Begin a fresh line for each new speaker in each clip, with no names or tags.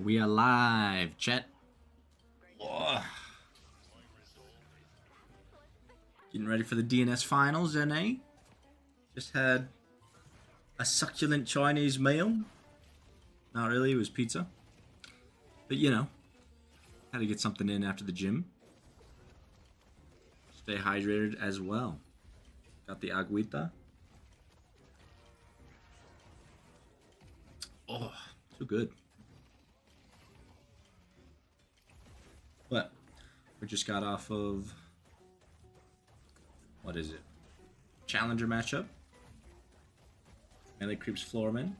We are live, chat. Whoa. Getting ready for the DNS finals, NA. Just had a succulent Chinese meal. Not really, it was pizza. But you know, had to get something in after the gym. Stay hydrated as well. Got the agüita. Oh, too good. But we just got off of, what is it? Challenger matchup. Melee Creeps Floorman.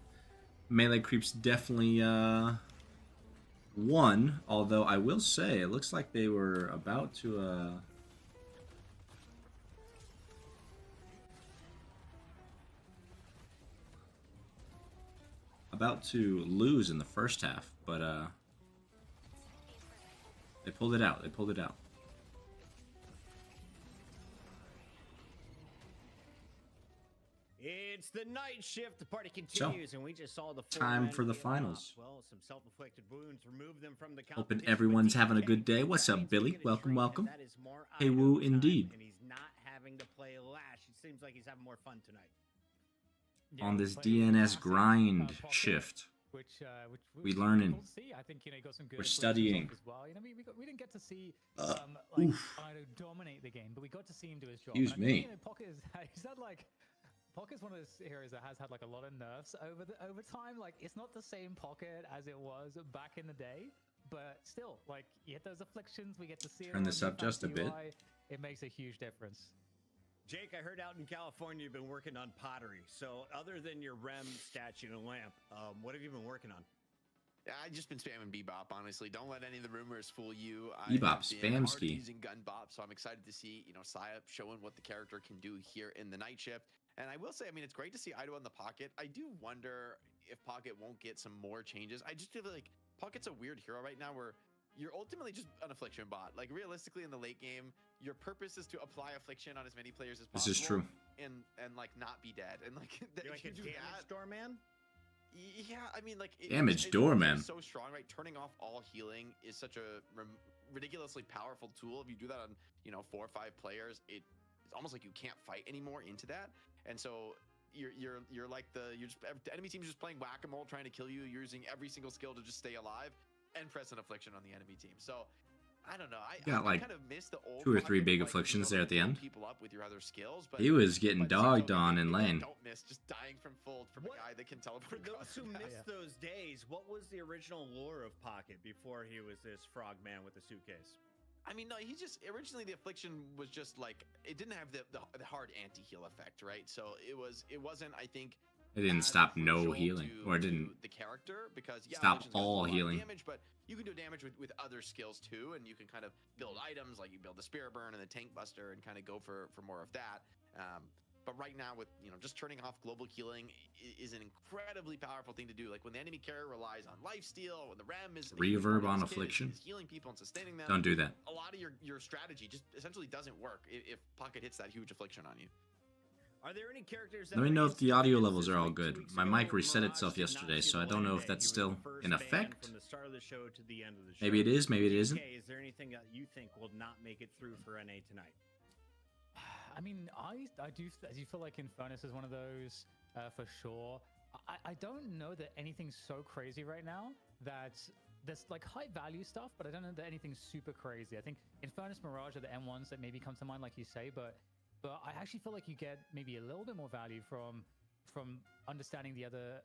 Melee Creeps definitely won, although I will say it looks like they were about to lose in the first half, but they pulled it out. They pulled it out.
It's the night shift. The party continues, and we just saw the
time for the finals.
Well, some self-inflicted wounds remove them from the
Hoping everyone's having a good day. What's up, Billy? Welcome, welcome. Hey, woo, indeed.
And he's not having to play Lash. It seems like he's having more fun tonight.
On this DNS grind shift.
Which
we learning.
Cool to see. I think, you know, you got some good
We're studying
as well. You know, we didn't get to see
like
Ido dominate the game, but we got to see him do his job.
Excuse me.
You know, Pocket is that like Pocket's one of those heroes that has had like a lot of nerfs over time. Like, it's not the same Pocket as it was back in the day, but still, like, you hit those afflictions, we get to see.
Turn this up just a bit.
It makes a huge difference.
Jake, I heard out in California you've been working on pottery. So other than your REM statue and lamp, what have you been working on?
I've just been spamming Bebop, honestly. Don't let any of the rumors fool you.
Bebop, Spamski.
Using Gun Bop, so I'm excited to see, you know, Saya showing what the character can do here in the night shift. And I will say, I mean, it's great to see Ido in the Pocket. I do wonder if Pocket won't get some more changes. I just feel like Pocket's a weird hero right now where you're ultimately just an affliction bot. Like, realistically, in the late game, your purpose is to apply affliction on as many players as possible.
This is true.
And like not be dead. And like
you're like a damage doorman?
Yeah, I mean, like
damage doorman.
So strong, right? Turning off all healing is such a ridiculously powerful tool. If you do that on, you know, 4 or 5 players, it's almost like you can't fight anymore into that. And so you're like the enemy team's just playing whack-a-mole, trying to kill you, using every single skill to just stay alive and press an affliction on the enemy team. So I don't know. I
like
kind of miss the old
2 or 3 big
like,
afflictions there at the end.
People up with your other skills, but
he was getting dogged on in lane.
Don't miss just dying from full from a guy that can teleport.
For those who missed those days, what was the original lore of Pocket before he was this frog man with a suitcase?
I mean, no, he just originally the affliction was just like it didn't have the hard anti-heal effect, right? So it wasn't, I think.
It didn't stop no healing, or it didn't
the character because
stop all healing.
Damage, but you can do damage with other skills too, and you can kind of build items like you build the Spirit Burn and the Tank Buster, and kind of go for more of that. But right now, with, you know, just turning off global healing is an incredibly powerful thing to do. Like when the enemy carrier relies on lifesteal, when the REM is
reverb on affliction,
healing people and sustaining them.
Don't do that.
A lot of your strategy just essentially doesn't work if Pocket hits that huge affliction on you.
Are there any characters that
let me know if the audio levels are all good. My mic reset itself yesterday, so I don't know if that's still in effect.
From the start of the show to the end of the show.
Maybe it is, maybe it isn't.
Okay, is there anything that you think will not make it through for NA tonight?
I mean, I do feel like Infernus is one of those for sure. I don't know that anything's so crazy right now that there's like high value stuff, but I don't know that anything's super crazy. I think Infernus, Mirage are the M1s that maybe come to mind, like you say, but I actually feel like you get maybe a little bit more value from understanding the other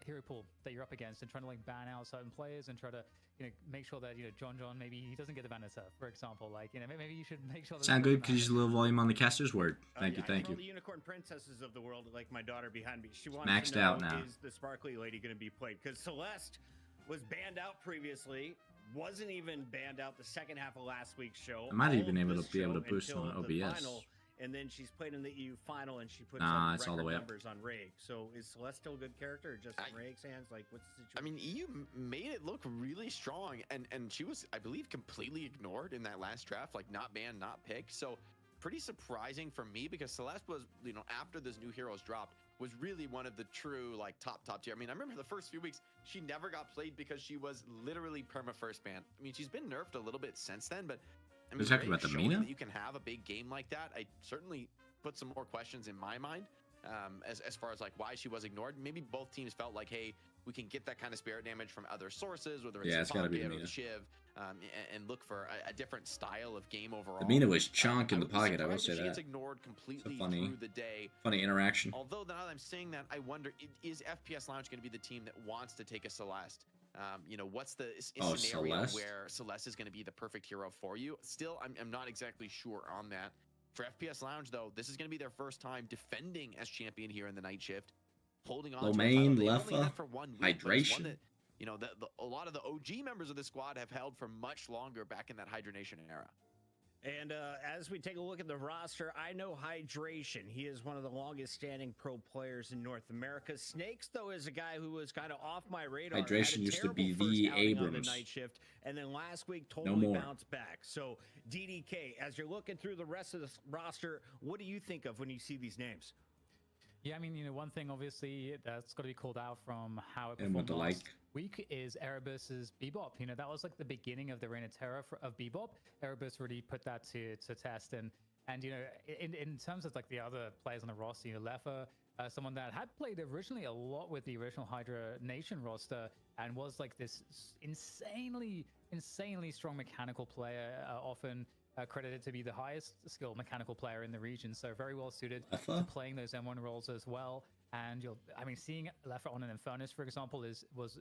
hero pool that you're up against and trying to like ban out certain players and try to, you know, make sure that, you know, John maybe he doesn't get the Vanessa, for example. Like, you know, maybe you should make sure that
sound good. Could you use a little volume on the caster's word? Thank you.
The unicorn princesses of the world, like my daughter behind me, she wants
maxed
to know,
out now.
Is the sparkly lady going to be played? Because Celeste was banned out previously, wasn't even banned out the second half of last week's show.
I might even able to be able to boost on OBS.
Final, and then she's played in the EU final, and she puts
up
it's
all the way
numbers on Raig. So is Celeste still a good character, or just in Raig's hands? Like, what's the situation?
I mean, EU made it look really strong, and she was, I believe, completely ignored in that last draft, like not banned, not picked. So pretty surprising for me because Celeste was, you know, after this new heroes dropped, was really one of the true like top tier. I mean, I remember the first few weeks she never got played because she was literally perma first ban. I mean, she's been nerfed a little bit since then, but I mean,
talking about the
showing
Mina?
that you can have a big game like that, I certainly put some more questions in my mind as far as like why she was ignored. Maybe both teams felt like, hey, we can get that kind of spirit damage from other sources, whether it's
It's gotta be the
or
Mina.
the Shiv, and look for a different style of game overall.
The Mina was chonk in the
would be
pocket, I will
surprised
say
if she gets
that.
ignored completely
funny-
through the day.
Funny interaction.
Although now that I'm saying that, I wonder, is FPS Lounge going to be the team that wants to take a Celeste? You know, what's the scenario
Celeste?
where Celeste is going to be the perfect hero for you? Still, I'm not exactly sure on that. For FPS Lounge, though, this is going to be their first time defending as champion here in the night shift, holding on.
Lomain,
to a title. They only had
Leffa,
it for 1 week, but it's one
hydration.
that, you know, a lot of the OG members of the squad have held for much longer back in that hydration era.
And as we take a look at the roster, I know Hydration. He is one of the longest standing pro players in North America. Snakes, though, is a guy who was kind of off my radar.
Hydration
Had a
used to be
terrible
the
first outing on
Abrams.
the night shift, and then last week
No
totally
more.
bounced back. So DDK, as you're looking through the rest of the roster, what do you think of when you see these names?
Yeah, I mean, you know, one thing obviously that's got to be called out from how it
And what
performed
to
last
like.
week is Erebus's Bebop. You know, that was like the beginning of the reign of terror of Bebop. Erebus really put that to test, and you know, in terms of like the other players on the roster, you know, Leffa, someone that had played originally a lot with the original Hydra Nation roster and was like this insanely strong mechanical player, often credited to be the highest skilled mechanical player in the region, so very well suited to
Leffa?
playing those M1 roles as well. And I mean, seeing Leffa on an Infernus, for example,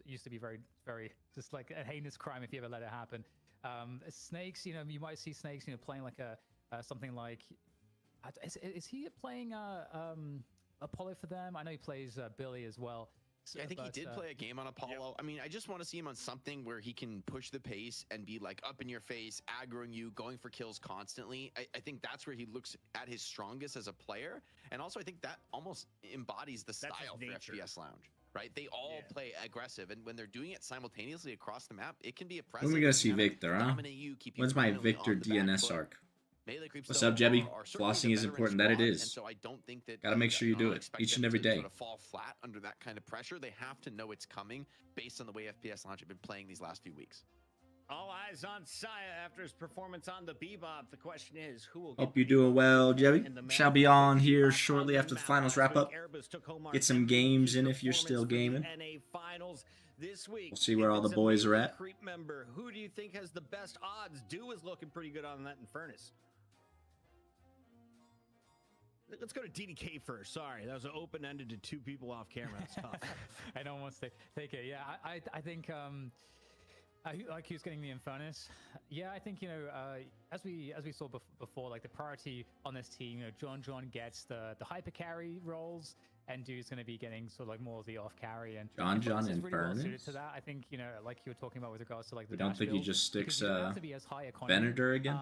used to be very just like a heinous crime if you ever let it happen. Snakes, you know, you might see Snakes, you know, playing like something like, is he playing Apollo for them? I know he plays Billy as well.
Yeah, I think he did play a game on Apollo. I mean, I just want to see him on something where he can push the pace and be like up in your face, aggroing you, going for kills constantly. I think that's where he looks at his strongest as a player. And also, I think that almost embodies the style for FPS Lounge, right? They all play aggressive, and when they're doing it simultaneously across the map, it can be oppressive.
When are we gonna see
Kinda
Victor, huh?
dominate you, keep you
When's my
permanently
Victor
on the back
DNS
foot.
arc?
Melee creeps,
What's
though,
up, Jebby?
are certainly
Flossing
the
is
veteran
important, that it
squad,
is.
And so I don't think that
Gotta make sure you do it
expect
each
them
and every
to
day.
Sort of fall flat under that kind of pressure. They have to know it's coming based on the way FPS Launch have been playing these last few weeks.
All eyes on Saya after his performance on the Bebop. The question is, who will
Hope
get
you're doing well, Jebby.
in the
Shall
map?
be on here
On
shortly
the
after the
map
finals
last
wrap
week,
up.
Erebus took home our
Get some
MVP
games in if you're still
performance
gaming.
for the NA finals this week.
We'll see where all the
It's a
boys are
Melee
at.
Creep member. Who do you think has the best odds? Do is looking pretty good on that Infernus. Let's go to DDK first. Sorry, that was an open-ended to two people off camera. That's tough.
I don't want to take it. Yeah, I think like he was getting the Infernus. Yeah, I think, you know, as we saw before, like the priority on this team, you know, John gets the hyper carry roles, and Dude's going to be getting sort of like more of the off carry. And
John
is really well suited
Infernus?
to that. I think, you know, like you were talking about with regards to like the
We don't
dash
think he
build,
just
because
sticks
you don't have to be as high economy,
Venator again?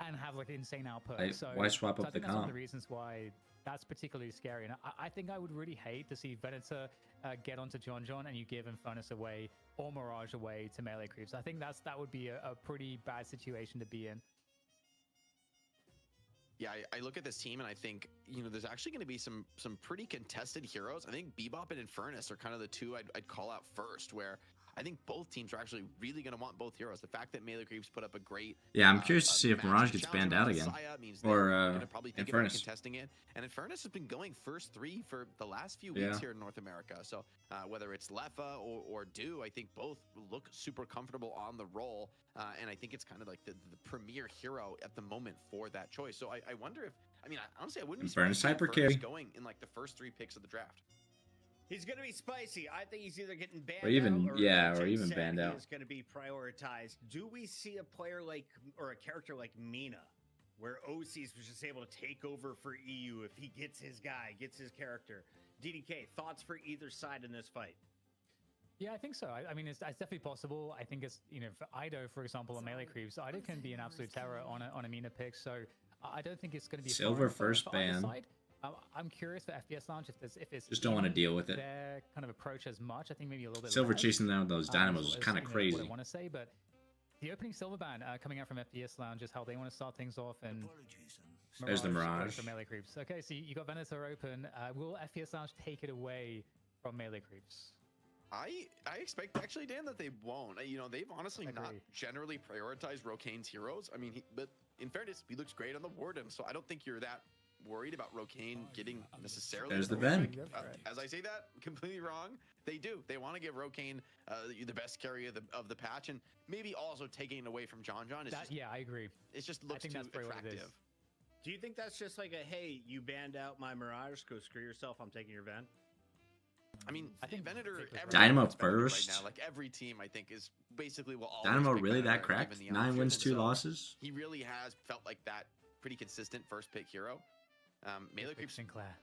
and have like insane output.
Like,
So
why swap
so
up
I
the
think that's one of
comp?
the reasons why that's particularly scary. And I think I would really hate to see Venator get onto John, and you give Infernus away or Mirage away to melee creeps. I think that would be a pretty bad situation to be in.
Yeah, I look at this team and I think, you know, there's actually going to be some pretty contested heroes. I think Bebop and Infernus are kind of the two I'd call out first, where I think both teams are actually really going to want both heroes. The fact that Melee Creeps put up a great
Yeah, I'm curious to see if
match
Mirage
and
gets
challenge
banned out
versus
again.
Saya means
Or,
they're gonna probably think about
Infernus.
contesting it. And Infernus has been going first three for the last few
Yeah.
weeks here in North America. So whether it's Leffa or Do, I think both look super comfortable on the role. And I think it's kind of like the premier hero at the moment for that choice. So I wonder if, I mean, honestly, I wouldn't be surprised
Infernus
to see
hyper
Infernus
carry.
going in like the first 3 picks of the draft.
He's going to be spicy. I think he's either getting banned
Or even-
out,
yeah,
like
or
Jay
even
said,
banned
he
out.
is going to be prioritized. Do we see a player like, or a character like Mina, where OCs was just able to take over for EU if he gets his guy, gets his character? DDK, thoughts for either side in this fight?
Yeah, I think so. I mean, it's definitely possible. I think it's, you know, for Ido, for example, on melee creeps, Ido can be an absolute terror on a Mina pick. So I don't think it's going to be
Silver
foreign
first
for either
ban.
side. I'm curious for FPS Launch if it's
Just don't want to
in
deal with it.
their kind of approach as much. I think maybe a little bit
Silver
less.
chasing down those dynamos was
is,
kind of
you know,
crazy.
What I want to say, but the opening silver ban coming out from FPS Lounge is how they want to start things off, and
There's the Mirage.
For melee creeps. Okay, so you got Venator open. Will FPS Lounge take it away from melee creeps?
I expect actually, Dan, that they won't. You know, they've honestly not
Agree.
generally prioritized Rokane's heroes. I mean, but in fairness, he looks great on the Warden, so I don't think you're that worried about Rokane getting necessarily.
There's the Ven.
As I say that, completely wrong. They do. They want to give Rokane the best carry of the patch, and maybe also taking it away from John.
Yeah, I agree.
It just looks too
that's probably what it is.
attractive.
Do you think that's just like a, hey, you banned out my Mirage, go screw yourself, I'm taking your Ven?
I mean,
I think
Venator.
Dynamo
everyone's Venator
first.
Right now, like every team, I think, is basically will always
Dynamo
pick
really
Venator
that cracked?
given the
9
option,
wins,
and
2
so
losses.
He really has felt like that pretty consistent first pick hero. Melee creeps.
Sinclair.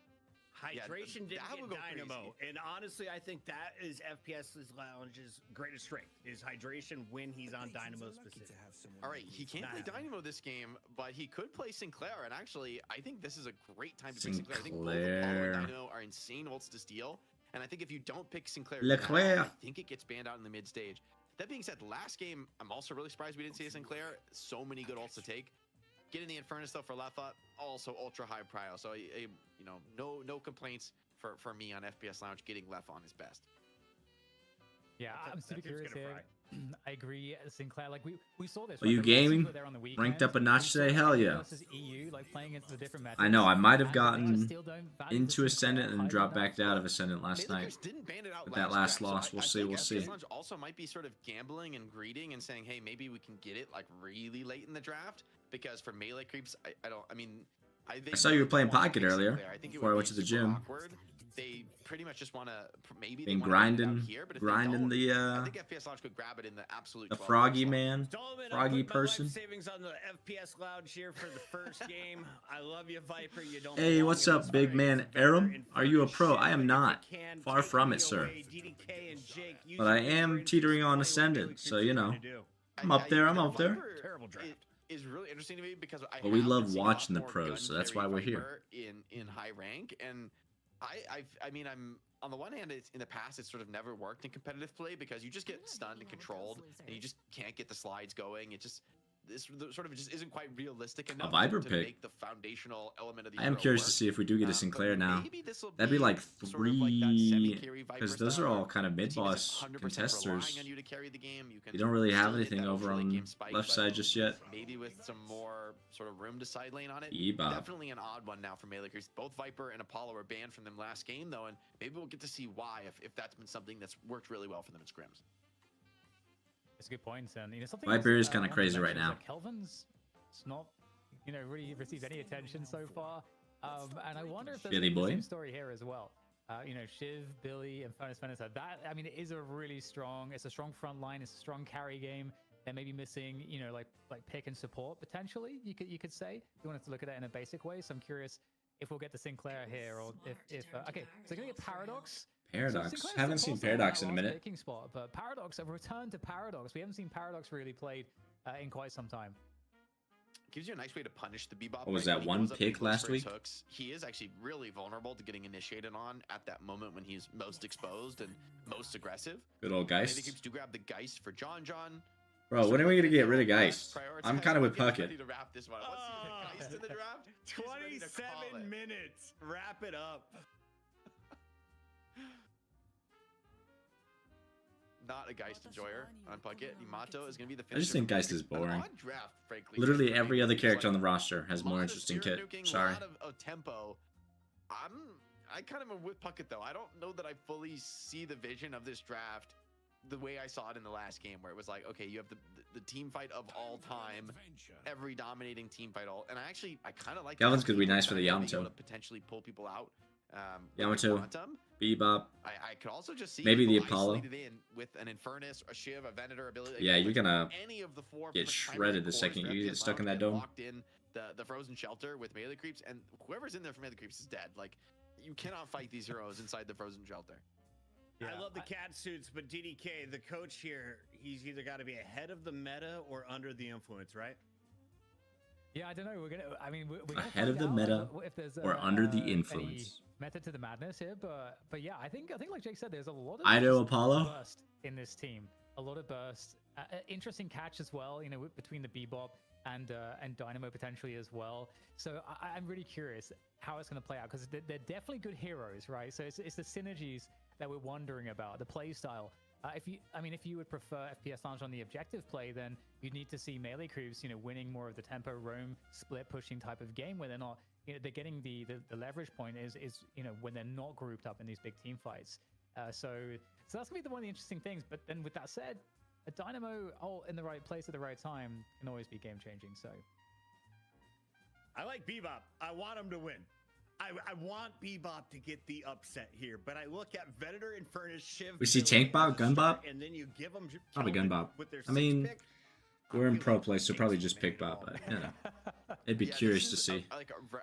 Hydration didn't
that would
get
go
Dynamo,
crazy.
and honestly, I think that is FPS Lounge's greatest strength, is hydration when he's on Dynamo specific.
All right, he can't play Dynamo this game, but he could play Sinclair, and actually, I think this is a great time to pick Sinclair. I think both Apollo
Sinclair.
and Dynamo are insane ults to steal, and I think if you don't pick Sinclair,
Leclerc.
now, I think it gets banned out in the mid stage. That being said, last game, I'm also really surprised we didn't see a Sinclair. So many good ults to take. Getting the Infernus stuff for Lefa, also ultra high prio. So, you know, no complaints for me on FPS Lounge getting Lefa on his best.
Yeah, I'm super curious here. I agree, Sinclair. Like we saw this.
Are you
The Rockies
gaming?
were there on the
Ranked
weekend.
up a notch
We saw
today? Hell
EU
yeah.
versus EU, like playing into the different
I know, I might have
methods, and they
gotten
still don't value
into
the
Ascendant
Sinclair
and dropped
hybrid
back out of Ascendant last
Melee
night.
Creeps didn't ban it out
With that last
draft,
loss,
so
we'll
I
see,
think
we'll see.
FPS Lounge also might be sort of gambling and greeding and saying, hey, maybe we can get it like really late in the draft, because for melee creeps, I
saw you were playing
want to
Pocket
pick
earlier
Sinclair. I think it
before I
would
went
be
to the
super
gym.
awkward. They pretty much just want to maybe
Been
they wanna ban it out
grinding,
here, but if they
grinding
don't,
the
I think FPS Lounge could grab it in the absolute
the
12
froggy
slot.
man,
Solomon,
froggy
I put my
person.
life savings on the FPS Lounge here for the first game. I love you, Viper. You don't.
Hey,
belong
what's
in
up,
this
big
race.
man?
Veteran
Aram, are you a
Infernus
pro?
shit,
I am
but if
not.
you can,
Far
take
from
me
it, sir.
away. DDK and Jake, use
But I
your
am
brain
teetering
to
on
explain what
Ascendant,
Melee
so
Creeps
you
are
know.
trying to do.
I'm up there, I'm
the
up there.
Viper
Terrible draft.
Is really interesting to me because I
But we
have
love
been seeing a lot
watching the
more
pros,
gun
so that's
carry
why we're here.
Viper in high rank, and I mean, I'm on the one hand, it's in the past, it's sort of never worked in competitive play because you just get stunned and controlled, and you just can't get the slides going. It just this sort of just isn't quite realistic enough
Viper
to
pick.
make the foundational element of the
I am
hero
curious
work.
to see if we do get a
But
Sinclair now.
maybe this'll
That'd be like
sort of like that
3,
semi-carry Viper
because those are
style
all
where
kind of
the team isn't
mid-boss
100%
contesters.
relying on you to carry the game.
You don't really have
still hit
anything
that
over
ultra late
on
game spike,
left
but
side just yet.
maybe with some more sort of room to side lane on it.
Bebop.
Definitely an odd one now for melee creeps. Both Viper and Apollo were banned from them last game though, and maybe we'll get to see why if that's been something that's worked really well for them in scrims.
It's a good point, and something.
Viper
else,
is kinda
one of the
crazy right
mentions,
now.
like, Kelvin's not, really received any attention so far, and I wonder if there's
Billy
the
boy.
same story here as well. Shiv, Billy, and Furnace Venator. That it is a really strong. It's a strong front line. It's a strong carry game. They're maybe missing, like pick and support potentially. You could say if you wanted to look at it in a basic way. So I'm curious if we'll get the Sinclair here, or if okay, so gonna get Paradox.
Paradox.
So Sinclair's
Haven't
the
seen
boss on
Paradox
that
in a
last
minute.
picking spot, but Paradox, a return to Paradox. We haven't seen Paradox really played in quite some time.
Gives you a nice way to punish the Bebop.
What was
right?
that,
When he
one
goes up and
pick
he looks
last
for his
week?
Hooks, he is actually really vulnerable to getting initiated on at that moment when he's most exposed and most aggressive.
Good old
Melee
Geist.
creeps do grab the Geist for John.
Bro, when are we gonna get rid of Geist?
Prioritize
I'm kind of with
getting
Puckett.
ready to wrap this one. Once you get Geist in the draft, he's ready to call
27
it.
minutes. Wrap it up.
Not a Geist enjoyer on Puckett. Imato is going to be the
I just
finisher
think
for
Geist
Melee
is
Creeps. An
boring.
odd draft, frankly.
Literally
for
every
Melee
other
Creeps.
character on the
Like,
roster has
a
more
lot of
interesting
spear
kit.
nuking,
Sorry.
A lot of tempo. I kind of am with Puckett though. I don't know that I fully see the vision of this draft the way I saw it in the last game, where it was like, okay, you have the team fight of all time, every dominating team fight all, and I kind of like.
Galvin's
that
gonna be
people
nice for the
being able
Yamato.
to potentially pull people out.
Yamato.
Quantum.
Bebop.
I could also just see
Maybe the
people
Apollo.
isolated in with an Infernus, a Shiv, a Venator ability.
Yeah, you're gonna
any of the four
get
primary
shredded the
cores
second
for
you get
FPS
stuck in
Lounge
that
get
dome.
Locked in the frozen shelter with melee creeps, and whoever's in there for melee creeps is dead. Like you cannot fight these heroes inside the frozen shelter.
I love the cat suits, but DDK, the coach here, he's either got to be ahead of the meta or under the influence, right?
Yeah, I don't know. We're gonna
Ahead of
find
the
out
meta
if there's
or under the
any
influence.
method to the madness here, but yeah, I think like Jake said, there's a lot of
Ido
just
Apollo.
burst in this team. A lot of burst. Interesting catch as well, you know, between the Bebop and Dynamo potentially as well. So I'm really curious how it's going to play out, because they're definitely good heroes, right? So it's the synergies that we're wondering about, the play style. If you would prefer FPS launch on the objective play, then you'd need to see melee creeps, you know, winning more of the tempo roam split pushing type of game, where they're not, you know, they're getting the leverage point is you know, when they're not grouped up in these big team fights. So that's gonna be one of the interesting things. But then with that said, a Dynamo all in the right place at the right time can always be game changing. So
I like Bebop. I want him to win. I want Bebop to get the upset here, but I look at Venator, Infernus, Shiv.
We see Tank Bop, Gun Bop?
and then you give them
Probably Gun Bop.
with their
I mean,
pick.
we're in pro play, so probably just pick Bop, but you know. It'd be curious to see.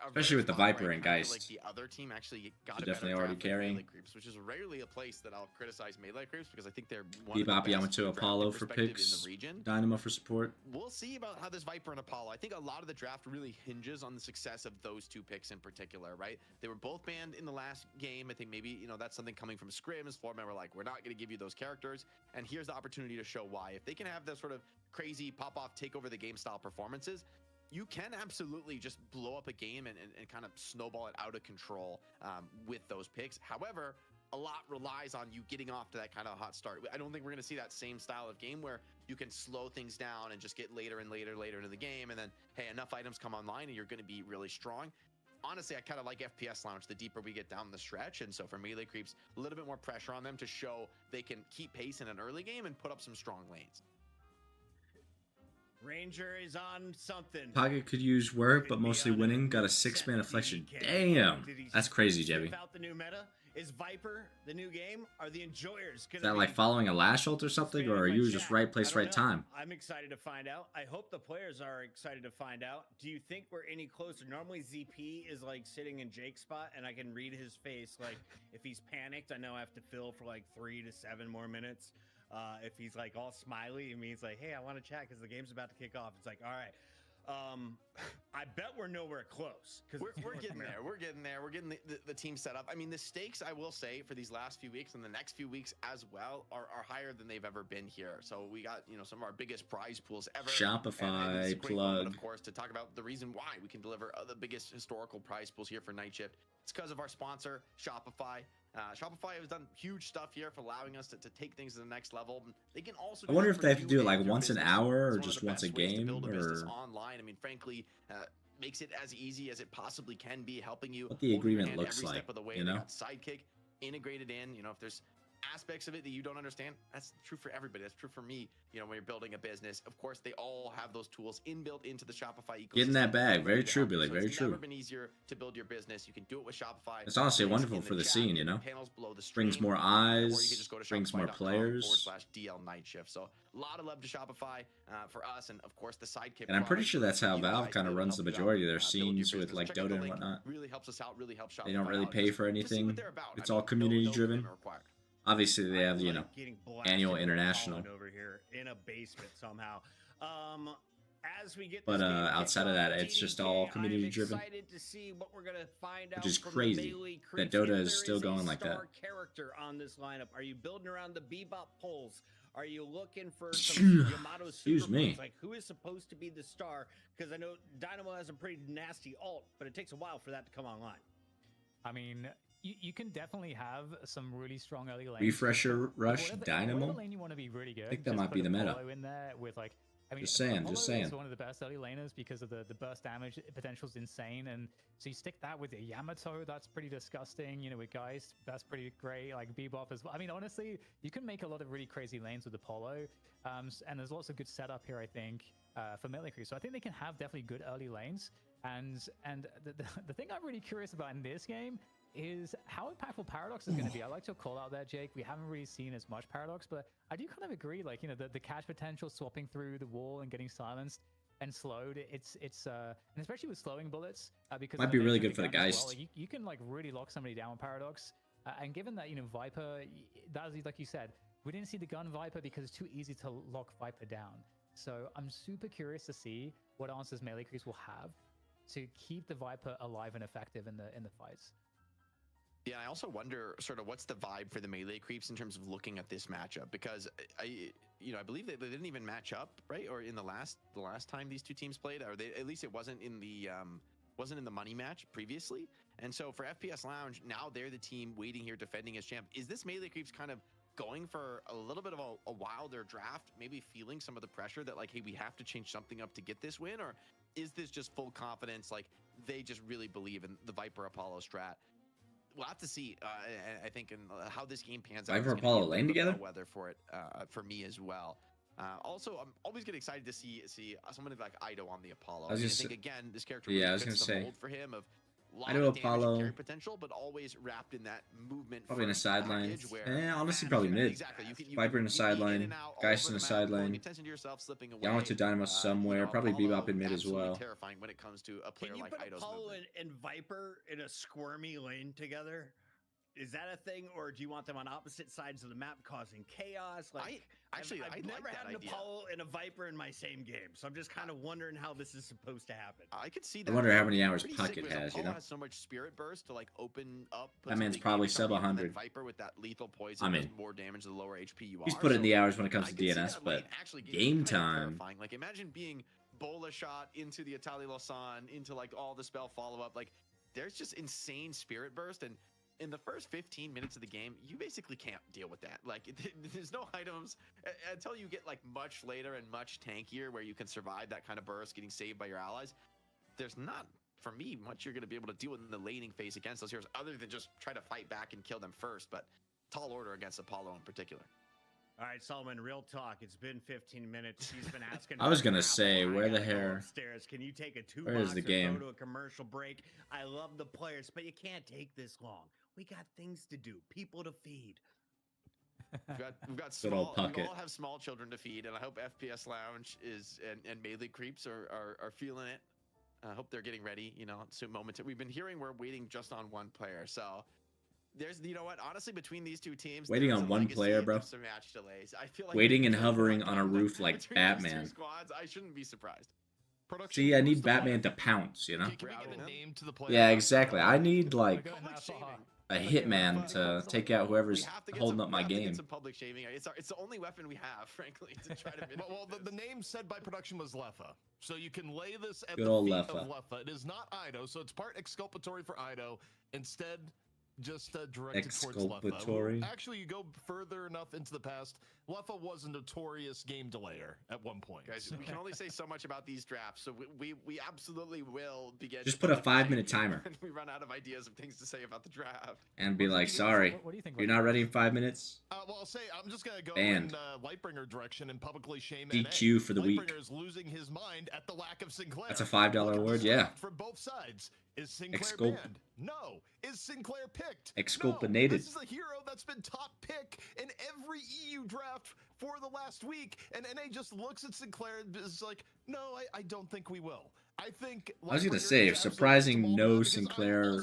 Especially with the Viper and Geist.
Like the other team actually got
They're
a
definitely
better
already
draft than
carrying.
melee creeps, which is rarely a place that I'll criticize melee creeps, because I think they're
Bebop, Yamato,
draft
Apollo for
perspective in
picks.
the region.
Dynamo for support.
We'll see about how this Viper and Apollo. I think a lot of the draft really hinges on the success of those two picks in particular, right? They were both banned in the last game. I think maybe, you know, that's something coming from scrims. Floormen were like, we're not going to give you those characters, and here's the opportunity to show why. If they can have that sort of crazy pop-off, take over the game style performances, you can absolutely just blow up a game and kind of snowball it out of control with those picks. However, a lot relies on you getting off to that kind of hot start. I don't think we're going to see that same style of game where you can slow things down and just get later and later into the game, and then, hey, enough items come online and you're going to be really strong. Honestly, I kind of like FPS launch the deeper we get down the stretch, and so for melee creeps, a little bit more pressure on them to show they can keep pace in an early game and put up some strong lanes.
Ranger is on something.
Pocket could use work, but mostly winning. Got a 6-man affliction. Damn! That's crazy, Jebby.
Out the new meta? Is Viper the new game? Are the enjoyers gonna
Is that like following a lash ult or something, or are you just right place, right time?
I'm excited to find out. I hope the players are excited to find out. Do you think we're any closer? Normally ZP is like sitting in Jake's spot, and I can read his face. Like if he's panicked, I know I have to fill for like 3 to 7 more minutes. If he's like all smiley, it means like, hey, I want to chat because the game's about to kick off. It's like, all right. I bet we're nowhere close.
We're getting there. We're getting there. We're getting the team set up. I mean, the stakes, I will say, for these last few weeks and the next few weeks as well are higher than they've ever been here. So we got, you know, some of our biggest prize pools ever.
Shopify,
and plug.
plug.
Of course, to talk about the reason why we can deliver the biggest historical prize pools here for Night Shift. It's because of our sponsor, Shopify. Shopify has done huge stuff here for allowing us to take things to the next level. They can also.
I wonder if they have to do it like once an hour or just once a game, or
online. I mean, frankly, makes it as easy as it possibly can be, helping you.
What the agreement looks
every
like,
step of the way.
you know.
Sidekick integrated in. You know, if there's aspects of it that you don't understand, that's true for everybody. That's true for me. You know, when you're building a business, of course, they all have those tools inbuilt into the Shopify ecosystem.
Get in that bag. Very true, Billy. Very
It's
true.
never been easier to build your business. You can do it with Shopify.
It's honestly
Links
wonderful
in
for the
chat,
scene, you know.
panels below the
Brings
stream,
more
or you can
eyes,
just go to
brings more players.
shopify.com/DL Night Shift. So a lot of love to Shopify for us, and of course the Sidekick.
And I'm pretty
product
sure that's how
you
Valve
guys
kind of
really
runs
help
the
you out,
majority of their
build your
scenes with
business.
like
Check out the
Dota and
link.
whatnot.
Really helps us out. Really helps Shopify.
They don't really
out
pay
just
for
to see
anything.
what they're about.
It's
I
all
mean,
community
no
driven.
commitment required.
Obviously, they have, you know,
getting blasted
annual
with
international.
pollen over here in a basement somehow. As we get
But,
this game
outside of
kicked
that,
off,
it's just
TDK,
all community driven.
I'm excited to see what we're gonna find out
Which is
from the
crazy
melee
that
creeps.
Dota
If
is
there
still
a
going like that.
star character on this lineup. Are you building around the Bebop pulls? Are you looking for some Yamato
Excuse
super
me.
points? Like who is supposed to be the star? Because I know Dynamo has a pretty nasty ult, but it takes a while for that to come online.
I mean, you can definitely have some really strong early lanes.
Refresher Rush,
Whatever
Dynamo.
lane you want to be really good.
I think that
just
might
put
be the meta.
Apollo in there with like, I mean,
Just saying,
Apollo
just saying.
is one of the best early laners because of the burst damage potential is insane, and so you stick that with the Yamato, that's pretty disgusting. You know, with Geist, that's pretty great. Like Bebop as well. I mean, honestly, you can make a lot of really crazy lanes with Apollo, and there's lots of good setup here, I think, for melee crew. So I think they can have definitely good early lanes, and the thing I'm really curious about in this game is how impactful Paradox is going to be. I like your call out there, Jake. We haven't really seen as much Paradox, but I do kind of agree. Like, you know, the catch potential, swapping through the wall and getting silenced and slowed. It's and especially with slowing bullets, because
Might be really good for the
gun as
Geist.
well, like, you can like really lock somebody down with Paradox. And given that, you know, Viper, that was, like you said, we didn't see the gun Viper because it's too easy to lock Viper down. So I'm super curious to see what answers melee creeps will have to keep the Viper alive and effective in the fights.
Yeah, I also wonder sort of what's the vibe for the melee creeps in terms of looking at this matchup, because I believe they didn't even match up, right? Or in the last time these two teams played, or at least it wasn't in the money match previously. And so for FPS Lounge, now they're the team waiting here defending as champ. Is this melee creeps kind of going for a little bit of a wilder draft, maybe feeling some of the pressure that like, hey, we have to change something up to get this win? Or is this just full confidence, like they just really believe in the Viper Apollo strat? We'll have to see. I think in how this game pans out.
Viper Apollo lane together.
Weather for it for me as well. Also, I'm always get excited to see someone like Ido on the Apollo. I think again, this character really fits the mold for him of
Ido Apollo
carry potential, but always wrapped in that movement.
Probably in a sideline. Honestly, probably mid.
Exactly.
Viper in a sideline. Geist in a sideline. Yamato Dynamo somewhere. Probably Bebop in mid as well.
Terrifying when it comes to a player like Ido's
Apollo and Viper in a squirmy lane together? Is that a thing, or do you want them on opposite sides of the map causing chaos? Like, I've never had an Apollo and a Viper in my same game, so I'm just kind of wondering how this is supposed to happen.
I could see that.
I wonder how many hours Pocket has,
Apollo has so much spirit burst to like open up.
That man's probably sub 100.
Viper with that lethal poison does more damage the lower HP you are.
He's put in the hours when it comes to DNS, but game time.
Like, imagine being bola shot into the Atali Losan, into like all the spell follow up. Like, there's just insane spirit burst, and in the first 15 minutes of the game, you basically can't deal with that. Like, there's no items until you get like much later and much tankier where you can survive that kind of burst, getting saved by your allies. There's not, for me, much you're going to be able to do in the laning phase against those heroes other than just try to fight back and kill them first. But tall order against Apollo in particular.
All right, Solomon, real talk. It's been 15 minutes. He's been asking.
I was going to say, where the hair?
Upstairs. Can you take a
Where is the game?
Go to a commercial break? I love the players, but you can't take this long. We got things to do, people to feed.
We've got small. We all have small children to feed, and I hope FPS Lounge is and melee creeps are feeling it. I hope they're getting ready. You know, soon moment. We've been hearing we're waiting just on one player, so there's, you know what? Honestly, between these two teams,
waiting on one player, bro.
Some match delays. I feel like
waiting and hovering on a roof like Batman.
Squads, I shouldn't be surprised.
See, I need Batman to pounce, you know?
Can we get a name to the player?
Yeah, exactly. I need like a hitman to take out whoever's holding up my game.
Some public shaming. It's the only weapon we have, frankly, to try to.
Well, the name said by production was Leffa, so you can lay this at
Good
the
old
feet
Leffa.
of Leffa. It is not Ido, so it's part exculpatory for Ido. Instead, just directed towards
Exculpatory.
Leffa. Actually, you go further enough into the past, Leffa was a notorious game delayer at one point.
Guys, we can only say so much about these drafts, so we absolutely will begin.
Just put a 5-minute timer.
And we run out of ideas of things to say about the draft.
And be like, sorry,
what do you think
you're not ready in 5 minutes?
Well, I'll say I'm just gonna go
Banned.
in Lightbringer direction and publicly shame
DQ
NA.
for the week.
Lightbringer is losing his mind at the lack of Sinclair.
That's a $5 award, yeah.
From both sides. Is Sinclair
Exculp.
banned? No. Is Sinclair picked?
Exculpinated.
No. This is a hero that's been top pick in every EU draft for the last week, and NA just looks at Sinclair and is like, no, I don't think we will. I think.
I was gonna say, surprising no Sinclair,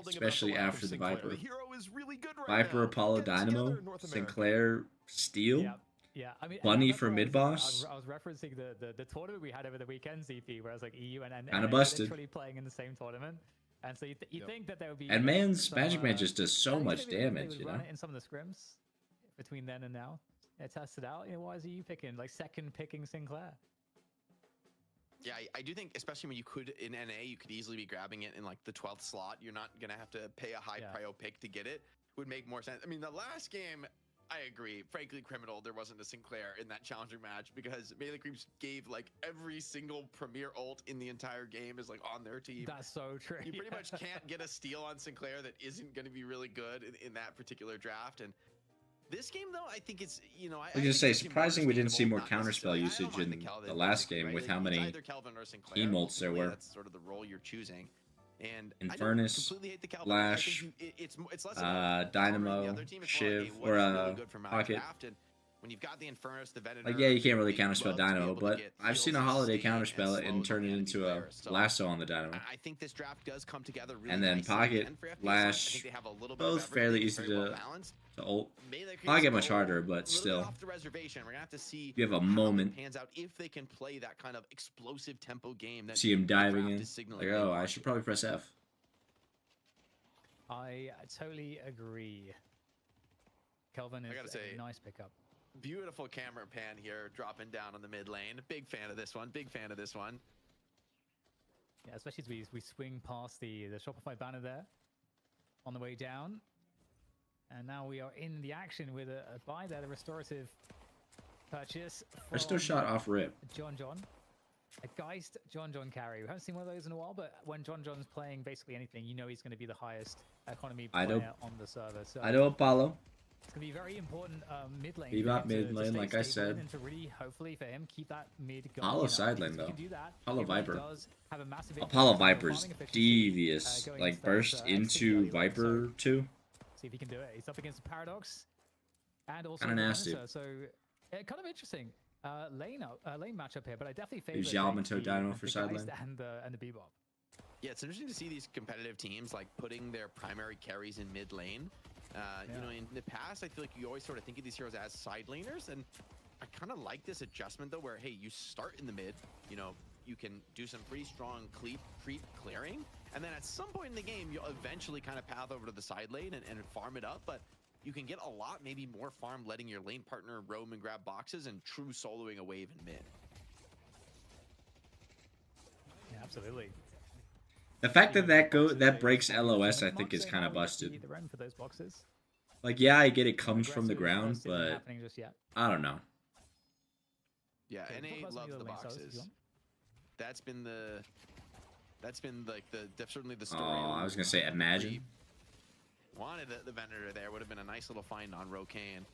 especially after the Viper.
The hero is really good right
Viper,
now.
Apollo,
Get together
Dynamo,
in North America.
Sinclair, Steel.
Yeah. Yeah, I mean,
Bunny
that's
for
what
mid-boss?
I was referencing the tournament we had over the weekend, ZP, where I was like EU and
Kinda busted.
literally playing in the same tournament. And so you think that there would be...
And man's
some,
Magic Man just does
I
so
think
much
maybe they
damage,
would
you know?
run it in some of the scrims between then and now. Yeah, test it out. You know, why is EU picking, like, second picking Sinclair?
Yeah, I do think, especially when you could, in NA, you could easily be grabbing it in, like, the 12th slot. You're not going to have to pay a high prio pick to get it. Would make more sense. I mean, the last game... I agree. Frankly, criminal. There wasn't a Sinclair in that challenger match because Melee Creeps gave like every single premier ult in the entire game is like on their team.
That's so true.
You pretty much can't get a steal on Sinclair that isn't going to be really good in that particular draft. And this game, though, I think it's, you know, I
was gonna say, surprising we didn't see more counterspell usage in the last game with how many emotes there were.
That's sort of the role you're choosing. And
Infernus, Flash, Dynamo, Shiv, or Pocket.
When you've got the Infernus, the Venator,
like, yeah, you can't really counterspell Dynamo, but I've seen a Holiday counterspell it and turn it into a lasso on the Dynamo.
I think this draft does come together really
and then
nicely
Pocket,
again for FPS.
Flash, both fairly easy to ult. Pocket much harder, but still.
Off the reservation. We're gonna have to see
you have a moment.
Pans out if they can play that kind of explosive tempo game. That
see him diving in. Like, oh, I should probably press F.
I totally agree. Kelvin is
I gotta say,
a nice pickup.
Beautiful camera pan here, dropping down on the mid lane. Big fan of this one. Big fan of this one.
Yeah, especially as we swing past the Shopify banner there on the way down. And now we are in the action with a buy there, the restorative purchase.
Resto shot off rip.
John. A Geist John carry. We haven't seen one of those in a while, but when John's playing basically anything, you know he's going to be the highest economy player on the server. So
I know Apollo.
it's going to be very important mid lane.
Bebop mid lane,
stay
like I
stable
said.
And to really, hopefully for him, keep that mid going.
Apollo side lane,
If he
though.
can do that,
Apollo
it really
Viper.
does have a massive
Apollo
impact on
Viper's
farming efficiency,
devious.
going
Like
against
burst
those,
into
early lane.
Viper 2.
See if he can do it. He's up against Paradox and also
Kinda nasty.
Lancer, so kind of interesting lane matchup here. But I definitely favor
Leaves
like,
Yamato
the
Dynamo for side
Geist
lane.
and the Bebop.
Yeah, it's interesting to see these competitive teams like putting their primary carries in mid lane. You know, in the past, I feel like you always sort of think of these heroes as side laners, and I kind of like this adjustment though, where hey, you start in the mid, you know, you can do some pretty strong creep clearing, and then at some point in the game, you'll eventually kind of path over to the side lane and farm it up, but you can get a lot, maybe more farm, letting your lane partner roam and grab boxes and true soloing a wave in mid.
Yeah, absolutely.
The fact that breaks LOS, I think, is kind of busted.
The run for those boxes.
Like, yeah, I get it comes from the
Aggressive
ground,
burst isn't
but
happening just yet.
I don't know.
Yeah,
Okay,
NA
talk about some
loves
of
the
other lane styles if you
boxes.
want.
That's been like certainly the story.
Oh, I was gonna say, imagine.
Wanted the Venator there, would have been a nice little find on Rokane.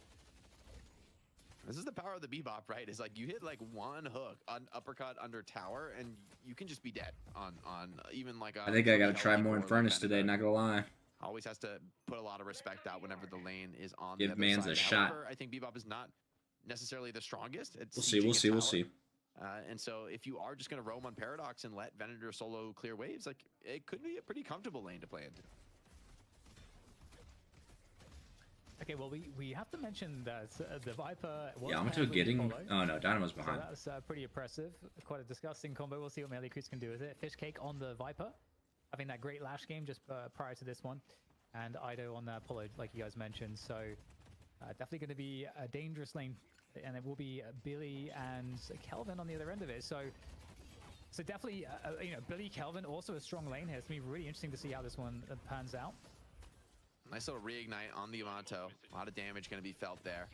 This is the power of the Bebop, right? Is like you hit like one hook on uppercut under tower, and you can just be dead on even like.
I think I gotta try more
Inferno
Infernus today. Not gonna lie.
Always has to put a lot of respect out whenever the lane is on.
Give
the other
mans
side.
a shot.
However, I think Bebop is not necessarily the strongest. At
We'll see.
sieging
We'll
a
see. We'll
tower.
see.
And so if you are just going to roam on Paradox and let Venator solo clear waves, like it could be a pretty comfortable lane to play into.
Okay, well, we have to mention that the Viper was
Yamato
handling
getting.
Apollo.
Oh no, Dynamo's
So
behind.
that's pretty impressive. Quite a disgusting combo. We'll see what Melee Creeps can do with it. Fish Cake on the Viper, having that great lash game just prior to this one, and Ido on the Apollo, like you guys mentioned. So definitely going to be a dangerous lane, and it will be Billy and Kelvin on the other end of it. So definitely, you know, Billy Kelvin also a strong lane here. It's gonna be really interesting to see how this one pans out.
Nice little reignite on the Yamato. A lot of damage going to be felt there.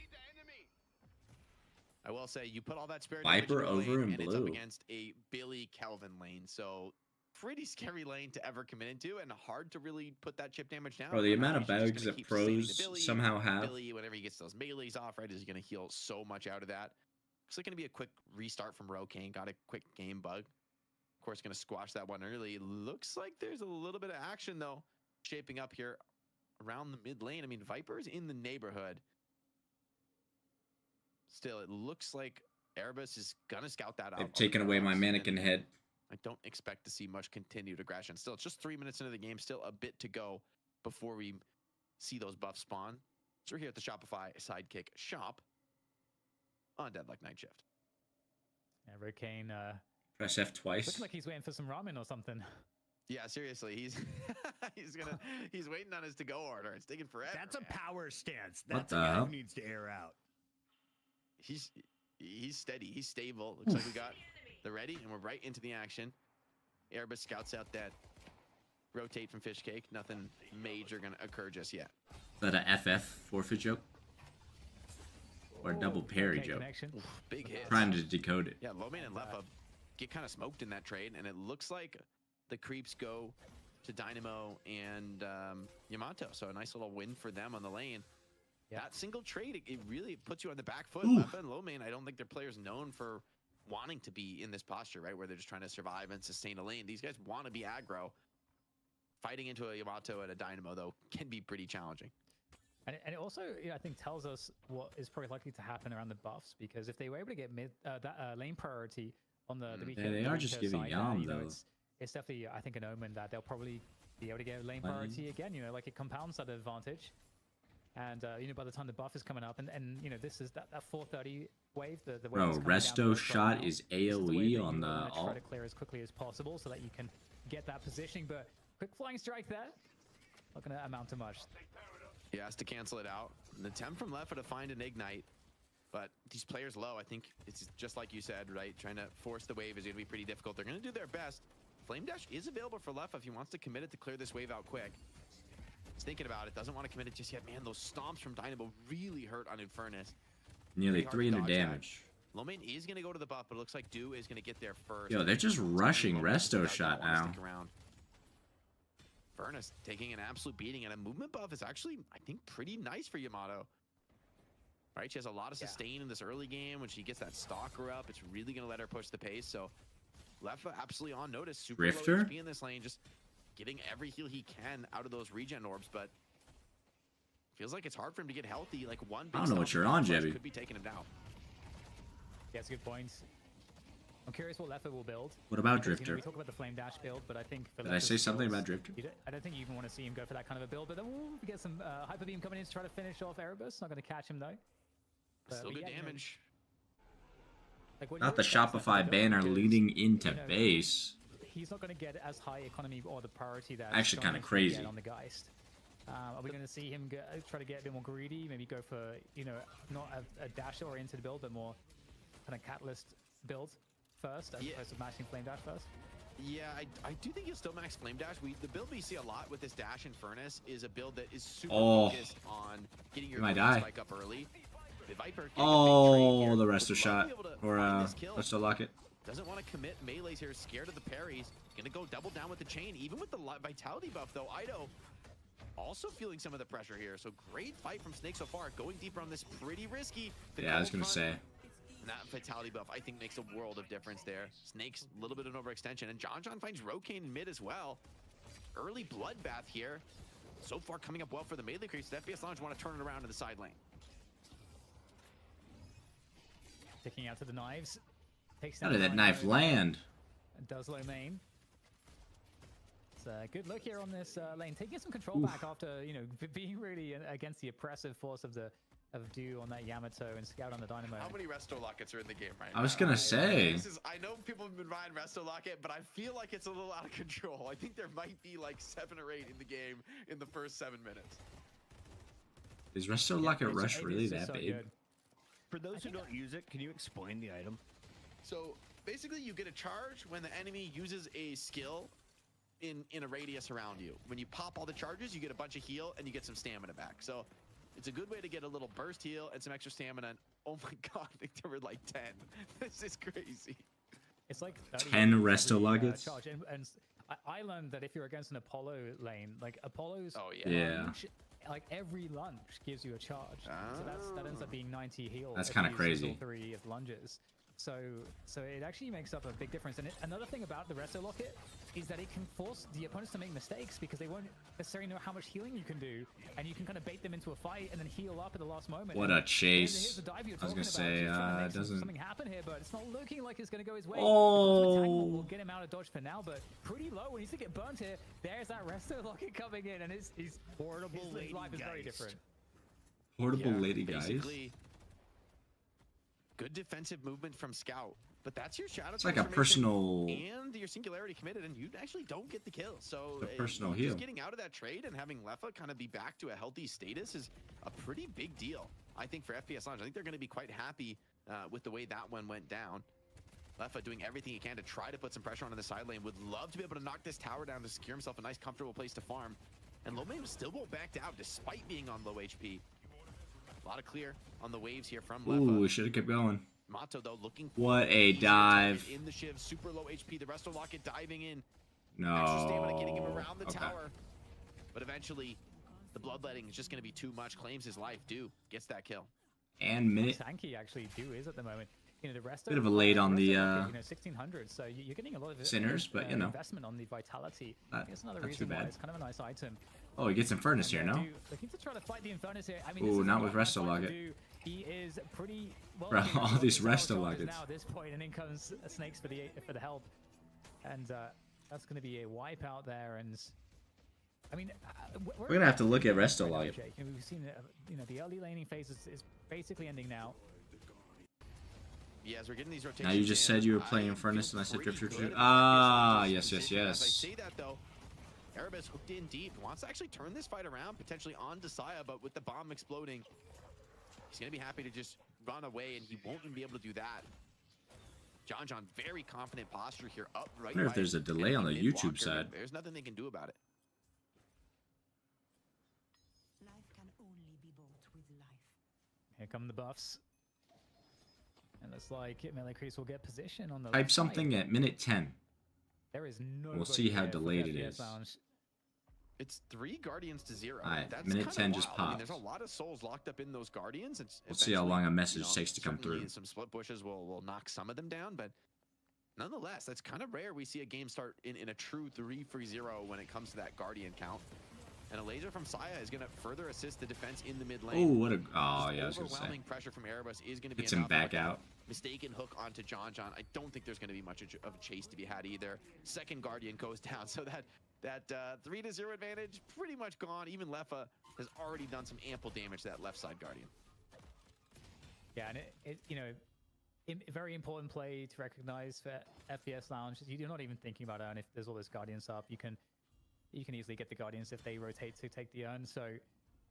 I will say, you put all that spare damage
Viper
in the
over
lane,
in
and it's up
blue.
against a Billy Kelvin lane. So pretty scary lane to ever commit into, and hard to really put that chip damage down.
Bro, the amount of
He's just
bugs
gonna
that
keep sustaining
pros
to Billy.
somehow have.
Billy, whenever he gets those melees off, right, is going to heal so much out of that. Looks like going to be a quick restart from Rokane. Got a quick game bug. Of course, going to squash that one early. Looks like there's a little bit of action, though, shaping up here around the mid lane. I mean, Viper's in the neighborhood. Still, it looks like Erebus is going to scout that out.
They've taken away my mannequin head.
I don't expect to see much continued aggression. Still, it's just 3 minutes into the game. Still a bit to go before we see those buffs spawn. So we're here at the Shopify Sidekick shop on Deadlock Night Shift.
Yeah, Rokane
Press F twice.
looking like he's waiting for some ramen or something.
Yeah, seriously, he's he's waiting on his to-go order. It's taking forever.
That's a
man.
power stance.
What
That's a
the
guy
hell?
who needs to air out.
He's steady. He's stable. Looks like we got the ready, and we're right into the action. Erebus scouts out that rotate from Fish Cake. Nothing major gonna occur just yet.
Is that a FF forfeit joke? Or a double parry
Okay,
joke?
connection.
Big hit.
Trying to decode it.
Yeah, Lowman and Lepa get kind of smoked in that trade, and it looks like the creeps go to Dynamo and Yamato. So a nice little win for them on the lane.
Yeah.
That single trade, it really puts you on the back foot.
Ooh.
Lepa and Lowman, I don't think they're players known for wanting to be in this posture, right? Where they're just trying to survive and sustain a lane. These guys want to be aggro. Fighting into a Yamato and a Dynamo, though, can be pretty challenging.
And it also, you know, I think, tells us what is probably likely to happen around the buffs, because if they were able to get lane priority on the weaker,
they
the
are just
weaker
giving
side,
Yam,
you know,
though.
it's definitely, I think, an omen that they'll probably be able to get lane
Lane.
priority again. You know, like it compounds that advantage. And you know, by the time the buff is coming up, and you know, this is that 430 wave. The wave
Bro,
that's coming down
Resto
the road
shot
right now.
is
This the wave
AoE
that
on
you
the
wanna try
alt.
to clear as quickly as possible so that you can get that positioning. But quick flying strike there. Not gonna amount to much.
He has to cancel it out. An attempt from Leffa to find an ignite, but these players low. I think it's just like you said, right? Trying to force the wave is going to be pretty difficult. They're going to do their best. Flame Dash is available for Leffa if he wants to commit it to clear this wave out quick. He's thinking about it. Doesn't want to commit it just yet. Man, those stomps from Dynamo really hurt on Infernus.
Nearly
Pretty hard to
300
dodge that.
damage.
Lomain is going to go to the buff, but it looks like Do is going to get there first.
Yo, they're just rushing Resto shot now.
Stick around. Furnace taking an absolute beating, and a movement buff is actually, I think, pretty nice for Yamato. Right, she has a lot of sustain in this early game. When she gets that stalker up, it's really going to let her push the pace. So Leffa absolutely on notice. Super
Drifter?
low HP in this lane, just getting every heal he can out of those regen orbs, but feels like it's hard for him to get healthy. Like one big
I don't know what
stomp
you're
from
on,
Flash
Jebby.
could be taking him down.
Yeah, it's a good point. I'm curious what Leffa will build.
What about
Because, you know,
Drifter?
we talk about the Flame Dash build, but I think for
Did I
Leffa's
say something
builds,
about Drifter?
I don't think you even want to see him go for that kind of a build. But then we get some Hyper Beam coming in to try to finish off Erebus. Not going to catch him though.
Still good
yeah, you know,
damage.
like what
Not
you
the
expect is that
Shopify
build
banner
because,
leading into
you know,
base.
He's not going to get as high economy or the priority that
Actually kinda
Dominus will
crazy.
get on the Geist. Are we going to see him try to get a bit more greedy? Maybe go for, you know, not a dash-oriented build, but more kind of catalyst build first, as opposed to mashing Flame Dash first?
Yeah, I do think he'll still max Flame Dash. The build we see a lot with this Dash and Furnace is a build that is super focused on getting your
might
Furnace
die.
spike up early. The Viper getting a big trade
Oh,
here,
the
would
Resto
love
shot.
to be able to
Or,
find this kill.
Resto Locket.
Doesn't want to commit melees here, scared of the parries. Gonna go double down with the chain, even with the Vitality buff though. Ido also feeling some of the pressure here. So great fight from Snake so far. Going deeper on this, pretty risky. The
Yeah, I was
cold
gonna
front,
say.
and that Vitality buff, I think, makes a world of difference there. Snake's a little bit of an overextension, and John finds Rokane in mid as well. Early bloodbath here. So far coming up well for the melee creeps. The FPS Lounge want to turn it around to the side lane.
Sticking out to the knives. Takes
How
down
did that
the
knife
Rhino.
land?
Does low main. It's a good look here on this lane, taking some control back after, you know, being really against the oppressive force of Do on that Yamato and Scout on the Dynamo.
How many Resto Lockets are in the game right
I was
now?
gonna say.
I know people have been buying Resto Locket, but I feel like it's a little out of control. I think there might be like 7 or 8 in the game in the first 7 minutes.
Is Resto Locket
It's-
Rush
it
really
is just
that
so
big?
good.
For those who don't use it, can you explain the item?
So basically you get a charge when the enemy uses a skill in a radius around you. When you pop all the charges, you get a bunch of heal and you get some stamina back. So it's a good way to get a little burst heal and some extra stamina. And oh my god, I think there were like 10. This is crazy.
It's like 30
10
every,
Resto Lockets?
charge. And I learned that if you're against an Apollo lane, like Apollo's
Oh, yeah.
Yeah.
lunge, like every lunge gives you a charge. So that ends up being 90 heal.
That's
if
kinda
you use
crazy.
all 3 of lunges. So it actually makes up a big difference. And another thing about the Resto Locket is that it can force the opponents to make mistakes because they won't necessarily know how much healing you can do, and you can kind of bait them into a fight and then heal up at the last moment.
What
And
a chase.
here's the dive you're
I was
talking
gonna say,
about. He's trying to make
doesn't-
something happen here, but it's not looking like it's going to go his way.
Oh.
The ultimate attack will get him out of dodge for now, but pretty low. He needs to get burnt here. There's that Resto Locket coming in, and his
Portable
his
Lady
life is very
Geist.
different.
Portable
Yeah,
lady guys.
basically, good defensive movement from Scout. But that's your shadow.
It's like a
transformation
personal.
and your singularity committed, and you actually don't get the kill. So
A personal
just
heal.
getting out of that trade and having Leffa kind of be back to a healthy status is a pretty big deal, I think, for FPS Lounge. I think they're going to be quite happy with the way that one went down. Leffa doing everything he can to try to put some pressure on in the side lane. Would love to be able to knock this tower down to secure himself a nice, comfortable place to farm. And Lomain still won't back down despite being on low HP. A lot of clear on the waves here from Leffa.
Ooh, we should have kept going.
Mato though looking for
What
an
a
easier
dive.
target in the shiv, super low HP. The Resto Locket diving in.
No.
Extra stamina getting him around the
Okay.
tower. But eventually, the bloodletting is just going to be too much. Claims his life. Do gets that kill.
And minute.
Tanky actually is at the moment. You know, the rest
Bit of a lead on the,
1600, so you're getting a lot of
Sinners, but, you know.
investment on the vitality.
Not-
It's another
not too
reason why
bad.
it's kind of a nice item.
Oh, he gets Infernus here,
Yeah,
no?
Do looking to try to fight the Infernus here. I mean,
Ooh,
this is
not
a
with
lot
Resto
of
Locket.
do. He is pretty well.
Bro,
you know,
all these
he's on
Resto
shoulders
Lockets.
now at this point, and in comes Snakes for the help, and that's going to be a wipe out there. And I mean,
We're gonna have to look at Resto Locket.
Jake. And we've seen, you know, the early laning phase is basically ending now.
Yeah, as we're getting these rotations.
Now you just
in,
said you were playing
I
Infernus
feel
and I said
pretty
Drifter
good
too.
about
Ah,
FPS's
yes, yes,
position. As I
yes.
say that though, Erebus hooked in deep, wants to actually turn this fight around, potentially on Desaya, but with the bomb exploding, he's going to be happy to just run away, and he won't even be able to do that. John, very confident posture here, up right.
I wonder if there's a delay on the YouTube side.
There's nothing they can do about it.
Life can only be bought with life.
Here come the buffs. And looks like Melee Creeps will get position on the
Type
left
something
side.
at minute 10.
There is no.
We'll see how delayed it is.
It's 3 Guardians to 0.
Alright,
That's
minute
kinda
10 just
wild. I mean,
popped.
there's a lot of souls locked up in those Guardians.
We'll see how long a message takes to come
certainly
through.
Some split pushes will knock some of them down, but nonetheless, that's kind of rare we see a game start in a true 3-0 when it comes to that Guardian count. And a laser from Saya is going to further assist the defense in the mid
Oh,
lane.
what a... Oh, yeah, I was going to say.
Overwhelming pressure from Erebus is going to be
Gets him
enough.
back
But that
out.
Mistaken hook onto John. I don't think there's going to be much of a chase to be had either. Second Guardian goes down, so that 3-0 advantage pretty much gone. Even Leffa has already done some ample damage to that left side Guardian.
Yeah, and it you know, very important play to recognize for FPS Lounge. You're not even thinking about Urn if there's all those Guardians up. You can easily get the Guardians if they rotate to take the Urn. So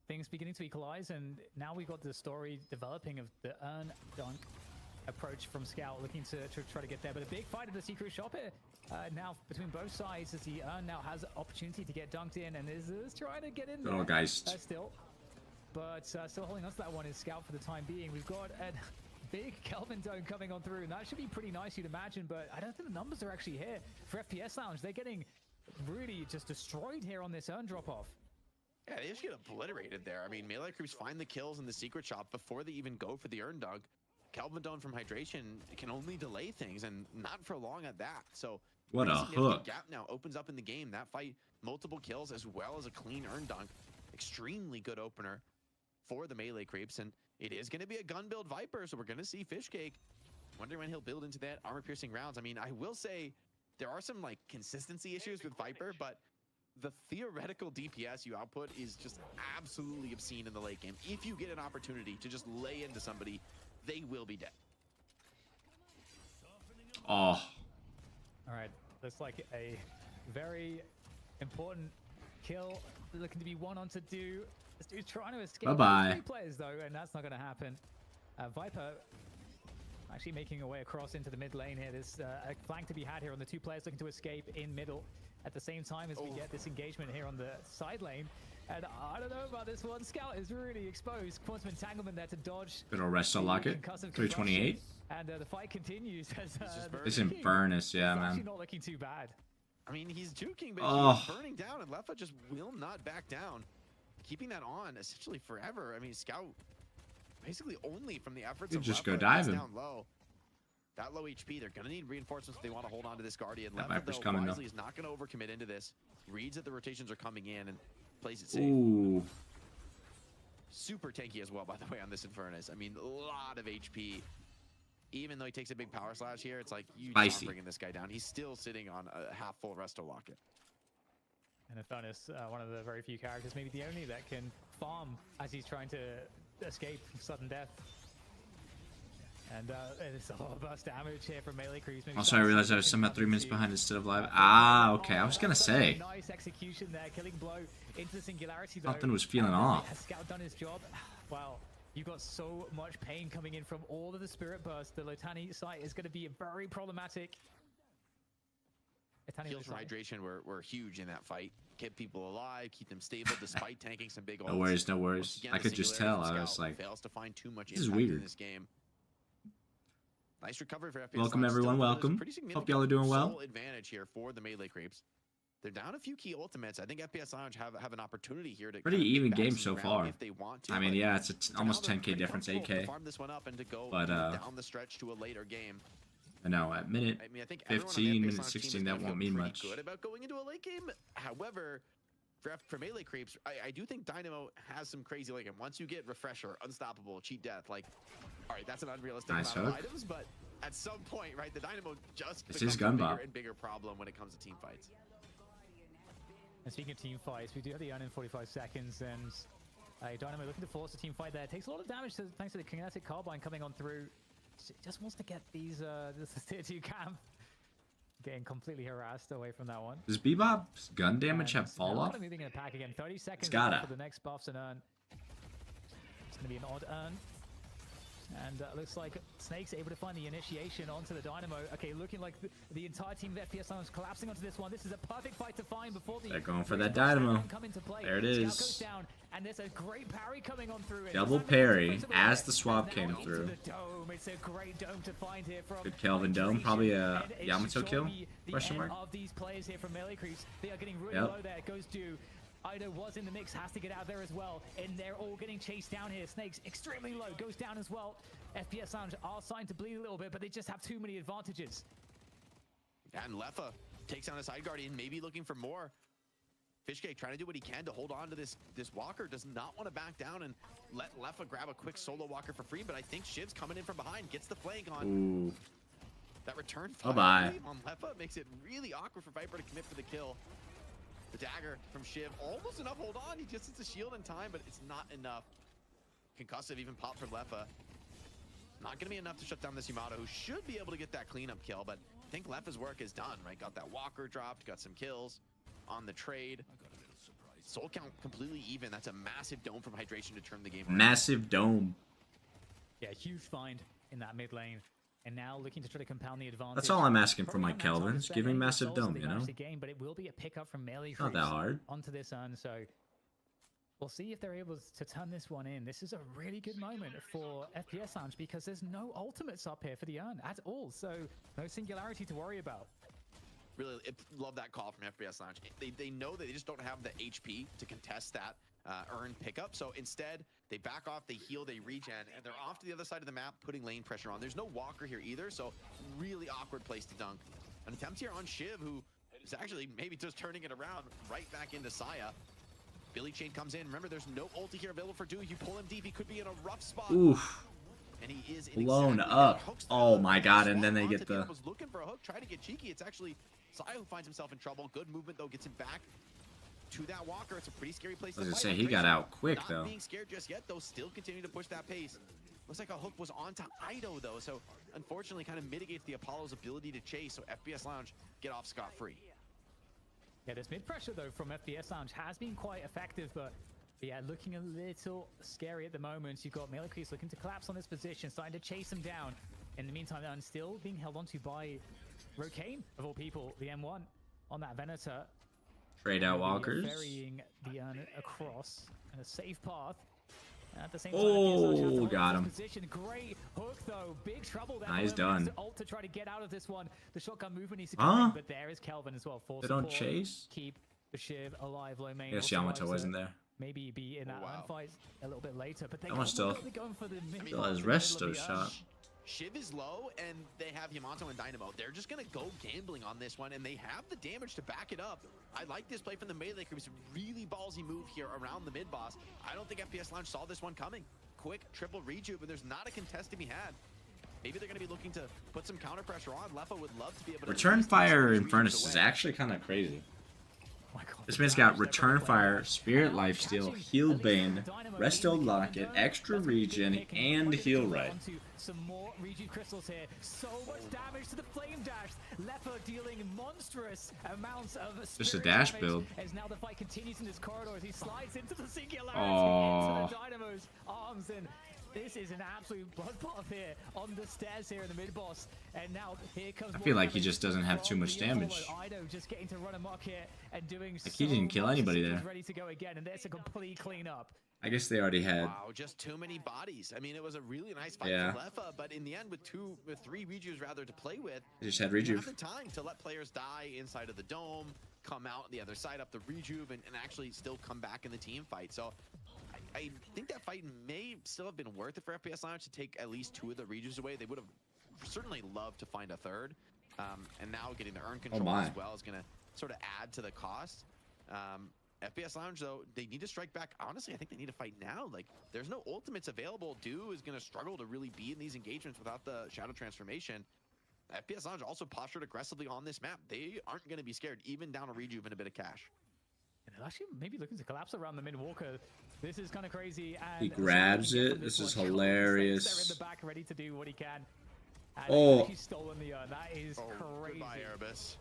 things beginning to equalize, and now we've got the story developing of the Urn dunk approach from Scout, looking to try to get there. But a big fight at the secret shop here now between both sides, as the Urn now has opportunity to get dunked in, and is trying to get in there.
Good old Geist.
Still. But still holding on to that one is Scout for the time being. We've got a big Kelvin Dome coming on through, and that should be pretty nice, you'd imagine, but I don't think the numbers are actually here for FPS Lounge. They're getting really just destroyed here on this Urn drop-off.
Yeah, they just get obliterated there. I mean, Melee Creeps find the kills in the secret shop before they even go for the Urn dunk. Kelvin Dome from Hydration can only delay things, and not for long at that. So
What a
significant
hook.
gap now opens up in the game. That fight, multiple kills as well as a clean Urn dunk. Extremely good opener for the Melee Creeps, and it is going to be a gun build Viper, so we're going to see Fishcake. Wonder when he'll build into that armor-piercing rounds. I mean, I will say there are some like consistency issues with Viper, but the theoretical DPS you output is just absolutely obscene in the late game. If you get an opportunity to just lay into somebody, they will be dead.
Oh,
All right, looks like a very important kill. Looking to be one on to do. This dude's trying to escape.
Bye-bye.
3 players though, and that's not going to happen. Viper actually making a way across into the mid lane here. There's a flank to be had here on the 2 players looking to escape in middle at the same time as we get this engagement here on the side lane. And I don't know about this one. Scout is really exposed. Quantum entanglement there to dodge.
good old rest lock it. 328.
And the fight continues as
It's in Furnace, yeah,
it's actually
man.
not looking too bad.
I mean, he's juking, but
Oh.
he's burning down, and Leffa just will not back down. Keeping that on essentially forever. I mean, Scout basically only from the efforts
You
of
just
Leffa
go
is
dive him.
down low. That low HP, they're going to need reinforcements if they want to hold on to this Guardian.
That
Leffa,
Viper's
though,
coming, though.
wisely is not going to overcommit into this. Reads that the rotations are coming in and plays it safe.
Ooh.
Super tanky as well, by the way, on this Infernus. I mean, a lot of HP. Even though he takes a big power slash here, it's like, you are
Spicy.
bringing this guy down. He's still sitting on a half-full Resto Locket.
And Infernus, one of the very few characters, maybe the only, that can farm as he's trying to escape sudden death. And it's a lot of burst damage here from Melee Creeps. Maybe
Also, I realized I was somehow 3 minutes behind instead of live. Ah, okay. I was going to say.
Nice execution there, killing blow into the singularity.
Something was feeling off.
Has Scout done his job? Wow. You got so much pain coming in from all of the Spirit Burst. The Lotani site is going to be very problematic.
Heals from Hydration were huge in that fight. Kept people alive, keep them stable despite tanking some big ults.
No worries, no
Once
worries.
again,
I
the
could just
singularity
tell.
from
I was
Scout
like,
fails to find too much
this is
impact in
weird.
this game. Nice recovery for FPS.
Welcome,
Lounge.
everyone,
Still, there's a
welcome.
pretty
Hope y'all are doing well.
sole advantage here for the Melee Creeps. They're down a few key ultimates. I think FPS Lounge have an opportunity here to
Pretty
kind of
even
take back
game
some
so
ground
far.
if they want to,
I mean,
but
yeah, it's
for
almost
now, they're
10k
pretty
difference,
comfortable to
8k.
farm this one up and to go
But,
down the stretch to a later game.
I know, at minute
I mean, I think everyone on the
15,
FPS
minute
Lounge team
16,
is
that
gonna
won't
feel
mean
pretty
much.
good about going into a late game. However, for Melee Creeps, I do think Dynamo has some crazy late game. Once you get Refresher, Unstoppable, Cheat Death, like, all right, that's an unrealistic
Nice
amount of
hook.
items, but at some point, right, the Dynamo just
This
becomes
is
a
gun
bigger
bot.
and bigger problem when it comes to team fights.
And speaking of team fights, we do have the Urn in 45 seconds, and Dynamo looking to force a team fight there. Takes a lot of damage thanks to the kinetic carbine coming on through. Just wants to get these this tier 2 camp. getting completely harassed away from that one.
Does Bebop's gun damage have
And
fall
now
off?
kind of moving in a pack again. 30 seconds
gotta.
left for the next buffs and urn. It's going to be an odd urn. And looks like Snake's able to find the initiation onto the Dynamo. Okay, looking like the entire team of FPS Lounge collapsing onto this one. This is a perfect fight to find before the...
They're going for that Dynamo.
Come into play.
There it
Scout
is.
goes down, and there's a great parry coming on through it.
Double parry as the swap came
Now into
through.
the dome. It's a great dome to find here from
Good Kelvin dome. Probably a
And it
Yamato
should
kill?
be the
Question
end
mark?
of these players here from Melee Creeps. They are getting really
Yep.
low there. It goes to... Ido was in the mix, has to get out there as well, and they're all getting chased down here. Snake's extremely low, goes down as well. FPS Lounge are starting to bleed a little bit, but they just have too many advantages.
And Leffa takes down a side guardian, maybe looking for more. Fishcake trying to do what he can to hold on to this walker, does not want to back down and let Leffa grab a quick solo walker for free, but I think Shiv's coming in from behind, gets the flank on.
Ooh.
That return
Oh,
fire
bye.
on Leffa makes it really awkward for Viper to commit for the kill. The dagger from Shiv, almost enough, hold on, he just hits a shield in time, but it's not enough. Concussive even popped from Leffa. Not gonna be enough to shut down this Yamato, who should be able to get that cleanup kill, but I think Leffa's work is done, right? Got that walker dropped, got some kills on the trade. Soul count completely even. That's a massive dome from Hydration to turn the game around.
Massive dome.
Yeah, huge find in that mid lane. And now looking to try to compound the advantage.
That's all I'm asking for my
Probably not
Kelvins.
maxed out
Give me
any
massive
souls
dome,
they
you know?
managed to gain, but it will be a pickup from Melee
Not that
Creeps
hard.
onto this urn, so we'll see if they're able to turn this one in. This is a really good moment for FPS Lounge because there's no ultimates up here for the urn at all, so no singularity to worry about.
Really love that call from FPS Lounge. They know that they just don't have the HP to contest that earn pickup. So instead, they back off, they heal, they regen, and they're off to the other side of the map, putting lane pressure on. There's no walker here either, so really awkward place to dunk. An attempt here on Shiv, who is actually maybe just turning it around right back into Saya. Billy Chain comes in. Remember, there's no ulti here available for Dewey. You pull him deep, he could be in a rough spot.
Oof.
And he is in
Blown
exactly
up.
where Hook's
Oh
the-
my god, and then they
Swap
get
onto
the...
was looking for a hook, trying to get cheeky. It's actually Saya who finds himself in trouble. Good movement though, gets him back to that walker. It's a pretty scary place
I was
to
gonna
fight.
say, he got
Hydration
out quick,
not
though.
being scared just yet, though, still continuing to push that pace. Looks like a hook was onto Ido though, so unfortunately kind of mitigates the Apollo's ability to chase, so FPS Lounge get off scot-free.
Yeah, this mid pressure though from FPS Lounge has been quite effective, but yeah, looking a little scary at the moment. You've got Melee Creeps looking to collapse on this position, starting to chase him down. In the meantime, they're still being held onto by Rokane, of all people, the M1 on that Venator.
Trade out
Maybe
walkers.
ferrying the urn across and a safe path. At the same time,
Oh,
FPS Lounge has to hold
got
this
him.
Position. Great hook though, big trouble there.
Nah, he's
for him. He has
done.
to ult to try to get out of this one. The shotgun movement needs to come in, but there is Kelvin as well. For
They don't
support.
chase?
Keep the Shiv alive, low main.
I guess
also
Yamato
tries
wasn't
to
there.
Maybe be in that
wow.
fight a little bit later, but they're
That one's still-
going for the mid.
Still has resto shot.
Shiv is low, and they have Yamato and Dynamo. They're just going to go gambling on this one, and they have the damage to back it up. I like this play from the Melee Creeps. Really ballsy move here around the mid-boss. I don't think FPS Lounge saw this one coming. Quick triple rejuve, and there's not a contest to be had. Maybe they're going to be looking to put some counter pressure on. Leffa would love to be able to...
Return Fire in Furnace is actually kind of crazy.
Oh my God,
This man's got Return Fire, Spirit Lifesteal, Heal Bane, Resto Locket, Extra Regen, and Heal Right.
Some more Reju crystals here. So much damage to the Flame Dash. Leffa dealing monstrous amounts of
Just a
spirit
dash
damage
build.
As now the fight continues in this corridor as he slides into the singularity,
Aw.
into the Dynamo's arms, and this is an absolute bloodbath here on the stairs here in the mid boss. And now here comes.
I feel like he just doesn't have too much damage.
Ido just getting to run amok here and doing.
Like, he didn't kill
much.
anybody
He's
there.
Ready to go again, and there's a complete cleanup.
I guess they already had.
Wow, just too many bodies. I mean, it was a really nice fight
Yeah.
for Leffa, but in the end, with three Rejuves rather to play with,
They just had
you have
Rejuve.
the time to let players die inside of the dome, come out the other side up the Rejuve, and actually still come back in the team fight. So I think that fight may still have been worth it for FPS Lounge to take at least two of the Rejuves away. They would have certainly loved to find a third. And now getting the urn control
my.
as well is going to sort of add to the cost. FPS Lounge, though, they need to strike back. Honestly, I think they need to fight now. Like, there's no ultimates available. Dew is going to struggle to really be in these engagements without the Shadow Transformation. FPS Lounge also postured aggressively on this map. They aren't going to be scared, even down a Rejuve and a bit of cash.
And they're actually maybe looking to collapse around the mid walker. This is kind of crazy. And
He grabs it. This is hilarious.
They're in the back, ready to do what he can. And
Oh.
he's stolen the urn. That is crazy.
Goodbye, Erebus.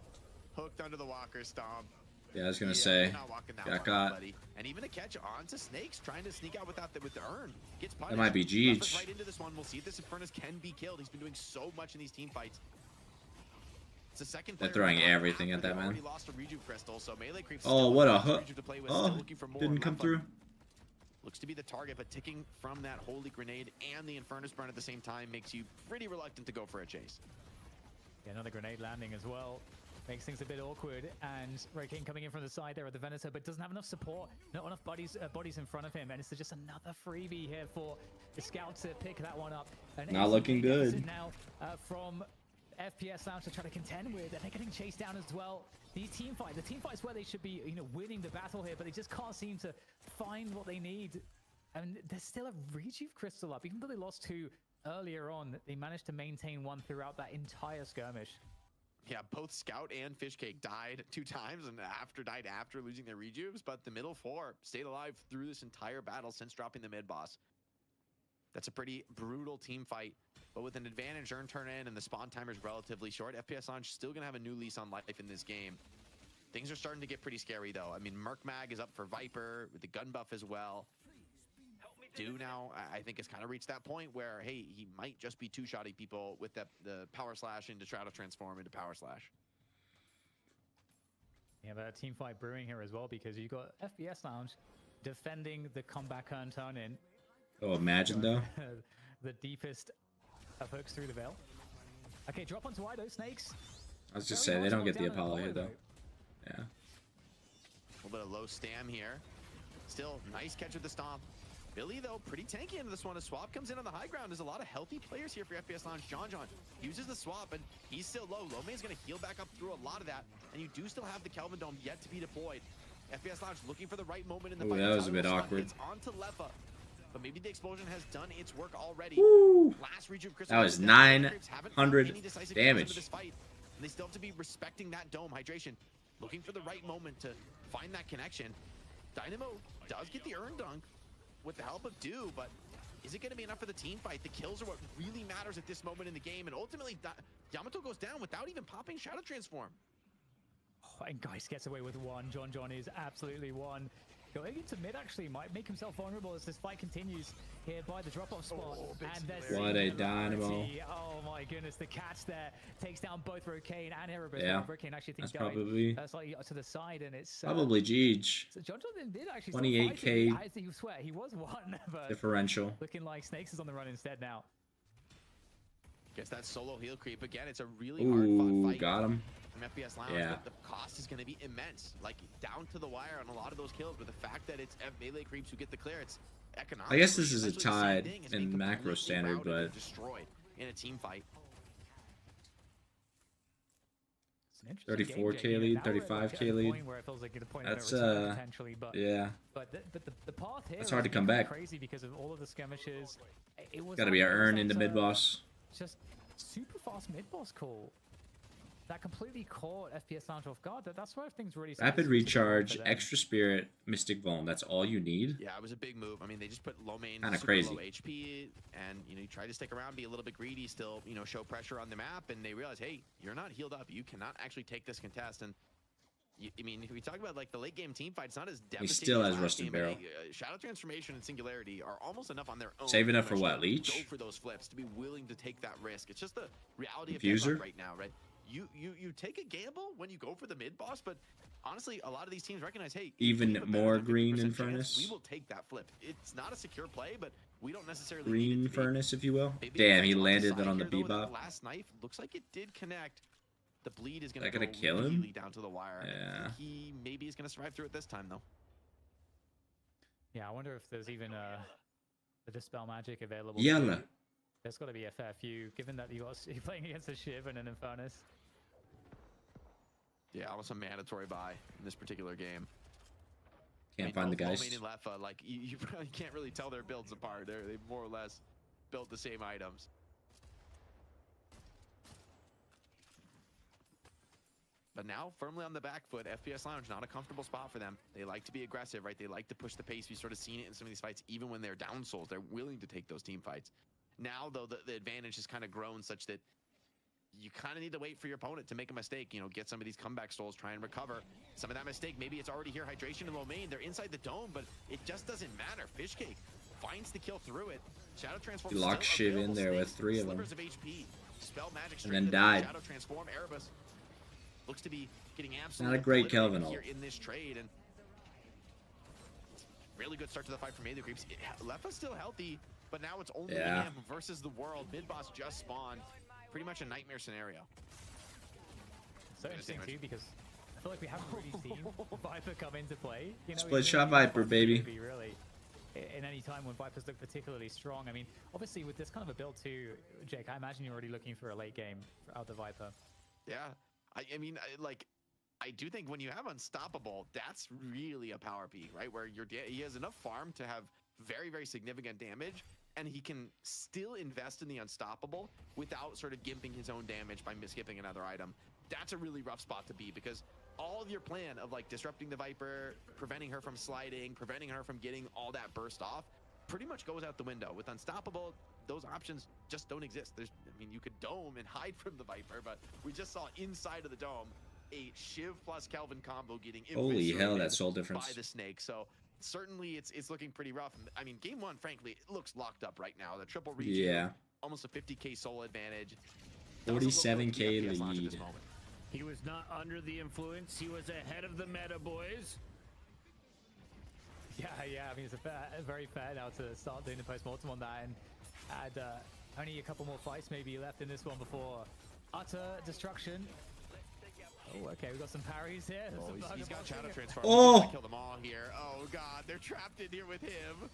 Hooked under the walker stomp.
Yeah, I was gonna
Yeah,
say.
you're not walking that
Got
one,
got.
buddy. And even a catch onto Snakes, trying to sneak out without with the urn. Gets punished.
That might be
Left us
Geech.
right into this one. We'll see if this Infernus can be killed. He's been doing so much in these team fights. It's the second
They're
player
throwing
down
everything at
after
that
they
man.
already lost a Rejuve crystal, so melee creeps
Oh,
still
what a
have
hook.
Rejuve to play with, still
Oh,
looking for more.
didn't come
Lefa
through.
looks to be the target, but ticking from that holy grenade and the Infernus burn at the same time makes you pretty reluctant to go for a chase.
Yeah, another grenade landing as well. Makes things a bit awkward, and Rokane coming in from the side there at the Venator, but doesn't have enough support, not enough bodies in front of him, and it's just another freebie here for the scout to pick that one up. And
Not looking good.
exit now from FPS Lounge to try to contend with, and they're getting chased down as well. The team fights where they should be, winning the battle here, but they just can't seem to find what they need. And there's still a Rejuve crystal up, even though they lost 2 earlier on. They managed to maintain 1 throughout that entire skirmish.
Yeah, both Scout and Fishcake died 2 times and died after losing their rejuves, but the middle 4 stayed alive through this entire battle since dropping the mid boss. That's a pretty brutal team fight, but with an advantage turn in and the spawn timer is relatively short, FPS Launch still gonna have a new lease on life in this game. Things are starting to get pretty scary though. I mean, Merc Mag is up for Viper with the gun buff as well. Do now, I think, has kind of reached that point where, hey, he might just be two-shotting people with the Power Slash into Shadow Transform into Power Slash.
Yeah, but a team fight brewing here as well, because you've got FPS Lounge defending the comeback turn in.
Oh, imagine though.
The deepest of hooks through the veil. Okay, drop onto Ido, Snakes.
I was just saying they don't get the Apollo here though. Yeah.
A little bit of low stam here. Still, nice catch with the stomp. Billy, though, pretty tanky into this one. A swap comes in on the high ground. There's a lot of healthy players here for FPS Lounge. John uses the swap, and he's still low. Lomain's going to heal back up through a lot of that, and you do still have the Kelvin Dome yet to be deployed. FPS Lounge looking for the right moment in the fight.
That was a bit awkward.
It's onto Lefa, but maybe the explosion has done its work already.
Woo.
Last Rejuve Crystal.
That was
Haven't
900
found any decisive
damage.
into this fight, and they still have to be respecting that dome hydration, looking for the right moment to find that connection. Dynamo does get the urn dunk with the help of Do, but is it going to be enough for the team fight? The kills are what really matters at this moment in the game, and ultimately Yamato goes down without even popping Shadow Transform.
Oh, and Geist gets away with 1. John is absolutely 1. Going into mid actually might make himself vulnerable as this fight continues here by the drop-off spot. And there's
What a dynamo.
Oh my goodness, the catch there takes down both Rokane and Erebus.
Yeah,
Rokane actually thinks
that's probably
slightly to the side, and it's
probably Geech.
So John did actually
28K
I think you swear he was 1, but
differential.
looking like Snakes is on the run instead now.
Gets that solo heal creep again. It's a really hard fought
Ooh,
fight
got him.
from FPS Lounge,
Yeah.
but the cost is going to be immense, like down to the wire on a lot of those kills. But the fact that it's melee creeps who get the clear, it's economic.
I guess this is a
Essentially the same
tied
thing as
in
being
macro
completely
standard,
routed and
but
destroyed in a team fight.
It's an interesting
34K
game,
lead,
Now we're at,
35K
a
lead.
point where it feels like a point of
That's,
no return potentially, but
yeah.
But the path here
It's hard
has
to come
been
back.
crazy because of all of the skirmishes. It was
Got to be an
like- it was
urn
like
in the
a
mid boss.
Just super fast mid boss call. That completely caught FPS Lounge off guard. That's where things really started
Rapid
to take off
recharge,
for them.
extra spirit, mystic vuln. That's all you need.
Yeah, it was a big move. I mean, they just put Lomain
Kinda
super
crazy.
low HP, and you try to stick around, be a little bit greedy, still show pressure on the map, and they realize, hey, you're not healed up. You cannot actually take this contest. And I mean, if we talk about like the late game team fight, it's not as devastating.
still
as
has
last
Rusted
game, but,
Barrel.
hey, Shadow Transformation and Singularity are almost enough on their own.
Saving
to
up for what,
actually
Leech?
Go for those flips, to be willing to take that risk. It's just the reality of
Diffuser?
Deadlock right now, right? You take a gamble when you go for the mid boss, but honestly, a lot of these teams recognize, hey, if
Even
we have a better
more
than 50%
green in
chance,
Furnace?
We will take that flip. It's not a secure play, but we don't necessarily need
Green
it to be.
furnace, if you will.
Maybe
Damn,
the
he
catch
landed
the
that on the
side here, though, with
bebop.
that last knife looks like it did connect. The bleed is going
That
to go
gonna kill him?
really down to the wire.
Yeah.
He maybe is going to survive through it this time, though.
Yeah, I wonder if there's even the Dispel Magic available.
Yalla.
There's got to be a fair few, given that you're playing against a Shiv and an Infernus.
Yeah, almost a mandatory buy in this particular game.
Can't find the
both
Geist.
Lomain and Lefa, like you probably can't really tell their builds apart. They more or less built the same items. But now, firmly on the back foot, FPS Lounge, not a comfortable spot for them. They like to be aggressive, right? They like to push the pace. We've sort of seen it in some of these fights, even when they're down souls. They're willing to take those team fights. Now, though, the advantage has kind of grown such that you kind of need to wait for your opponent to make a mistake, you know, get some of these comeback stalls, try and recover some of that mistake. Maybe it's already here, hydration and low main. They're inside the dome, but it just doesn't matter. Fishcake finds the kill through it. Shadow Transform
He locked Shiv in there with 3 of them.
Slivers of HP. Spell magic
And then
straight
died.
Shadow Transform. Erebus looks to be getting absolutely
Not a great
obliterated
Kelvin ult.
here in this trade, and really good start to the fight from Melee Creeps. Lefa's still healthy, but now it's only him versus the world. Mid boss just spawned. Pretty much a nightmare scenario.
So interesting too, because I feel like we haven't really seen Viper come into play. You know,
Split
it's
shot
really
Viper,
fun
baby.
to be really in any time when Vipers look particularly strong. I mean, obviously with this kind of a build too, Jake, I imagine you're already looking for a late game out the Viper.
Yeah, I mean, I do think when you have Unstoppable, that's really a power peak, right? Where he has enough farm to have very, very significant damage, and he can still invest in the Unstoppable without sort of gimping his own damage by skipping another item. That's a really rough spot to be, because all of your plan of like disrupting the Viper, preventing her from sliding, preventing her from getting all that burst off, pretty much goes out the window. With Unstoppable, those options just don't exist. I mean, you could dome and hide from the Viper, but we just saw inside of the dome a Shiv plus Kelvin combo getting
Holy hell,
eviscerated
that's soul difference.
by the snake. So certainly it's looking pretty rough. I mean, game 1, frankly, it looks locked up right now. The triple reach, almost a 50k soul advantage.
47k
FPS launch at this
lead.
moment.
He was not under the influence. He was ahead of the meta, boys.
Yeah, I mean, it's very fair now to start doing the post-mortem on that, and add only a couple more fights maybe left in this one before utter destruction. Oh, okay, we got some parries here.
He's got Shadow Transform.
Oh!
He's kill them all here. Oh god, they're trapped in here with him.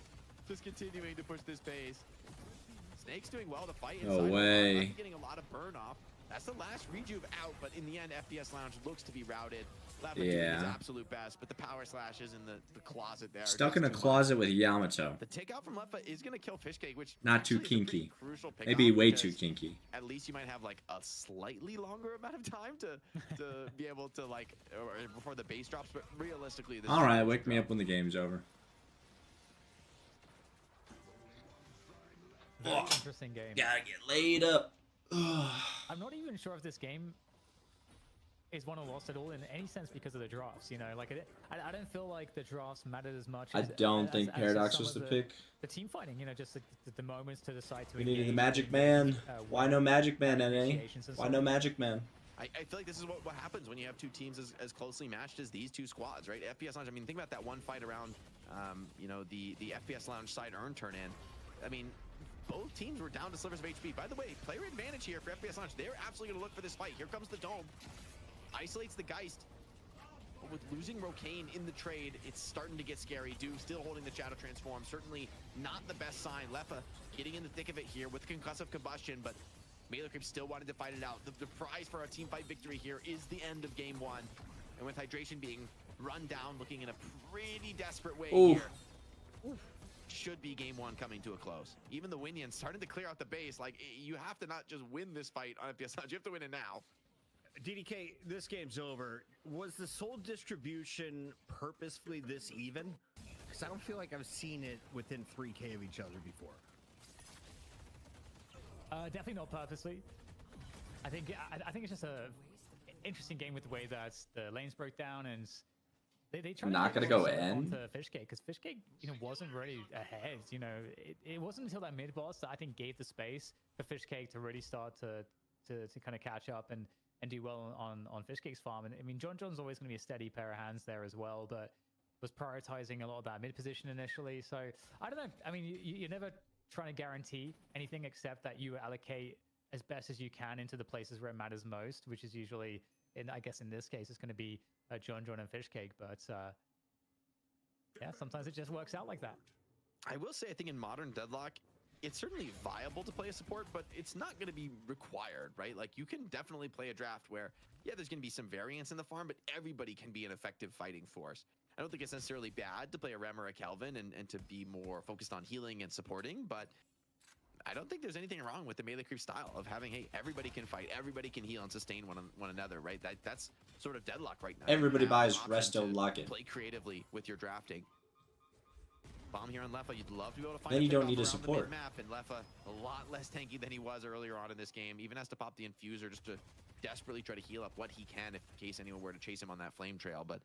Just continuing to push this base. Snake's doing well to fight inside.
No way.
Getting a lot of burn off. That's the last rejuve out, but in the end, FPS Lounge looks to be routed. Lava doing his absolute best, but the power slashes in the closet there.
Stuck in a closet with Yamato.
The takeout from Lefa is going to kill Fishcake, which
Not too
actually is a pretty
kinky.
crucial pick
Maybe
off,
way too
because
kinky.
at least you might have like a slightly longer amount of time to be able to like, or before the base drops, but realistically, this
Alright, wake me up when the game's over.
Very interesting game.
Gotta get laid up.
I'm not even sure if this game is won or lost at all in any sense because of the drafts. You know, like I don't feel like the drafts mattered as much.
I
as,
don't think
as
Paradox
some
was
of
the pick.
The team fighting, you know, just the moments to decide to.
We needed the
engage
Magic
in,
Man. Why no Magic Man, NA?
negotiations and
Why
so
no
on.
Magic Man?
I feel like this is what happens when you have two teams as closely matched as these two squads, right? FPS Lounge, I mean, think about that one fight around, you know, the FPS Lounge side earn turn in. I mean, both teams were down to slivers of HP. By the way, player advantage here for FPS Lounge. They're absolutely going to look for this fight. Here comes the Dome. Isolates the Geist. But with losing Rocane in the trade, it's starting to get scary. Do still holding the Shadow Transform. Certainly not the best sign. Lefa getting in the thick of it here with concussive combustion, but Melee Creep still wanted to fight it out. The prize for our team fight victory here is the end of game 1. And with hydration being run down, looking in a pretty desperate way here. Should be game 1 coming to a close. Even the Winions starting to clear out the base. Like, you have to not just win this fight on FPS Lounge, you have to win it now.
DDK, this game's over. Was the soul distribution purposefully this even? Because I don't feel like I've seen it within 3K of each other before.
Definitely not purposely. I think it's just a interesting game with the way that the lanes broke down, and they tried
Not
to
gonna go
onto
in?
Fishcake, because Fishcake, you know, wasn't really ahead. You know, it wasn't until that mid boss that I think gave the space for Fishcake to really start to kind of catch up and do well on Fishcake's farm. And I mean, John's always going to be a steady pair of hands there as well, but was prioritizing a lot of that mid position initially. So I don't know. I mean, you're never trying to guarantee anything except that you allocate as best as you can into the places where it matters most, which is usually, I guess in this case, it's going to be John and Fishcake. But yeah, sometimes it just works out like that.
I will say, I think in modern Deadlock, it's certainly viable to play a support, but it's not going to be required, right? Like, you can definitely play a draft where, yeah, there's going to be some variance in the farm, but everybody can be an effective fighting force. I don't think it's necessarily bad to play a Rem or a Kelvin and to be more focused on healing and supporting, but I don't think there's anything wrong with the Melee Creep style of having, hey, everybody can fight, everybody can heal and sustain one another, right? That's sort of Deadlock right now.
Everybody
You have
buys
options
Resto
to
Lock-in.
Play creatively with your drafting. Bomb here on Leffa. You'd love to be able to find
Then you don't
pickoff
need a
around
support.
The map, and Leffa a lot less tanky than he was earlier on in this game. Even has to pop the infuser just to desperately try to heal up what he can if in case anyone were to chase him on that flame trail. But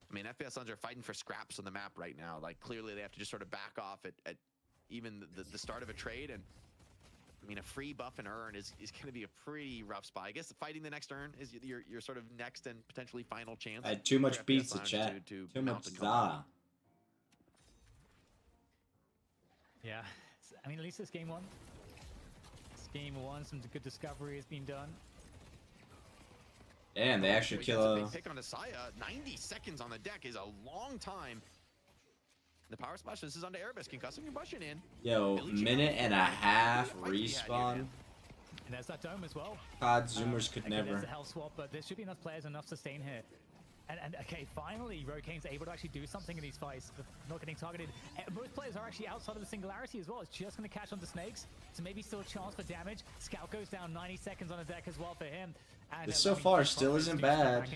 I mean, FPS Suns are fighting for scraps on the map right now. Like, clearly they have to just sort of back off at even the start of a trade. And I mean, a free buff and earn is going to be a pretty rough spot. I guess fighting the next earn is your sort of next and potentially final chance.
I had too much
for
pizza,
FPS Lounge
chat.
to
Too
mount
much
and come back.
za.
Yeah, I mean, at least it's game one. It's game one. Some good discovery has been done.
And they actually
Wait,
kill
that's a
a...
big pick on Asaya. 90 seconds on the deck is a long time. The power splash. This is onto Erebus. Concussing combustion in.
Yo,
Billy
minute
Jean-
and a half
Fight we had here,
respawn.
man.
And there's that dome as well.
COD Zoomers could
Okay, There's
never.
the health swap, but there should be enough players, enough sustain here. And okay, finally, Rokane's able to actually do something in these fights, but not getting targeted. Most players are actually outside of the singularity as well. It's just going to catch on the snakes, so maybe still a chance for damage. Scout goes down 90 seconds on the deck as well for him. And
This so far still isn't bad.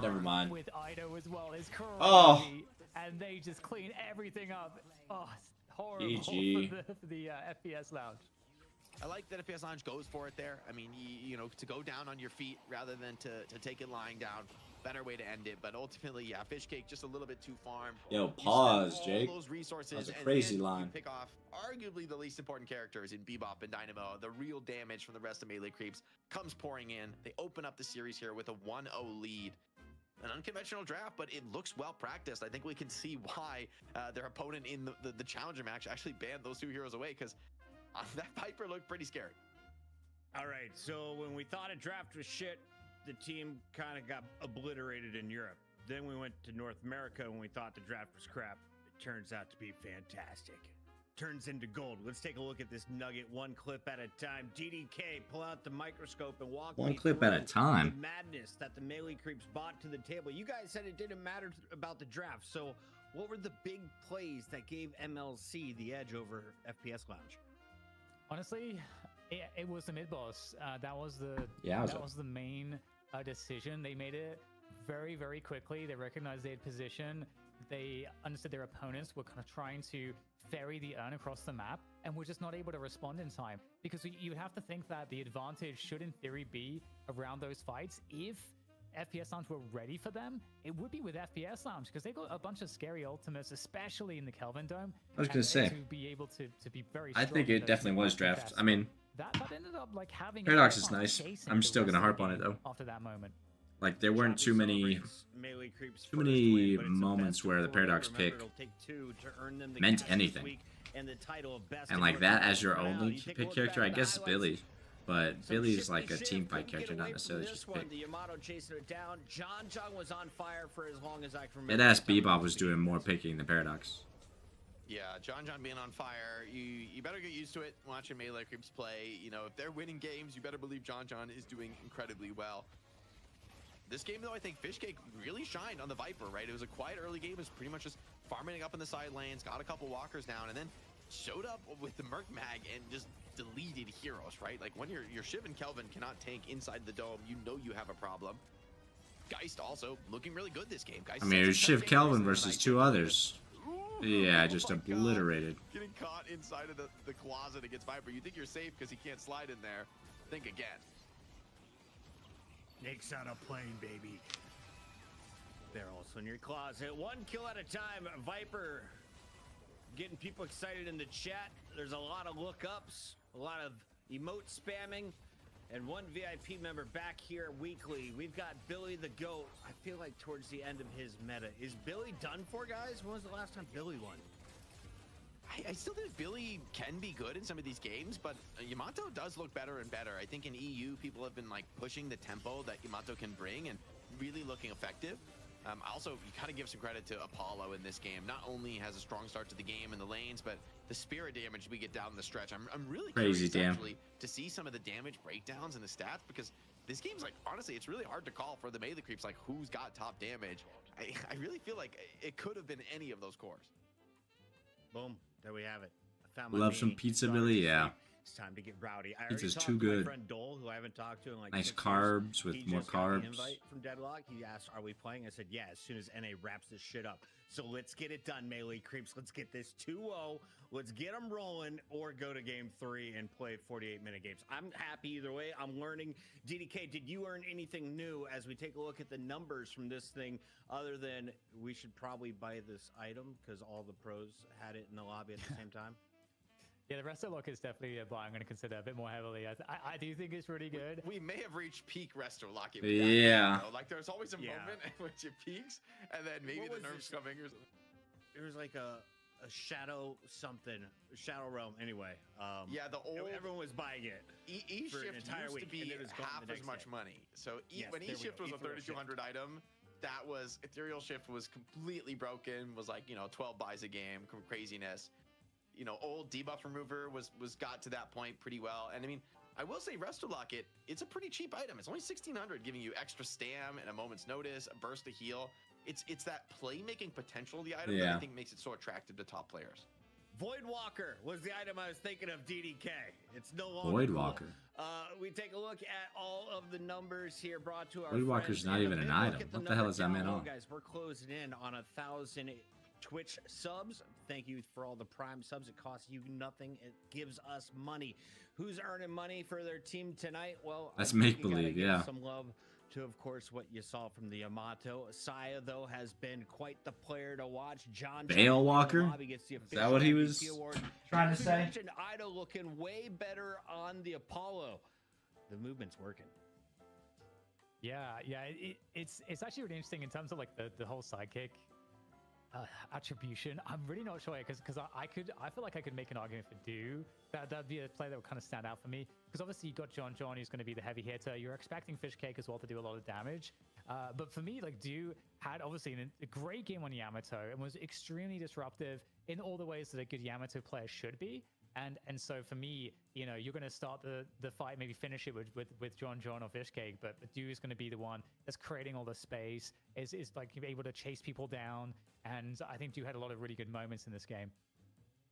Never mind.
With Ido as well is crazy,
Oh.
and they just clean everything up. Oh, it's horrible
GG.
for the FPS Lounge.
I like that FPS Lounge goes for it there. I mean, you know, to go down on your feet rather than to take it lying down. Better way to end it, but ultimately, yeah, Fishcake just a little bit too farm.
Yo,
You spend
pause,
all
Jake.
Those resources,
That was a
and
crazy
then
line.
You pick off arguably the least important characters in Bebop and Dynamo. The real damage from the rest of Melee Creeps comes pouring in. They open up the series here with a 1-0 lead. An unconventional draft, but it looks well practiced. I think we can see why their opponent in the Challenger match actually banned those two heroes away, because that Viper looked pretty scary.
All right, so when we thought a draft was shit, the team kind of got obliterated in Europe. Then we went to North America when we thought the draft was crap. It turns out to be fantastic. Turns into gold. Let's take a look at this nugget one clip at a time. DDK, pull out the microscope and walk
One
me
clip at a
through
time.
the madness that the Melee Creeps brought to the table. You guys said it didn't matter about the draft, so what were the big plays that gave MLC the edge over FPS Lounge?
Honestly, it was the mid boss. That was the
Yeah,
that was the main decision. They made it very, very quickly. They recognized they had position. They understood their opponents were kind of trying to ferry the urn across the map, and were just not able to respond in time. Because you would have to think that the advantage should, in theory, be around those fights. If FPS Lounge were ready for them, it would be with FPS Lounge, because they've got a bunch of scary ultimates, especially in the Kelvin Dome.
I was gonna
and
say,
to be able to be very
I
strong
think
in
it
those
definitely was
contest.
draft. I mean,
That ended up like having a
Paradox is
lifeline
nice.
chasing
I'm
the
still
rest
gonna
of
harp
the
on it,
game
though.
After that moment.
like, there weren't too many moments where the Paradox pick meant anything. And like that as your only pick character, I guess Billy. But Billy is like a team fight character, not necessarily just a pick.
The Yamato chasing it down. John was on fire for as long as I can remember.
Mid-ass Bebop was doing more picking than Paradox.
Yeah, John being on fire, you better get used to it watching Melee Creeps play. You know, if they're winning games, you better believe John is doing incredibly well. This game, though, I think Fishcake really shined on the Viper, right? It was a quiet early game. It was pretty much just farming up in the side lanes, got a couple walkers down, and then showed up with the Merc Mag and just deleted heroes, right? Like, when your Shiv and Kelvin cannot tank inside the dome, you know you have a problem. Geist also looking really good this game. Geist,
I mean, it was Shiv Kelvin versus
night.
two others. Yeah, just
Oh my God.
obliterated.
Getting caught inside of the closet against Viper. You think you're safe because he can't slide in there. Think again.
Nick's on a plane, baby. They're also in your closet. One kill at a time. Viper getting people excited in the chat. There's a lot of lookups, a lot of emote spamming, and one VIP member back here weekly. We've got Billy the GOAT. I feel like towards the end of his meta. Is Billy done for, guys? When was the last time Billy won?
I still think Billy can be good in some of these games, but Yamato does look better and better. I think in EU, people have been like pushing the tempo that Yamato can bring and really looking effective. Also, you gotta give some credit to Apollo in this game. Not only has a strong start to the game in the lanes, but the spirit damage we get down the stretch. I'm really
Crazy,
curious
damn.
actually to see some of the damage breakdowns and the stats, because this game's like, honestly, it's really hard to call for the Melee Creeps, like who's got top damage. I really feel like it could have been any of those cores.
Boom. There we have it. I found my
Love some
meaning.
pizza,
Daughter
Billy?
to
Yeah.
sleep. It's time to get rowdy. I
Pizza's
already talked
too
to
good.
my friend Dole, who I haven't talked to in like
Nice
6 years.
carbs with
He
more
just got the
carbs.
invite from Deadlock. He asked, "Are we playing?" I said, "Yeah." As soon as NA wraps this shit up, so let's get it done, Melee Creeps. Let's get this 2-0. Let's get them rolling, or go to game 3 and play 48-minute games. I'm happy either way. I'm learning. DDK, did you learn anything new as we take a look at the numbers from this thing? Other than we should probably buy this item because all the pros had it in the lobby at the same time.
Yeah, the Restock is definitely a buy I'm going to consider a bit more heavily. I do think it's really good.
We may have reached peak Restock.
Yeah.
Like there's always a
Yeah.
moment in which it peaks, and then maybe
What
the
was
nerf's
this?
coming or something.
It was like a shadow something, Shadow Realm. Anyway,
Yeah, the old
everyone was buying it. for an
E-Shift
entire
used to
week,
be
and it was gone
half
the
as
next
much
day.
money. So
Yes,
when
there we
E-Shift
go.
was a
Ethereal
3200 item, that was Ethereal Shift was completely broken. Was like 12 buys a game, craziness. Old debuff remover was got to that point pretty well. And I mean, I will say Restock it's a pretty cheap item. It's only 1600, giving you extra stam and a moment's notice, a burst to heal. It's that playmaking potential of the item that I
Yeah.
think makes it so attractive to top players.
Voidwalker was the item I was thinking of, DDK. It's no longer
Voidwalker.
cool. We take a look at all of the numbers here brought to our
Voidwalker's
friends,
not
and a
even an
big look
item.
at the
What the hell
numbers
is that
down
man
low,
on?
Guys, we're closing in on 1,000 Twitch subs. Thank you for all the Prime subs. It costs you nothing. It gives us money. Who's earning money for their team tonight? Well,
That's
I think you
make-believe,
gotta give
yeah.
some love to, of course, what you saw from the Yamato. Saya, though, has been quite the player to watch. John
Bale Walker?
Gets the
Is that what he
official
was
MVP award.
trying to
As we
say?
mentioned, Ida looking way better on the Apollo. The movement's working.
Yeah, it's actually really interesting in terms of like the whole sidekick attribution. I'm really not sure because I feel like I could make an argument for Do. That'd be a play that would kind of stand out for me because obviously you got John who's going to be the heavy hitter. You're expecting Fishcake as well to do a lot of damage, but for me, like Do had obviously a great game on Yamato and was extremely disruptive in all the ways that a good Yamato player should be. And so for me, you're going to start the fight, maybe finish it with John or Fishcake, but Do is going to be the one that's creating all the space, is like able to chase people down, and I think Do had a lot of really good moments in this game.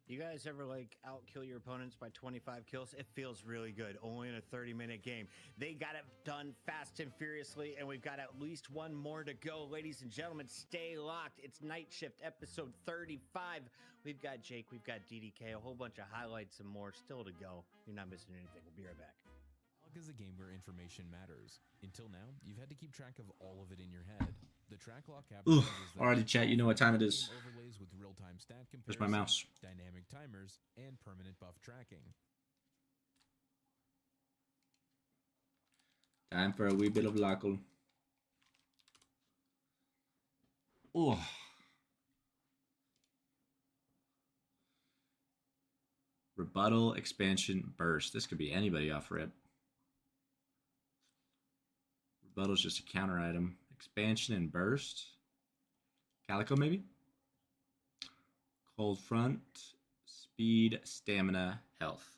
You guys ever out kill your opponents by 25 kills? It feels really good. Only in a 30-minute game. They got it done fast and furiously, and we've got at least one more to go. Ladies and gentlemen, stay locked. It's Night Shift episode 35. We've got Jake, we've got DDK, a whole bunch of highlights and more still to go. You're not missing anything. We'll be right back.
Deadlock is a game where information matters. Until now, you've had to keep track of all of it in your head. The track lock app
Ooh,
is that
already chat, you know what time it is.
overlays with real-time stat
Where's my
comparison,
mouse?
dynamic timers, and permanent buff tracking.
Time for a wee bit of local. Oh. Rebuttal, expansion, burst. This could be anybody off rip. Rebuttal's just a counter item. Expansion and burst. Calico, maybe? Cold front, speed, stamina, health.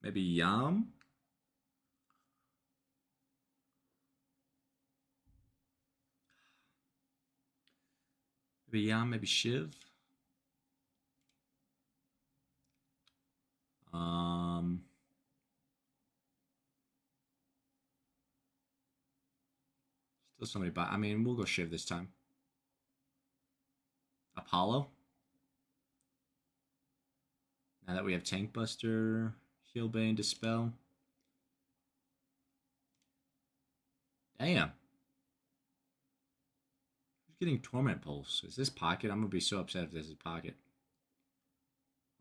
Maybe Yam? Maybe Yam, maybe Shiv. Still somebody buy. I mean, we'll go Shiv this time. Apollo. Now that we have Tank Buster, Healbane, Dispel. Damn. Who's getting Torment Pulse? Is this Pocket? I'm going to be so upset if this is Pocket.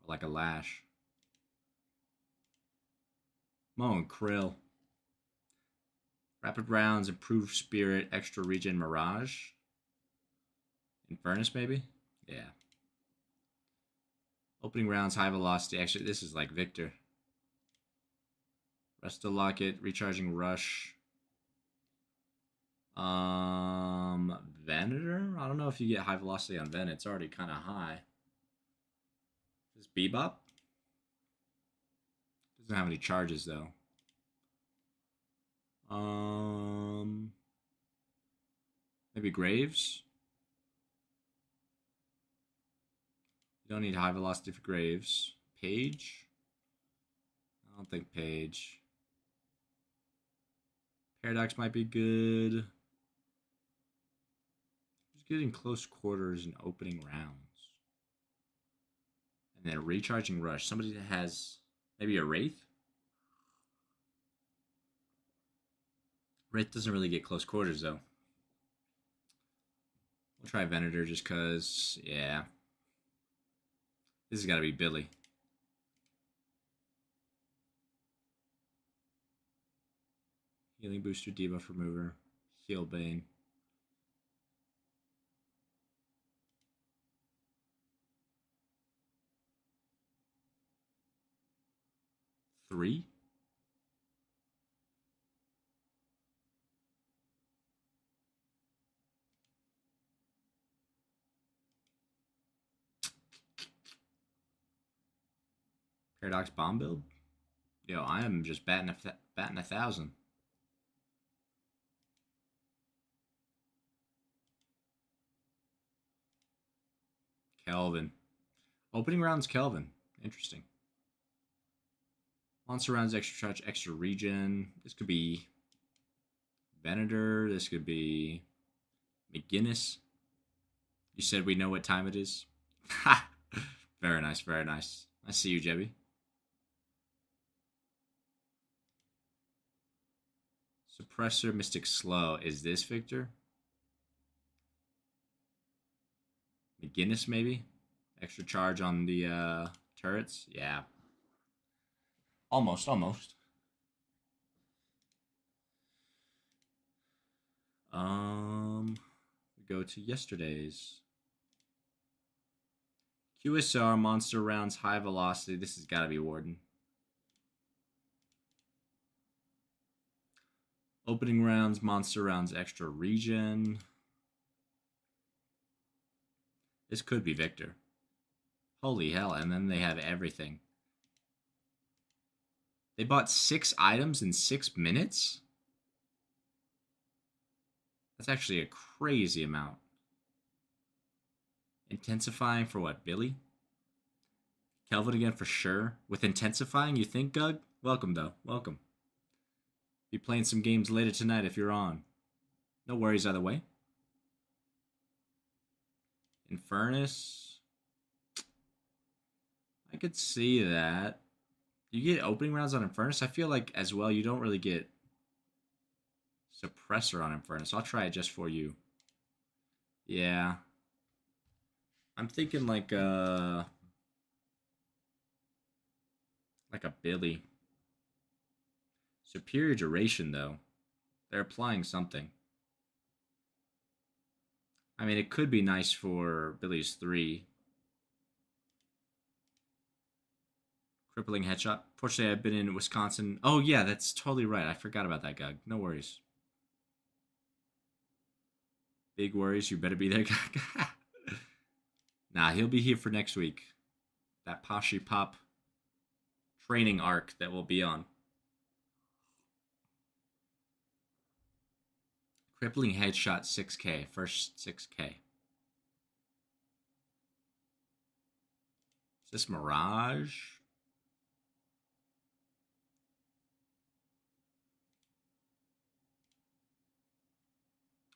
Or like a Lash. Mo and Krill. Rapid Rounds, Improved Spirit, Extra Regen, Mirage. Infernus, maybe? Yeah. Opening rounds, high velocity. Actually, this is like Victor. Resto Locket, Recharging Rush. Venator? I don't know if you get high velocity on Ven. It's already kind of high. Is Bebop? Doesn't have any charges though. Maybe Graves. You don't need high velocity for Graves. Page? I don't think Page. Paradox might be good. Just getting close quarters and opening rounds. And then a recharging rush. Somebody that has maybe a Wraith? Wraith doesn't really get close quarters though. We'll try Venator just because, yeah. This has got to be Billy. Healing Booster, Debuff Remover, Heal Bane. Three? Paradox Bomb build? Yo, I am just batting a 1,000. Kelvin. Opening rounds Kelvin. Interesting. Monster rounds, extra charge, extra regen. This could be Venator. This could be McGinnis. You said we know what time it is? Ha! Very nice, very nice. I see you, Jebby. Suppressor, Mystic Slow. Is this Victor? McGinnis, maybe? Extra charge on the turrets? Yeah. Almost. We go to yesterday's. QSR, monster rounds, high velocity. This has got to be Warden. Opening rounds, monster rounds, extra regen. This could be Victor. Holy hell, and then they have everything. They bought 6 items in 6 minutes? That's actually a crazy amount. Intensifying for what, Billy? Kelvin again for sure. With intensifying, you think, Gug? Welcome, though. Welcome. Be playing some games later tonight if you're on. No worries either way. Infernus. I could see that. You get opening rounds on Infernus. I feel like as well you don't really get suppressor on Infernus. I'll try it just for you. Yeah. I'm thinking like a Billy. Superior duration though. They're applying something. I mean, it could be nice for Billy's 3. Crippling headshot. Fortunately, I've been in Wisconsin. Oh, yeah, that's totally right. I forgot about that, Gug. No worries. Big worries. You better be there, Gug. Nah, he'll be here for next week. That Pashi Pop training arc that we'll be on. Crippling headshot 6K. First 6K. Is this Mirage?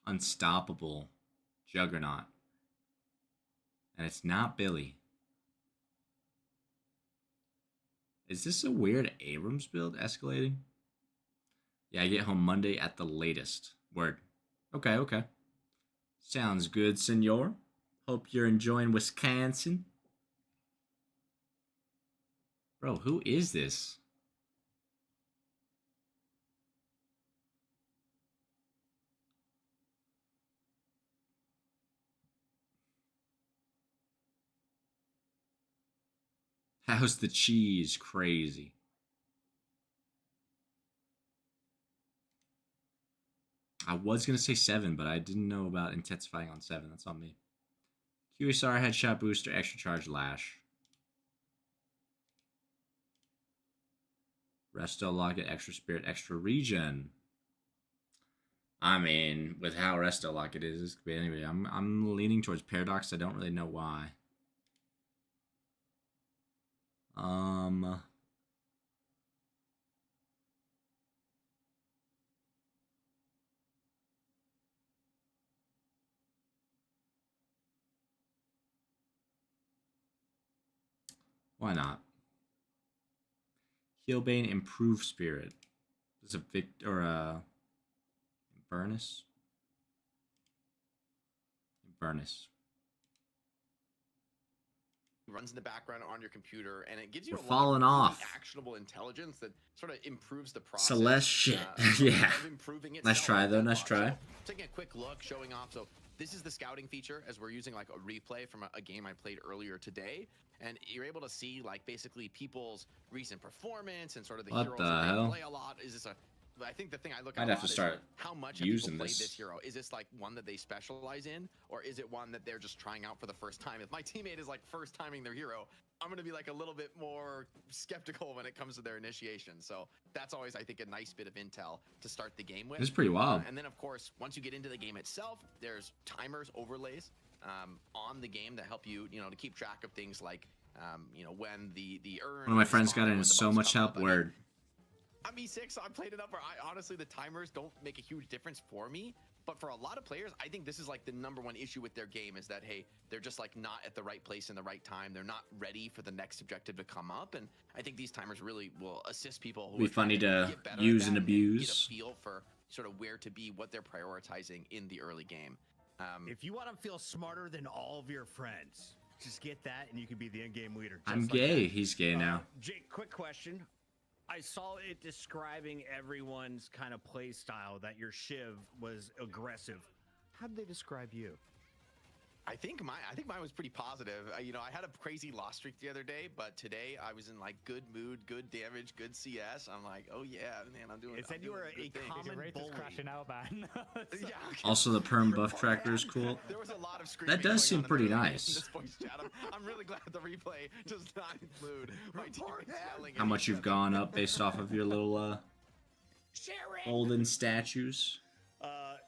Unstoppable. Juggernaut. And it's not Billy. Is this a weird Abrams build escalating? Yeah, I get home Monday at the latest. Word. Okay. Sounds good, senor. Hope you're enjoying Wisconsin. Bro, who is this? How's the cheese crazy? I was going to say 7, but I didn't know about intensifying on 7. That's on me. QSR, headshot booster, extra charge, lash. Resto, locket, extra spirit, extra regen. I mean, with how Resto locket is, this could be anyway. I'm leaning towards Paradox. I don't really know why. Why not? Healbane, Improve Spirit. Is a Vic or a Inverness? Inverness.
Runs in the background on your computer, and it gives you
We're
a lot
falling
of really
off.
actionable intelligence that sort of improves the process.
Celeste shit. Yeah.
Of improving
Nice
itself
try,
with
though. Nice
Deadlock.
try.
So, taking a quick look, showing off. So this is the scouting feature as we're using like a replay from a game I played earlier today, and you're able to see like basically people's recent performance and sort of the
What
heroes
the
that they
hell?
play a lot. Is this a I think the thing I look at
I'd
a
have
lot
to
is
start
how much
using
have people played
this.
this hero. Is this like one that they specialize in, or is it one that they're just trying out for the first time? If my teammate is like first timing their hero, I'm going to be like a little bit more skeptical when it comes to their initiation. So that's always, I think, a nice bit of intel to start the game with.
This is pretty wild.
And then, of course, once you get into the game itself, there's timers, overlays on the game that help you, to keep track of things like, when the urn.
One of my friends
spawn,
got
when
in
the
so
bugs
much
come
help.
up. I mean,
Word.
I'm E6, so I played it up where honestly, the timers don't make a huge difference for me. But for a lot of players, I think this is like the #1 issue with their game is that, hey, they're just like not at the right place in the right time. They're not ready for the next objective to come up. And I think these timers really will assist people who
Be
are trying
funny to
get better at
use
that
and
get
abuse.
a feel for sort of where to be, what they're prioritizing in the early game.
If you want to feel smarter than all of your friends, just get that and you can be the in-game leader. just
I'm
like
gay.
that.
He's gay now.
Jake, quick question. I saw it describing everyone's kind of play style, that your Shiv was aggressive. How did they describe you?
I think mine was pretty positive. I had a crazy loss streak the other day, but today I was in like good mood, good damage, good CS. I'm like, oh yeah, man, I'm doing.
It said you were a common
Your rate is
bully.
crashing out, man.
Yeah. Okay.
Also, the perm buff tracker is cool.
There was a lot of screaming.
That does seem
going on
pretty
in the early
nice.
in this voice chat. I'm really glad the replay does not include my teammates yelling.
How
at
much
each
you've
other.
gone up based off of your little golden statues.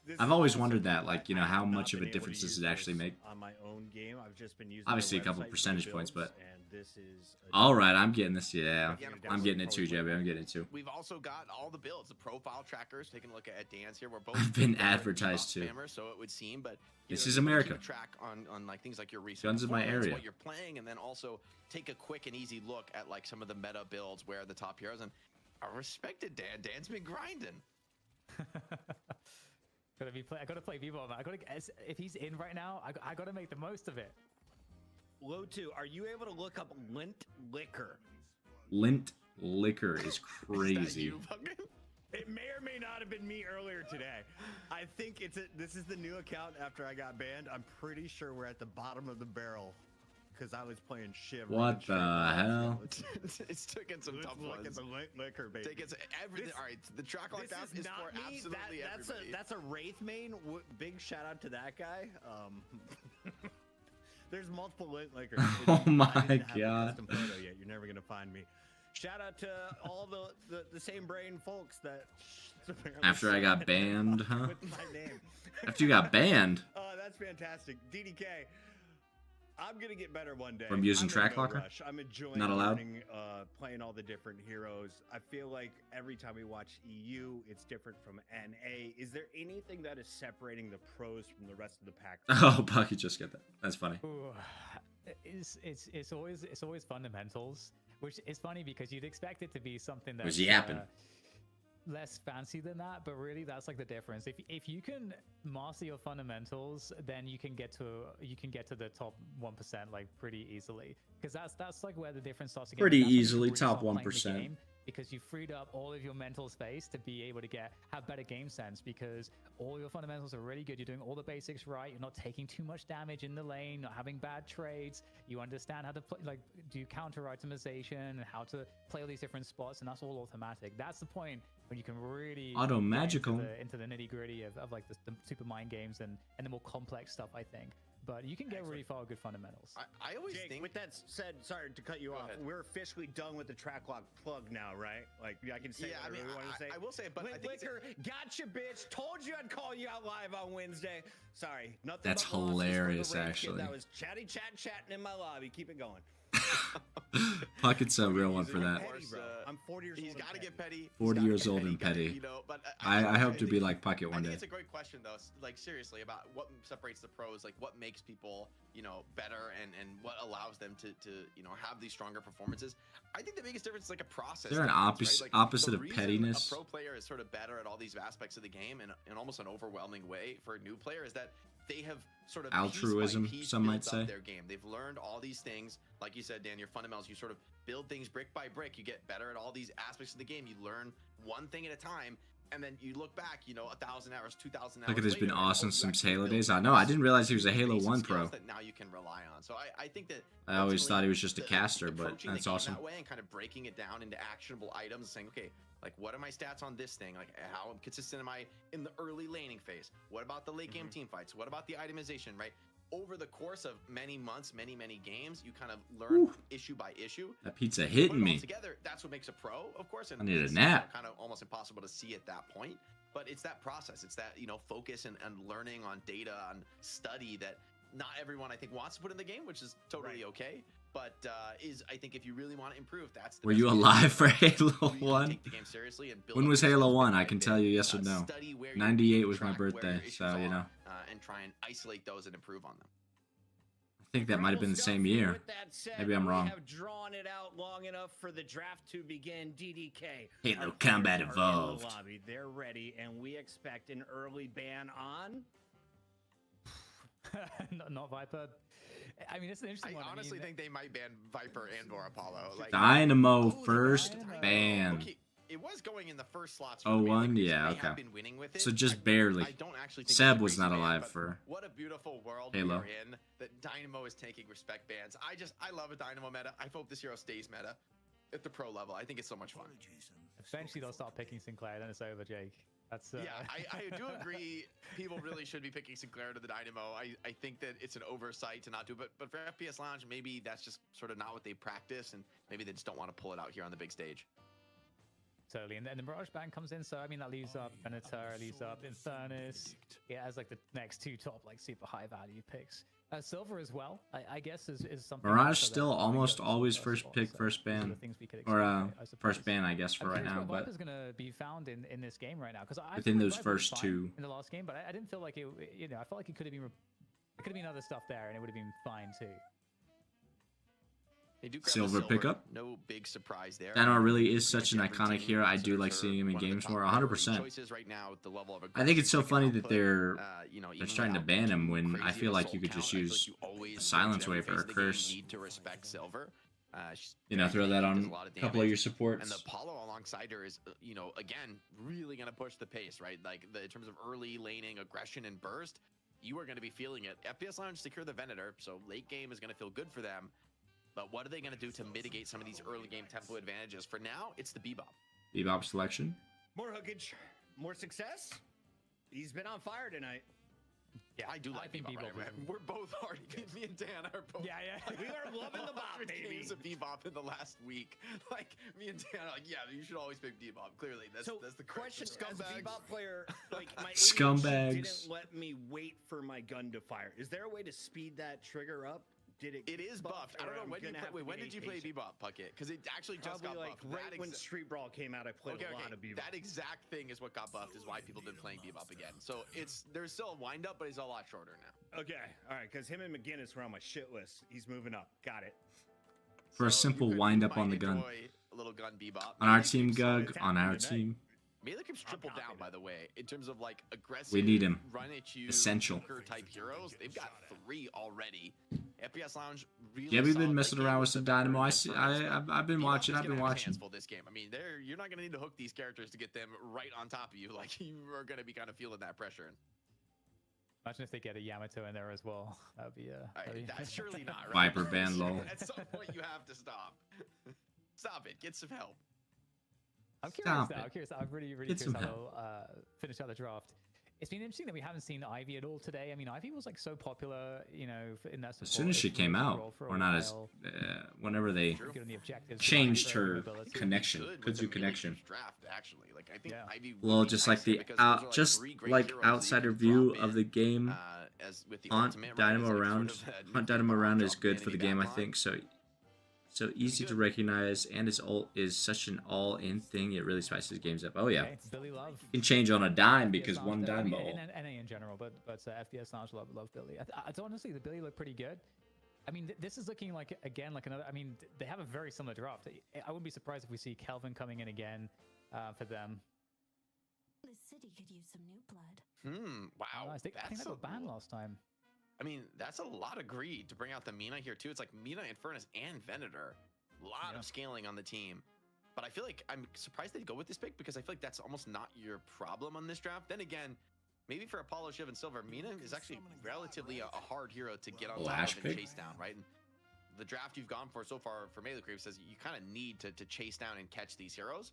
This
I've
is
always
awesome.
wondered that, like,
I
how
have not
much of a
been able to
difference does
use
it actually
this
make?
on my own game? I've just been using
Obviously,
their
a couple
website for
percentage points,
builds,
but-
and this is a
All right, I'm getting this. Yeah,
Yeah, of
I'm
course.
getting it too, Jebby. I'm getting it too.
We've also got all the builds, the profile trackers. Taking a look at Dan's here, we're both
I've been
pretty good
advertised
buff
to.
spammers, so it would seem, but
This
you
is
can
America.
Keep track on like things like your recent
Guns in my
performance,
area.
what you're playing, and then also take a quick and easy look at like some of the meta builds where the top heroes. And I respected Dan. Dan's been grinding.
I gotta play Vivo, man. If he's in right now, I gotta make the most of it.
Low 2, are you able to look up lint liquor?
Lint liquor is
Is that
crazy.
you, fucking?
It may or may not have been me earlier today. I think this is the new account after I got banned. I'm pretty sure we're at the bottom of the barrel because I was playing Shiv.
What the hell?
It's taking some
Let's
tough
look at
ones.
the lint liquor, baby.
Taking everything.
This-
All right, the track like
This
that is
not
for
me.
absolutely everybody.
That's a Wraith main. Big shout out to that guy. There's multiple lint liquors.
Oh my
I didn't have a
God.
custom photo yet. You're never gonna find me. Shout out to all the same brain folks that. apparently
After I got
said
banned, huh?
with my name.
After you got banned
Oh, that's fantastic. DDK, I'm going to get better one day.
From using
I'm in
track
no
locker?
rush. I'm enjoying
Not allowed?
learning, playing all the different heroes. I feel like every time we watch EU, it's different from NA. Is there anything that is separating the pros from the rest of the pack?
Oh, Bucky just got that. That's funny.
Ooh, it's always fundamentals, which is funny because you'd expect it to be something that's
Was yapping.
Less fancy than that, but really that's like the difference. If you can master your fundamentals, then you can get to the top 1% like pretty easily, because that's like where the difference starts to get.
Pretty
That's when you
easily,
really
top
start playing the
1%.
game, because you freed up all of your mental space to be able to have better game sense, because all your fundamentals are really good. You're doing all the basics right. You're not taking too much damage in the lane, not having bad trades. You understand how to play, like do counter itemization and how to play all these different spots, and that's all automatic. That's the point when you can really
Auto
get
magical.
into the nitty gritty of like the super mind games and the more complex stuff, I think. But you can get really far with good fundamentals.
I always
Jake,
think
with that said, sorry to cut you off.
ahead.
We're officially done with the track lock plug now, right? Like I can say
Yeah,
what I really want to say.
I will say, but I
Lint
think it's-
liquor, gotcha, bitch. Told you I'd call you out live on Wednesday. Sorry, nothing.
That's
but losses from the
hilarious,
Wraith kid
actually.
That was chatting in my lobby. Keep it going.
Puckett's a real one for
I'm
that.
petty, bro. I'm 40 years
He's
old. and
got to get
petty.
petty.
40
He's gotta
years
get
old and petty.
You know, but
I hope to
think-
be like Puckett
I
one
think
day.
it's a great question though. Like seriously, about what separates the pros, like what makes people, you know, better, and what allows them to you know have these stronger performances. I think the biggest difference is like a process.
Is there an
difference, right? Like,
opposite
the
of
reason
pettiness?
A pro player is sort of better at all these aspects of the game in almost an overwhelming way for a new player is that they have sort of
Altruism,
piece by piece
some might
built up
say.
their game. They've learned all these things, like you said, Dan. Your fundamentals. You sort of build things brick by brick. You get better at all these aspects of the game. You learn one thing at a time, and then you look back, you know, 1,000 hours, 2,000 hours.
Look at this, been
later,
awesome
oh, you
since
actually
Halo
built
days. I know, I didn't realize he was a
these
Halo
basic
1
skills
pro.
that now you can rely on. So I think that
I always thought he was just a
ultimately,
caster, but
approaching the
that's
game
awesome.
That way and kind of breaking it down into actionable items, saying, okay, like what are my stats on this thing? Like how consistent am I in the early laning phase? What about the late game team fights? What about the itemization, right? Over the course of many months, many games, you kind of learn issue by issue.
That pizza
Put
hitting
it all
me.
together, that's what makes a pro, of course. And
I need a
it's,
nap.
kind of almost impossible to see at that point. But it's that process. It's that, you know, focus and learning on data, on study that not everyone, I think, wants to put in the game, which is totally okay. But I think if you really want to improve, that's the
Were
best
you
way to
alive
do it.
for Halo
Really
1?
take the game seriously and build
When
up
was
your
Halo
skills
1?
bit
I
by
can
bit,
tell you yes or no.
study where you
98 was my
track where your
birthday,
issues
so, you
are,
know.
and try and isolate those and improve on them.
I think that might have been the same year.
With that said,
Maybe I'm wrong.
We have drawn it out long enough for the draft to begin. DDK.
Halo
Our
Combat
players are in the
Evolved.
lobby. They're ready, and we expect an early ban on.
not Viper. I mean, it's an interesting
I
one.
honestly
mean,
think they might ban Viper and/or Apollo. Like,
Dynamo
Oh,
first
Dynamo.
ban.
Okay, it was going in the first slots.
Oh,
for the main,
one?
like,
Yeah,
they have
okay.
been winning with it.
So just
I
barely.
don't actually think
Seb
it's a
was
crazy
not
ban,
alive
but
for
what a beautiful world
Halo.
we're in. That Dynamo is taking respect bans. I love a Dynamo meta. I hope this hero stays meta at the pro level. I think it's so much fun.
eventually they'll start picking Sinclair, then it's over, Jake. That's
Yeah, I do agree. People really should be picking Sinclair to the Dynamo. I think that it's an oversight to not do, but for FPS Lounge, maybe that's just sort of not what they practice, and maybe they just don't want to pull it out here on the big stage.
totally. And then the Mirage Band comes in, so I mean that leaves up Venator, leaves up Infernus. It has like the next two top like super high value picks. Silver as well, I guess is something.
Mirage
also that
still
probably
almost
goes
always
first
first
spot,
pick,
so
first
those are
ban.
the things we could
Or
expect, I suppose.
first ban, I guess, for
I'm
right
curious
now.
what
But
Viper's gonna be found in this game right now, because I
within
feel like
those
Viper was
first
fine
two.
in the last game, but I didn't feel like it. You know, I felt like it could have been. It could have been other stuff there, and it would have been fine too.
They do grab the
Silver pickup.
No big surprise there.
Dynamo really is
Pretty
such an
much every
iconic
team
hero. I do
considers
like
her
seeing him in
one of the
games
top
more,
priority
100%.
choices right now with the level of
I think it's so
aggression
funny
they
that
can
they're
output, you know,
they're
even
trying to
without
ban
too
him when
crazy
I
of
feel
a
like
soul
you could
count.
just
I feel
use
like you always,
a silence
every
wave or
phase
a
of the game,
curse.
need to respect Silver. She's
You know,
very
throw that
tanky, does
on
a lot of
a couple of
damage.
your supports.
And the Apollo alongside her is, you know, again, really going to push the pace, right? Like in terms of early laning, aggression, and burst, you are going to be feeling it. FPS Lounge secure the Venator, so late game is going to feel good for them. But what are they going to do to mitigate some of these early game tempo advantages? For now, it's the Bebop.
Bebop selection.
More hookage, more success. He's been on fire tonight.
Yeah,
I do like
think
Bebop.
Bebop
Right?
is-
We're both hard. Me and Dan are both.
Yeah, yeah.
We are loving the bop,
100
baby.
games of Bebop in the last week. Like me and Dan are like, yeah, you should always pick Bebop. Clearly, that's the correct
question:
choice.
as a Bebop player, like my
Scumbags.
didn't let me wait for my gun to fire. Is there a way to speed that trigger up? Did it?
It is buffed. I don't know when did you play Bebop, Puckett? Because it actually just
Probably
got
like
buffed.
right when Street Brawl came out, I played a lot of Bebop.
That exact thing is what got buffed. Is why people have been playing Bebop again. So there's still a wind up, but it's a lot shorter now.
Okay, all right, because him and McGinnis were on my shit list. He's moving up. Got it.
For a
So
simple
you
wind up
might
on the gun.
enjoy a little gun Bebop.
On our
Melee
team,
keeps,
Gug.
it's
On our
happening tonight.
team.
Melee keeps triple
copying
down,
it.
by the way, in terms of like aggressive.
We need him.
Run at you.
Essential.
Type heroes. They've got 3 already. FPS Lounge really.
Yeah, we've been
solid
messing
late
around
game
with some
the
Dynamo.
Viper and Infernus, but
I've been
Bebop
watching.
is
I've
gonna
been
have a
watching.
hands full this game. I mean, you're not gonna need to hook these characters to get them right on top of you. Like you are gonna be kind of feeling that pressure.
Imagine if they get a Yamato in there as well. That would be
That's surely not right.
Viper ban, lol.
At some point, you have to stop. Stop it. Get some help.
I'm curious.
Stop
Though.
it.
I'm curious. I'm really
Get
curious
some
how they'll finish out the draft. It's been interesting that we haven't seen Ivy at all today. I mean, Ivy was like so popular, you know, in that.
As soon as she came out, or not as whenever they
Good on the objectives,
changed
very
her
mobility.
connection,
Good with
Kudzu
the melee
connection.
draft, actually. Like I think
Yeah.
Ivy
Well,
would be
just like
nice here
the
because those are,
just
3 great
like
heroes that you
outsider
can
view
drop
of
in,
the game.
as with the
Hunt
ultimate, right,
Dynamo
is like
around,
sort of a
Hunt
nuclear
Dynamo
bomb
around is
drop
good
the
for the
enemy
game, I
backline.
think. So So easy to recognize, and his ult is such an all-in thing. It really spices games up. Oh yeah,
Okay, Billy Love.
you can change on a dime
FPS
because
Lounge,
one
I
dime
mean,
ball.
in NA in general, but FPS Lounge love Billy. I honestly, the Billy look pretty good. I mean, this is looking like again like another. I mean, they have a very similar draft. I wouldn't be surprised if we see Kelvin coming in again for them.
The city could use some new blood.
Wow.
I think they got banned last time.
I mean, that's a lot of greed to bring out the Mina here too. It's like Mina, Infernus, and Venator. A lot of scaling on the team. But I feel like I'm surprised they'd go with this pick because I feel like that's almost not your problem on this draft. Then again, maybe for Apollo, Shiv, and Silver, Mina is actually relatively a hard hero to get on top of and chase down, right? And the draft you've gone for so far for Melee Creep says you kind of need to chase down and catch these heroes.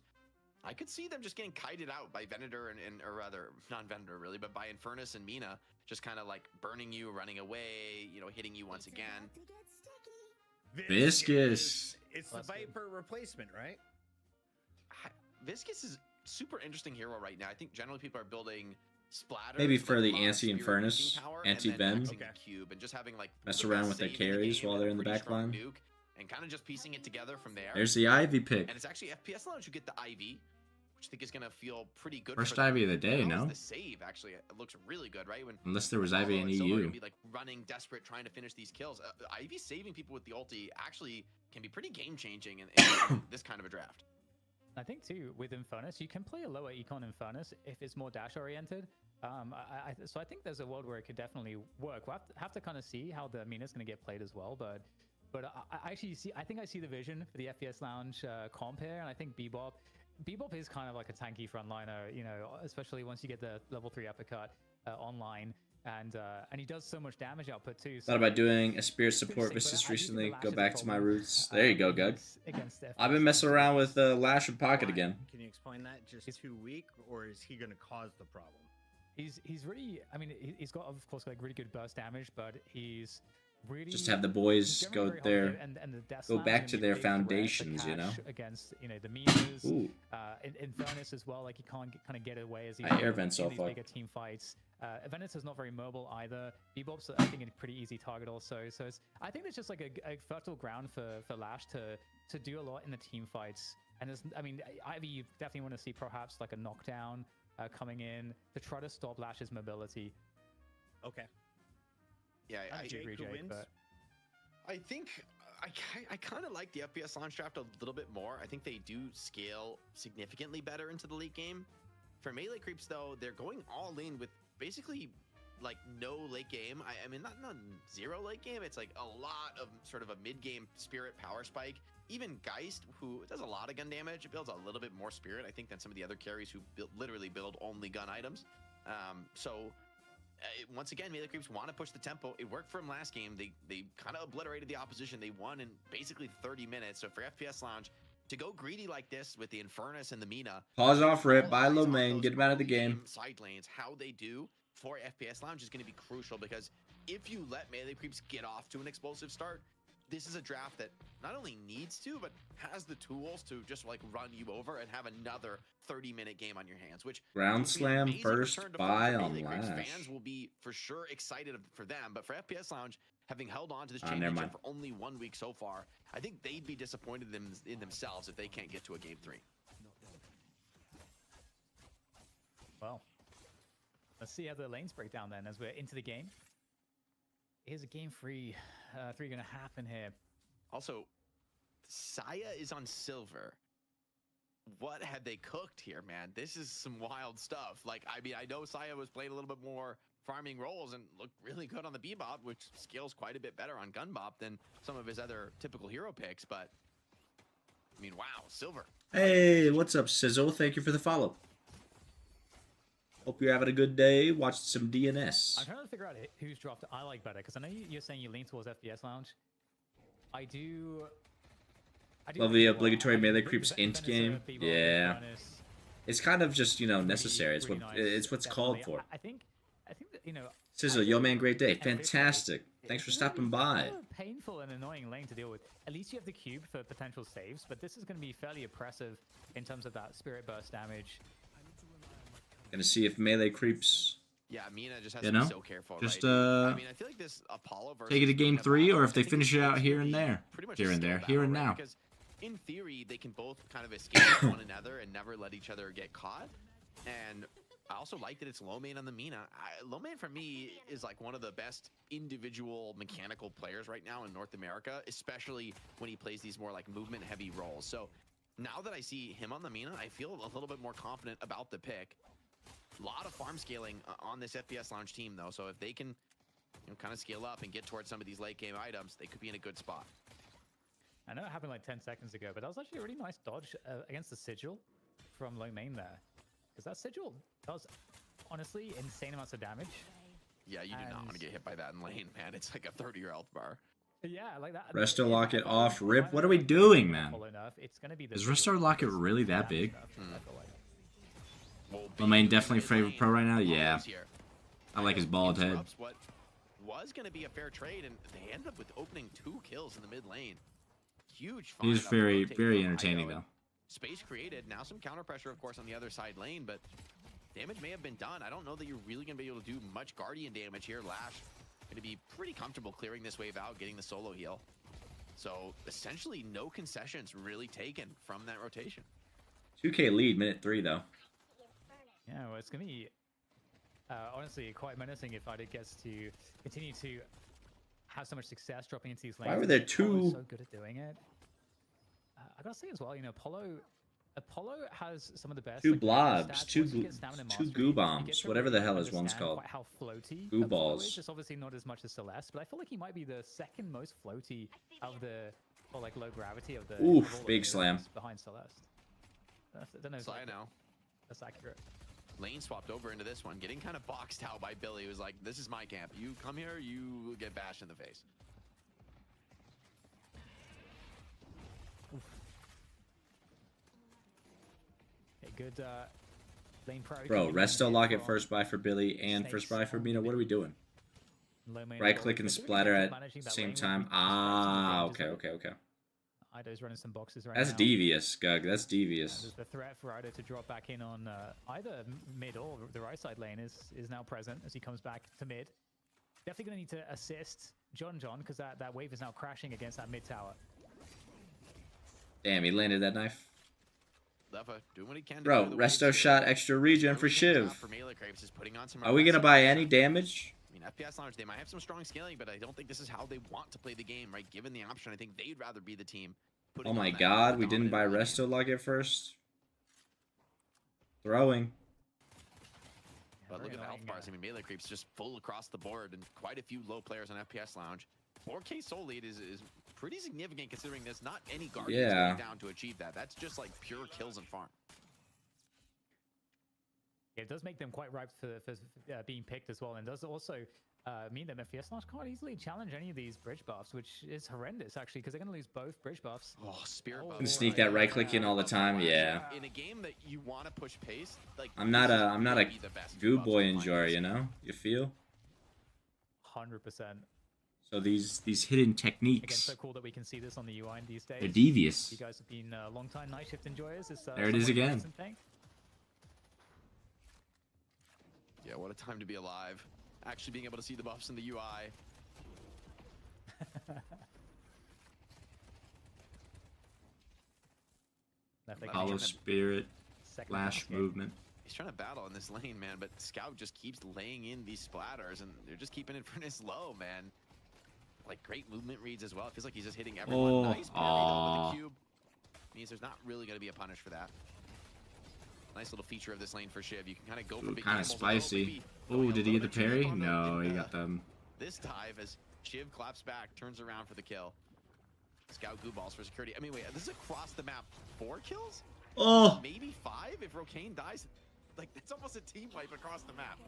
I could see them just getting kited out by Venator and or rather, not Venator really, but by Infernus and Mina, just kind of like burning you, running away, you know, hitting you once again.
Viscous.
It's the Viper replacement, right?
Viscous is super interesting hero right now. I think generally people are building Splatter.
Maybe for
with
the
a lot of
Anti-Infernus,
spirit power,
Anti-Ven.
and then maxing the cube and just having like
Mess
the
around
best
with their
save in the
carries
game
while
and
they're
a
in the
pretty
back
strong
line.
nuke, and kind of just piecing it together from there.
There's the Ivy pick.
And it's actually FPS Lounge who get the Ivy, which I think is going to feel pretty good.
First
for them.
Ivy of the day,
How
no?
is the save actually? It looks really good, right? When
Unless there was Ivy in
Apollo and Silver are
EU.
gonna be like running desperate, trying to finish these kills. Ivy saving people with the ulti actually can be pretty game changing in this kind of a draft.
I think too with Infernus, you can play a lower econ Infernus if it's more dash oriented. So I think there's a world where it could definitely work. We'll have to kind of see how the Mina's going to get played as well. But I actually see. I think I see the vision for the FPS Lounge comp here, and I think Bebop is kind of like a tanky frontliner, you know, especially once you get the level 3 uppercut online. And he does so much damage output too. So
Thought about doing a spirit support
interesting,
versus
but I do think
recently.
the Lash
Go
is a
back to my
problem,
roots. There you go, Gug.
against FPS
I've been messing
Lounge.
around with Lash and Pocket
Why?
again.
Can you explain that? Just too weak, or is he going to cause the problem?
He's really. I mean, he's got of course like really good burst damage, but he's really
Just have the
he's
boys
generally
go
very hard
there,
to hit, and the death
go
slams
back
are
to
gonna be
their
big threat to
foundations, you know?
catch against the Minas.
Ooh.
In fairness as well, like he can't kind of get away as he
I air vent
in
so
these
far.
bigger team fights. Venator's not very mobile either. Bebop's I think a pretty easy target also. So I think there's just like a fertile ground for Lash to do a lot in the team fights. And I mean, Ivy, you definitely want to see perhaps like a knockdown coming in to try to stop Lash's mobility.
Okay.
Yeah,
I
Jake,
agree,
who
Jake,
wins?
but
I think I kind of like the FPS Launch draft a little bit more. I think they do scale significantly better into the late game. For Melee Creeps, though, they're going all in with basically like no late game. I mean, not zero late game. It's like a lot of sort of a mid-game spirit power spike. Even Geist, who does a lot of gun damage, builds a little bit more spirit, I think, than some of the other carries who literally build only gun items. Once again, Melee Creeps want to push the tempo. It worked for them last game. They kind of obliterated the opposition. They won in basically 30 minutes. So for FPS Lounge, to go greedy like this with the Infernus and the Mina.
Pause off rip,
all
buy
eyes
low
on
main,
those
get him out of the
early
game.
Side lanes, how they do for FPS Lounge is going to be crucial because if you let Melee Creeps get off to an explosive start, this is a draft that not only needs to, but has the tools to just like run you over and have another 30-minute game on your hands, which
Ground
would be an
slam
amazing
first
return to form
buy
for
on
Melee Creeps.
Lash.
Fans will be for sure excited for them, but for FPS Lounge, having held on to this
Never
championship
mind.
for only 1 week so far, I think they'd be disappointed in themselves if they can't get to a game 3.
well, let's see how the lanes break down then as we're into the game. Here's a game 3 going to happen here.
Also, Saya is on silver. What have they cooked here, man? This is some wild stuff. Like, I mean, I know Saya was playing a little bit more farming roles and looked really good on the Bebop, which scales quite a bit better on Gunbop than some of his other typical hero picks, but I mean, wow, silver.
Hey, what's up, Sizzle? Thank you for the follow. Hope you're having a good day. Watching some
I'm
DNS.
trying to figure out whose draft I like better because I know you're saying you lean towards FPS Lounge. I do
Love
like
the
it well.
obligatory
I think
Melee
the
Creeps int
Venator,
game.
Bebop,
Yeah.
Infernus,
It's kind of just, you know, necessary. It's
really
what
nice,
it's what's called
definitely.
for.
I think that, you know,
Sizzle,
I
yo
think
man, great day.
and Victory,
Fantastic. Thanks for
it's
stopping
really
by.
kind of a painful and annoying lane to deal with. At least you have the cube for potential saves, but this is going to be fairly oppressive in terms of that spirit burst damage.
Gonna see if Melee Creeps
Yeah, Mina just has
You
to
know?
be so careful.
Just,
I mean, I feel like this Apollo versus
take it to game
Mina
3,
battle,
or if they
I think
finish it out
it's
here
gonna
and
be
there.
pretty much a
Here and
skill
there.
battle,
Here and
right?
now.
Because in theory, they can both kind of escape one another and never let each other get caught. And I also like that it's Lomane on the Mina. Lomane for me is like one of the best individual mechanical players right now in North America, especially when he plays these more like movement heavy roles. So now that I see him on the Mina, I feel a little bit more confident about the pick. A lot of farm scaling on this FPS Lounge team though. So if they can kind of scale up and get towards some of these late game items, they could be in a good spot.
I know it happened like 10 seconds ago, but that was actually a really nice dodge against the Sigil from low main there. Because that Sigil does, honestly, insane amounts of damage.
Yeah, you do not want to get hit by that in lane, man. It's like a 30-year health bar.
Yeah, like that.
Resto Locket off, rip. What are we doing, man?
It's gonna be
Is Resto Locket really that big?
I feel like.
Lomane definitely favorite pro right now? Yeah. I like his bald head.
What was going to be a fair trade, and they ended up with opening 2 kills in the mid lane. Huge.
He's very, very entertaining, though.
Space created. Now some counter pressure, of course, on the other side lane, but damage may have been done. I don't know that you're really going to be able to do much Guardian damage here. Lash going to be pretty comfortable clearing this wave out, getting the solo heal. So essentially no concessions really taken from that rotation.
2K lead, minute 3, though.
Yeah, well, it's going to be honestly quite menacing if Ida gets to continue to have so much success dropping into these lanes.
Why were there
Apollo's
two?
so good at doing it. I gotta say as well, you know, Apollo has some of the best.
Two
like,
blobs,
stats.
two
Once you get stamina
two
mastery,
goo
you
bombs,
get to
whatever
really
the hell his one's
understand
called.
quite how floaty
Goo
Apollo
balls.
is. It's obviously not as much as Celeste, but I feel like he might be the second most floaty of the, or like low gravity of the.
Oof,
of all the
big
heroes
slam.
behind Celeste. I don't know if
Sly now.
that's accurate.
Lane swapped over into this one, getting kind of boxed out by Billy, who was like, this is my camp. You come here, you get bashed in the face.
Okay, good lane priority.
Bro, Resto Locket first buy for Billy and first buy for Mina. What are we doing? Right click and splatter at the same time. Ah, okay.
Ido's running some boxes right
That's
now.
devious, Gug. That's devious.
There's the threat for Ido to drop back in on either mid or the right side lane is now present as he comes back to mid. Definitely going to need to assist John because that wave is now crashing against that mid tower.
Damn, he landed that knife.
Leffa doing what he can.
Bro, Resto shot extra regen for Shiv. Are we gonna buy any damage?
I mean, FPS Lounge, they might have some strong scaling, but I don't think this is how they want to play the game, right? Given the option, I think they'd rather be the team.
Oh my god, we didn't buy Resto Locket first. Throwing.
But look at the health bars. I mean, melee creeps just full across the board, and quite a few low players on FPS Lounge. 4K soul lead is pretty significant considering there's not any guardians going down to achieve that. That's just like pure kills and farm.
Yeah, it does make them quite ripe for being picked as well, and does also mean that FPS Lounge can't easily challenge any of these bridge buffs, which is horrendous actually, because they're going to lose both bridge buffs.
Oh, spirit buff.
And sneak that right click in all the time. Yeah.
In a game that you want to push pace, like
I'm not a goo boy enjoyer, you know? You feel?
100%.
So these hidden
Again,
techniques,
so cool that we can see this on the UI these days.
they're devious.
You guys have been long-time night shift enjoyers.
There it is again.
Yeah, what a time to be alive. Actually being able to see the buffs in the UI.
Hollow spirit, flash movement.
He's trying to battle in this lane, man, but Scout just keeps laying in these splatters, and they're just keeping Infernus low, man. Like, great movement reads as well. It feels like he's just hitting everyone.
Oh,
Nice parry though with the cube. Means there's not really going to be a punish for that. Nice little feature of this lane for Shiv. You can kind of go for big
Kind of
gambles.
spicy. Oh, did he get the parry? No, he got them.
This dive as Shiv claps back, turns around for the kill. Scout goo balls for security. I mean, wait, this is across the map. 4 kills?
Oh!
Maybe 5 if Rocane dies. Like, that's almost a team wipe across the map.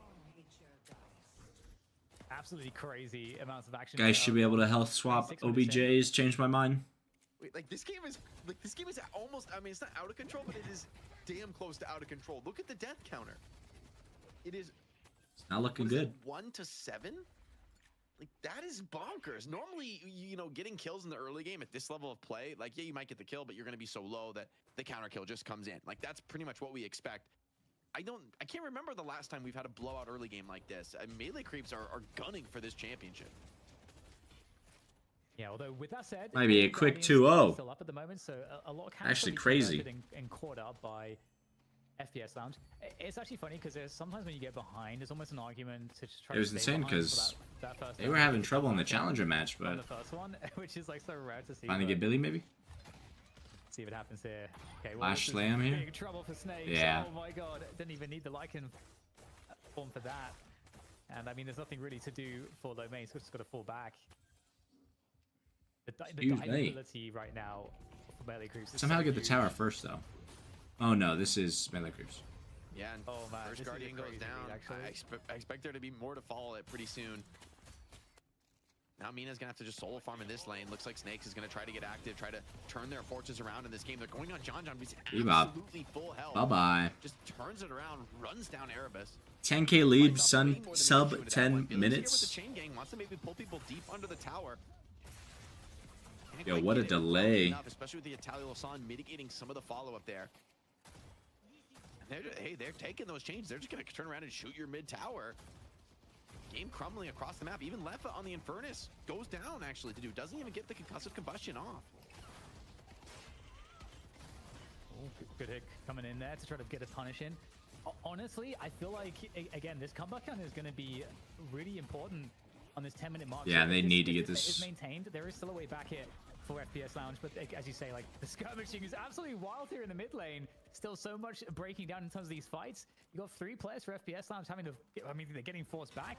Absolutely crazy amounts of action.
Guys should be able to health swap OBJs. Changed my mind.
Wait, like this game is almost. I mean, it's not out of control, but it is damn close to out of control. Look at the death counter. It is.
It's not looking good.
1 to 7. Like, that is bonkers. Normally, you know, getting kills in the early game at this level of play, like, yeah, you might get the kill, but you're going to be so low that the counter kill just comes in. Like, that's pretty much what we expect. I can't remember the last time we've had a blowout early game like this. Melee creeps are gunning for this championship.
Yeah, although with that said,
Might be a
the
quick
Guardians
2-0.
still up at the moment, so a lot can
Actually
still be
crazy.
converted and caught up by FPS Lounge. It's actually funny because there's sometimes when you get behind, there's almost an argument to just try
It was
to stay
insane
behind for
'cause
that first
They were
round.
having trouble in the challenger match,
On
but
the first one, which is like so rare to see.
finally
but
get Billy maybe.
see what happens here. Okay,
Flash
this is
slam here.
big trouble for Snakes.
Yeah.
Oh my god, didn't even need the Lycan form for that. And I mean, there's nothing really to do for low main, so it's just got to fall back. The
Excuse me.
ability right now for melee creeps. is
Somehow
so
get the
huge.
tower first though. Oh no, this is melee creeps.
Yeah, and
Oh, man, this
first
is a
Guardian goes
crazy
down.
lead, actually.
I expect there to be more to follow it pretty soon. Now Mina's gonna have to just solo farm in this lane. Looks like Snakes is gonna try to get active, try to turn their forces around in this game. They're going on John. He's
Bebop.
absolutely full health.
Bye bye.
Just turns it around, runs down Erebus.
10k lead,
Fights off way more than
sub
he should have.
10
Billy's here with
minutes.
the chain gang, wants to maybe pull people deep under the tower. Can't
Yo,
quite
what a
get it well
delay.
enough, especially with the Italian Lasan mitigating some of the follow-up there. And they're taking those chains. They're just going to turn around and shoot your mid tower. Game crumbling across the map. Even Lefa on the Infernus goes down, actually, to do. Doesn't even get the concussive combustion off.
Oh, good hit coming in there to try to get a punish in. Honestly, I feel like, again, this comeback gun is going to be really important on this 10-minute mark.
Yeah,
So
they
if
need to
if
get
this
this-
is maintained. There is still a way back here for FPS Lounge, but as you say, like, the skirmishing is absolutely wild here in the mid lane. Still so much breaking down in terms of these fights. You got 3 players for FPS Lounge having to, I mean, they're getting forced back.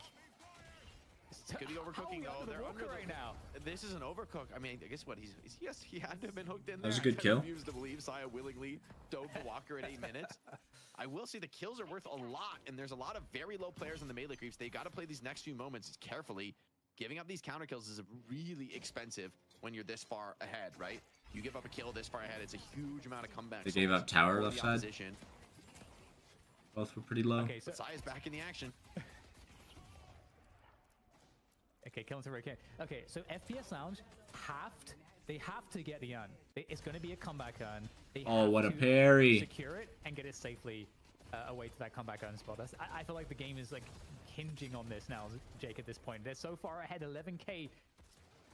Could be overcooking,
How are we
though.
under the
They're
walker
under
right now.
This is an overcook. I mean, I guess what yes, he had to have been hooked in there.
That was a good
I
kill.
refuse to believe Saya willingly dove the walker at 8 minutes. I will say the kills are worth a lot, and there's a lot of very low players in the melee creeps. They got to play these next few moments carefully. Giving up these counter kills is really expensive when you're this far ahead, right? You give up a kill this far ahead, it's a huge amount of comeback.
They gave up tower
for the
left side.
opposition.
Both were pretty low.
Okay, so
But Saya's back in the action.
okay, killing to Rokan. Okay, so FPS Lounge they have to get the urn. It's going to be a comeback urn. They
Oh,
have
what a
to
parry.
Secure it and get it safely away to that comeback urn spot. I feel like the game is like hinging on this now, Jake. At this point, they're so far ahead. 11k,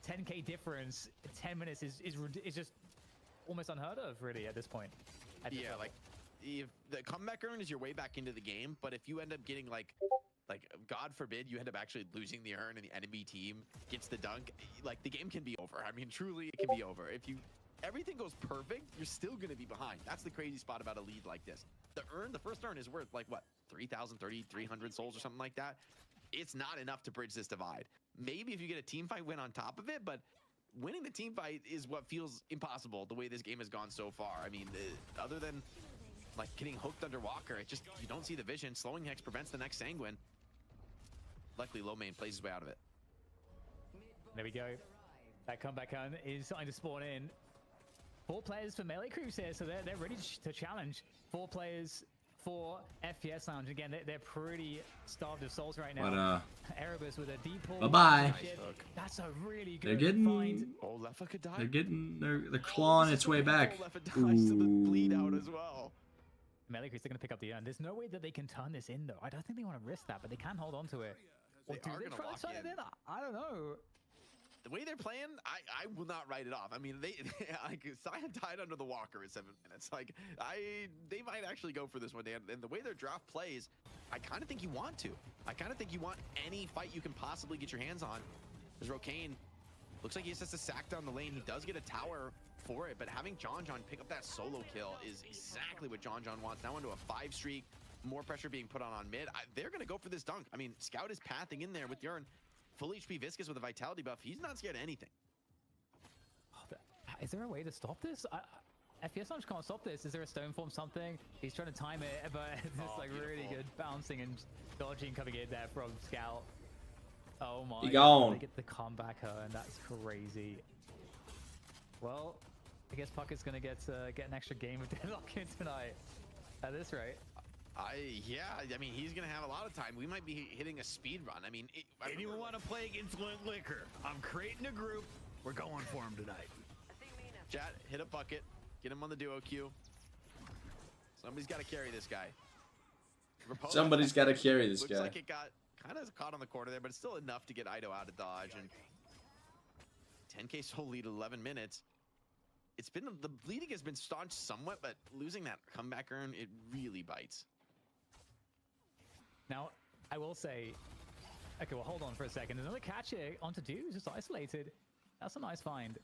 10k difference. 10 minutes is just almost unheard of, really, at this point. At this
Yeah,
level.
like if the comeback urn is your way back into the game, but if you end up getting like God forbid you end up actually losing the urn and the enemy team gets the dunk, like the game can be over. I mean, truly, it can be over. If everything goes perfect, you're still gonna be behind. That's the crazy spot about a lead like this. The first urn is worth like what, 3,300 souls or something like that. It's not enough to bridge this divide. Maybe if you get a team fight win on top of it, but winning the team fight is what feels impossible the way this game has gone so far. I mean, other than like getting hooked under Walker, it just, you don't see the vision. Slowing Hex prevents the next Sanguine. Luckily, low main plays his way out of it.
There we go. That comeback urn is starting to spawn in. 4 players for melee crews here, so they're ready to challenge. 4 players for FPS Lounge. Again, they're pretty starved of souls right now.
But
Erebus with a deep pull.
Bye-bye.
Nice hook.
That's a really
they're
good find.
getting
Oh, Lefa could die.
they're clawing its way back.
Lefa dies to the bleed out as well.
Melee crews, they're going to pick up the urn. There's no way that they can turn this in, though. I don't think they want to risk that, but they can hold on to it. Or
They
do
are
they
gonna
try
lock
to turn it
in.
in? I don't know.
The way they're playing, I will not write it off. I mean, they like Saya died under the walker at 7 minutes. Like they might actually go for this one, Dan. And the way their draft plays, I kind of think you want to. I kind of think you want any fight you can possibly get your hands on. There's Rokane. Looks like he just has to sack down the lane. He does get a tower for it, but having John pick up that solo kill is exactly what John wants. Now into a 5 streak, more pressure being put on mid. They're gonna go for this dunk. I mean, Scout is pathing in there with Urn. Full HP Viscous with a vitality buff. He's not scared of anything.
Is there a way to stop this? FPS Launch can't stop this. Is there a stone form, something? He's trying to time it, but it's like really
beautiful.
good bouncing and dodging coming in there from Scout. Oh my
He
god,
gone.
they get the comeback and that's crazy. Well, I guess Puckett's gonna get an extra game of Deadlock in tonight. At this rate.
Yeah, I mean, he's gonna have a lot of time. We might be hitting a speed run. I mean,
Anyone want to play against Flint Liquor? I'm creating a group. We're going for him tonight.
Chat, hit a bucket, get him on the duo queue. Somebody's got to carry this guy. Rapola
Somebody's got to carry this
looks
guy.
like it got kind of caught on the corner there, but it's still enough to get Ido out of dodge. And 10K soul lead 11 minutes. It's been, the bleeding has been staunched somewhat, but losing that comeback earn, it really bites.
Now, I will say, okay, well, hold on for a second. There's another catch here onto Dew, just isolated. That's a nice find.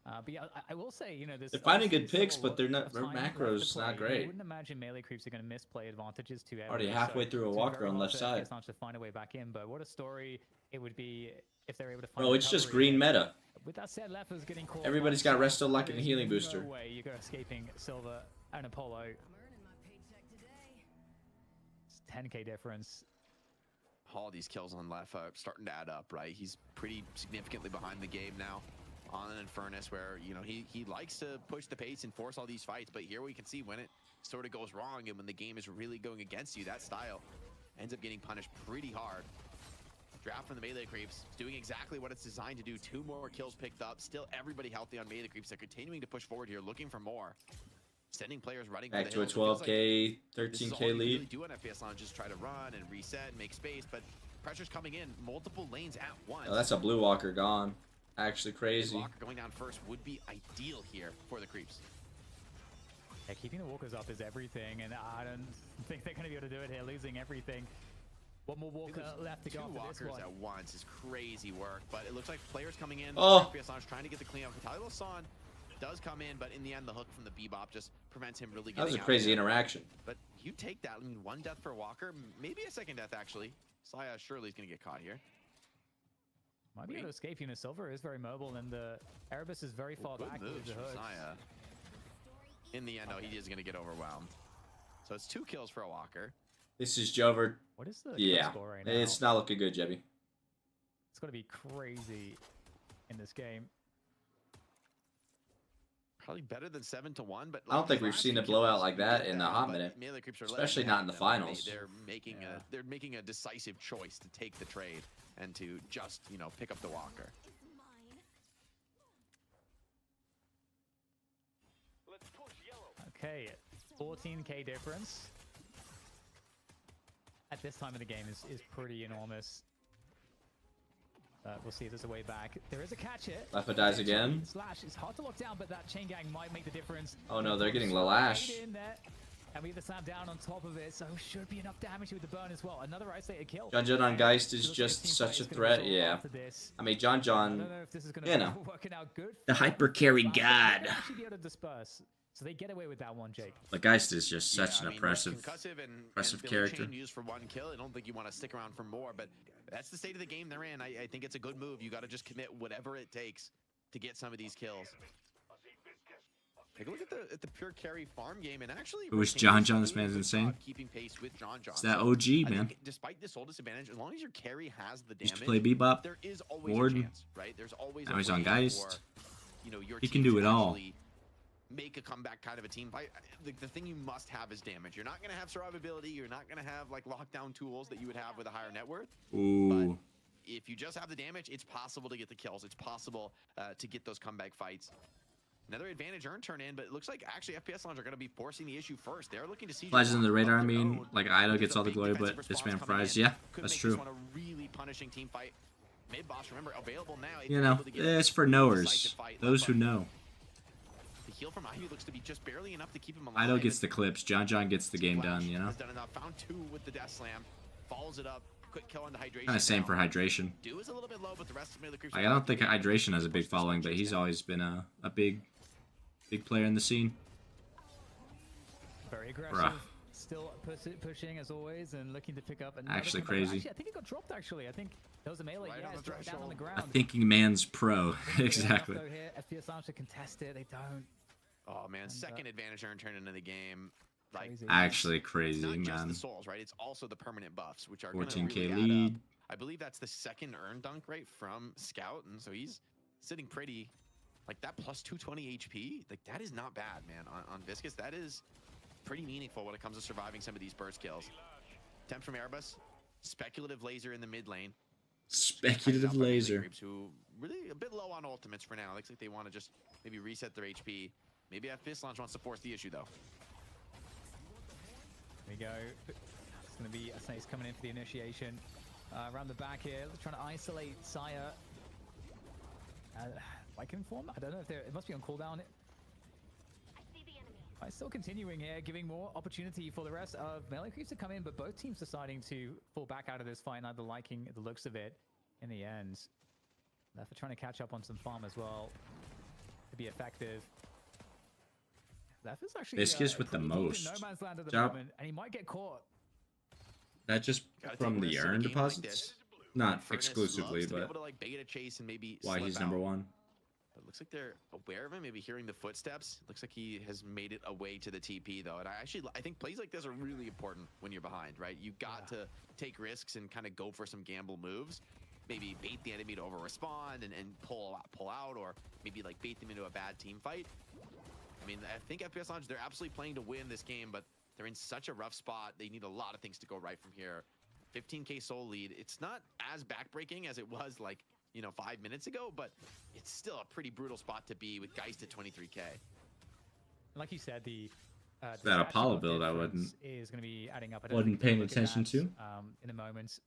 But yeah, I will say, you know, this.
They're finding good picks, but they're not. Their macros not
I
great.
wouldn't imagine melee creeps are going to misplay advantages too.
Already halfway through a walker on left side.
To find a way back in, but what a story it would be if they're able to find.
Bro, it's just green meta.
With that said, Left's getting caught.
Everybody's got Resto Luck and a healing booster.
No way you go escaping Silver and Apollo. It's 10K difference.
All these kills on left are starting to add up, right? He's pretty significantly behind the game now on an Infernus where, you know, he likes to push the pace and force all these fights, but here we can see when it sort of goes wrong and when the game is really going against you, that style ends up getting punished pretty hard. Draft from the melee creeps, doing exactly what it's designed to do. 2 more kills picked up. Still everybody healthy on melee creeps. They're continuing to push forward here, looking for more. Sending players running
Back
for
to a
the hills.
12K,
This is all
13K
you
lead.
really do on FPS Lounge, just try to run and reset and make space, but pressure's coming in, multiple lanes at once.
Oh, that's a blue walker gone. Actually crazy.
Walker going down first would be ideal here for the creeps.
Yeah, keeping the walkers up is everything, and I don't think they're going to be able to do it here, losing everything. One more walker left to go
Two
after this
walkers
one.
at once is crazy work, but it looks like players coming in.
Oh.
FPS Lounge trying to get the clean up. Tyler Son does come in, but in the end, the hook from the Bebop just prevents him really getting
That was a
out
crazy
there.
interaction.
But you take that. I mean, 1 death for Walker, maybe a 2nd death, actually. Saya surely is going to get caught here.
Might be able to escape. You know, Silver is very mobile, and the Erebus is very far back with the hooks.
Saya. In the end, though, he is going to get overwhelmed. So it's 2 kills for a Walker.
This is Jover.
What is the
Yeah,
score right now?
it's not looking good, Jebby.
It's going to be crazy in this game.
Probably better than 7-1, but
I don't think we've seen a blowout like that in a hot minute.
Melee creeps are
Especially
letting
not in the
them.
finals.
They're making a decisive choice to take the trade and to just, you know, pick up the Walker.
Okay, 14K difference. At this time of the game is pretty enormous. We'll see if there's a way back. There is a catch here.
Leffa dies again.
Slash, it's hard to lock down, but that chain gang might make the difference.
Oh no, they're getting Lalash.
In there, and we have the slam down on top of it, so should be enough damage with the burn as well. Another isolated kill.
John on Geist is just such a threat, yeah. I mean,
I don't know if this is
you know,
be working out good.
the hyper carry
But
god.
they might actually be able to disperse, so they get away with that one, Jake.
The Geist is just such
Yeah,
an
I mean,
impressive
concussive and
impressive
Billy
character.
Chain used for 1 kill. I don't think you want to stick around for more, but that's the state of the game they're in. I think it's a good move. You got to just commit whatever it takes to get some of these kills. Take a look at the pure carry farm game, and actually,
Who is
Retainers
John? This
doing a
man's
good
insane.
job keeping pace with John.
It's that
So
OG,
I
man.
think despite this old disadvantage, as long as your carry has the
Used
damage,
to play Bebop.
there is always
Warden.
a chance, right? There's always
Now
a
he's on
way
Geist.
for, you know, your
He
team
can do
to
it all.
actually make a comeback kind of a team fight. The thing you must have is damage. You're not going to have survivability. You're not going to have like lockdown tools that you would have with a higher net worth.
Ooh.
If you just have the damage, it's possible to get the kills. It's possible to get those comeback fights. Another advantage earn turn in, but it looks like actually FPS Lounge are going to be forcing the issue first. They're looking to see
Flies in the radar, I mean, like Ido gets all the glory, but this man fries. Yeah, that's true.
This one a really punishing team fight. Mid boss, remember, available now. If
You
you're
know,
able to get
it's for
a
knowers.
decisive fight,
Those who
left
know.
The heal from Ivy looks to be just barely enough to keep him alive.
Ido gets the clips. John gets the game done, you know?
Has done enough. Found 2 with the death slam. Follows it up. Quick kill into hydration.
Kind of same
now.
for hydration.
Dew is a little bit low, but the rest of the creeps.
Like, I don't think hydration has a big following, but he's always been a big player in the scene.
Very aggressive.
Bruh.
Still pushing as always and looking to pick up another
Actually
comeback.
crazy.
Actually, I think it got dropped actually. I think there was a melee.
Right
Yeah,
on the
it's dropped down on the
threshold.
ground.
A thinking man's pro.
They
Exactly.
have enough, though, here. FPS Lounge to contest it. They don't.
Oh man,
And,
second advantage earn turn into the game. Like
Crazy.
Actually
it's
crazy,
not just
man.
the souls, right? It's also the permanent buffs, which are gonna
14K
really add
lead.
up. I believe that's the 2nd earn dunk rate from Scout, and so he's sitting pretty. Like that plus 220 HP, like that is not bad, man. On Viscous, that is pretty meaningful when it comes to surviving some of these burst kills. Temp from Erebus, speculative laser in the mid lane.
Speculative
Tied up by melee
laser.
creeps who really a bit low on ultimates for now. Looks like they want to just maybe reset their HP. Maybe FPS Launch wants to force the issue though.
There we go. going to be Snake's coming in for the initiation. Around the back here, trying to isolate Saya. Viking form? I don't know if they're... It must be on cooldown. Still continuing here, giving more opportunity for the rest of melee creeps to come in, but both teams deciding to fall back out of this fight, neither liking the looks of it in the end. Left trying to catch up on some farm as well to be effective. Left is actually
Viscous with the most.
no man's land at the
Job.
moment, and he might get caught.
That just from the earn deposits? Not
Furnace
exclusively,
loves to be
but
able to, like, bait a chase and maybe
why
slip
he's
out.
number one.
But it looks like they're aware of him, maybe hearing the footsteps. Looks like he has made it away to the TP, though. And I think plays like this are really important when you're behind, right? You got to take risks and kind of go for some gamble moves. Maybe bait the enemy to over-respond and pull out, or maybe like bait them into a bad team fight. I mean, I think FPS Lounge, they're absolutely playing to win this game, but they're in such a rough spot. They need a lot of things to go right from here. 15k soul lead. It's not as backbreaking as it was, like, you know, 5 minutes ago, but it's still a pretty brutal spot to be with Geist at 23k.
Like you said, the
that Apollo
statistical
build I
difference is going to be adding up. I don't
wasn't
think we'll
paying
look at
attention
that,
to.
in a moment.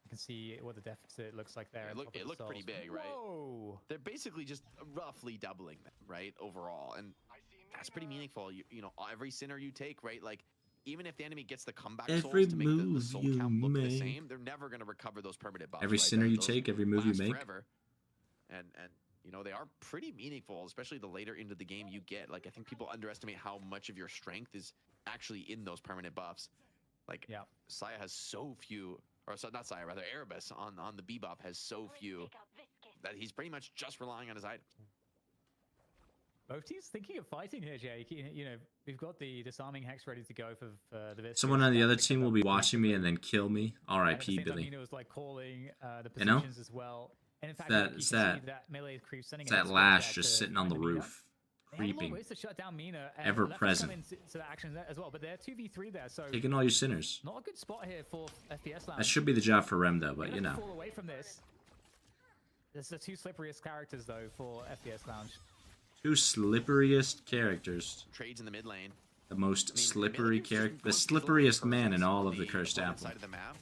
You can see what the deficit looks like there.
It looked pretty big, right?
Whoa!
They're basically just roughly doubling them, right, overall, and that's pretty meaningful. You know, every sinner you take, right, like, even if the enemy gets the comeback
Every
souls to make the
move
soul
you
count look the
make.
same, they're never going to recover those permanent buffs.
Every
right?
sinner you
Those
take, every move you
last
make.
forever. And you know, they are pretty meaningful, especially the later into the game you get. Like, I think people underestimate how much of your strength is actually in those permanent buffs. Like,
Yeah.
Saya has so few, or so, not Saya, rather Erebus on the B buff has so few that he's pretty much just relying on his items.
Both teams thinking of fighting here, Jake. You know, we've got the disarming hex ready to go for the Viscous.
Someone on the other team will be watching me and then kill me.
And at the
R.I.P.
same time,
Billy.
Nino was like calling the
You know?
positions as well. And in fact,
that-
you can
it's
see
that-
melee creep sending
It's
a
that
hex
Lash
there
just
to
sitting on the
find Mina.
roof,
They have a lot of
creeping,
ways to shut down Mina, and
ever
Left has
present.
come into the action there as well, but they're 2v3 there, so
taking all your sinners.
not a good spot here for FPS Lounge.
That should be the job for Rem though, but
They
you
have to
know.
fall away from this. This is the two slipperiest characters though for FPS Lounge.
Two slipperiest characters.
Trades in the mid lane.
The most
I mean,
slippery
Melee
character.
Creeps
The
just going
slipperiest
for
man in
curses
all
on
of the cursed
opponent's
apple.
side of the map.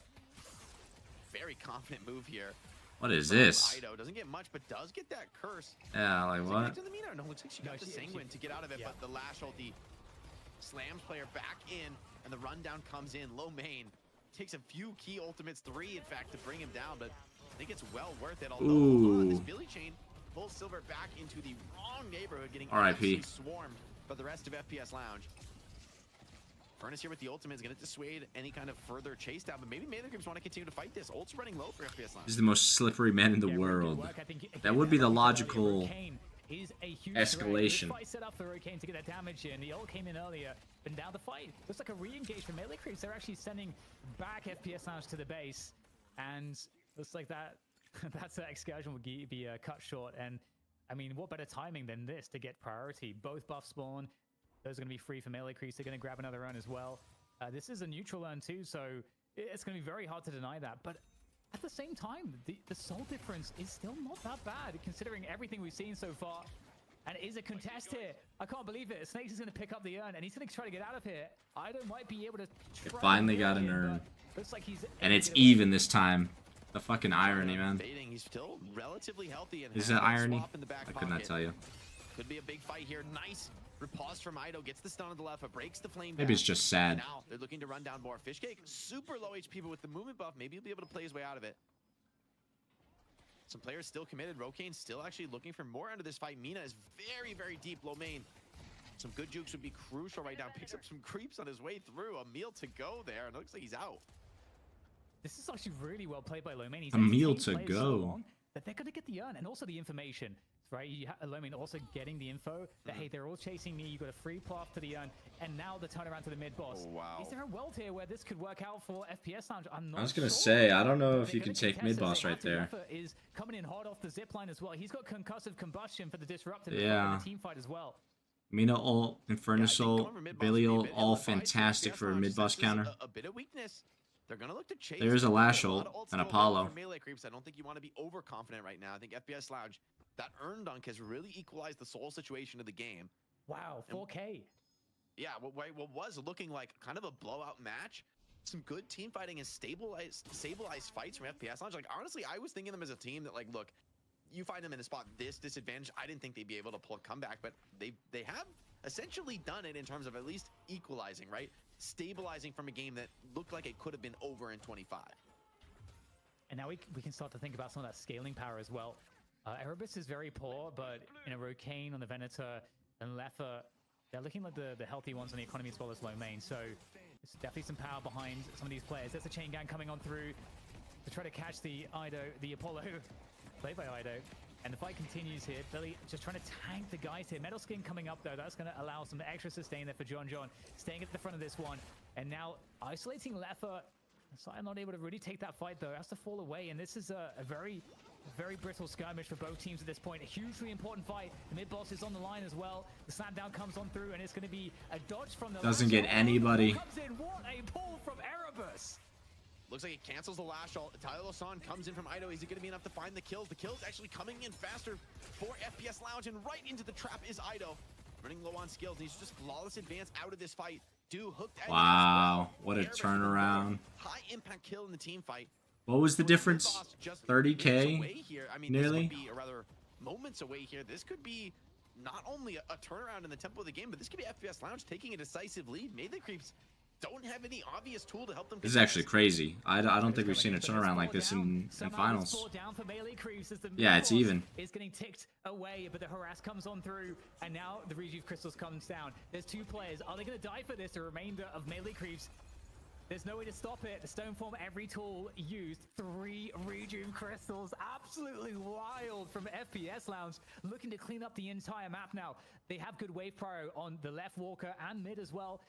Very confident move here.
What is
From
this?
Ido doesn't get much, but does get that curse.
Yeah, like
Is it
what?
connected to the Mina? No, looks like she
No,
got the
she-
sanguine to get out of it,
yeah.
but the Lash ulti slams player back in, and the rundown comes in. Low main takes a few key ultimates, 3 in fact, to bring him down, but I think it's well worth it. Although hold on, this
Ooh.
Billy chain pulls Silver back into the wrong neighborhood, getting
R.I.P.
absolutely swarmed by the rest of FPS Lounge. Furnace here with the ultimate is going to dissuade any kind of further chase down, but maybe Melee Creeps want to continue to fight this. Ult's running low for FPS Lounge.
He's the most slippery man in the
Yeah, really good
world.
work. I think,
That would be the
again,
logical
Rokane is a huge
escalation.
threat. Good fight set up for Rokane to get that damage in. The ult came in earlier, but now the fight looks like a re-engage for Melee Creeps. They're actually sending back FPS Lounge to the base, and looks like that that's excursion would be cut short. And I mean, what better timing than this to get priority? Both buffs spawn. Those are going to be free for Melee Creeps. They're going to grab another run as well. This is a neutral earn too, so it's going to be very hard to deny that. But at the same time, the soul difference is still not that bad, considering everything we've seen so far. And it is a contest here. I can't believe it. Snakes is going to pick up the urn, and he's going to try to get out of here. Ido might be able to try
finally
to
got an
win,
urn.
but looks like he's
And
able
it's
to get away.
even this time. The fucking irony, man.
Fading, he's still relatively healthy. And
Is
has
that irony?
swap in the back
I could not
pocket.
tell you.
Could be a big fight here. Nice riposte from Ido. Gets the stun on the left, but breaks the flame
Maybe
back.
it's just sad.
Now they're looking to run down more. Fishcake, super low HP, but with the movement buff, maybe he'll be able to play his way out of it. Some players still committed. Rokane's still actually looking for more out of this fight. Mina is very, very deep low main. Some good jukes would be crucial right now. Picks up some creeps on his way through. A meal to go there, and it looks like he's out.
This is actually really well played by Lomain. He's
A meal
entertained
to
players so
go.
long that they're going to get the urn and also the information, right? You Lomain also getting the info that, hey, they're all chasing me. You got a free path to the urn, and now the turnaround to the mid boss.
Oh, wow.
Is there a world here where this could work out for FPS Lounge? I'm not
I was gonna
sure.
say, I don't know
But
if
they're
you
gonna
can take
contest
mid
this.
boss
They
right
have to.
there.
Rafa is coming in hard off the zip line as well. He's got concussive combustion for the disrupt in
Yeah.
the team fight as well.
Mina ult, Infernus ult,
going for mid-boss
Billy
would be a
ult,
bit
all
ill-advised here.
fantastic
FPS
for a
Lounge
mid boss
senses
counter.
a bit of weakness. They're going to look to chase.
There is a
through.
Lash
A lot
ult,
of ults
an
go
Apollo.
well for melee creeps. I don't think you want to be overconfident right now. I think FPS Lounge, that earn dunk has really equalized the soul situation of the game.
Wow, 4K.
Yeah, what was looking like kind of a blowout match some good team fighting and stabilized fights from FPS Lounge. Like, honestly, I was thinking them as a team that, like, look, you find them in a spot this disadvantage. I didn't think they'd be able to pull a comeback, but they have essentially done it in terms of at least equalizing, right? Stabilizing from a game that looked like it could have been over in 25.
And now we can start to think about some of that scaling power as well. Erebus is very poor, but Rocane on the Venator and Lefa, they're looking like the healthy ones on the economy as well as low main. So there's definitely some power behind some of these players. There's a chain gang coming on through to try to catch the Apollo, played by Ido. And the fight continues here. Billy just trying to tank the guys here. Metal Skin coming up, though. That's going to allow some extra sustain there for John. Staying at the front of this one. And now isolating Lefa. I'm not able to really take that fight, though. Has to fall away. And this is a very, very brittle skirmish for both teams at this point. A hugely important fight. The mid boss is on the line as well. The slam down comes on through, and it's going to be a dodge from the
Doesn't get anybody.
Comes in. What a pull from Erebus.
Looks like it cancels the lash ult. Tyler Lasan comes in from Ido. Is he going to be enough to find the kills? The kills actually coming in faster for FPS Lounge, and right into the trap is Ido. Running low on skills. He's just flawless advance out of this fight. Hooked.
Wow, what a turnaround.
High impact kill in the team fight.
What was the difference? 30K?
I mean,
nearly?
This would be, or rather, moments away here. This could be not only a turnaround in the tempo of the game, but this could be FPS Lounge taking a decisive lead. Melee Creeps don't have any obvious tool to help them.
This is actually crazy. I don't think we've seen a turnaround like this in finals. Yeah, it's even.
It's getting ticked away, but the harass comes on through, and now the Rejuve Crystals comes down. There's two players. Are they going to die for this? The remainder of Melee Creeps. There's no way to stop it. The Stoneform, every tool used. 3 Rejuve Crystals. Absolutely wild from FPS Lounge. Looking to clean up the entire map now. They have good wave prio on the left Walker and mid as well.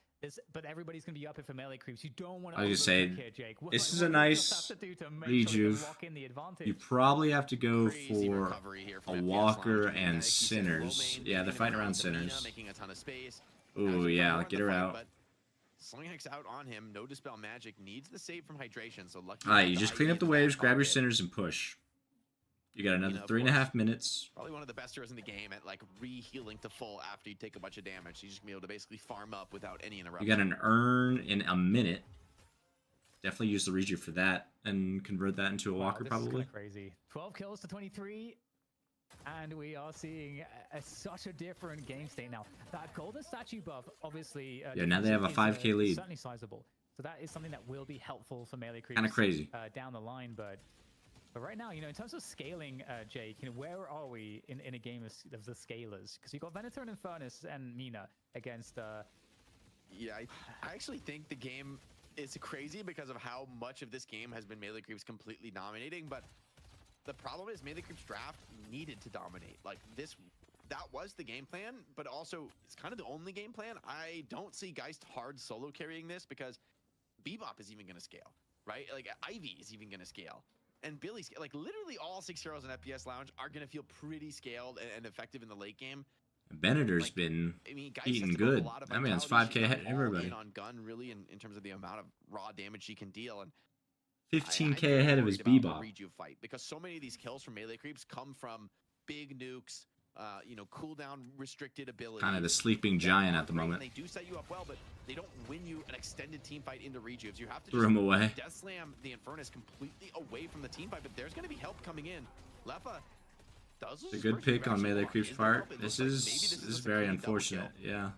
But everybody's going to be up here for Melee Creeps. You don't want to.
I was say, this is a nice Rejuve. You probably have to go for a Walker and Sinners. Yeah, they're fighting around Sinners. Ooh, yeah, get her out.
Slinghack's out on him. No Dispel Magic. Needs the save from Hydration. So lucky.
Alright, you just clean up the waves, grab your Sinners, and push. You got another 3.5 minutes.
Probably one of the best heroes in the game at like re-healing to full after you take a bunch of damage. He's just gonna be able to basically farm up without any interruption.
You got an urn in a minute. Definitely use the Rejuve for that and convert that into a Walker, probably.
Is crazy. 12 kills to 23. And we are seeing such a different game state now. That golden statue buff, obviously.
Yeah, now they have a 5K lead.
Certainly sizable. So that is something that will be helpful for Melee Creeps.
Kind of crazy.
Down the line, but right now, in terms of scaling, Jake, where are we in a game of the scalers? Because you've got Venator and Infernus and Mina against.
Yeah, I actually think the game is crazy because of how much of this game has been Melee Creeps completely dominating, but the problem is Melee Creeps draft needed to dominate. Like that was the game plan, but also it's kind of the only game plan. I don't see Geist hard solo carrying this because Bebop is even going to scale, right? Like Ivy is even going to scale. And Billy's like literally all 6 heroes in FPS Lounge are going to feel pretty scaled and effective in the late game.
Venator's been eating good. That man's 5K ahead of everybody.
On gun really in terms of the amount of raw damage she can deal, and
15K ahead of his Bebop.
Rejuve fight because so many of these kills from Melee Creeps come from big nukes, cooldown restricted ability.
Kind of the sleeping giant at the moment.
They do set you up well, but they don't win you an extended team fight into Rejuves. You have to
throw him away.
Death Slam the Infernus completely away from the team fight, but there's going to be help coming in. Lefa does
it's a good pick on Melee Creep's part. This is very unfortunate. Yeah.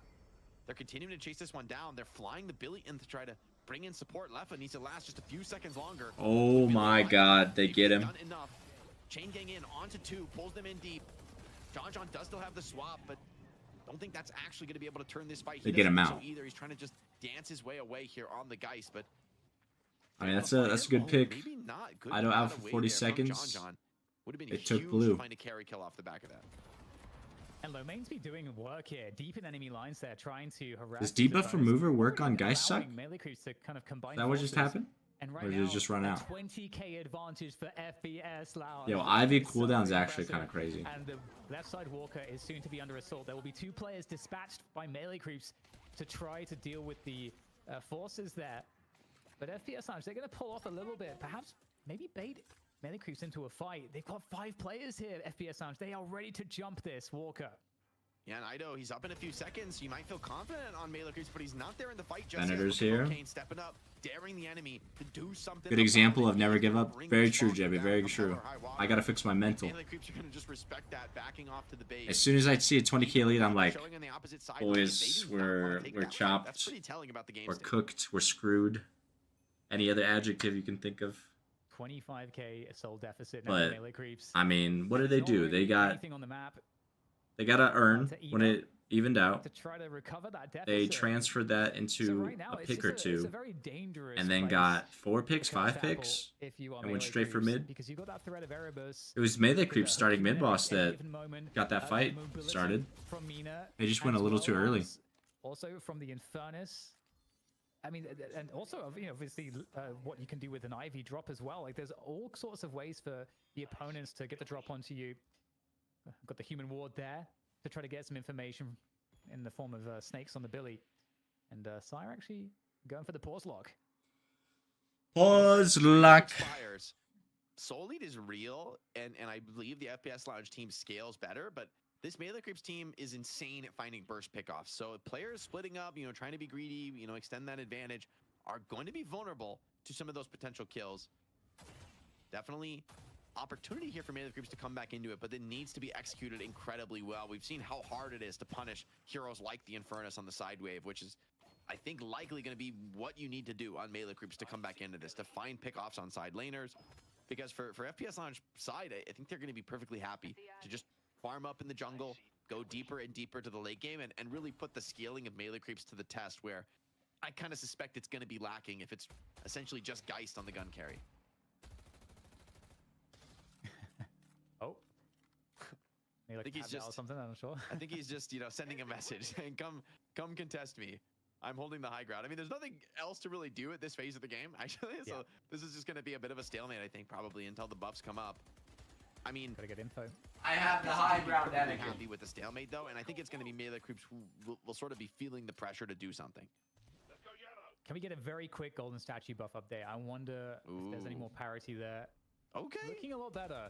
They're continuing to chase this one down. They're flying the Billy in to try to bring in support. Lefa needs to last just a few seconds longer.
Oh my God, they get him.
Chain gang in onto 2, pulls them in deep. John does still have the swap, but don't think that's actually going to be able to turn this fight.
They get him out.
So either he's trying to just dance his way away here on the Geist, but
I mean that's a good pick.
Maybe not. Good
I don't out for 40 seconds.
Would have been
it took blue.
To find a carry kill off the back of that.
And Lomain's be doing work here, deep in enemy lines there, trying to harass.
Does debuff remover work on Geist suck?
To kind of combine
is that what just happened?
And right
or did it just run out?
20k advantage for FPS Lounge.
Yo, Ivy cooldown is actually kind of crazy.
And the left side Walker is soon to be under assault. There will be 2 players dispatched by Melee Creeps to try to deal with the forces there. But FPS Lounge, they're going to pull off a little bit. Perhaps, maybe bait Melee Creeps into a fight. They've got 5 players here, FPS Lounge. They are ready to jump this, Walker.
Yeah, and Ido, he's up in a few seconds. You might feel confident on Melee Creeps, but he's not there in the fight just
Senators
yet.
here.
Kane stepping up, daring the enemy to do something.
Good example of never give up. Very true, Jebby. Very true. I gotta fix my mental.
Melee Creeps are gonna just respect that, backing off to the base.
As soon as I see a 20k lead, I'm like,
Showing on the opposite side,
boys,
they do not wanna
we're
take that lead.
chopped,
That's pretty telling about the game
we're
state.
cooked, we're screwed. Any other adjective you can think of.
25k soul deficit now
But,
Melee Creeps.
I mean, what do they do? They got,
Anything on the map
they gotta earn when it evened out.
to try to recover that deficit.
They transferred that
So
into
right now,
a
it's
pick
just
or
it's
two,
a very dangerous
and then
place
got 4 picks,
to kind of
5
tackle
picks,
if you are
and went
Melee
straight for
Creeps,
mid.
because you got that threat of Erebus.
It was Melee
Could,
Creeps starting
hook you
mid
in
boss
at any
that
given moment.
got that fight
Mobility
started.
from Mina,
They just went a
as
little too
well
early.
as Also from the Infernus. I mean, and also, you know, obviously, what you can do with an Ivy drop as well. Like, there's all sorts of ways for the opponents to get the drop onto you. Got the human ward there to try to get some information in the form of snakes on the Billy. And Sire actually going for the pause lock.
Pause luck.
Expires. Soul Lead is real, and I believe the FPS Lounge team scales better, but this Melee Creeps team is insane at finding burst pickoffs. So if players splitting up, you know, trying to be greedy, you know, extend that advantage, are going to be vulnerable to some of those potential kills. Definitely opportunity here for Melee Creeps to come back into it, but it needs to be executed incredibly well. We've seen how hard it is to punish heroes like the Infernus on the side wave, which is, I think, likely going to be what you need to do on Melee Creeps to come back into this, to find pickoffs on side laners. Because for FPS Lounge side, I think they're going to be perfectly happy to just farm up in the jungle, go deeper and deeper to the late game, and really put the scaling of Melee Creeps to the test, where I kind of suspect it's going to be lacking if it's essentially just Geist on the gun carry.
Oh. Maybe like
think he's
tab out or
just-
something, I'm not sure.
I think he's just, you know, sending a message saying, come contest me. I'm holding the high ground. I mean, there's nothing else to really do at this phase of the game, actually. So
Yeah.
this is just going to be a bit of a stalemate, I think, probably until the buffs come up. I mean,
Gotta get info.
I have the high ground
I'm
etiquette.
happy with the stalemate, though, and I think it's going to be Melee Creeps who will sort of be feeling the pressure to do something.
Can we get a very quick golden statue buff update? I wonder if there's any
Ooh.
more parity there.
Okay.
Looking a lot better.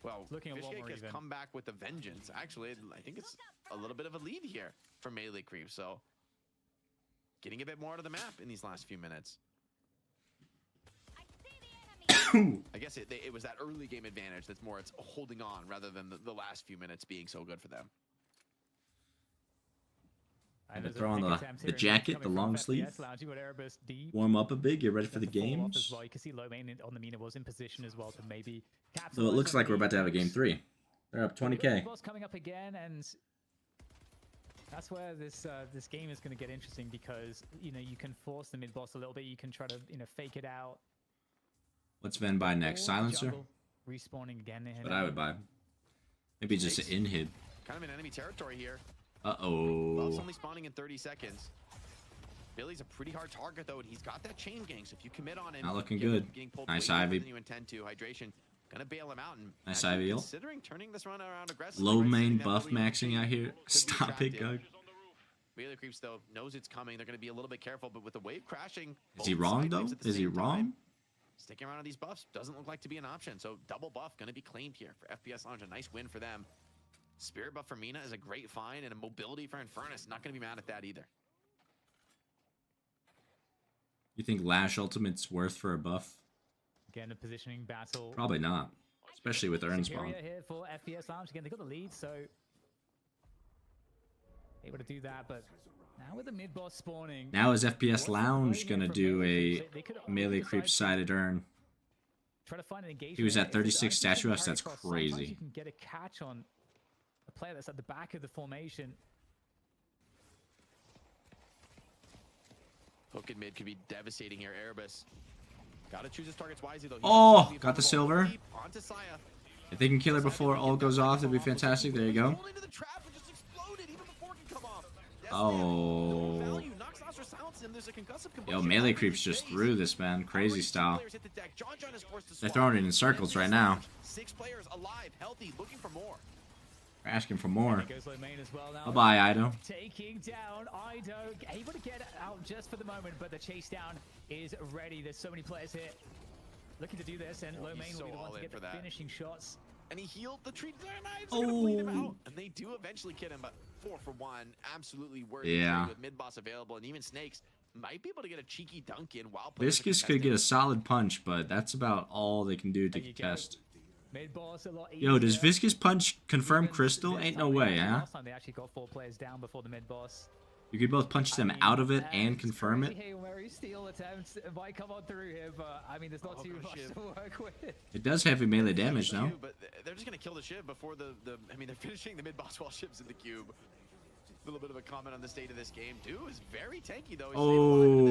Well,
looking a lot
Fishcake
more
has
even.
come back with a vengeance. Actually, I think it's a little bit of a lead here for Melee Creeps, so getting a bit more out of the map in these last few minutes. I guess it was that early game advantage that's more it's holding on rather than the last few minutes being so good for them.
And
Gonna
there's a
throw on
big
the
attempt here in
jacket,
coming
the
from
long
FPS
sleeve.
Lounge. You got Erebus deep.
Warm up a bit, get ready for the
Got fall off as
games.
well. You can see low main on the Mina was in position as well to maybe
So
capitalize
it looks
on
like we're
the
about to have a game
boost.
3. They're up
So the
20k.
boss coming up again, and that's where this this game is going to get interesting, because you know you can force the mid boss a little bit. You can try to fake it out.
What's Ven buy next?
Or
Silencer?
jungle respawning again.
But I would buy. Maybe just an inhib.
Kind of in enemy territory here.
Uh
Love's
oh.
only spawning in 30 seconds. Billy's a pretty hard target, though, and he's got that chain gang, so if you commit on him...
Not looking
get him
good.
getting pulled
Nice
way more
Ivy.
than you intend to. Hydration, gonna bail him out. And
Nice
actually
Ivy ult.
considering turning this run around aggressively.
Low
right,
main
setting that
buff
Billy
maxing
OP
out here.
could be
Stop it,
attractive.
Gug.
Melee Creeps, though, knows it's coming. They're gonna be a little bit careful, but with the wave crashing...
Is he
both
wrong,
side
though?
waves at the
Is he
same time,
wrong?
Sticking around on these buffs doesn't look like to be an option, so double buff gonna be claimed here for FPS Lounge. A nice win for them. Spirit buff for Mina is a great find, and a mobility for Infernus. Not gonna be mad at that either.
You think Lash Ultimate's worth for a buff?
Again, a positioning battle.
Probably not. Especially with Earn Spawn.
Superior here for FPS Lounge. Again, they got the lead, so able to do that. But now with the mid boss spawning,
Now is FPS
what's the play
Lounge
here
gonna
from
do
Melee
a
Creeps? They could
Melee
decide
Creep
to
sided Earn?
try to find an engagement.
He was at
If there's
36
items
statue
you can
ups,
carry
that's
across, sometimes
crazy.
You can get a catch on a player that's at the back of the formation.
Hook and mid could be devastating here. Erebus gotta choose his targets wisely, though. He
Oh,
does have
got the
vulnerable.
silver.
Deep onto Saya.
If they can kill her before ult goes off, that'd be fantastic. There you go.
Pulled into the trap and just exploded even before it can come off. Yes,
Oh.
man. Value knocks Nostra silence him. There's a concussive
Yo,
combustion
Melee
happening
Creeps
in
just
space.
threw this, man. Crazy
Already two
style.
players hit the deck. John is forced to
They're
swap.
throwing it in circles right now.
6 players alive, healthy, looking for more.
We're asking for more.
There goes low main as well now.
Bye-bye, Ido.
Taking down Ido, able to get out just for the moment, but the chase down is ready. There's so many players here looking to do this, and low
he's
main
so
will be the one
all
to
in
get
for
the
that.
finishing shots.
and he healed the tree knives. They're gonna bleed him
Oh.
out, and they do eventually get him, but 4 for 1, absolutely worth it.
Yeah.
With mid boss available, and even Snakes might be able to get a cheeky dunk in while playing
Viscous could get a solid punch, but that's about all they can do to
There you go.
contest.
Mid boss a lot
Yo, does
easier.
Viscous punch confirm
Even
Crystal?
this
Ain't
time
no
they
way,
actually-
huh?
Last time they actually got 4 players down before the mid boss.
You could both punch them
I mean,
out of it and
that's
confirm
crazy.
it.
Hail Mary steal attempts might come on through here, but I mean, there's not
Oh,
too
good
much
shit.
to work with.
It does heavy melee damage,
Cube,
though.
but they're just gonna kill the Shiv before the I mean, they're finishing the mid boss while Shiv's in the cube. A little bit of a comment on the state of this game. Dude is very tanky though. He's staying alive in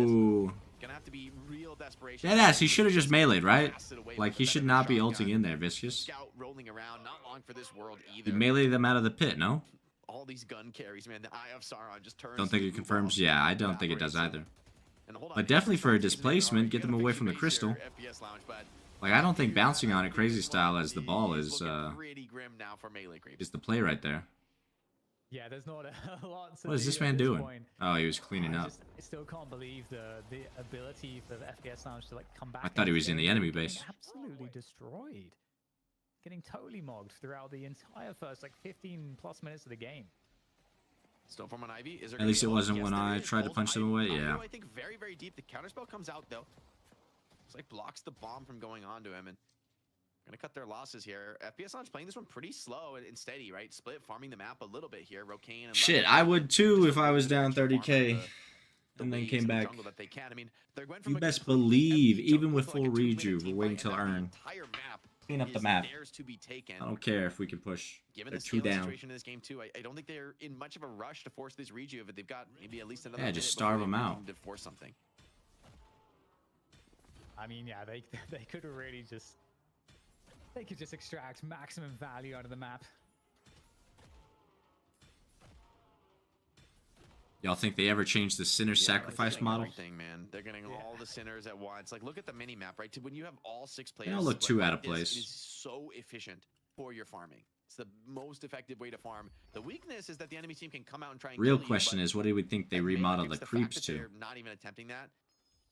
this.
Oh.
Gonna have to be real desperation.
Deadass, he should have just melee'd, right?
Blast it away
Like,
with
he
the
should
better
not be
shotgun.
ulting in there, Viscous.
Scout rolling around, not long for this world
You
either.
melee them out of the pit, no?
All these gun carries, man. The Eye of Sauron just turns.
Don't think
to
it confirms.
blue
Yeah, I
ball,
don't think it does
evaporates.
either.
And hold on,
But definitely for a
Jason,
displacement, get
you
them
gotta
away
fix
from the
your base
crystal.
here, FPS Lounge, but
Like, I don't think bouncing on it crazy style as the ball is
looking pretty grim now for melee creeps.
is the play right there.
Yeah, there's not a lot to
What is
do
this
at
man doing?
point.
Oh, he was cleaning up.
I still can't believe the ability for the FPS Lounge to like come back.
I thought he
into
was in the
game,
enemy
getting
base.
Absolutely destroyed. Getting totally mogged throughout the entire first like 15 plus minutes of the game.
Still from an Ivy. Is there
At
gonna
least
be
it
a ult?
wasn't
Yes,
when
there
I
is.
tried to
Ult
punch them
Ivy.
away, yeah.
I think very, very deep. The counterspell comes out though. Looks like blocks the bomb from going on to him, and gonna cut their losses here. FPS Launch playing this one pretty slow and steady, right? Split farming the map a little bit here. Rocane and
Shit,
Level
I would too
just
if I was down
farming
30k
the
and then
waves
came
in the
back.
jungle that they can. I mean, they're going
You
from a
best
completely
believe,
empty
even
jungle
with
to,
full
like, a 2-minute
rejuve, we're
team
waiting
fight,
till
and now the
earn.
entire map
Clean up the
is
map.
theirs to be taken.
I don't care if we can push.
Given
They're
the
2
scaling
down.
situation in this game too, I don't think they're in much of a rush to force this rejuve. But they've got maybe at least another
Yeah,
minute
just
before
starve
they
them
really
out.
need to force something.
I mean, yeah, they could really just extract maximum value out of the map.
Y'all think they ever changed the sinner
Yeah,
sacrifice
they're getting
model?
everything, man. They're getting all the sinners at once. Like, look at the mini map, right? When you have all 6 players,
don't look
like,
too
like
out of
this,
place.
It is so efficient for your farming. It's the most effective way to farm. The weakness is that the enemy team can come out and try and
Real
kill you,
question
but
is, what do we think they
that melee
remodeled the
fact
creeps
that
to?
They're not even attempting that.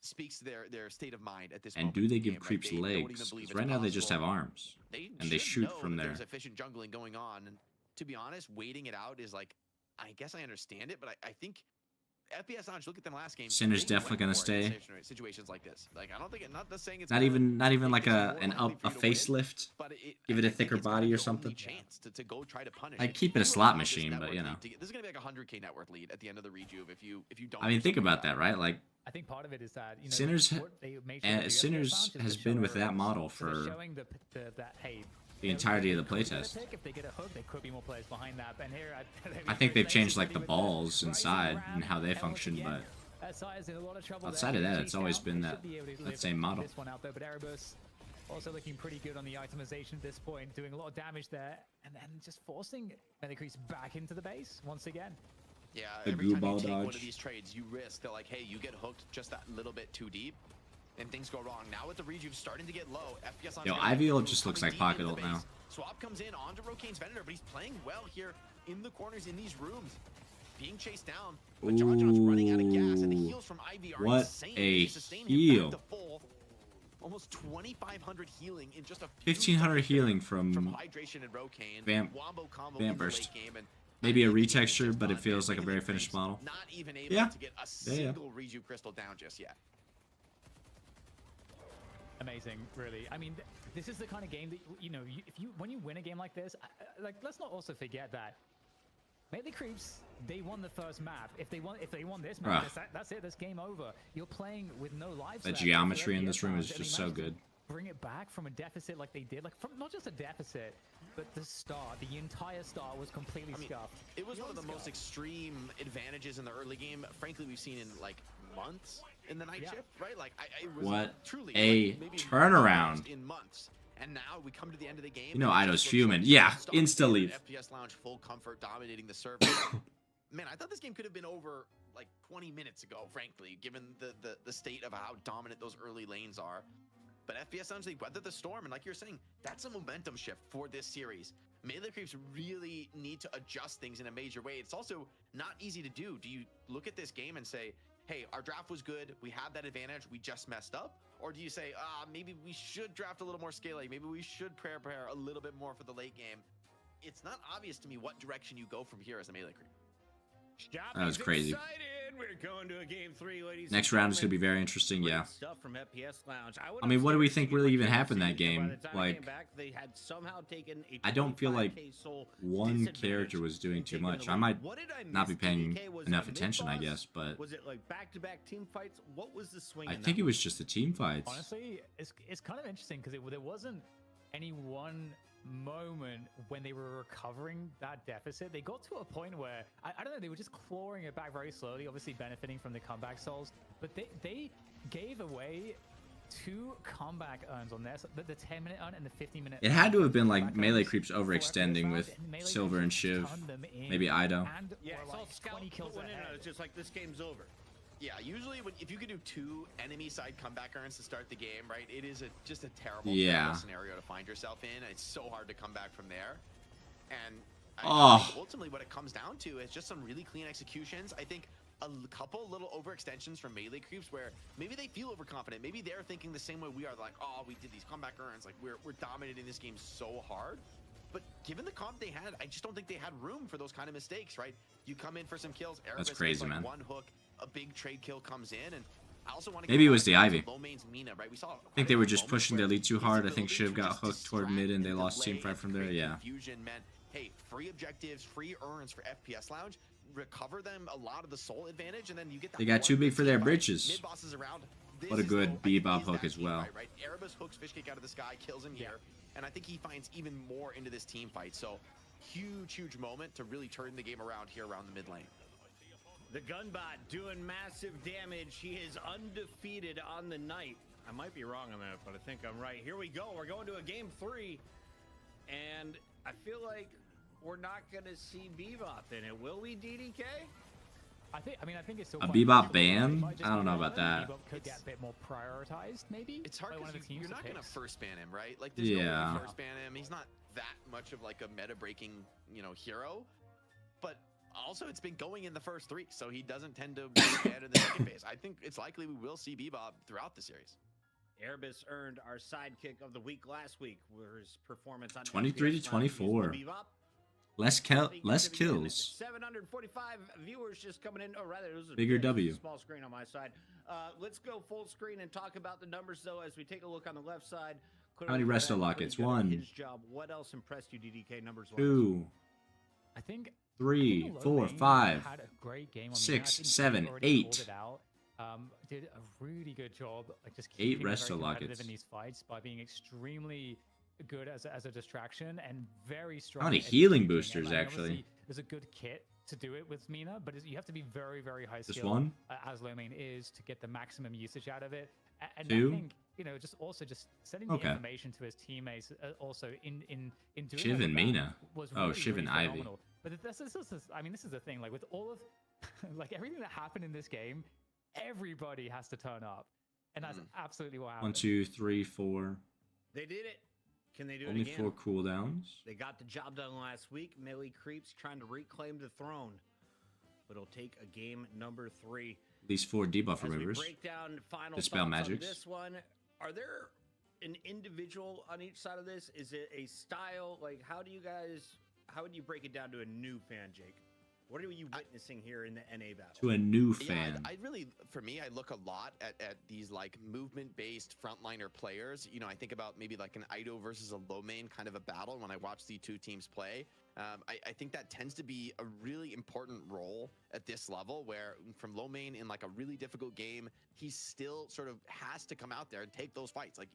Speaks to their state of mind at this
And
moment
do
in
they
the
give
game, right?
creeps
They don't even
legs?
believe
'Cause
it's
right now they just have
possible.
arms.
They
and they
should
shoot
know
from
that
there.
There's efficient jungling going on, and to be honest, waiting it out is like, I guess I understand it, but I think FPS Launch, look at them last game.
Sinner's
they
definitely
went
gonna
for it in
stay.
situations like this. Like, I don't think not just saying it's
Not
gonna
even
make
like
this
a
more
an
likely
up
for
a
you to win,
facelift.
but
Give it
I
a
think
thicker
it's kind
body
of
or
the
something.
only chance to go try to punish
I'd
it.
keep it a
You
slot
allow this
machine, but,
network
you
lead
know.
to this is gonna be like a 100K network lead at the end of the rejuve if you don't.
I mean,
do
think
something
about that, right? Like,
I think part of it is that, you know,
Sinners
what they made sure to do at
Sinners
FPS Lounge is
has
to
been
show
with that
everyone.
model
So they're
for
showing that hey,
the entirety of the
they could get a
playtest.
pick. If they get a hook, there could be more players behind that. And here,
I think they've changed like the balls inside and how they function, but outside of that, it's always been that same model.
This one out there, but Erebus also looking pretty good on the itemization at this point, doing a lot of damage there, and then just forcing Metacrease back into the base once again.
Yeah,
The
every
goo
time
ball
you take one
dodge.
of these trades, you risk that, like, hey, you get hooked just that little bit too deep, and things go wrong. Now with the rejuve starting to get low, FPS on
Yo, Ivy ult just looks like pocket ult now.
Swap comes in onto Rokane's Venator, but he's playing well here in the corners in these rooms, being chased down. But John John's running out of gas, and the
Ooh,
heals from Ivy are
what
insane.
a
They sustain him
heal.
back to full. Almost 2,500 healing in just a few
1500
seconds
healing
from
from
hydration and Rokane.
Vamp-
Wombo combo
Vamp
in the
burst.
late game, and
maybe a
I think the game is
retexture,
just
but it
done,
feels
man.
like a very finished model.
Not even able
Yeah.
to get a
Yeah.
single rejuve crystal down just yet.
Amazing, really. I mean, this is the kind of game that, you know, when you win a game like this, like, let's not also forget that Melee Creeps, they won the first map. If they won this map, that's it. That's game over. You're playing with no lives.
The
left.
geometry in
They're
this room is
and they
just so
managed to
good.
Bring it back from a deficit like they did, like from not just a deficit, but the start. The entire start was completely scuffed.
It was one of the most extreme advantages in the early game, frankly, we've seen in like months in the night shift, right? Like, I was
What
truly
a
like, maybe
turnaround.
in months. And now we come to the end of the game.
You know
and it
Ido's
just looks
fuming.
like
Yeah,
stop
insta
here,
leave.
FPS Lounge, full comfort, dominating the server. Man, I thought this game could have been over like 20 minutes ago, frankly, given the state of how dominant those early lanes are. But FPS Lounge, they weathered the storm, and like you're saying, that's a momentum shift for this series. Melee Creeps really need to adjust things in a major way. It's also not easy to do. Do you look at this game and say, hey, our draft was good, we have that advantage, we just messed up? Or do you say, maybe we should draft a little more scaling, maybe we should prepare a little bit more for the late game? It's not obvious to me what direction you go from here as a melee creep.
That was crazy.
Excited. We're going to a game 3, ladies.
Next round is going to be very interesting, yeah.
Stuff from FPS Lounge.
I mean, what do we think really even happened that game? Like,
they had somehow taken a
I don't feel like
25K soul
one
disadvantage
character was doing
and
too
taken
much.
the
I
lead.
might
What did I
not be
miss,
paying
DK? Was
enough
that
attention, I
mid-boss?
guess, but
Was it like back-to-back team fights? What was the swing?
I
in
think
that
it was just the team fights.
Honestly, it's kind of interesting because there wasn't any one moment when they were recovering that deficit. They got to a point where I don't know, they were just clawing it back very slowly, obviously benefiting from the comeback souls, but they gave away 2 comeback earns on this, the 10-minute earn and the 15-minute.
It had to have been like melee creeps overextending with Silver and Shiv, maybe Ido.
Yeah, I saw Scout
20 kills
put one in,
ahead.
and it's just like, this game's over.
Yeah, usually if you could do 2 enemy side comeback earns to start the game, right? It is just a terrible, terrible scenario to find yourself in. It's so hard to come back from there. And I think ultimately what it comes down to is just some really clean executions. I think a couple little overextensions from melee creeps where maybe they feel overconfident. Maybe they're thinking the same way we are, like, oh, we did these comeback earns, like we're dominating this game so hard. But given the comp they had, I just don't think they had room for those kind of mistakes, right? You come in for some kills, Erebus
That's crazy,
gets, like,
man.
one hook, a big trade kill comes in, and I also want to
Maybe it was the Ivy.
Low main's Mina, right? We saw
I think they were just pushing their lead too hard. I think
Shiv
Shiv got hooked toward mid and they lost team fight from there. Yeah.
Confusion meant, hey, free objectives, free earns for FPS Lounge, recover them a lot of the soul advantage, and then you get that.
They got too big for their
fight.
britches.
Mid-bosses around.
What a
This is
good
though, I think,
bebop
is
hook
that
as
team
well.
fight, right? Erebus hooks fish kick out of the sky, kills him here, and I think he finds even more into this team fight. So huge moment to really turn the game around here around the mid lane.
The Gunbot doing massive damage. He is undefeated on the night. I might be wrong on that, but I think I'm right. Here we go. We're going to a game 3, and I feel like we're not going to see Bebop in it. Will we, DDK?
I think it's still
A
quite
Bebop
possible.
ban?
It might just
I don't
be
know
one
about
of them.
that.
Bebop could get a bit more prioritized, maybe.
It's hard
by one
because
of the teams
you're
to
not going to
pick.
first ban him, right? Like, there's no way
Yeah.
to first ban him. He's not that much of like a meta-breaking, hero. But also, it's been going in the first 3, so he doesn't tend to be bad in the second phase. I think it's likely we will see Bebop throughout the series.
Erebus earned our sidekick of the week last week, where his performance on
23 to
FPS Lounge.
24.
Bebop.
Less kills.
745 viewers just coming in. Oh, rather, it was a
Bigger W.
small screen on my side. Let's go full screen and talk about the numbers, though, as we take a look on the left side.
How many resto lockets? 1,
Job. What else impressed you, DDK, numbers?
2,
I think
3,
think
4,
Lomain
5.
had a great game on
6,
the end. I think he
7,
already
8.
called it out. Did a really good job, like just
8
keeping it
resto
very competitive
lockets.
in these fights by being extremely good as a distraction and very strong.
How many
at
healing
engaging.
boosters,
And, like,
actually?
obviously, there's a good kit to do it with Mina, but you have to be very high
Just
skill,
one?
As Lomain is, to get the maximum usage out of it. And
2?
I think, just sending the information to his teammates, also in doing
Shiv
all of
and
that
Mina.
was
Oh,
really,
Shiv
really
and Ivy.
phenomenal. But this is the thing, like with all of like everything that happened in this game, everybody has to turn up, and that's absolutely what happened.
1, 2, 3, 4.
They did it. Can they do
Only
it again?
4 cooldowns.
They got the job done last week. Melee Creeps trying to reclaim the throne. But it'll take a game number 3.
At least 4 debuff
As we
removers.
break down final
Dispel
thoughts
magics.
on this one, are there an individual on each side of this? Is it a style? Like, how would you break it down to a new fan, Jake? What are you witnessing here in the NA battle?
To a new
Yeah,
fan.
I really, for me, I look a lot at these like movement-based frontliner players. I think about maybe like an Ido versus a Lomain kind of a battle when I watch the 2 teams play. I think that tends to be a really important role at this level, where from Lomain in like a really difficult game, he still sort of has to come out there and take those fights. Like,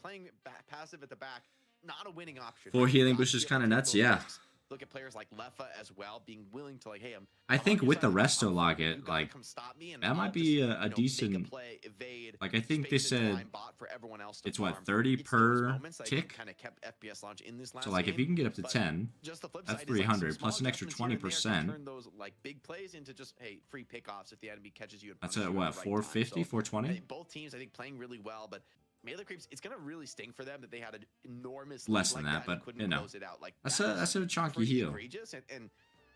playing passive at the back, not a winning option.
4
Right?
healing
You gotta
boosters
be able
kinda
to take
nuts,
those
yeah.
risks. Look at players like Leffa as well, being willing to like, hey,
I think
on your
with the
side of
resto
front,
locket,
you gotta
like,
come stop me, and
that
I'll
might
just,
be a
make
decent.
play, evade,
Like, I think they
space and
said
time bot for everyone else to
it's what,
farm.
30
It's those
per
moments that
tick?
kind of kept FPS Launch in this last
So like if
game,
you can get up to
but
10,
just the flip
that's
side is, like,
300
some
plus
small
an extra
adjustments here and there can
20%.
turn those like big plays into just free pickoffs if the enemy catches you. And
That's
punishes
at
you
what,
at the right time.
450,
So,
420?
I think both teams, I think, playing really well, but Melee Creeps, it's gonna really sting for them that they had an enormous
Less
lead
than
like
that,
and
but,
couldn't
you know,
close it out. Like
that's a chunky
pretty
heal.
egregious, and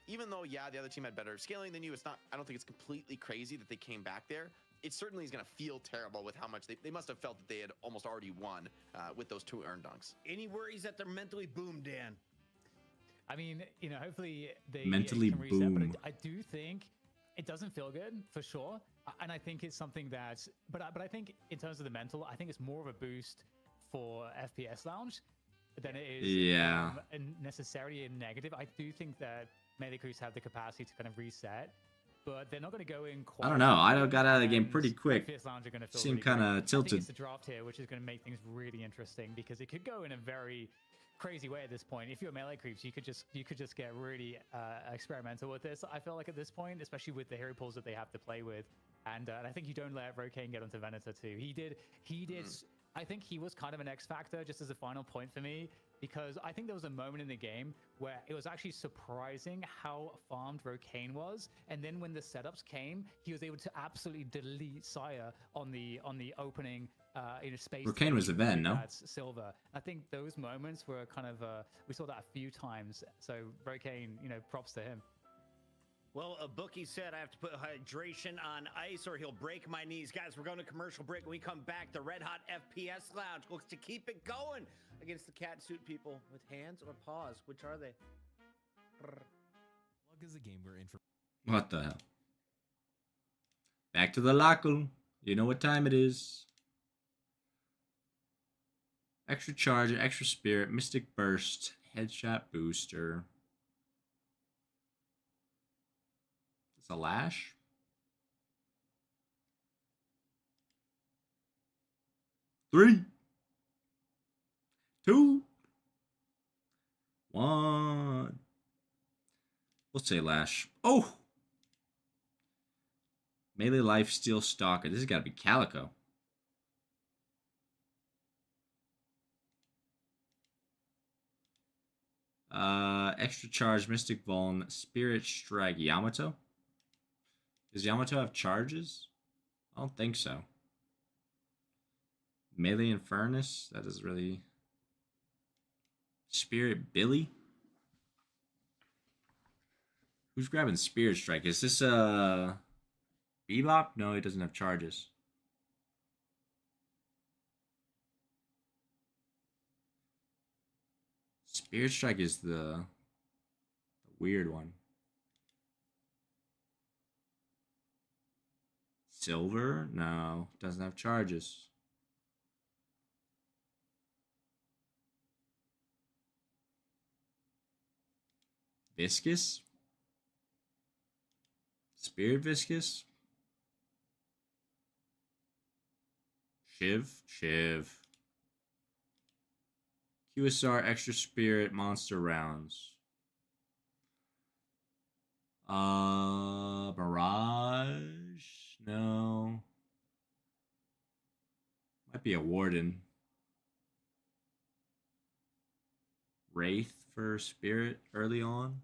even though, yeah, the other team had better scaling than you, it's not, I don't think it's completely crazy that they came back there. It certainly is going to feel terrible with how much they must have felt that they had almost already won with those 2 earned dunks.
Any worries that they're mentally boomed, Dan?
I mean, you know, hopefully they
Mentally
can reset,
boom.
but I do think it doesn't feel good for sure. And I think it's something that, but I think in terms of the mental, I think it's more of a boost for FPS Lounge than it is necessarily a negative. I do think that Melee Crews have the capacity to kind of reset, but they're not going to go in quite.
I don't know. I got out of the game pretty quick.
FPS Lounge are going to feel
Seemed
really
kind
great.
of tilted.
I think it's the draft here, which is going to make things really interesting because it could go in a very crazy way at this point. If you're Melee Creeps, you could just get really experimental with this. I feel like at this point, especially with the hero pools that they have to play with, and I think you don't let Rokane get onto Venator too. He did. I think he was kind of an X factor, just as a final point for me, because I think there was a moment in the game where it was actually surprising how farmed Rokane was, and then when the setups came, he was able to absolutely delete Sire on the opening space.
Rokane was a Ven, no?
That's Silver. I think those moments were kind of we saw that a few times. So Rokane, props to him.
Well, a bookie said I have to put hydration on ice or he'll break my knees. Guys, we're going to commercial break. When we come back, the Red Hot FPS Lounge looks to keep it going against the catsuit people with hands or paws. Which are they?
Log is a game where
What the hell? Back to the local. You know what time it is. Extra charge, extra spirit, mystic burst, headshot booster. It's a lash. Three, two, one. We'll say lash. Oh! Melee life steal stalker. This has got to be Calico. Extra charge, mystic vuln, spirit strike, Yamato. Does Yamato have charges? I don't think so. Melee and Furnace? That is really... Spirit Billy? Who's grabbing Spirit Strike? Is this Bebop? No, he doesn't have charges. Spirit Strike is the weird one. Silver? No, doesn't have charges. Viscous? Spirit Viscous? Shiv. QSR extra spirit monster rounds. Mirage? No. Might be a Warden. Wraith for spirit early on.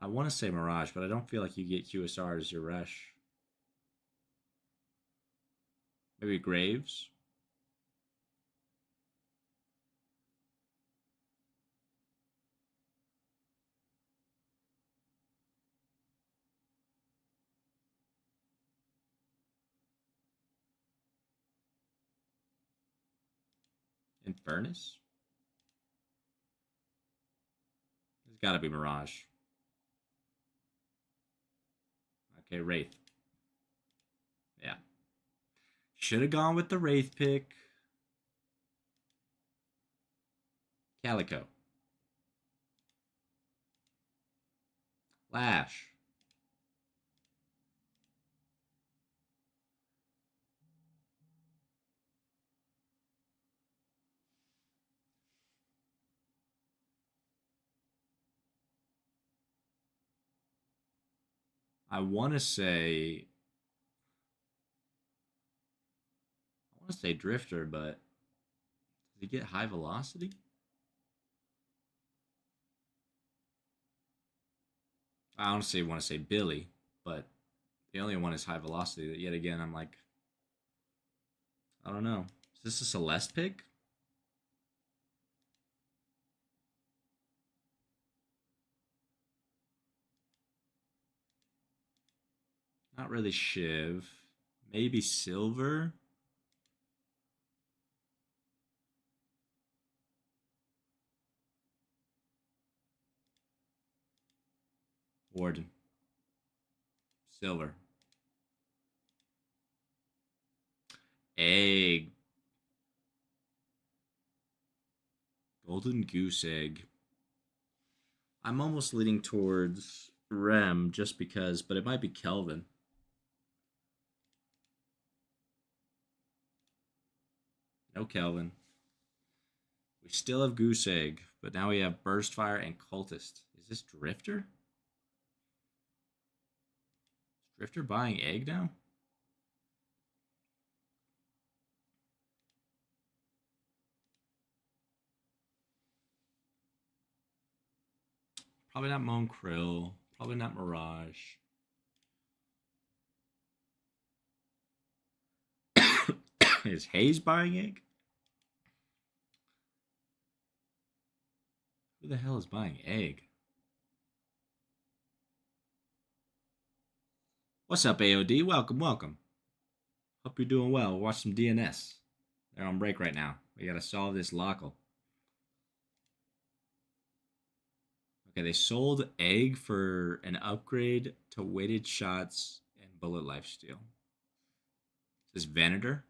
I want to say Mirage, but I don't feel like you get QSR as your rush. Maybe Graves. And Furnace? There's got to be Mirage. Okay, Wraith. Yeah. Should have gone with the Wraith pick. Calico. Lash. I want to say Drifter, but does he get high velocity? I honestly want to say Billy, but the only one is high velocity. Yet again, I'm like I don't know. Is this a Celeste pick? Not really Shiv. Maybe Silver. Warden. Silver. Egg. Golden Goose Egg. I'm almost leaning towards Rem just because, but it might be Kelvin. No Kelvin. We still have Goose Egg, but now we have Burst Fire and Cultist. Is this Drifter? Is Drifter buying Egg now? Probably not Moan Krill. Probably not Mirage. Is Hayes buying Egg? Who the hell is buying Egg? What's up, AOD? Welcome, welcome. Hope you're doing well. Watch some DNS. They're on break right now. We gotta solve this lockle. Okay, they sold Egg for an upgrade to weighted shots and bullet lifesteal. Is this Venator?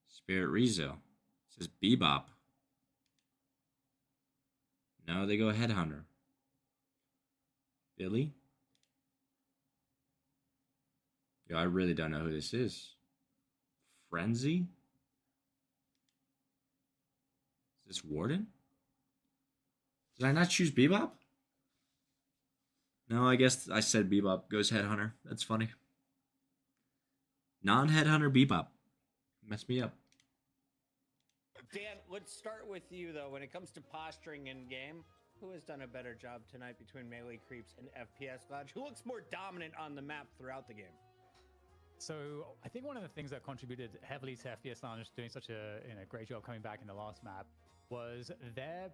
Spirit Rezo. This is Bebop. No, they go Headhunter. Billy? Yo, I really don't know who this is. Frenzy? Is this Warden? Did I not choose Bebop? No, I guess I said Bebop goes Headhunter. That's funny. Non-Headhunter Bebop. Messed me up.
Dan, let's start with you, though. When it comes to posturing in game, who has done a better job tonight between Melee Creeps and FPS Lodge? Who looks more dominant on the map throughout the game?
So I think one of the things that contributed heavily to FPS Lounge doing such a great job coming back in the last map was their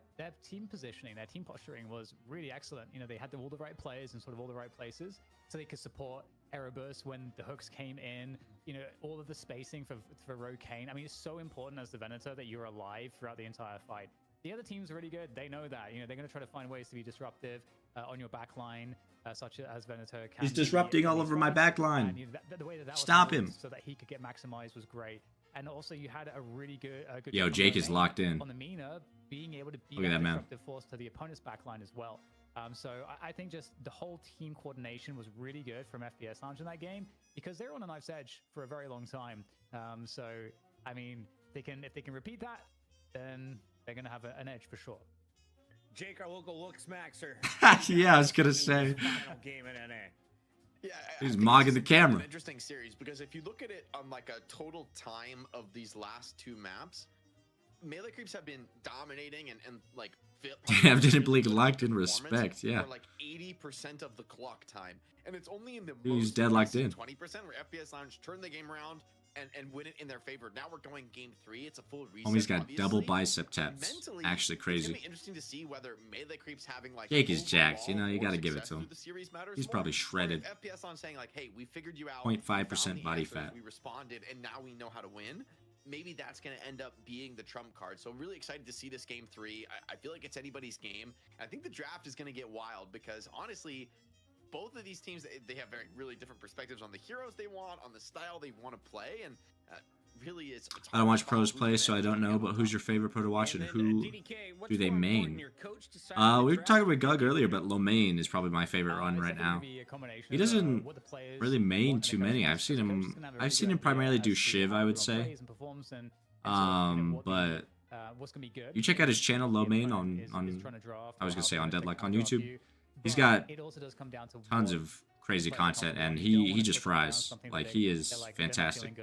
team positioning, their team posturing was really excellent. You know, they had all the right players in sort of all the right places, so they could support error bursts when the hooks came in. You know, all of the spacing for Rokane. I mean, it's so important as the Venator that you're alive throughout the entire fight. The other team's really good. They know that. You know, they're going to try to find ways to be disruptive on your back line, such as Venator can.
He's disrupting all over my back line.
The way that
Stop
was
him.
so that he could get maximized was great. And also, you had a really good.
Yo, Jake is locked in.
On the Mina, being able to be
Look at
a
that, man.
disruptive force to the opponent's backline as well. So I think just the whole team coordination was really good from FPS Lounge in that game because they're on a knife's edge for a very long time. So I mean, if they can repeat that, then they're gonna have an edge for sure.
Jake, our local looks maxer.
Yeah, I was gonna say.
Final game in NA.
Yeah,
He's
I think
mogging
this
the
is kind of
camera.
an interesting series because if you look at it on like a total time of these last two maps, Melee Creeps have been dominating and like
Damn, didn't blink locked in respect. Yeah.
for like 80% of the clock time, and it's only in the
He's
most
deadlocked
recent
in.
20% where FPS Lounge turn the game around and win it in their favor. Now we're going game 3. It's a full reset.
Homie's got double
obviously.
bicep taps.
Mentally,
Actually
It's gonna
crazy.
be interesting to see whether Melee Creeps having like
Jake is jacked, you know, you
overall
gotta give it
success
to him.
through the series matters
He's
more,
probably
or if
shredded.
FPS on saying like, hey, we figured you out.
0.5%
we found the
body
answers,
fat.
We responded, and now we know how to win. Maybe that's going to end up being the trump card. So I'm really excited to see this game 3. I feel like it's anybody's game. I think the draft is going to get wild because honestly, both of these teams, they have very really different perspectives on the heroes they want, on the style they want to play, and really it's
I don't
hard
watch
to follow
pros
who's
play,
gonna
so I
end
don't
up
know.
being
But
able
who's
to
your favorite pro to watch, and
then,
who
DDK, what's
do they
more important,
main?
your coach deciding
We
the
were talking
draft
about Gug earlier, but Lomain is probably my favorite run right now. He doesn't really main too many. I've seen him primarily do Shiv, I would say. But you check out his channel, Lomain, on I was gonna say on Deadlock on YouTube. He's got tons of crazy content, and he just fries. Like, he is fantastic.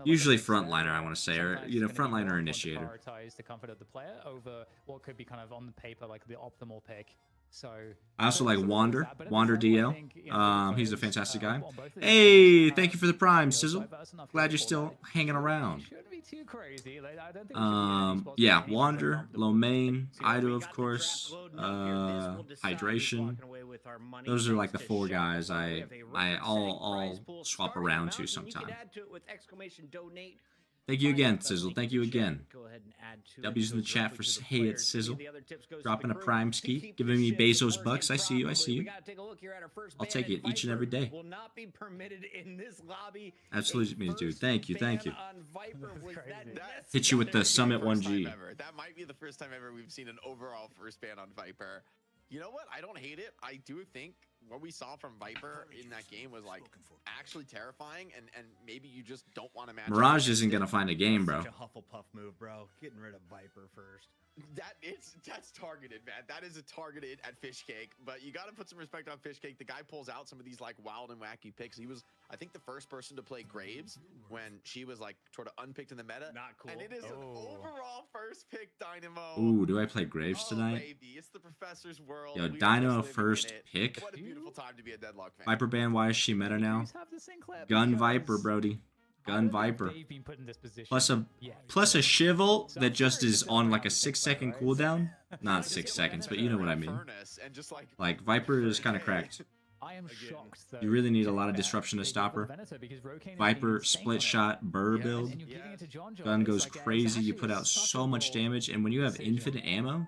Usually frontliner, I want to say, or frontliner or initiator.
Prioritize the comfort of the player over what could be kind of on the paper like the optimal pick. So
I also like
so there's
Wander,
that, but at the
Wander
same time, I
DL.
think, you know,
He's a
players,
fantastic guy.
on both of these
Hey,
teams
thank you
have,
for the Prime,
you know,
Sizzle.
diverse enough
Glad you're
people
still
that
hanging around.
shouldn't be too crazy. Like, I don't think we should be in any spots
Yeah,
where anybody's
Wander,
uncomfortable.
Lomain,
So yeah, we
Ido, of
got the
course.
draft loading up here. This will decide who's
Hydration.
walking away with our money.
Those are like the
Thanks to
4
Shuffle.
guys
We
I
have a record-setting prize pool
swap
starting
around
amount,
to
and you
sometime.
can add to it with exclamation donate.
Thank you again,
Find us,
Sizzle.
link
Thank
in
you
the chat.
again.
Go ahead and add to
W's
it.
in the
Goes
chat
directly
for
to the
Hey,
players.
it's
Any of
Sizzle.
the other tips goes to
Dropping
the
a
crew.
Prime
To
ski,
keep
giving
the
me
ship
Bezos
working
bucks. I see you. I see
properly, we
you.
gotta take a look here at our first
I'll
ban,
take
and
it each and every
Viper
day.
will not be permitted in this lobby.
Absolutely,
A
dude.
first
Thank you. Thank you.
ban on Viper.
That's
Was that
crazy.
Hit you with the
necessary?
Summit
First
1G.
time ever. That might be the first time ever we've seen an overall first ban on Viper. You know what? I don't hate it. I do think what we saw from Viper in that game was like actually terrifying, and maybe you just don't want to match.
Mirage isn't gonna find a game, bro.
Such a Hufflepuff move, bro. Getting rid of Viper first.
That's targeted, man. That is a targeted at Fishcake, but you got to put some respect on Fishcake. The guy pulls out some of these like wild and wacky picks. He was, I think, the first person to play Graves when she was like sort of unpicked in the meta.
Not cool.
And it is an overall first pick, Dynamo.
Ooh, do I play Graves
Oh,
tonight?
baby, it's the professor's world.
Yo,
We are
Dynamo
just living
first
in it.
pick.
What a beautiful time to be a Deadlock fan.
Viper ban. Why is she meta now?
Crews have the Sinclair
Gun Viper,
because
Brody.
I
Gun
don't think
Viper.
they've been put in this position
Plus a
yet.
Shivel
So
that
I'm
just
curious
is
if they'll
on
bring
like
out
a
the
6-second
Sinclair, right?
cooldown. Not
Just
6
get
seconds, but
one
you know what I
out
mean.
Furnace and just
Like Viper is kind of cracked.
I am
Again.
shocked. Though,
You really need a lot of
that
disruption to
they
stop
go
her.
for Venator because Rokane is
Viper
being insane
split
on it.
shot Burr
Yeah,
build.
And you're giving it to John John.
Gun
It's
goes
like, it's
crazy. You
actually
put out
such a
so much
bold
damage, and when you have
decision.
infinite ammo,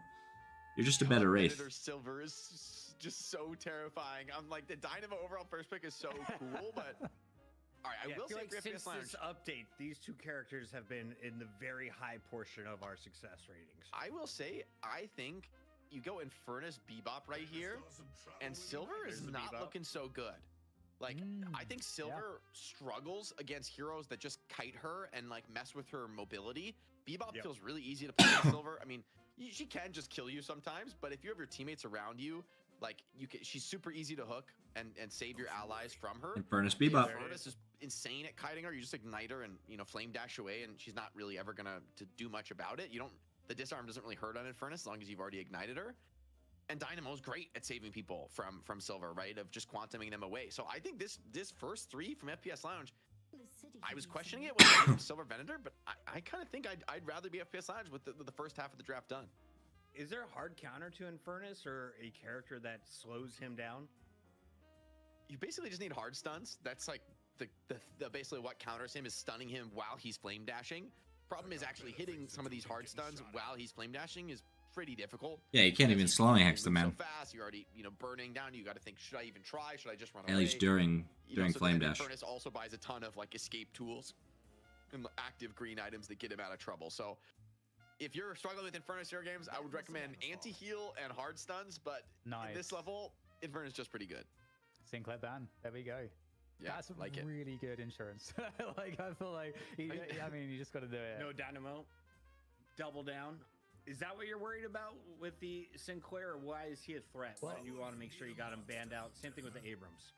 you're just a better Wraith.
Predator Silver is just so terrifying. I'm like, the Dynamo overall first pick is so cool, but all right, I will
feel
say
like
for
since
FPS Lounge,
this update, these two characters have been in the very high portion of our success ratings.
I will say, I think you go Infernus Bebop right here, and Silver is
There's the
not
Bebop.
looking so good. Like, I think Silver struggles against heroes that just kite her and like mess with her mobility. Bebop
Yep.
feels really easy to play with Silver. I mean, she can just kill you sometimes, but if you have your teammates around you, like she's super easy to hook and save your allies from her.
Infernus Bebop.
Infernus is insane at kiting her. You just ignite her and flame dash away, and she's not really ever gonna to do much about it. The disarm doesn't really hurt on Infernus as long as you've already ignited her. And Dynamo's great at saving people from Silver, right? Of just quantuming them away. So I think this first 3 from FPS Lounge, I was questioning it with Silver Venator, but I kind of think I'd rather be FPS Lounge with the first half of the draft done.
Is there a hard counter to Infernus or a character that slows him down?
You basically just need hard stuns. That's like the basically what counters him is stunning him while he's flame dashing. Problem is actually hitting some of these hard stuns while he's flame dashing is pretty difficult.
Yeah, you can't even slowing hex the man.
So fast, you're already burning down. You got to think, should I even try? Should I just run
At
away?
least during
So
flame
then
dash.
Infernus also buys a ton of like escape tools and active green items that get him out of trouble. So if you're struggling with Infernus in your games, I would recommend anti-heal and hard stuns, but
Nice.
at this level, Infernus is just pretty good.
Sinclair ban. There we go.
Yeah,
That's
like it.
really good insurance. Like I feel like, I mean, you just got to do it.
No Dynamo. Double down. Is that what you're worried about with the Sinclair, or why is he a threat? Why do you want to make sure you got him banned out? Same thing with the Abrams.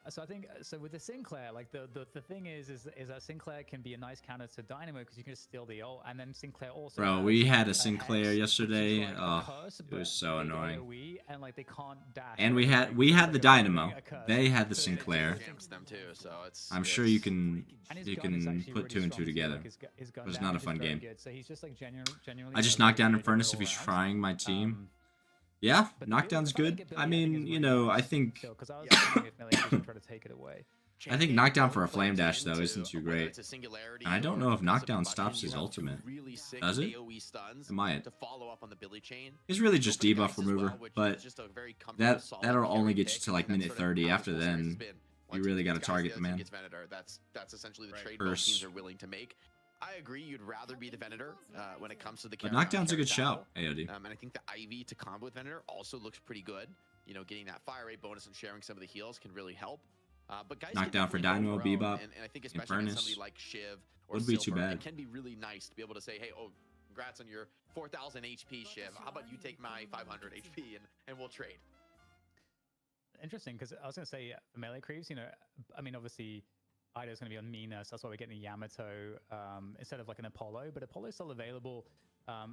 So I think with the Sinclair, like the thing is that Sinclair can be a nice counter to Dynamo because you can just steal the ult, and then Sinclair also.
Bro,
has,
we had a
X,
Sinclair
which is
yesterday.
like a
Oh,
curse,
it was
but
so
big
annoying.
AoE, and like they can't dash.
And we
Like,
had the
like,
Dynamo.
a curse.
They had the
So
Sinclair.
Jumps them too, so it's.
I'm sure you can
And his gun is actually
put
really
2 and 2
strong too,
together.
like his gun
It was
damage
not a
is
fun
very
game.
good. So he's just like genuinely.
I just
really
knocked down
good
Infernus
all
if he's
around.
trying my team. Yeah,
But
knockdown's
the fact
good.
that
I
Billy,
mean,
is
you
really
know,
nice
I think
still, 'cause I was thinking if Millie should try to take it away.
I think knockdown for a flame dash though isn't too great. And I don't know if knockdown stops his ultimate. Does it? It might.
To follow up on the Billy chain.
It's really just
Go for the
debuff
Geist as
remover,
well, which
but
is just a very comfortable, solid
that'll only
carry
get you
pick,
to like
and that's
minute
sort of
30.
how
After
this whole series
then,
has been.
you
Once
really
gets
got to
Geist,
target
the
the
other team
man.
gets Venator. That's essentially the
Right.
trade both
First.
teams are willing to make. I agree. You'd rather be the Venator when it comes to the.
But
carry
knockdown's a good
style.
shout, AOD.
And I think the Ivy to combo with Venator also looks pretty good. Getting that fire rate bonus and sharing some of the heals can really help. But guys,
Knockdown for Dynamo, Bebop,
and I think especially against
Infernus.
somebody like Shiv or
Wouldn't be too
Silver,
bad.
it can be really nice to be able to say, hey, congrats on your 4,000 HP, Shiv. How about you take my 500 HP and we'll trade.
Interesting, because I was going to say for melee creeps, I mean, obviously, Ida's going to be on Mina, so that's why we're getting the Yamato instead of like an Apollo, but Apollo's still available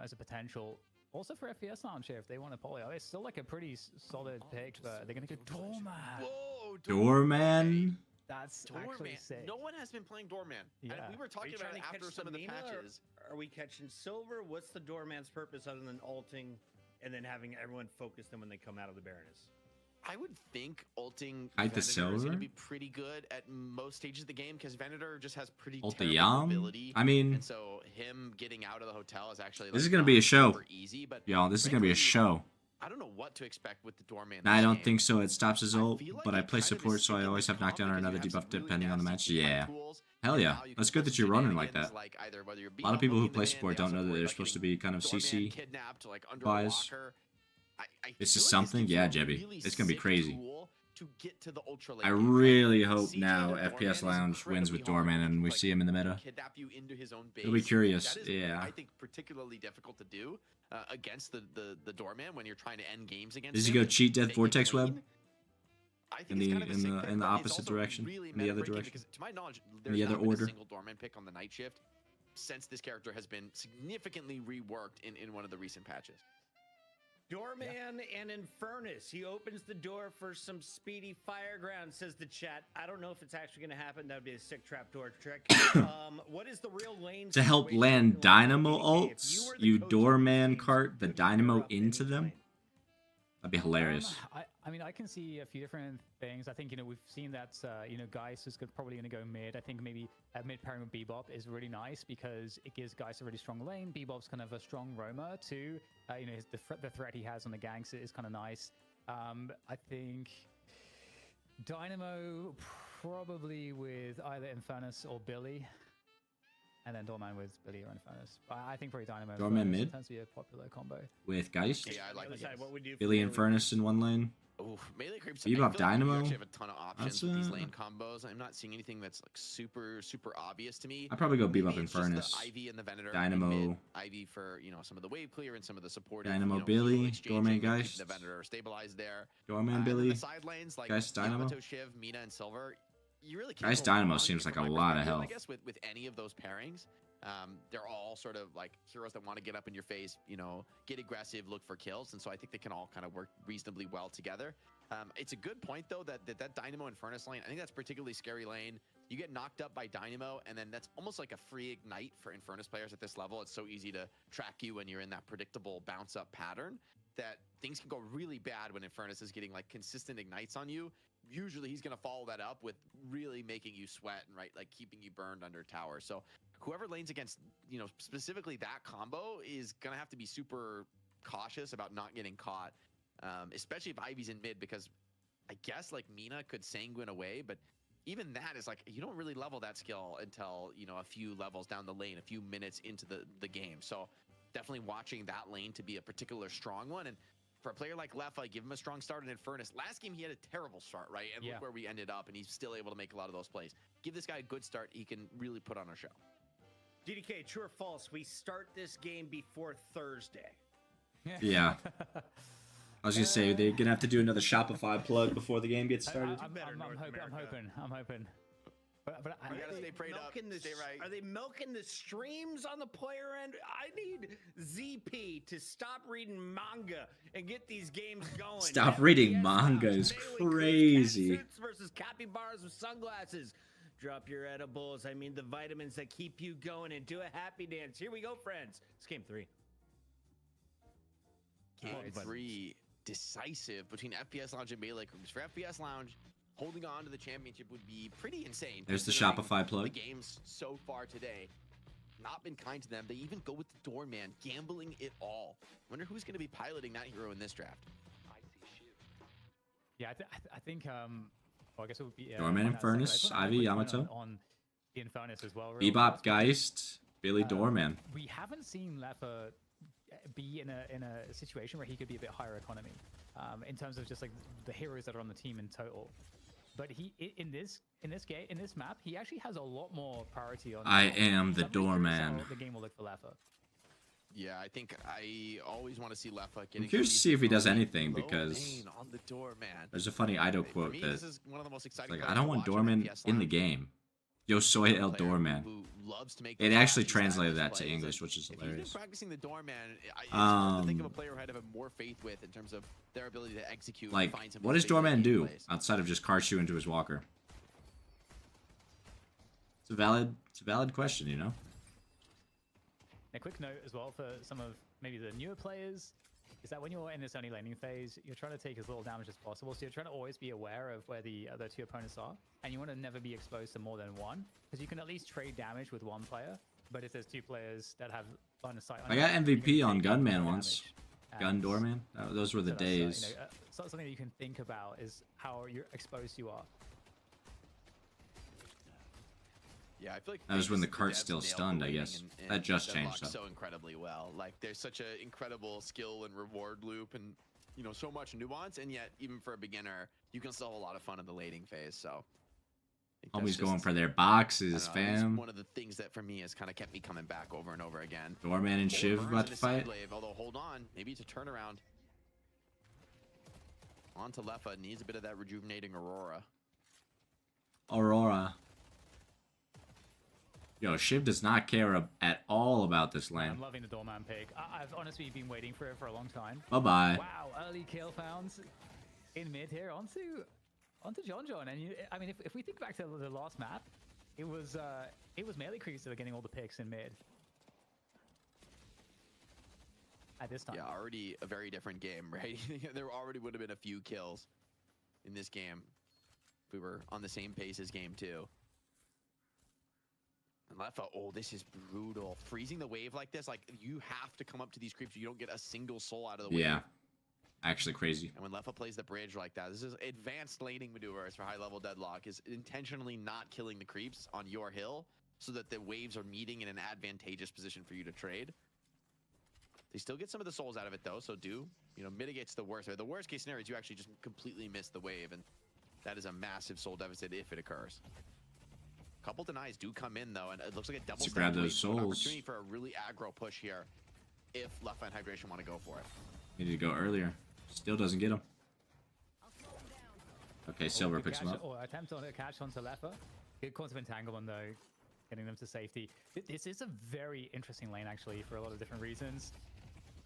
as a potential Also for FPS Lounge here, if they want to poly, it's still like a pretty solid pick, but they're going to go Doorman.
Whoa,
Doorman.
That's
Doorman.
actually sick.
No one has been playing Doorman.
Yeah.
And we were
Are
talking
you
about
trying
it
to
after
catch
some of the
Mina, or
patches.
are we catching silver? What's the doorman's purpose other than ulting and then having everyone focus them when they come out of the Baroness?
I would think ulting
Hide the
Venator is
silver?
going to be pretty good at most stages of the game because Venator just has pretty
Ult the
terrible
Yam?
mobility.
I mean,
and so him getting out of the hotel is actually
this is
like,
gonna be a
not
show.
super easy, but
Yo, this is gonna be a
frankly,
show.
I don't know what to expect with the Doorman.
Nah, I
this
don't
game.
think so. It stops his
I
ult,
feel like
but I
it
play
kind of is
support, so I
sticking
always
with
have knockdown or
comp
another
because you have
debuff
some really
depending on the match.
nasty
Yeah.
tools,
Hell
and
yeah.
now you
That's
can
good
pull
that you're running like
shenanigans,
that.
like either whether you're
A lot of
beat
people
up
who
or
play
leave them in,
support
they
don't
also
know that
worry
they're
about
supposed to
getting
be kind of
Doorman
CC
kidnapped, like under a
wise.
locker. I
This
feel
is
like
something?
gives you
Yeah,
a
Jebby.
really
It's gonna be
sick
crazy.
tool to get to the ultra late
I
game.
really
Like,
hope
CJ
now
the Doorman
FPS
is
Lounge wins with
incredibly hard
Doorman and we
to,
see him in the meta.
kidnap you into his own base.
It'll be curious.
That is,
Yeah.
I think, particularly difficult to do against the Doorman when you're trying to end games against
Does he
him.
go cheat Death
Make it
Vortex
clean.
Web?
I think
In
it's
the-
kind of a
in
sick
the-
pick,
in the
but it's
opposite
also
direction,
really
in the other
meta-breaking
direction.
Because to my knowledge,
the
there's
other
not been
order.
a single Doorman pick on the night shift since this character has been significantly reworked in one of the recent patches.
Doorman and Infernus. He opens the door for some speedy fireground, says the chat. I don't know if it's actually going to happen. That would be a sick trapdoor trick. What is the real lane
To help
situation
land
looking like?
Dynamo
DDK, if
ults,
were the
you
coach of
Doorman
these teams,
cart the
who could
Dynamo
pair up in
into
each
them?
lane?
That'd be hilarious.
I mean, I can see a few different things. I think, we've seen that, Geist is probably going to go mid. I think maybe mid pairing with Bebop is really nice because it gives Geist a really strong lane. Bebop's kind of a strong roamer too. The threat he has on the ganks is kind of nice. I think Dynamo probably with either Infernus or Billy. And then Doorman with Billy or Infernus. I think probably Dynamo.
Doorman
Infernus
mid?
tends to be a popular combo.
With Geist,
Yeah, I like
Other
that.
side, what would you
Billy
feel
and Furnace in one lane.
Ooh, melee creeps.
Bebop
I feel like
Dynamo?
You actually have a ton of options
That's
with these
a-
lane combos. I'm not seeing anything that's like super obvious to me.
I'd probably go
Maybe
Bebop and
it's just
Furnace.
the Ivy and the Venator.
Dynamo.
Mid, Ivy for some of the wave clear and some of the support.
Dynamo Billy,
heal exchanging
Doorman
and keeping
Geist.
The Venator stabilized there.
Doorman
And then
Billy.
the side lanes like
Geist Dynamo.
Yamato, Shiv, Mina, and Silver. You really can't
Geist
go
Dynamo
wrong
seems like
from
a
my
lot of
perspective, I
health.
guess with any of those pairings. They're all sort of like heroes that want to get up in your face, get aggressive, look for kills, and so I think they can all kind of work reasonably well together. It's a good point though that Dynamo and Furnace lane, I think that's a particularly scary lane. You get knocked up by Dynamo, and then that's almost like a free ignite for Infernus players at this level. It's so easy to track you when you're in that predictable bounce up pattern that things can go really bad when Infernus is getting like consistent ignites on you. Usually he's going to follow that up with really making you sweat and like keeping you burned under tower. So whoever lanes against, specifically that combo is going to have to be super cautious about not getting caught, especially if Ivy's in mid, because I guess like Mina could sanguine away, but even that is like, you don't really level that skill until, a few levels down the lane, a few minutes into the game. So definitely watching that lane to be a particular strong one. And for a player like Leffa, give him a strong start in Infernus. Last game, he had a terrible start, right? And
Yeah.
look where we ended up, and he's still able to make a lot of those plays. Give this guy a good start. He can really put on a show.
DDK, true or false? We start this game before Thursday.
Yeah. I was gonna say they're gonna have to do another Shopify plug before the game gets started.
I'm hoping. But
We gotta stay prayed up,
milking the
stay right.
Are they milking the streams on the player end? I need ZP to stop reading manga and get these games going.
Stop reading
FPS
manga
Lounge,
is
Melee Crews,
crazy.
Catsuits versus capybaras with sunglasses. Drop your edibles. I mean the vitamins that keep you going, and do a happy dance. Here we go, friends. It's game 3.
Game
Oh,
3, decisive between FPS Lounge and Melee Crews. For FPS Lounge, holding on to the championship would be pretty insane.
There's the
considering
Shopify plug.
The games so far today, not been kind to them. They even go with the Doorman, gambling it all. Wonder who's going to be piloting that hero in this draft.
Yeah, I think. Well, I guess it would be
Doorman,
on that
Infernus,
second. I
Ivy,
would comment
Yamato.
on the Infernus as well. real
Bebop,
fast.
Geist, Billy, Doorman.
We haven't seen Leffa be in a situation where he could be a bit higher economy, in terms of just like the heroes that are on the team in total. But in this map, he actually has a lot more priority on.
I am the
I'm really curious
Doorman.
how the game will look for Leffa.
Yeah, I think I always want to see Leffa getting.
curious to see if he does anything,
low
because
pain on the Doorman.
There's a funny Ido
For
quote
me,
that
this is one of the most exciting
like,
players
I don't
to
want
watch in
Doorman
FPS
in the
Lounge.
game. Yo soy el
Player
Doorman.
who loves loves to make.
It
those
actually
flashy,
translated
stylish
that to
plays,
English,
and
which is
if
hilarious.
he's been practicing the doorman, it's hard to think of a player who I'd have more faith with in terms of their ability to execute.
Like,
and find some
what
of
does
these big
doorman
game
do
plays.
outside of just cart you into his walker? It's a valid question, you know.
A quick note as well for some of maybe the newer players is that when you're in this early laning phase, you're trying to take as little damage as possible. So you're trying to always be aware of where the other two opponents are, and you want to never be exposed to more than one, because you can at least trade damage with one player. But if there's two players that have line of sight,
I got MVP on Gunman
more
once.
damage.
Gun doorman. Those were the
So that's,
days.
you know, something that you can think about is how you're exposed you are.
Yeah, I feel like
That was when the
devs
cart's still
nailed the
stunned, I
laning
guess.
and
That just
Deadlock
changed, though.
so incredibly well. Like, there's such an incredible skill and reward loop, and you know, so much nuance. And yet, even for a beginner, you can still have a lot of fun in the laning phase. So, I think that's
Always going
just,
for their
I
boxes,
don't know, it's
fam.
one of the things that for me has kind of kept me coming back over and over again.
Doorman and
Four
Shiv
burns
about
in
to
the side
fight.
wave, although hold on, maybe it's a turnaround. On to Lefa, needs a bit of that rejuvenating Aurora.
Aurora. Yo, Shiv does not care at all about this
I'm
lane.
loving the doorman pick. I've honestly been waiting for it for a long time.
Bye-bye.
Wow, early kill found in mid here onto John. And I mean, if we think back to the last map, it was melee creeps that were getting all the picks in mid. At this time.
Yeah, already a very different game, right? There already would have been a few kills in this game if we were on the same pace as game 2. And Lefa, oh, this is brutal. Freezing the wave like this, like, you have to come up to these creeps. You don't get a single soul out of the wave.
Yeah. Actually crazy.
And when Lefa plays the bridge like that, this is advanced laning maneuvers for high-level Deadlock, is intentionally not killing the creeps on your hill so that the waves are meeting in an advantageous position for you to trade. They still get some of the souls out of it, though, so mitigates the worst. The worst case scenario is you actually just completely miss the wave, and that is a massive soul deficit if it occurs. Couple denies do come in, though, and it looks like a double
Let's
stack
grab
wave,
those
so an
souls.
opportunity for a really aggro push here if Left Line Hydration want to go for it.
Needed to go earlier. Still doesn't get him. Okay, Silver
Good
picks him
catch,
up.
or attempt on a catch onto Lefa. Good quantum entanglement though, getting them to safety. This is a very interesting lane actually for a lot of different reasons.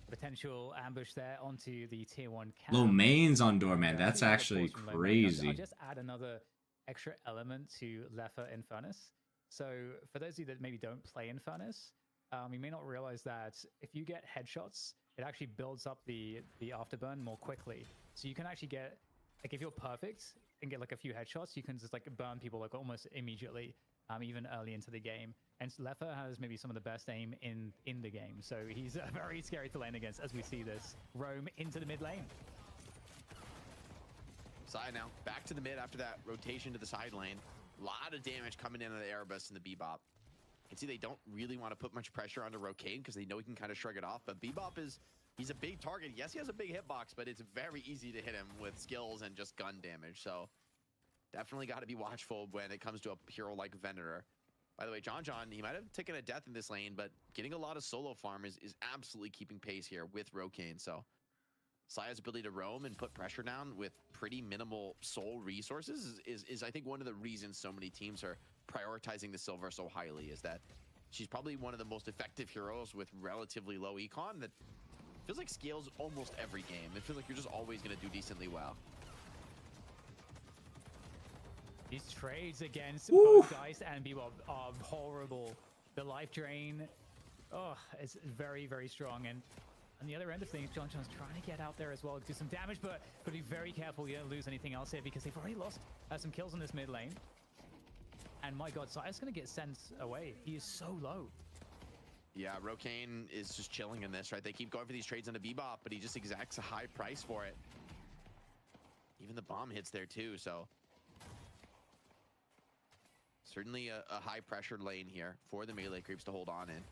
Potential ambush there onto the tier 1 camp.
Low mains on Doorman. That's
Seeing the
actually
pause from low main.
crazy.
I'll just add another extra element to Lefa Infernus. So for those of you that maybe don't play Infernus, you may not realize that if you get headshots, it actually builds up the afterburn more quickly. So you can actually get, like, if you're perfect and get like a few headshots, you can just like burn people like almost immediately, even early into the game. And Lefa has maybe some of the best aim in the game. So he's very scary to lane against as we see this roam into the mid lane.
Side now, back to the mid after that rotation to the side lane. A lot of damage coming in on the Erebus and the Bebop. You can see they don't really want to put much pressure onto Rocane because they know he can kind of shrug it off. But Bebop he's a big target. Yes, he has a big hitbox, but it's very easy to hit him with skills and just gun damage. So definitely got to be watchful when it comes to a hero like Venator. By the way, John, he might have taken a death in this lane, but getting a lot of solo farm is absolutely keeping pace here with Rocane. So Saya's ability to roam and put pressure down with pretty minimal soul resources is I think one of the reasons so many teams are prioritizing the Silver so highly, is that she's probably one of the most effective heroes with relatively low econ that feels like scales almost every game. It feels like you're just always going to do decently well.
These trades against
Woo!
both Geist and Bebop are horrible. The life drain, it's very, very strong. And on the other end of things, John's trying to get out there as well, do some damage, but be very careful you don't lose anything else here because they've already lost some kills in this mid lane. And my god, Saya's going to get sent away. He is so low.
Yeah, Rocane is just chilling in this, right? They keep going for these trades into Bebop, but he just exacts a high price for it. Even the bomb hits there too, so certainly a high pressure lane here for the melee creeps to hold on in.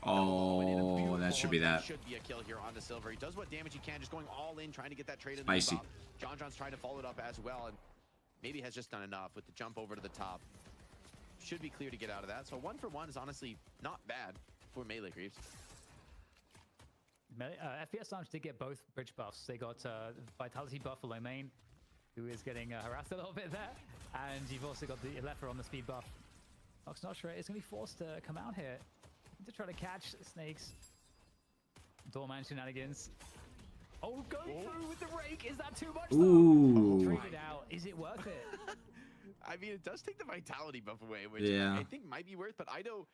Oh, that should be that.
Should be a kill here on the Silver. He does what damage he can, just going all in, trying to get that trade in.
Spicy.
John's trying to follow it up as well, and maybe has just done enough with the jump over to the top. Should be clear to get out of that. So 1 for 1 is honestly not bad for melee creeps.
FPS Lounge did get both bridge buffs. They got Vitality buff for low main, who is getting harassed a little bit there. And you've also got the Lefa on the speed buff Noxnotra is going to be forced to come out here to try to catch Snakes. Doorman shenanigans. Oh, go through with the rake. Is that too much, though?
Ooh.
Trade it out. Is it worth it?
I mean, it does take the vitality buff away, which
Yeah.
I think might be worth, but Ido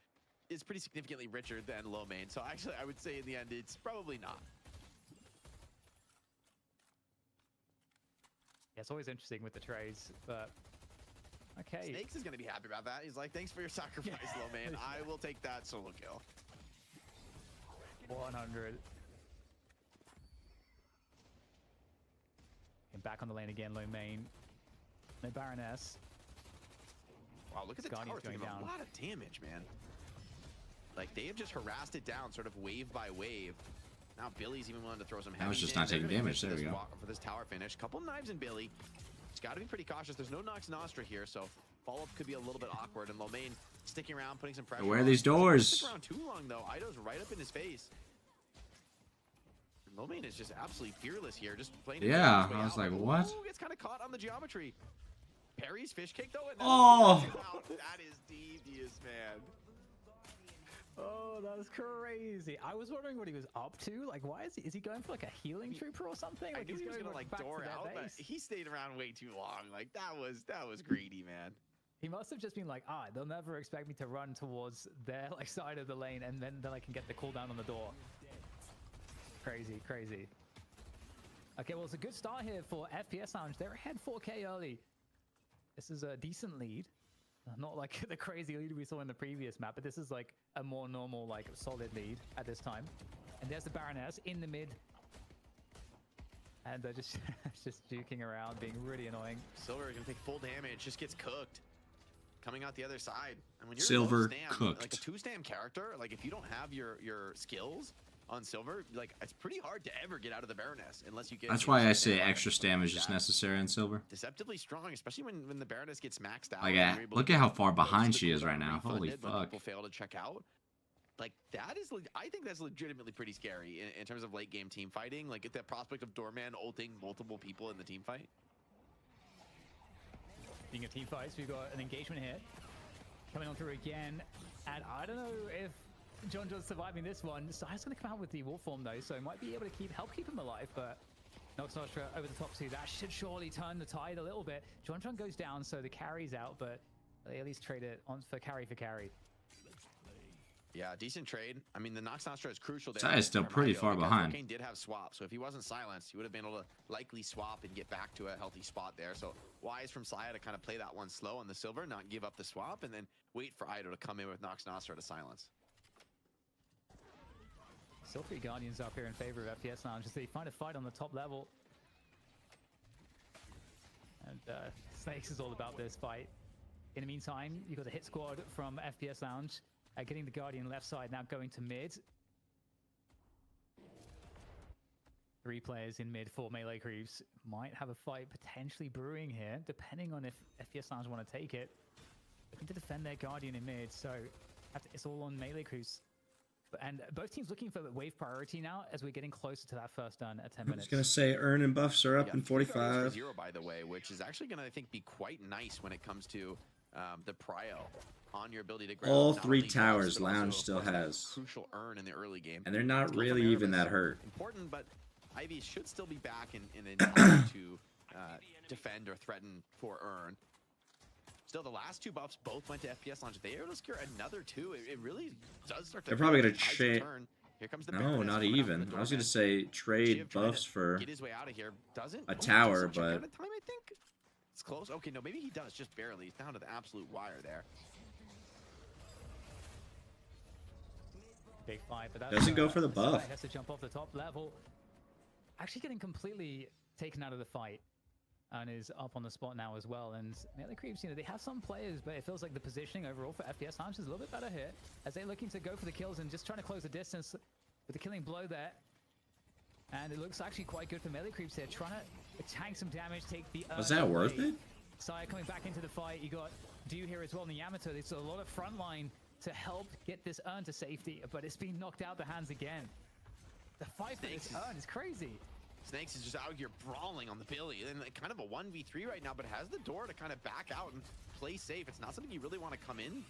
is pretty significantly richer than low main. So actually, I would say in the end, it's probably not.
Yeah, it's always interesting with the trades, but okay.
Snakes is going to be happy about that. He's like, thanks for your sacrifice, low main. I will take that solo kill.
100. And back on the lane again, low main. No Baroness.
Wow, look at the
Guardian's
tower taking
going
a
down.
lot of damage, man. Like, they have just harassed it down sort of wave by wave. Now Billy's even willing to throw some heavy.
Now it's just
hits.
not taking
They're gonna
damage.
commit
There we
to
go.
this for this tower finish. Couple knives in Billy. It's got to be pretty cautious. There's no Nox Nostra here, so follow-up could be a little bit awkward. And Lomain sticking around, putting some pressure.
Where are
on.
these
He doesn't
doors?
Stick around too long, though. Ido's right up in his face. Lomain is just absolutely fearless here, just playing.
Yeah,
his way
I was
out.
like,
Ooh,
what?
Gets kind of caught on the geometry. Parry's fish kick though. And
Oh!
That is devious, man.
Oh, that was crazy. I was wondering what he was up to. Like, why is he going for like a healing trooper or something?
I
Like,
knew he was
going
gonna like
back to
door
their
out, but
base.
he stayed around way too long. Like that was greedy, man.
He must have just been like, they'll never expect me to run towards their like side of the lane, and then I can get the cooldown on the door. Crazy, crazy. Okay, well, it's a good start here for FPS Lounge. They're ahead 4K early. This is a decent lead. Not like the crazy lead we saw in the previous map, but this is like a more normal, like solid lead at this time. And there's the Baroness in the mid. And they're just just juking around, being really annoying.
Silver gonna take full damage, just gets cooked. Coming out the other side. And when you're
Silver
low stam,
cooked.
like a 2-stam character, like if you don't have your skills on Silver, like it's pretty hard to ever get out of the Baroness unless you get.
That's why I say extra stam is just necessary on Silver.
Deceptively strong, especially when the Baroness gets maxed out.
Like,
and you're able
look
to
at how far
use
behind
the
she is
cooldown
right now.
refund
Holy
it when
fuck.
people fail to check out. Like that is, I think that's legitimately pretty scary in terms of late game team fighting. Like the prospect of Doorman ulting multiple people in the team fight.
Being a team fight, so we've got an engagement here. Coming on through again. And I don't know if John John's surviving this one. Sire's going to come out with the wolf form though, so he might be able to help keep him alive, but Nox Nostra over the top two. That should surely turn the tide a little bit. John John goes down, so the carry's out, but they at least trade it on for carry.
Yeah, decent trade. I mean, the Nox Nostra is crucial there.
Sai is still
for
pretty
Ido
far
because
behind.
Arcane did have swap, so if he wasn't silenced, he would have been able to likely swap and get back to a healthy spot there. So wise from Saya to kind of play that one slow on the Silver, not give up the swap, and then wait for Ido to come in with Nox Nostra to silence.
Still 3 Guardians up here in favor of FPS Lounge as they find a fight on the top level. And Snakes is all about this fight. In the meantime, you've got the hit squad from FPS Lounge getting the Guardian left side, now going to mid. 3 players in mid, 4 melee creeps. Might have a fight potentially brewing here, depending on if FPS Lounge want to take it. Looking to defend their Guardian in mid, so it's all on melee creeps. And both teams looking for wave priority now as we're getting closer to that first done at 10
I
minutes.
was gonna say earn and buffs are up
Yeah,
in
3 Guardians for
45.
0, by the way, which is actually going to, I think, be quite nice when it comes to the prio on your ability to grab
All
not
3
only buffs,
towers
but also,
Lounge
of
still
course, that
has.
crucial earn in the early game.
And they're not
Skill from
really even
Erebus,
that hurt.
Important, but Ivy should still be back in time to defend or threaten for earn. Still, the last 2 buffs both went to FPS Lounge. If they are able to secure another 2, it really does start to.
They're probably gonna
tides
trade.
turn. Here comes the
No,
Baroness
not
coming out from
even.
the
I was gonna
Doorman.
say trade
Shiv trying
buffs
to
for.
get his way out of here. Doesn't
a
takes
tower,
such amount
but-
of time, I think it's close. Okay, no, maybe he does just barely. He's down to the absolute wire there.
Big fight, but that's,
Doesn't go for the
Sai
buff.
has to jump off the top level. Actually getting completely taken out of the fight. And is up on the spot now as well. And melee creeps, they have some players, but it feels like the positioning overall for FPS Lounge is a little bit better here. As they're looking to go for the kills and just trying to close the distance with the killing blow there. And it looks actually quite good for melee creeps here. Trying to tank some damage, take the...
Was that worth it?
Saya coming back into the fight. You got Dew here as well in the Yamato. There's a lot of front line to help get this urn to safety, but it's been knocked out the hands again. The fight for this urn is crazy.
Snakes is just out here brawling on the Billy, and like kind of a 1v3 right now, but has the door to kind of back out and play safe. It's not something you really want to come in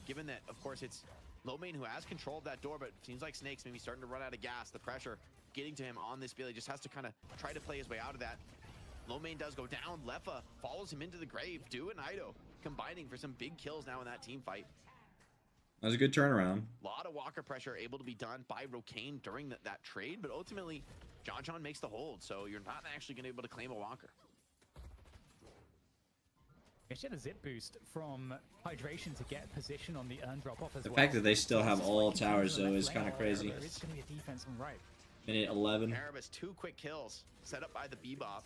given that, of course, it's Low Main who has control of that door, but it seems like Snake's maybe starting to run out of gas. The pressure getting to him on this field. He just has to kind of try to play his way out of that. Low Main does go down. Leffa follows him into the grave. Do and Ido combining for some big kills now in that team fight.
That was a good turnaround.
A lot of Walker pressure able to be done by Rokane during that trade, but ultimately, John makes the hold, so you're not actually going to be able to claim a Walker.
She had a zip boost from Hydration to get position on the earn drop-off as
The
well.
fact that they still have all towers, though, is kind of crazy.
It's going to be a defense on right.
Minute 11.
Erebus, 2 quick kills set up by the Bebop.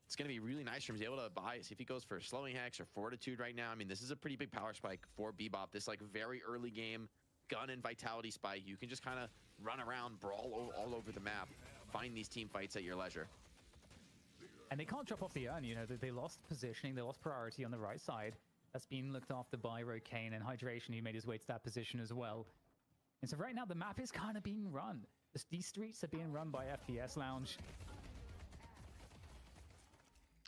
It's going to be really nice for him. He's able to buy. See if he goes for slowing hex or fortitude right now. I mean, this is a pretty big power spike for Bebop. This like very early game gun and vitality spike. You can just kind of run around, brawl all over the map, find these team fights at your leisure.
And they can't drop off the urn, you know, they lost positioning, they lost priority on the right side. That's being looked after by Rokane and Hydration, who made his way to that position as well. And so right now the map is kind of being run. These streets are being run by FPS Lounge.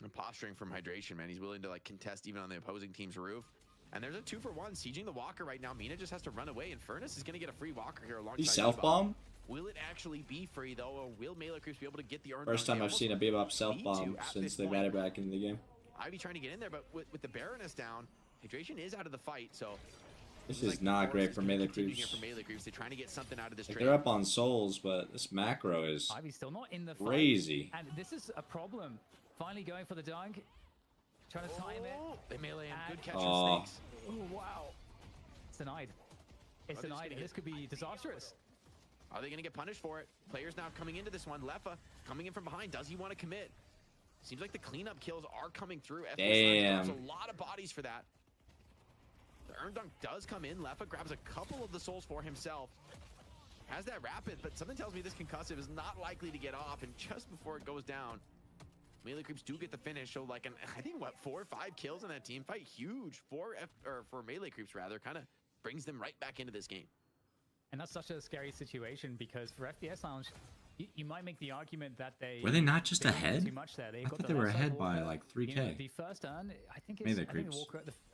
And posturing from Hydration, man. He's willing to like contest even on the opposing team's roof. And there's a 2-for-1 sieging the Walker right now. Mina just has to run away, and Furnace is going to get a free Walker here alongside.
He self-bomb?
Will it actually be free, though, or will Melee Creeps be able to get the earn?
First time I've seen a Bebop self-bomb since they've added back into the game.
Ivy trying to get in there, but with the Baroness down, Hydration is out of the fight, so...
This is not great for Melee Creeps.
They're trying to get something out of this
Like,
trade.
they're up on souls, but this macro is
Ivy's still not in the fight.
crazy.
And this is a problem. Finally going for the dunk. Trying to time it.
They melee him. Good catch
Oh.
from Snakes.
Oh, wow. It's denied. It's
Are they just
denied,
gonna
and this could be disastrous.
Are they going to get punished for it? Players now coming into this one. Leffa coming in from behind. Does he want to commit? Seems like the cleanup kills are coming through.
Damn.
There's a lot of bodies for that. The Earn Dunk does come in. Leffa grabs a couple of the souls for himself. Has that rapid, but something tells me this concussive is not likely to get off, and just before it goes down, Melee Creeps do get the finish. So like, I think, what, 4 or 5 kills in that team fight? Huge. For Melee Creeps, rather, kind of brings them right back into this game.
And that's such a scary situation because for FPS Lounge, you might make the argument that
Were they not just
they didn't do
ahead?
too much there.
I
got
thought
the
they were
left side
ahead by
Walker.
like
You know,
3K.
the first urn, I think
Melee
the
Creeps.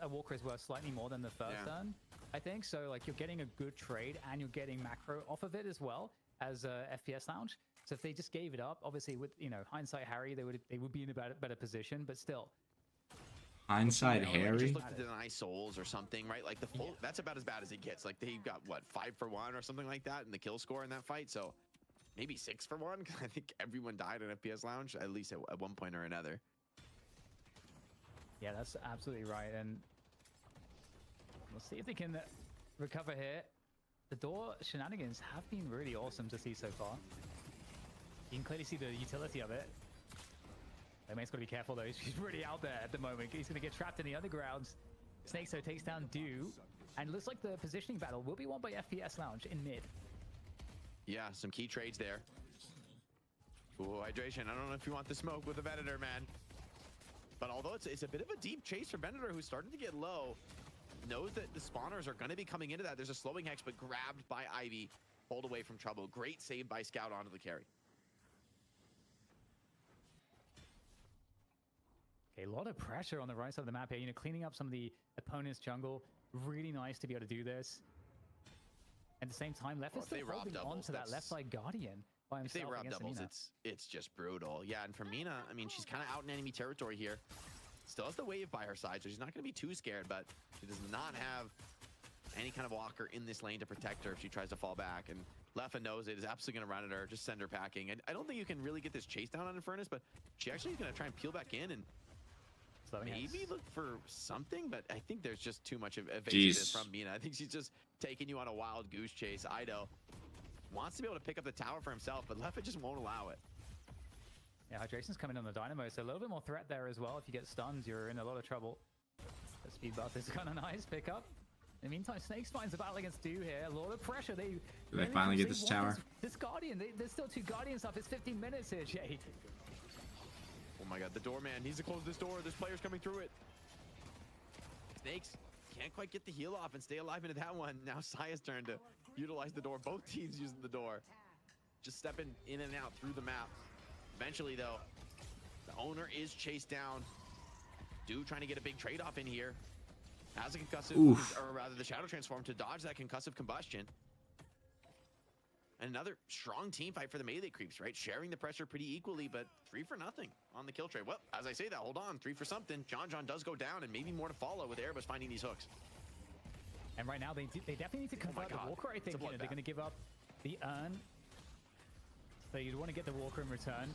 Walker is worth slightly more than the first urn. I think so. Like you're getting a good trade and you're getting macro off of it as well as FPS Lounge. So if they just gave it up, obviously with hindsight Harry, they would be in a better position. But still,
Hindsight
Like,
Harry?
just look to deny souls or something, right? Like the full, that's about as bad as it gets. Like they got what, 5-for-1 or something like that in the kill score in that fight. So maybe 6-for-1 because I think everyone died in FPS Lounge at least at one point or another.
yeah, that's absolutely right. And we'll see if they can recover here. The door shenanigans have been really awesome to see so far. You can clearly see the utility of it. May's got to be careful though. He's really out there at the moment. He's going to get trapped in the undergrounds. Snake so takes down Dew. And looks like the positioning battle will be won by FPS Lounge in mid.
Yeah, some key trades there. Ooh, Hydration. I don't know if you want the smoke with the Venator, man. But although it's a bit of a deep chase for Venator, who's starting to get low, knows that the spawners are going to be coming into that. There's a slowing hex, but grabbed by Ivy, pulled away from trouble. Great save by Scout onto the carry.
Okay, a lot of pressure on the right side of the map here. Cleaning up some of the opponent's jungle. Really nice to be able to do this. At the same time, Left is still holding on to that left side Guardian by
If they
himself
rob
against
doubles,
Amina.
it's just brutal. Yeah, and for Mina, I mean, she's kind of out in enemy territory here. Still has the wave by her side, so she's not going to be too scared, but she does not have any kind of walker in this lane to protect her if she tries to fall back. And Leffa knows it, is absolutely going to run at her, just send her packing. And I don't think you can really get this chase down on Infernus, but she actually is going to try and peel back in and maybe look for something, but I think there's just too much evasiveness from Mina. I think she's just taking you on a wild goose chase. Ido wants to be able to pick up the tower for himself, but Leffa just won't allow it.
Yeah, Hydration's coming on the Dynamo, so a little bit more threat there as well. If you get stuns, you're in a lot of trouble. The speed buff is kind of nice pickup. In the meantime, Snakes finds a battle against Dew here. A lot of pressure.
Do they finally get this tower?
This Guardian. There's still 2 Guardians up. It's 15 minutes here, Jade.
Oh my god, the doorman needs to close this door. There's players coming through it. Snakes can't quite get the heal off and stay alive into that one. Now Saya's turn to utilize the door. Both teams using the door. Just stepping in and out through the map. Eventually, though, the owner is chased down. Dew trying to get a big trade-off in here. Has a concussive,
Oof.
or rather the Shadow Transform to dodge that concussive combustion. And another strong team fight for the melee creeps, right? Sharing the pressure pretty equally, but 3 for nothing on the kill tray. Well, as I say that, hold on, 3 for something. John does go down, and maybe more to follow with Erebus finding these hooks.
And right now, they definitely need to convert the
God.
Walker. I think
It's a
they're
bloodbath.
going to give up the urn. So you'd want to get the Walker in return.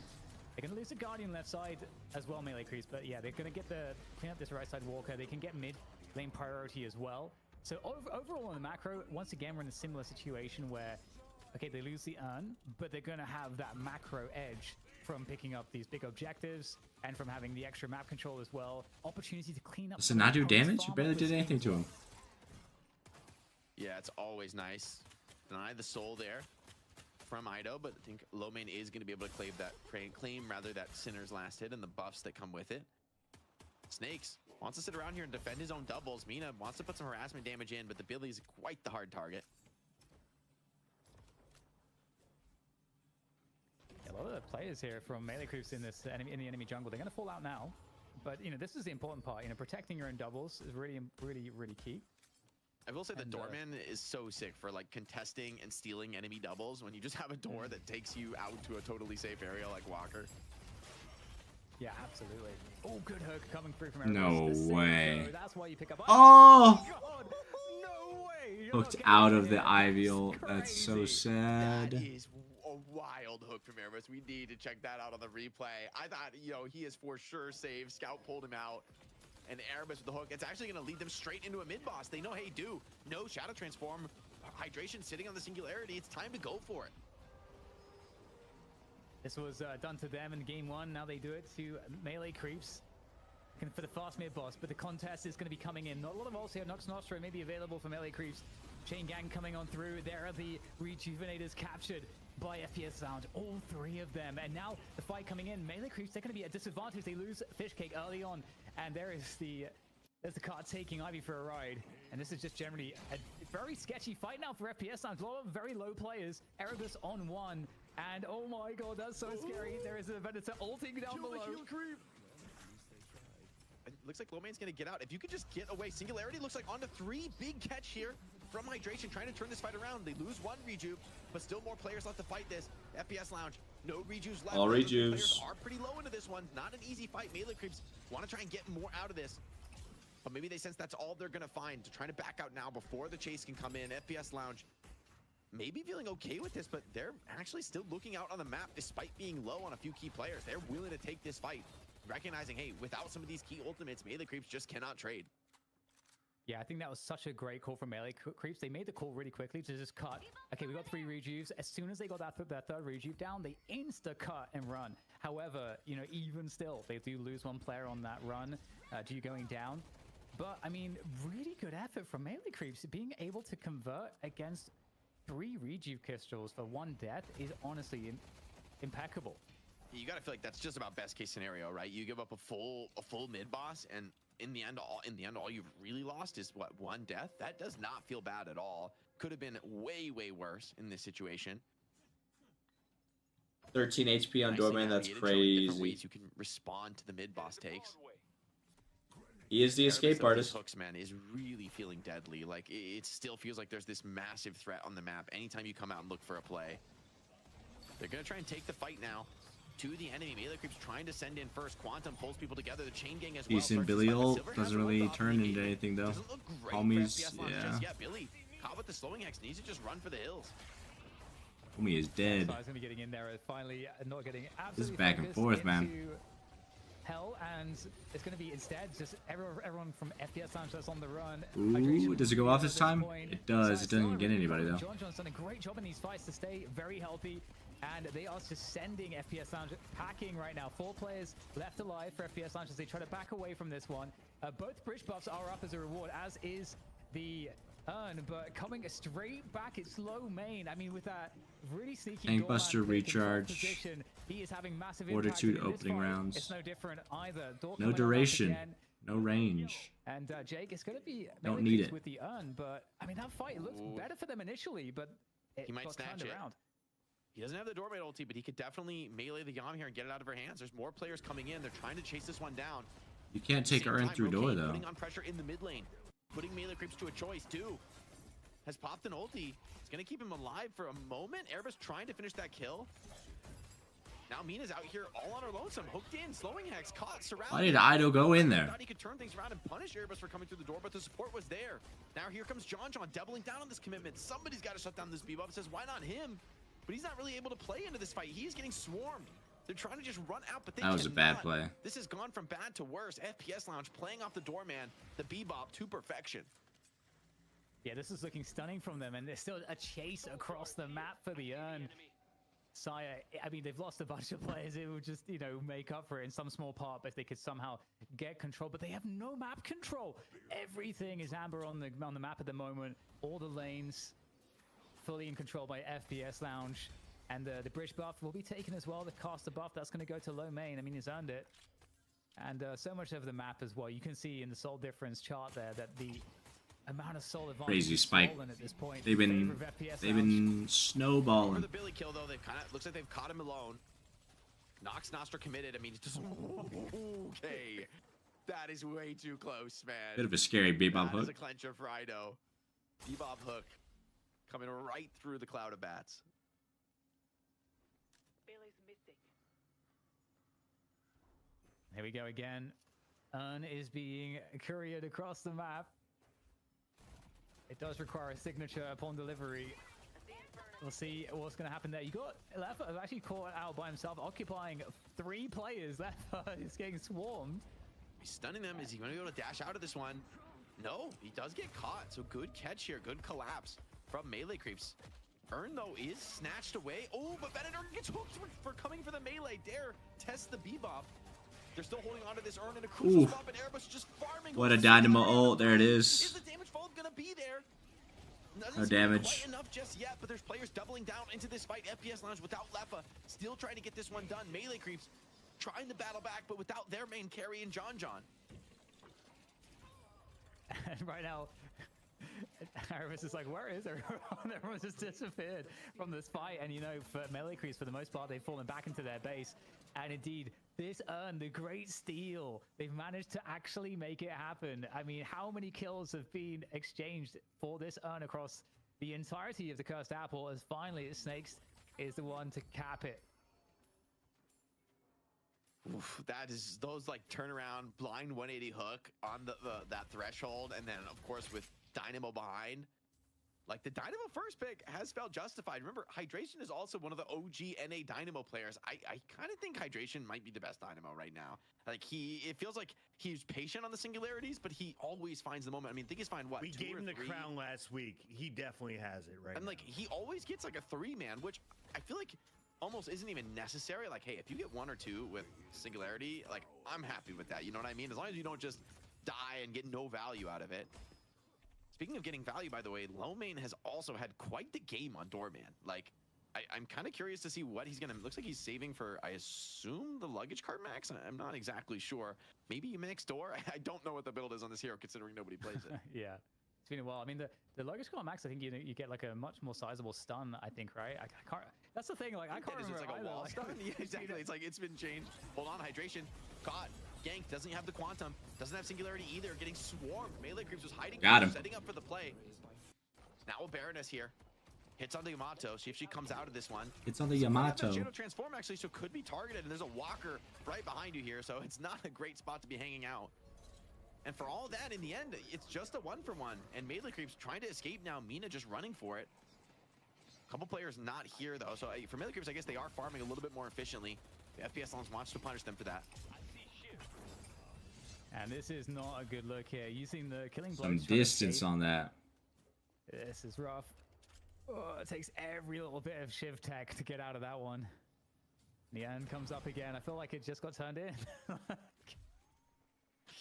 They're going to lose the Guardian left side as well, melee creeps. But yeah, they're going to clean up this right side Walker. They can get mid lane priority as well. So overall on the macro, once again, we're in a similar situation where, okay, they lose the urn, but they're going to have that macro edge from picking up these big objectives and from having the extra map control as well. Opportunity to clean up.
Does it not do
opponent's
damage? You
farm
barely
up
did
this
anything to
game.
him.
Yeah, it's always nice. Deny the soul there from Ido, but I think Lomane is going to be able to claim that Sinner's last hit and the buffs that come with it. Snakes wants to sit around here and defend his own doubles. Mina wants to put some harassment damage in, but the Billy's quite the hard target.
A lot of the players here from melee creeps in this in the enemy jungle, they're going to fall out now. But you know, this is the important part. You know, protecting your own doubles is really key.
I will say the
And,
Doorman is so sick for like contesting and stealing enemy doubles when you just have a door that takes you out to a totally safe area like Walker.
Yeah, absolutely. Oh, good hook coming through from
No
Erebus. The same
way.
throw, that's why you pick up.
Oh!
God, no way! You're
Hooked
not
out
getting
of the
it.
Ivy ult.
It's
That's so
crazy.
That
sad.
is a wild hook from Erebus. We need to check that out on the replay. I thought, you know, he is for sure saved. Scout pulled him out. And Erebus with the hook. It's actually going to lead them straight into a mid-boss. They know, hey, no Shadow Transform. Hydration sitting on the Singularity. It's time to go for it.
This was done to them in game 1. Now they do it to melee creeps. Looking for the fast mid boss, but the contest is going to be coming in. Not a lot of ults here. Nox Nostra may be available for melee creeps. Chain Gang coming on through. There are the Rejuvenators captured by FPS Lounge. All 3 of them. And now the fight coming in. Melee creeps, they're going to be at disadvantage. They lose Fish Cake early on. And there's the card taking Ivy for a ride. And this is just generally a very sketchy fight now for FPS Lounge. A lot of very low players. Erebus on 1. And oh my god, that's so scary. There is a Venator ulting down below.
It looks like Lomane's going to get out. If you could just get away. Singularity looks like onto 3. Big catch here from Hydration, trying to turn this fight around. They lose 1 rejuve, but still more players left to fight this. FPS Lounge, no rejuves left.
All
The
rejuves.
players are pretty low into this one. Not an easy fight. Melee creeps want to try and get more out of this. But maybe they sense that's all they're going to find. To try to back out now before the chase can come in. FPS Lounge maybe feeling okay with this, but they're actually still looking out on the map despite being low on a few key players. They're willing to take this fight, recognizing, hey, without some of these key ultimates, melee creeps just cannot trade.
Yeah, I think that was such a great call from melee creeps. They made the call really quickly to just cut. Okay, we got 3 rejuves. As soon as they got that third rejuve down, they insta-cut and run. However, you know, even still, they do lose 1 player on that run due going down. But, I mean, really good effort from melee creeps. Being able to convert against 3 rejuve crystals for 1 death is honestly impeccable.
You gotta feel like that's just about best case scenario, right? You give up a full mid boss, and in the end, all you've really lost is what, 1 death. That does not feel bad at all. Could have been way worse in this situation.
13 HP on
Nicely
Doorman. That's
navigated, showing different
crazy.
ways you can respond to the mid boss takes.
He is the
Erebus,
escape
though, with
artist.
his hooks, man, is really feeling deadly. Like, it still feels like there's this massive threat on the map anytime you come out and look for a play. They're going to try and take the fight now to the enemy. Melee creeps trying to send in first. Quantum pulls people together. The Chain Gang as well.
Decent
starts to
Billy
spike, but
ult.
Silver has
Doesn't
a
really
rope off
turn into
immediately.
anything, though.
Doesn't look great for
Homies,
FPS Lounge
yeah.
just yet. Billy, caught with the slowing hex, needs to just run for the hills.
Homie is dead.
So I was going to be getting in there, finally not getting absolutely
This is back and
focused
forth, man.
into hell, and it's going to be instead just everyone from FPS Lounge that's on the run.
Ooh,
Hydration
does it go off this
at
time?
point.
It does.
So
It doesn't
it's
get anybody, though.
John's done a great job in these fights to stay very healthy, and they are just sending FPS Lounge packing right now. 4 players left alive for FPS Lounge as they try to back away from this one. Both bridge buffs are up as a reward, as is the urn, but coming straight back, it's low main. I mean, with that really sneaky
Tank
Doorman
Buster
pick in top
recharge.
position, he is having massive
Fortitude
impact. And in this
opening
fight,
rounds.
It's no different either. Door
No
coming up
duration.
again.
No range.
And Jake, it's going to be
Don't
melee
need
creeps
it.
with the urn, but I mean, that fight looked
Ooh.
better for them initially, but it
He might
got
snatch
turned
it.
around.
He doesn't have the doorway ulti, but he could definitely melee the Yam here and get it out of her hands. There's more players coming in. They're trying to chase this one down.
You can't take
Same
her in
time,
through door,
Rokane
though.
putting on pressure in the mid lane. putting melee creeps to a choice too. Has popped an ulti. It's gonna keep him alive for a moment. Erebus trying to finish that kill. Now Mina's out here all on her lonesome, hooked in, slowing Hex, caught, surrounded.
Why did Idol go in there?
Thought he could turn things around and punish Erebus for coming through the door, but the support was there. Now here comes John doubling down on this commitment. Somebody's got to shut down this Bebop. Says, why not him? But he's not really able to play into this fight. He's getting swarmed. They're trying to just run out, but they
That was a bad
cannot.
play.
This has gone from bad to worse. FPS Lounge playing off the doorman, the Bebop to perfection.
Yeah, this is looking stunning from them, and there's still a chase across the map for the urn. Saya, I mean, they've lost a bunch of players. It would just, you know, make up for it in some small part, but if they could somehow get control. But they have no map control. Everything is amber on the map at the moment. All the lanes fully in control by FPS Lounge. And the bridge buff will be taken as well. The caster buff, that's going to go to low main. I mean, he's earned it. And so much of the map as well. You can see in the soul difference chart there that the amount of soul advantage
Crazy
is
spike.
stolen at this point.
They've
in
been
favor of FPS
they've
Lounge.
been
For
snowballing.
the Billy kill, though, they've kind of looks like they've caught him alone. Nox Nostra committed. I mean, it's just okay. That is way too close, man.
Bit of a scary Bebop
That is a
hook.
clencher for Ido. Bebop hook coming right through the cloud of bats.
Here we go again. Urn is being couriered across the map. It does require a signature upon delivery. We'll see what's going to happen there. You got Lefa actually caught out by himself, occupying 3 players. Lefa is getting swarmed.
He's stunning them. Is he going to be able to dash out of this one? No, he does get caught. So good catch here. Good collapse from melee creeps. Urn, though, is snatched away. Oh, but Venator gets hooked for coming for the melee. Dare test the Bebop. They're still holding on to this Urn in a crucial
Ooh.
spot, but Erebus just farming.
What a dynamo ult. There it
Is
is.
the damage fold going to be there? Doesn't
No
seem like
damage.
quite enough just yet, but there's players doubling down into this fight. FPS Lounge without Lefa, still trying to get this one done. Melee creeps trying to battle back, but without their main carry in John.
And right now, Erebus is like, where is everyone? Everyone's just disappeared from this fight. And, you know, for melee creeps, for the most part, they've fallen back into their base. And indeed, this Urn, the great steal, they've managed to actually make it happen. I mean, how many kills have been exchanged for this Urn across the entirety of the Cursed Apple, as finally Snakes is the one to cap it.
Oof, that is those like turnaround blind 180 hook on that threshold, and then of course with Dynamo behind. Like the Dynamo first pick has felt justified. Remember, Hydration is also one of the OG NA Dynamo players. I kind of think Hydration might be the best Dynamo right now. Like it feels like he's patient on the singularities, but he always finds the moment. I mean, I think he's find what
We
2
gave
or
him the
3?
crown last week. He definitely has it right
And
now.
like he always gets like a 3-man, which I feel like almost isn't even necessary. Like, hey, if you get 1 or 2 with singularity, like I'm happy with that. You know what I mean? As long as you don't just die and get no value out of it. Speaking of getting value, by the way, Lomane has also had quite the game on Doorman. Like, I'm kind of curious to see what he's gonna. Looks like he's saving for, I assume, the luggage cart max. I'm not exactly sure. Maybe next door. I don't know what the build is on this hero, considering nobody plays it.
Yeah, it's been a while. I mean, the luggage car max, I think you get like a much more sizable stun. I think, right? I can't. That's the thing. Like I can't remember.
It's like a
either.
wall
Like,
stun. Yeah, exactly. It's like it's been changed. Hold on, Hydration. Caught. Gank doesn't have the quantum. Doesn't have singularity either. Getting swarmed. Melee creeps was hiding.
Got him.
Setting up for the play. Now a Baroness here. Hits on the Yamato. See if she comes out of this one.
It's on the Yamato.
Shadow transform actually, so could be targeted. And there's a walker right behind you here, so it's not a great spot to be hanging out. And for all that, in the end, it's just a 1-for-1. And melee creeps trying to escape now. Mina just running for it. Couple players not here though, so for melee creeps, I guess they are farming a little bit more efficiently. The FPS Launch wants to punish them for that.
And this is not a good look here. Using the killing blows.
Some
trying to
distance
escape.
on that.
This is rough. Oh, it takes every little bit of shiv tech to get out of that one. The end comes up again. I feel like it just got turned in.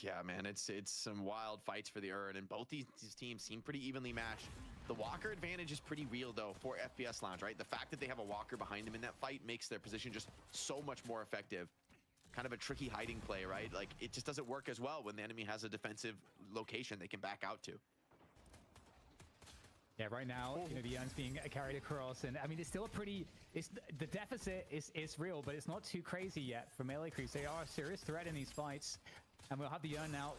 Yeah, man, it's some wild fights for the Urn, and both these teams seem pretty evenly matched. The Walker advantage is pretty real, though, for FPS Lounge, right? The fact that they have a Walker behind them in that fight makes their position just so much more effective. Kind of a tricky hiding play, right? Like, it just doesn't work as well when the enemy has a defensive location they can back out to.
Yeah, right now, you know, the Urn's being carried across, and I mean, it's still a pretty, the deficit is real, but it's not too crazy yet for melee creeps. They are a serious threat in these fights, and we'll have the Urn now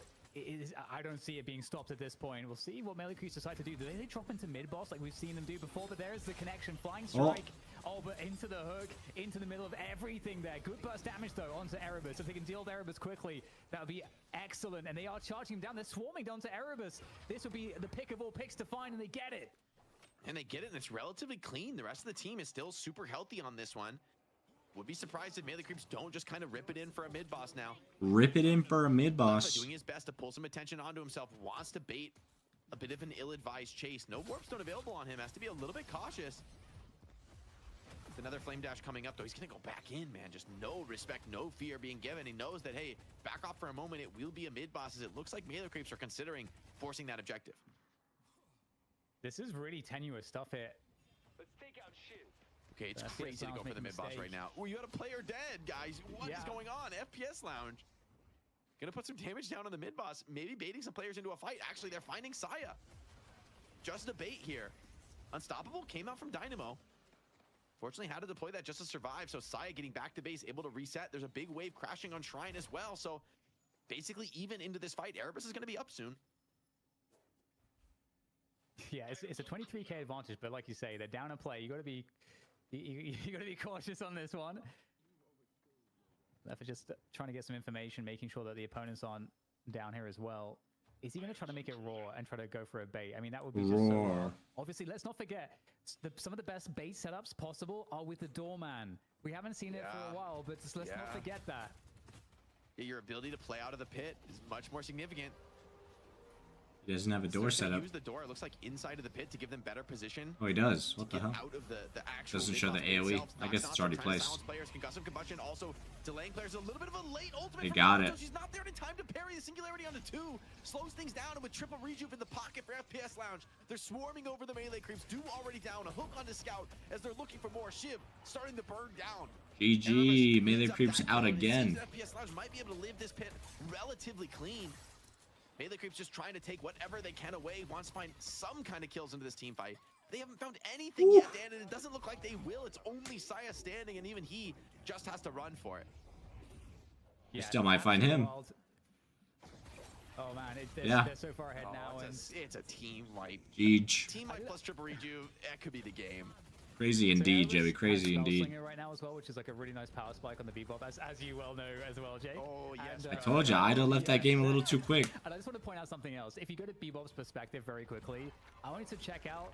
I don't see it being stopped at this point. We'll see what Melee Creeps decide to do. Do they drop into mid boss like we've seen them do before? But there's the connection. Flying strike. Oh, but into the hook, into the middle of everything there. Good burst damage though onto Erebus. If they can deal with Erebus quickly, that would be excellent. And they are charging him down. They're swarming down to Erebus. This would be the pick of all picks to find, and they get it.
And they get it, and it's relatively clean. The rest of the team is still super healthy on this one. Would be surprised if Melee Creeps don't just kind of rip it in for a mid boss now.
Rip it in for a mid boss.
Doing his best to pull some attention onto himself. Wants to bait a bit of an ill-advised chase. No warp stone available on him. Has to be a little bit cautious. With another flame dash coming up, though, he's going to go back in, man. Just no respect, no fear being given. He knows that, hey, back off for a moment. It will be a mid boss, as it looks like Melee Creeps are considering forcing that objective.
This is really tenuous stuff here.
Let's take out Shin.
Okay, it's crazy to go for the mid boss right now. Oh, you had a player dead, guys. What is going on? FPS Lounge gonna put some damage down on the mid boss, maybe baiting some players into a fight. Actually, they're finding Saya. Just a bait here. Unstoppable came out from Dynamo. Fortunately, had to deploy that just to survive. So Saya getting back to base, able to reset. There's a big wave crashing on Shrine as well. So basically, even into this fight, Erebus is gonna be up soon.
Yeah, it's a 23k advantage, but like you say, they're down in play. You got to be cautious on this one. Left just trying to get some information, making sure that the opponents aren't down here as well. Is he going to try to make it raw and try to go for a bait? I mean, that would be just so obviously, let's not forget, some of the best bait setups possible are with the doorman. We haven't seen it for a while, but just let's not forget that.
Your ability to play out of the pit is much more significant.
He doesn't have a door set up.
Use the door. It looks like inside of the pit to give them better position.
Oh, he does. What the hell?
Out of the actual
doesn't show the AoE. I guess it's already placed.
Players, concussive combustion, also delaying players. A little bit of a late ultimate.
They got it.
She's not there in time to parry the singularity onto 2. Slows things down, and with triple rejuve in the pocket for FPS Lounge, they're swarming over the Melee Creeps. Do already down. A hook onto Scout as they're looking for more. Shiv starting to burn down.
GG. Melee Creeps out again.
FPS Lounge might be able to live this pit relatively clean. Melee Creeps just trying to take whatever they can away, wants to find some kind of kills into this team fight. They haven't found anything yet, Dan, and it doesn't look like they will. It's only Saya standing, and even he just has to run for it.
You still might find him.
Oh man, they're so far ahead now.
It's a team wipe.
Jeej.
Team wipe plus triple rejuve, that could be the game.
Crazy indeed, Joey. Crazy indeed.
Right now as well, which is like a really nice power spike on the Bebop, as you well know as well, Jake.
Oh yes.
I told you, Ida left that game a little too quick.
And I just want to point out something else. If you go to Bebop's perspective very quickly, I wanted to check out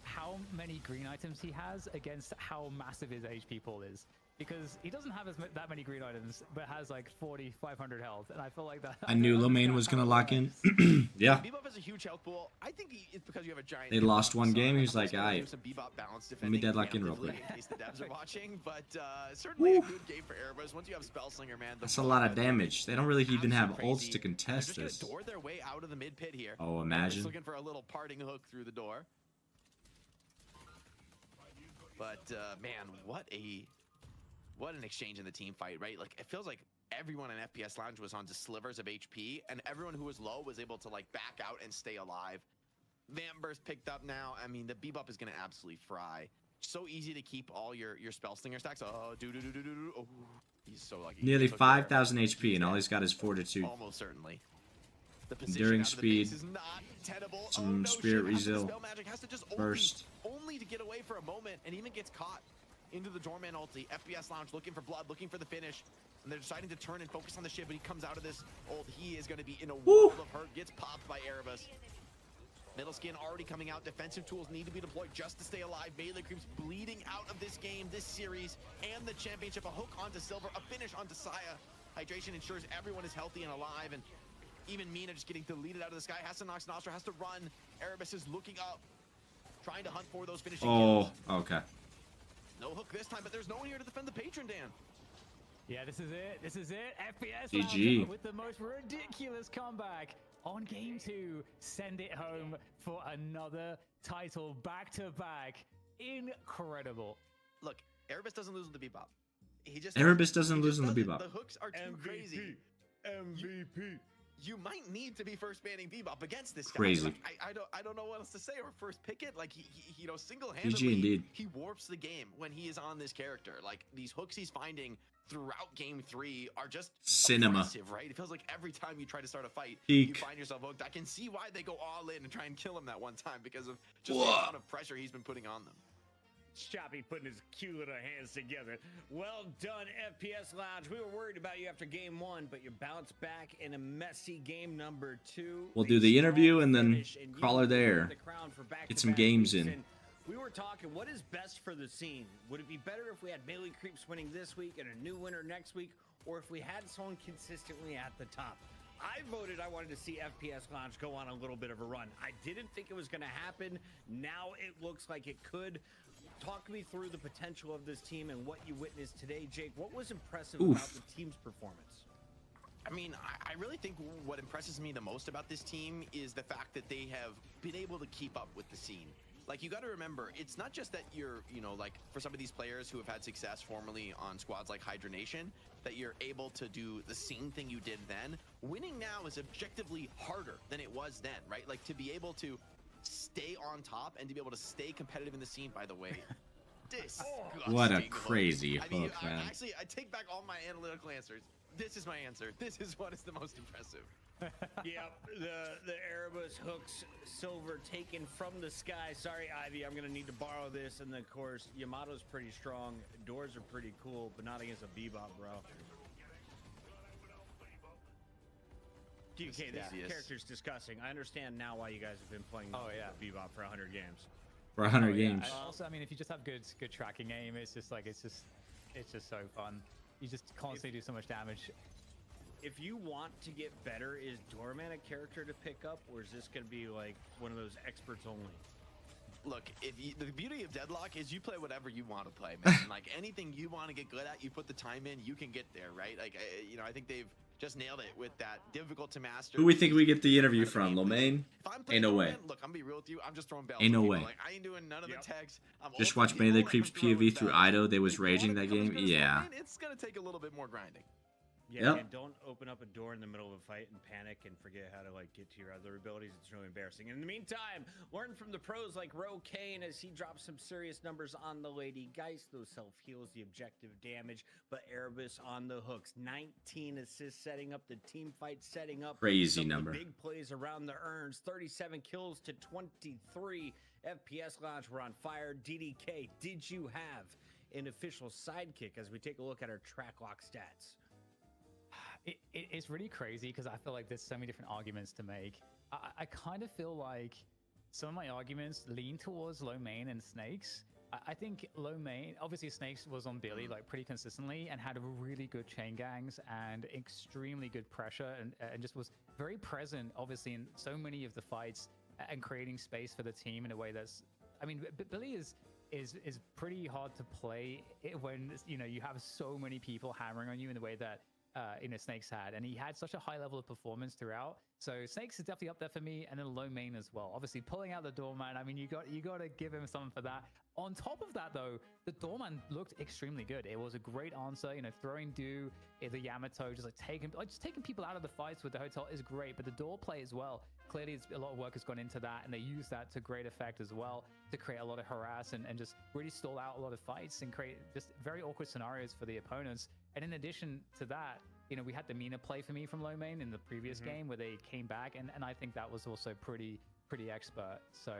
how many green items he has against how massive his HP pool is. Because he doesn't have that many green items, but has like 500 health, and I feel like that.
I knew Lomain was gonna lock in. Yeah.
Bebop has a huge health pool. I think it's because you have a giant.
They lost one game. He was like, "Aight, let me deadlock in real quick."
In case the devs are watching, but certainly a good game for Erebus. Once you have Spellslinger, man,
that's a lot of damage. They don't really even have ults to contest
They're
this.
just gonna door their way out of the mid pit here.
Oh, imagine.
Looking for a little parting hook through the door. But man, what an exchange in the team fight, right? Like, it feels like everyone in FPS Lounge was onto slivers of HP, and everyone who was low was able to, like, back out and stay alive. Vamp Burst picked up now. I mean, the Bebop is going to absolutely fry. So easy to keep all your Spellslinger stacks. Oh, oh, he's so lucky.
Nearly 5,000 HP, and all he's got is Fortitude.
Almost certainly. The
Enduring speed.
Is not tenable.
Some Spirit Resil. Burst.
Only to get away for a moment, and even gets caught into the Doorman ulti. FPS Lounge looking for blood, looking for the finish, and they're deciding to turn and focus on the ship, but he comes out of this ult. He is going to be in a world of hurt. Gets popped by Erebus. Middle skin already coming out. Defensive tools need to be deployed just to stay alive. Melee Creeps bleeding out of this game, this series, and the championship. A hook onto Silver, a finish onto Saya. Hydration ensures everyone is healthy and alive, and even Mina just getting deleted out of the sky. Has to Nox Nostra, has to run. Erebus is looking up, trying to hunt for those finishing kills.
Okay.
No hook this time, but there's no one here to defend the patron, Dan.
Yeah, this is it. This is it. FPS
GG.
Lounge with the most ridiculous comeback on game 2. Send it home for another title back-to-back. Incredible.
Look, Erebus doesn't lose with the Bebop.
Erebus doesn't lose on the Bebop.
The hooks are too crazy.
MVP.
you might need to be first banning Bebop against this guy.
Crazy.
Like, I don't know what else to say, or first pick it. Like, he you know,
PG
single-handedly,
indeed.
he warps the game when he is on this character. Like, these hooks he's finding throughout game 3 are just
Cinema.
oppressive, right? It feels like every time you try to start a fight,
Peak.
you find yourself hooked. I can see why they go all in and try and kill him that one time, because of just the
Whoa.
amount of pressure he's been putting on them.
Choppy putting his cute little hands together. Well done, FPS Lounge. We were worried about you after game 1, but you bounced back in a messy game number 2.
We'll do the interview and then call her there. Get some games in.
And we were talking, what is best for the scene? Would it be better if we had melee creeps winning this week and a new winner next week, or if we had someone consistently at the top? I voted I wanted to see FPS Lounge go on a little bit of a run. I didn't think it was going to happen. Now it looks like it could. Talk me through the potential of this team and what you witnessed today, Jake. What was impressive about the team's performance?
I mean, I really think what impresses me the most about this team is the fact that they have been able to keep up with the scene. Like, you got to remember, it's not just that you're, you know, like, for some of these players who have had success formerly on squads like Hydra Nation, that you're able to do the same thing you did then. Winning now is objectively harder than it was then, right? Like, to be able to stay on top and to be able to stay competitive in the scene, by the way.
What a crazy hook, man.
Actually, I take back all my analytical answers. This is my answer. This is what is the most impressive.
Yep, the Erebus hooks silver taken from the sky. Sorry, Ivy, I'm gonna need to borrow this. And then, of course, Yamato's pretty strong. Doors are pretty cool, but not against a Bebop, bro. DK, this character's disgusting. I understand now why you guys have been playing Bebop for 100 games.
For 100 games.
Also, I mean, if you just have good tracking aim, it's just so fun. You just constantly do so much damage.
If you want to get better, is Doorman a character to pick up, or is this going to be like one of those experts only?
Look, the beauty of Deadlock is you play whatever you want to play, man. Like, anything you want to get good at, you put the time in, you can get there, right? Like, you know, I think they've just nailed it with that difficult to master.
Who we think we get the interview from, Lomain? Ain't no way.
Look, I'm gonna be real with you. I'm just throwing bells.
Ain't no way.
Like, I ain't doing none of the text.
Just watch Benny the Creeps POV through Ido. They was raging that game. Yeah.
It's gonna take a little bit more grinding.
Yeah, and don't open up a door in the middle of a fight and panic and forget how to like get to your other abilities. It's really embarrassing. In the meantime, learn from the pros like Ro Kane as he drops some serious numbers on the Lady Geist. Those self-heals, the objective damage, but Erebus on the hooks. 19 assists setting up the team fight, setting up
crazy
some
number.
Big plays around the urns. 37 kills to 23. FPS Lounge, we're on fire. DDK, did you have an official sidekick as we take a look at our track lock stats?
It's really crazy because I feel like there's so many different arguments to make. I kind of feel like some of my arguments lean towards low main and Snakes. I think low main, obviously Snakes was on Billy like pretty consistently and had really good chain gangs and extremely good pressure and just was very present obviously in so many of the fights and creating space for the team in a way that's, I mean, Billy is pretty hard to play when, you know, you have so many people hammering on you in the way that you know, Snakes had, and he had such a high level of performance throughout. So Snakes is definitely up there for me, and then low main as well. Obviously, pulling out the Doorman. I mean, you got to give him something for that. On top of that, though, the Doorman looked extremely good. It was a great answer. You know, throwing Do, the Yamato, just taking people out of the fights with the hotel is great. But the door play as well. Clearly, a lot of work has gone into that, and they use that to great effect as well to create a lot of harass and just really stall out a lot of fights and create just very awkward scenarios for the opponents. And in addition to that, you know, we had the Mina play for me from low main in the previous game where they came back, and I think that was also pretty expert. So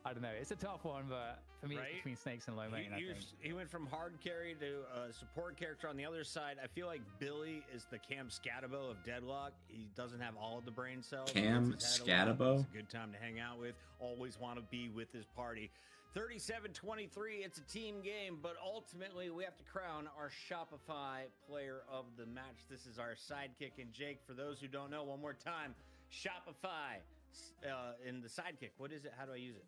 I don't know, it's a tough one, but for me, it's between Snakes and low main.
He went from hard carry to a support character on the other side. I feel like Billy is the Cam Scatabo of Deadlock. He doesn't have all of the brain cells.
Cam Scatabo?
It's a good time to hang out with. Always want to be with his party. 37-23, it's a team game, but ultimately we have to crown our Shopify player of the match. This is our sidekick. And Jake, for those who don't know, one more time, Shopify in the sidekick. What is it? How do I use it?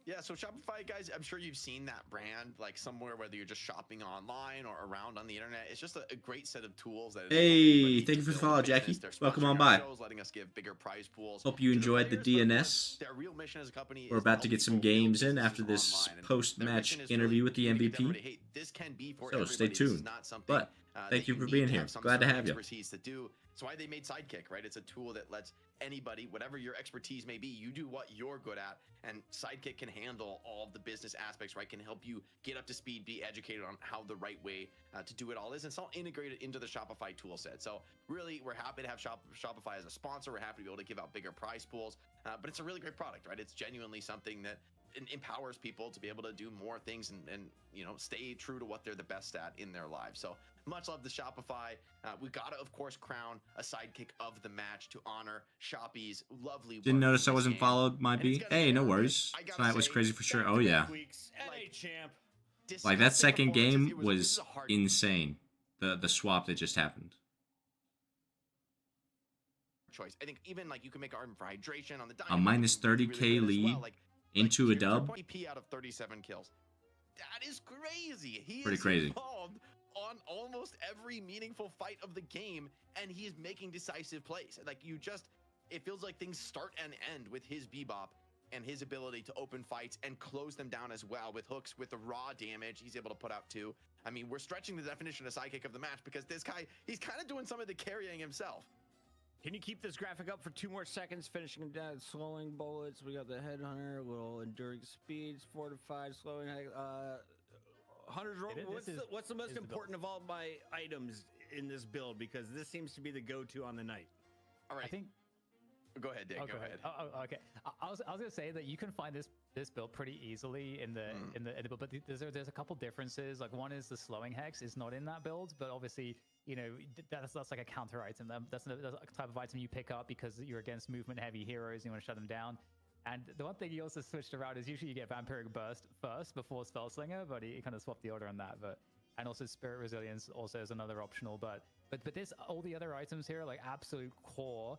Yeah, so Shopify, guys, I'm sure you've seen that brand like somewhere, whether you're just shopping online or around on the internet. It's just a great set of tools. That
hey, thank you for the follow, Jackie. Welcome on by.
Shows, letting us give bigger prize pools.
Hope you enjoyed the DNS.
Their real mission as a company
We're about to get some games in after this post-match interview with the MVP.
This can be for
so stay tuned. But thank you for being here. Glad to have you.
That's why they made Sidekick, right? It's a tool that lets anybody, whatever your expertise may be, you do what you're good at, and Sidekick can handle all of the business aspects, right? Can help you get up to speed, be educated on how the right way to do it all is, and it's all integrated into the Shopify tool set. So really, we're happy to have Shopify as a sponsor. We're happy to be able to give out bigger prize pools, but it's a really great product, right? It's genuinely something that empowers people to be able to do more things and you know, stay true to what they're the best at in their lives. So much love to Shopify. We gotta, of course, crown a Sidekick of the match to honor Shoppy's lovely
Didn't
work
notice I
in this
wasn't
game.
followed. Might
And
be.
it's gotta
Hey,
be
no
earned.
worries.
I gotta
Tonight was
say,
crazy for sure.
Back
Oh
to
yeah.
back weeks. NA champ.
Like that
Disgusting
second
performances.
game
This
was
is a hard
insane. The swap that just happened.
choice. I think even like you can make an argument for hydration on the
A minus 30K lead into a dub.
EP out of 37 kills. That is crazy. He
Pretty
is
crazy.
involved on almost every meaningful fight of the game, and he is making decisive plays. Like you just, it feels like things start and end with his Bebop and his ability to open fights and close them down as well with hooks, with the raw damage he's able to put out too. I mean, we're stretching the definition of Sidekick of the match because this guy, he's kind of doing some of the carrying himself.
Can you keep this graphic up for 2 more seconds? Finishing him down, slowing bullets. We got the headhunter, a little enduring speeds, fortified, slowing. Hunter's rope. What's the most important of all my items in this build? Because this seems to be the go-to on the night.
All right.
I think.
Go ahead, Dave.
Oh,
go ahead.
Oh, okay. I was gonna say that you can find this build pretty easily in the build, but there's a couple differences. Like one is the slowing hex is not in that build, but obviously you know that's like a counter item. That's a type of item you pick up because you're against movement heavy heroes and you want to shut them down. And the one thing he also switched around is usually you get Vampiric Burst first before Spellslinger, but he kind of swapped the order on that. But and also Spirit Resilience also is another optional. But this all the other items here are like absolute core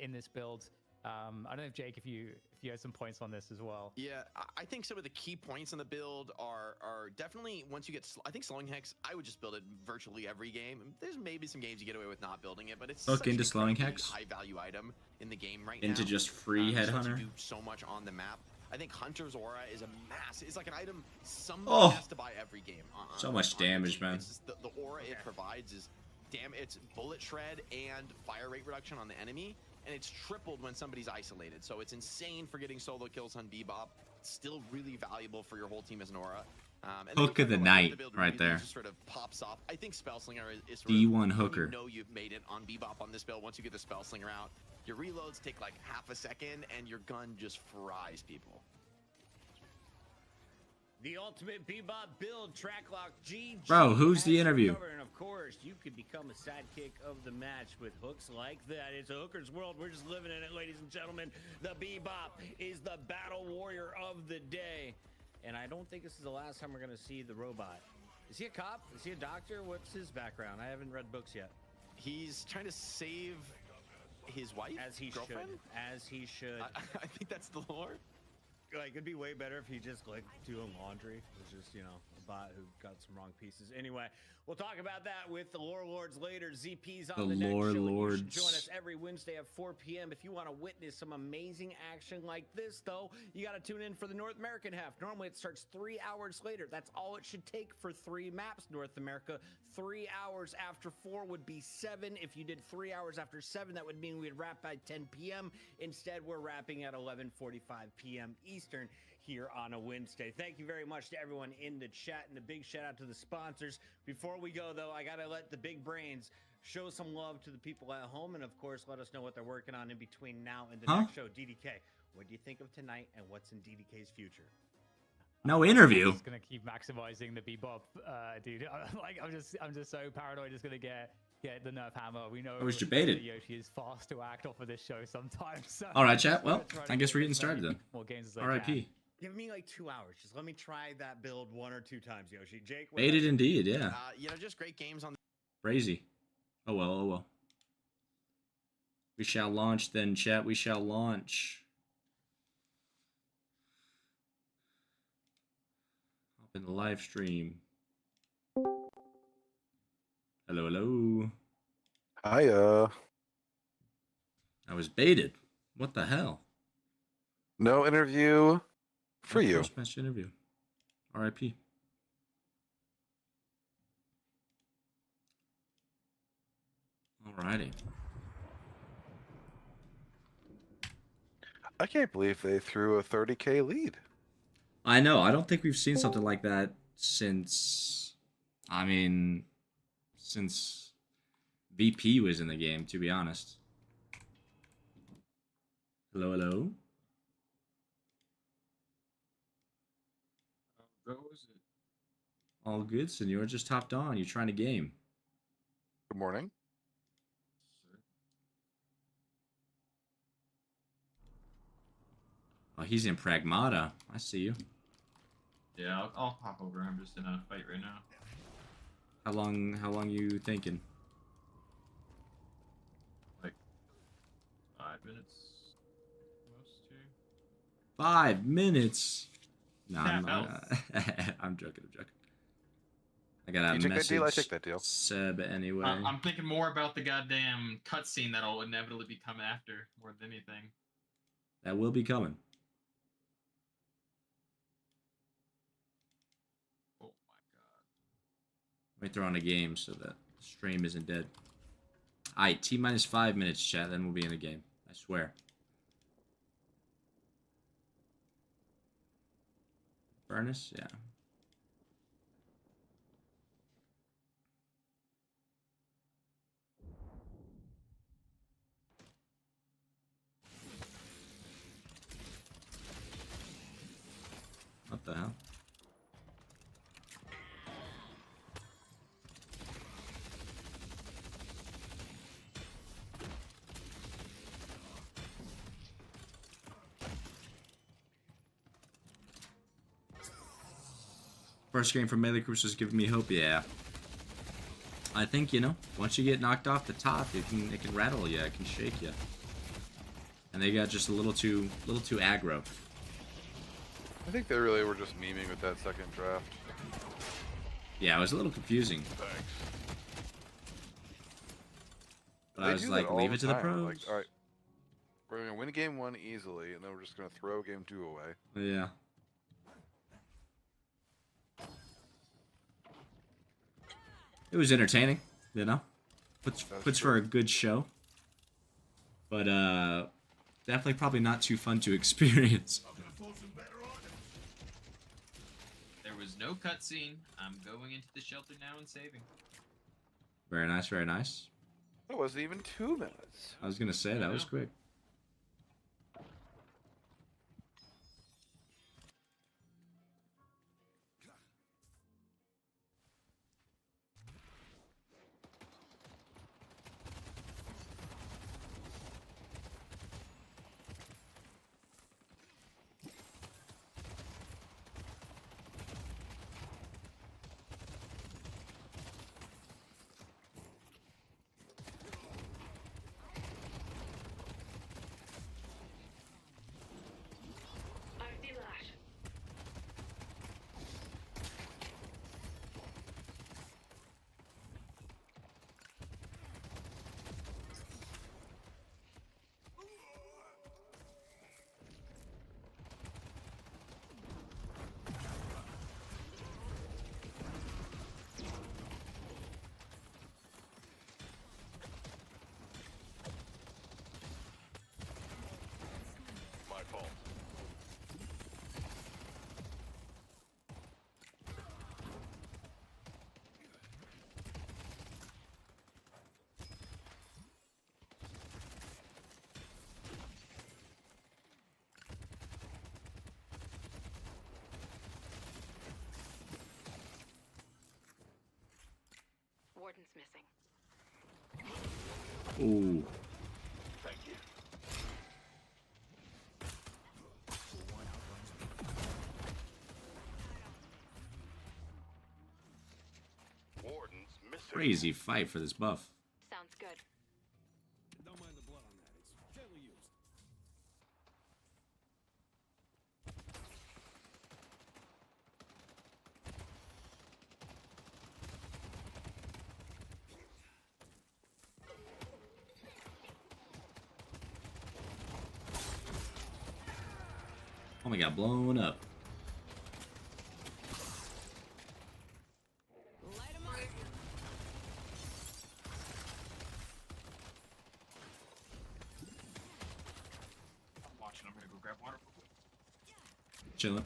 in this build. I don't know if Jake, if you had some points on this as well.
Yeah, I think some of the key points in the build are definitely once you get. I think Slowing Hex, I would just build it virtually every game. There's maybe some games you get away with not building it, but it's
Hook
such
into
an
Slowing
incredibly
Hex?
high value item in the game right
Into
now.
just free
It lets you
Headhunter?
do so much on the map. I think Hunter's Aura is a massive. It's like an item somebody
Oh.
has to buy every game.
So much
on your
damage,
team.
man.
It's just the aura it provides is it's bullet shred and fire rate reduction on the enemy. And it's tripled when somebody's isolated. So it's insane for getting solo kills on Bebop. It's still really valuable for your whole team as an aura. And
Hook of the night,
build
right
really
there.
Just sort of pops off. I think Spellslinger is sort
D1
of,
hooker.
You know you've made it on Bebop on this build. Once you get the Spellslinger out, your reloads take like half a second and your gun just fries people.
The ultimate Bebop build, Tracklock GG.
Bro, who's the
has you
interview?
covered. And of course, you could become a sidekick of the match with hooks like that. It's a hooker's world. We're just living in it, ladies and gentlemen. The Bebop is the battle warrior of the day. And I don't think this is the last time we're going to see the robot. Is he a cop? Is he a doctor? What's his background? I haven't read books yet.
He's trying to save his wife?
As he
girlfriend?
should. As he should.
I think that's the lore.
Like, it'd be way better if he just like doing laundry. It's just, you know, a bot who got some wrong pieces. Anyway, we'll talk about that with the Lore Lords later. ZP's on the next
Lore
show. And you
Lords.
should join us every Wednesday at 4 p.m. If you want to witness some amazing action like this, though, you got to tune in for the North American half. Normally, it starts 3 hours later. That's all it should take for 3 maps, North America. 3 hours after 4 would be 7. If you did 3 hours after 7, that would mean we'd wrap by 10 p.m. Instead, we're wrapping at 11:45 p.m. Eastern here on a Wednesday. Thank you very much to everyone in the chat, and a big shout out to the sponsors. Before we go, though, I gotta let the big brains show some love to the people at home, and of course, let us know what they're working on in between now and the next show. DDK, what do you think of tonight, and what's in DDK's future?
No interview.
I'm just gonna keep maximizing the Bebop, dude. I'm just so paranoid. Just gonna get the nerf hammer. We know
I was debated.
that Yoshi is fast to act off of this show sometimes. So
All right, chat. Well,
I'm gonna try
I
to
guess
get
we're getting
as many
started then.
more games as I
R.I.P.
can.
Give me like 2 hours. Just let me try that build 1 or 2 times, Yoshi. Jake, what
Baited
about you?
indeed, yeah.
You know, just great games on
Crazy. Oh well, oh well. We shall launch then, chat. We shall launch. Hop in the live stream. Hello, hello.
Hiya.
I was baited. What the hell?
No interview for you.
First match interview. R.I.P. Alrighty.
I can't believe they threw a 30K lead.
I know. I don't think we've seen something like that since. I mean, since VP was in the game. To be honest. Hello, hello. All good, senor. Just hopped on. You trying to game?
Good morning.
Oh, he's in Pragmata. I see you.
Yeah, I'll hop over. I'm just in a fight right now.
How long you thinking?
Like 5 minutes. Close to.
5 minutes. No,
Nah,
I'm,
no.
I'm joking. I got a
You take that
message.
deal, I take that deal.
Seb, anyway.
I'm thinking more about the goddamn cutscene that'll inevitably be coming after more than anything.
That will be coming.
Oh my god.
Let me throw on a game so that the stream isn't dead. Alright, T minus 5 minutes, chat. Then we'll be in the game. I swear. Furnace? Yeah. What the hell? First game from Melee Cruise is giving me hope, yeah. I think, you know, once you get knocked off the top, it can rattle you, it can shake you. And they got just a little too aggro.
I think they really were just memeing with that second draft.
Yeah, it was a little confusing.
Thanks.
But I was like, leave it to the pros.
Like, all right, we're gonna win game 1 easily, and then we're just gonna throw game 2 away.
Yeah. It was entertaining, you know? Puts for a good show. But, definitely probably not too fun to experience.
There was no cutscene. I'm going into the shelter now and saving.
Very nice, very nice.
It wasn't even 2 minutes.
I was gonna say, that was quick.
My fault.
Warden's missing.
Ooh.
Thank you. Warden's missing.
Crazy fight for this buff.
Sounds good.
Don't mind the blood on that. It's gently used.
Oh my god, blown up.
Light 'em up.
I'm watching. I'm gonna go
chilling.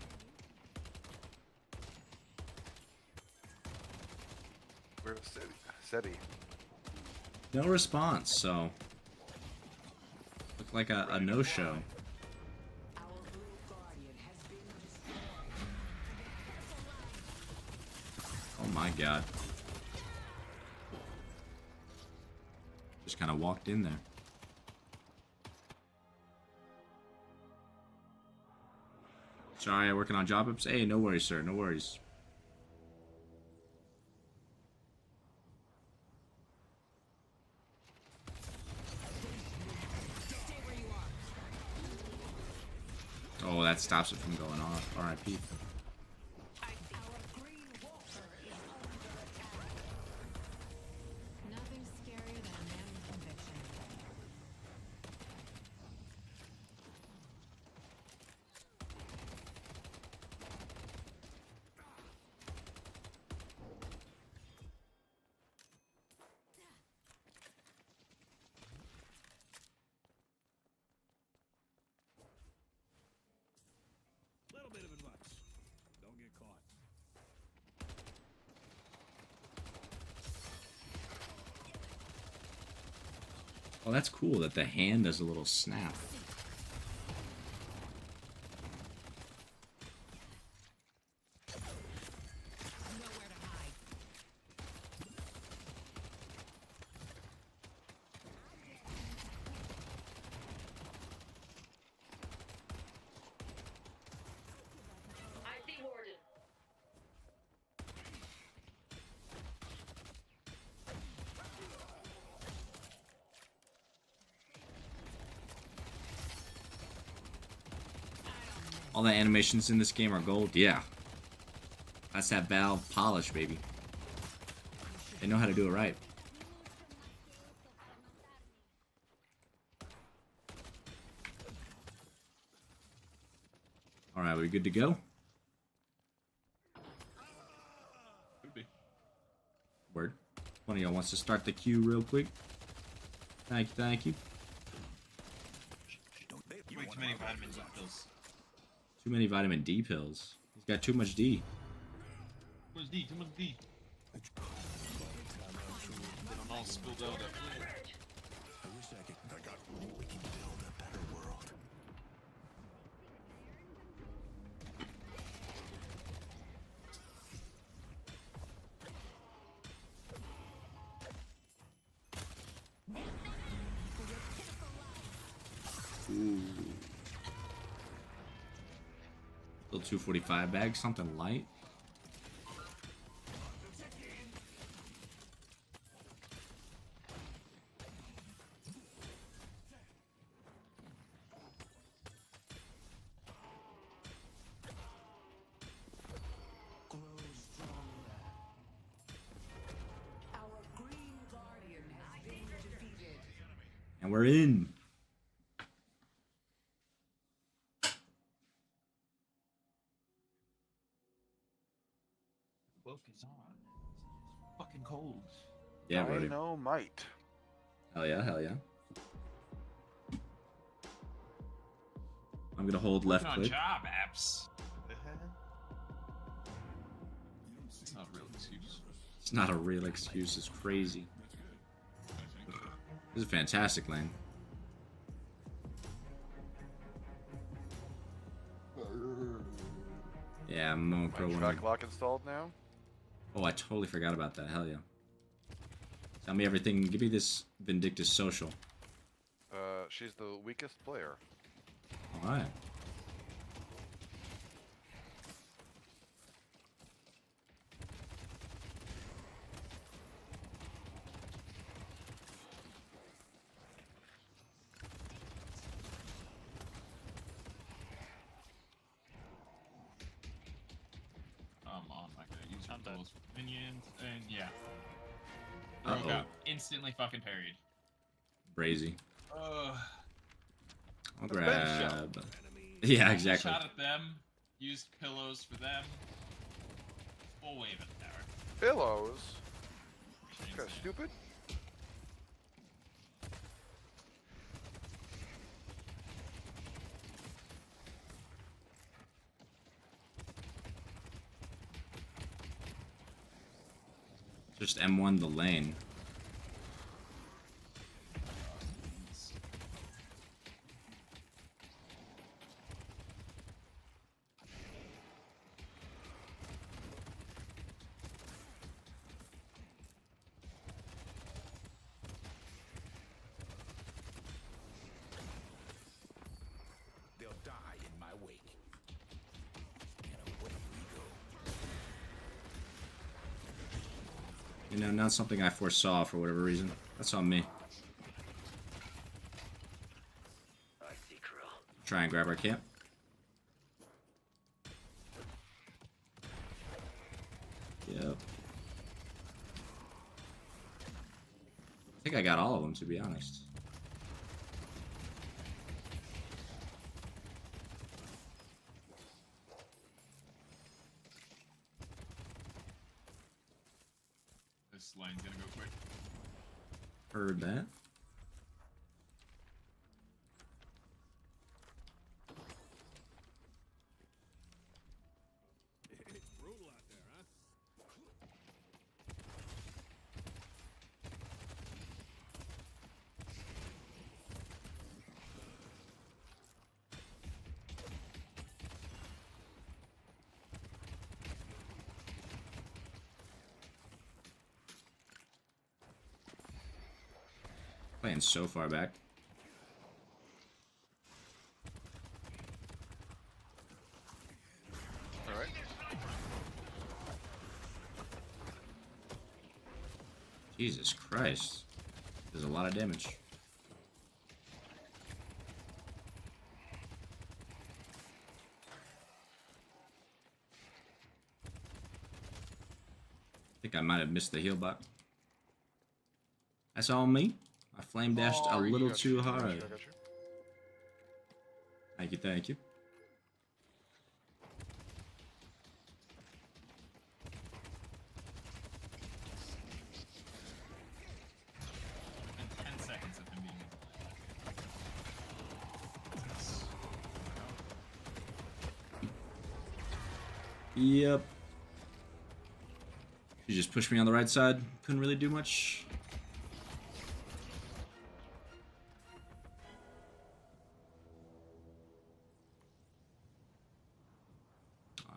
Where's SETI?
No response, so looked like a no-show. Oh my god. Just kind of walked in there. Sorry, I'm working on job ups. Hey, no worries, sir. No worries. Oh, that stops it from going off. RIP.
Nothing scarier than a man with conviction.
Little bit of advice. Don't get caught.
Oh, that's cool that the hand does a little snap.
Nowhere to hide.
I see Warden.
All the animations in this game are gold. Yeah. That's that Valve polish, baby. They know how to do it right. Alright, we good to go?
Could be.
Word. One of y'all wants to start the queue real quick. Thank you, thank you.
Way too many vitamin D pills.
Too many vitamin D pills. He's got too much D.
Too much D, too much D. They don't all spilled out.
Ooh. Little 245 bag, something light. And we're in.
Woke is on. It's fucking cold.
Yeah, buddy.
Dynamite.
Hell yeah, hell yeah. I'm gonna hold left
On
click.
job apps. It's not a real excuse.
It's not a real excuse, it's crazy. This is a fantastic lane. Yeah, I'm gonna throw one.
Track lock installed now?
Oh, I totally forgot about that. Hell yeah. Tell me everything. Give me this Vindictus social.
She's the weakest player.
Alright.
On. I could use those minions, and yeah.
Uh-oh.
Got instantly fucking parried.
Brazy.
Uh,
I'll grab. Yeah, exactly.
Shot at them. Used pillows for them. Full wave at the tower.
Pillows? This guy's stupid?
Just M1 the lane.
They'll die in my wake.
You know, not something I foresaw for whatever reason. That's on me. Try and grab our camp. Yep. I think I got all of them, to be honest.
This line's gonna go quick.
Heard that.
It's brutal out there, huh?
Playing so far back.
Alright.
Jesus Christ. There's a lot of damage. I think I might have missed the heal bot. That's all me. I flame dashed a little too hard. Thank you, thank you.
In 10 seconds of him being
Yep. You just pushed me on the right side. Couldn't really do much.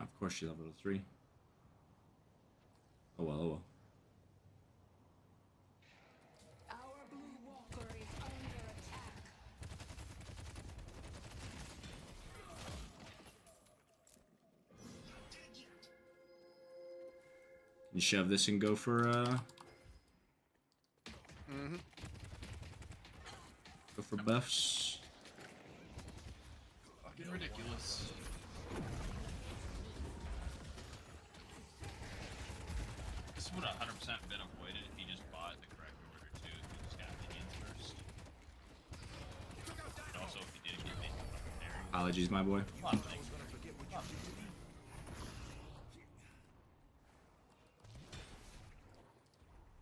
Of course she leveled 3. Oh well, oh well.
Our blue walker is under attack.
Can you shove this and go for go for buffs?
fucking ridiculous. This would 100% been avoided if he just bought the correct order too. If he just got minions first. And also if he didn't get minions from there.
Apologies, my boy.
A lot of things.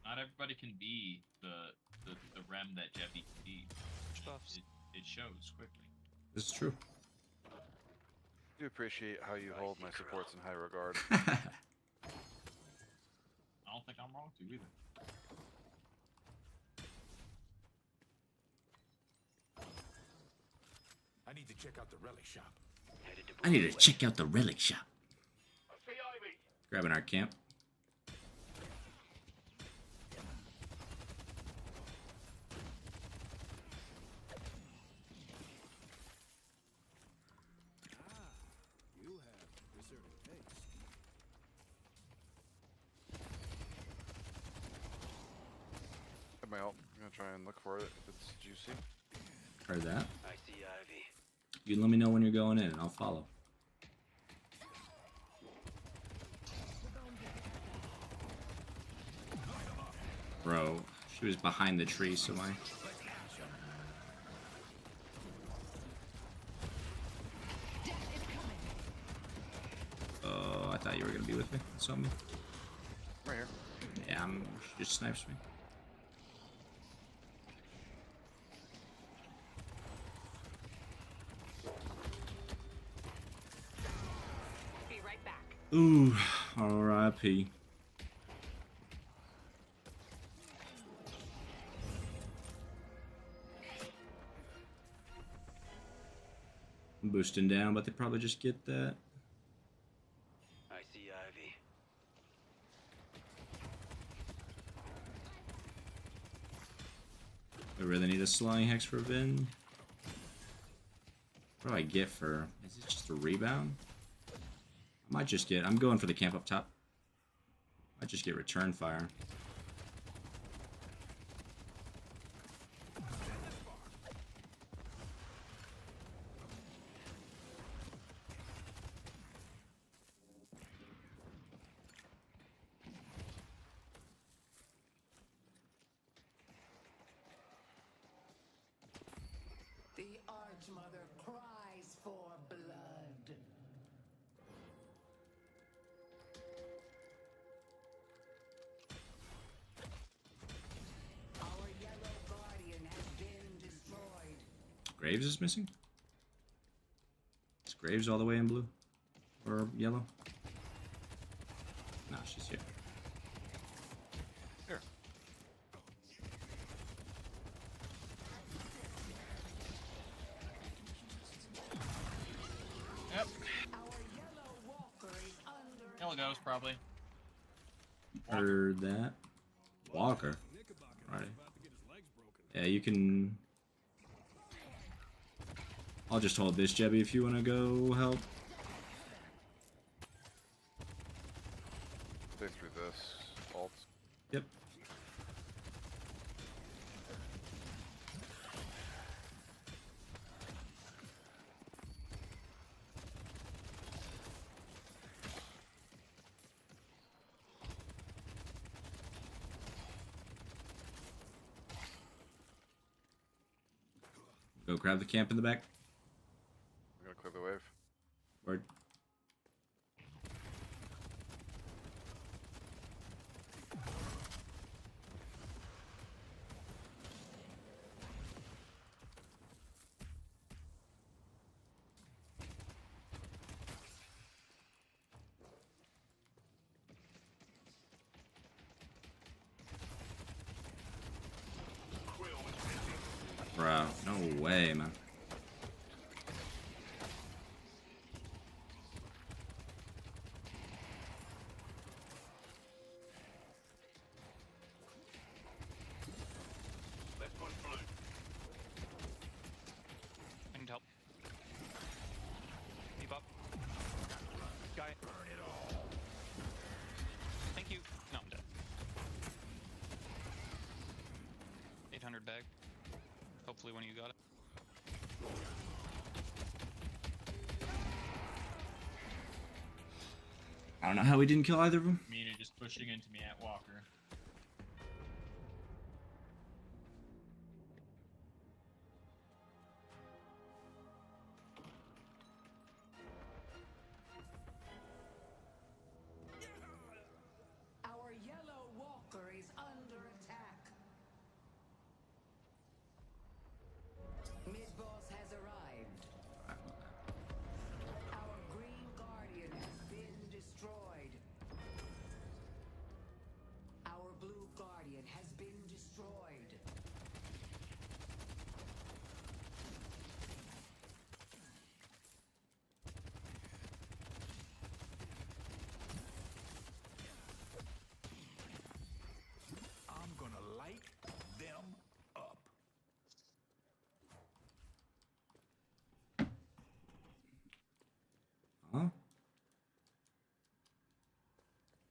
Not everybody can be the rem that Jeffy can be. It shows quickly.
This is true.
I do appreciate how you hold my supports in high regard.
I don't think I'm wrong to either.
I need to check out the relic shop.
I need to check out the relic shop. Grabbing our camp.
You have deserted taste.
Have my ult. I'm gonna try and look for it if it's juicy.
Heard that. I see Ivy. You can let me know when you're going in and I'll follow. Bro, she was behind the tree, so I... Oh, I thought you were gonna be with me. That's on me.
Right here.
Yeah, she just snipes me.
Be right back.
Ooh, R.I.P. boosting down, but they probably just get that.
I see Ivy.
I really need a Slaying Hex for Vin. What do I get for... Is it just a rebound? I might just get... I'm going for the camp up top. I might just get Return Fire.
The Archmother cries for blood. Our yellow guardian has been destroyed.
Graves is missing? Is Graves all the way in blue? Or yellow? No, she's here.
Here.
Yep.
Our yellow walker is under
Yellow goes probably.
Heard that. Walker. Right.
About to get his legs broken.
Yeah, you can... I'll just hold this, Jebby, if you want to go help.
Stay through this. Alt.
Yep. Go grab the camp in the back.
I'm gonna clear the wave.
Word. Bro, no way, man.
I need help. Keep up. Guy. Burn it all. Thank you. No, I'm dead. 800 bag. Hopefully one of you got it.
I don't know how we didn't kill either of them.
Mina just pushing into me at Walker.
Our yellow walker is under attack. Mid-boss has arrived. Our green guardian has been destroyed. Our blue guardian has been destroyed.
I'm gonna light them up.
Huh?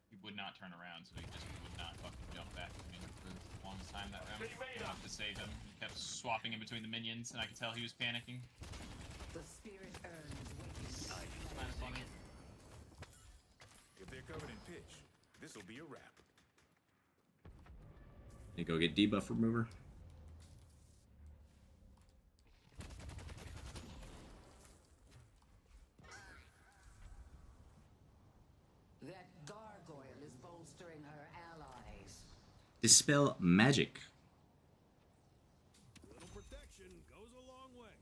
He would not turn around, so he just would not fucking jump back to me for the longest time that round. Enough to save him. He kept swapping in between the minions, and I could tell he was panicking.
The spirit urns within.
Kind of funny.
If they're covered in pitch, this'll be a wrap.
You go get debuff remover.
That gargoyle is bolstering her allies.
Dispel magic.
Little protection goes a long way.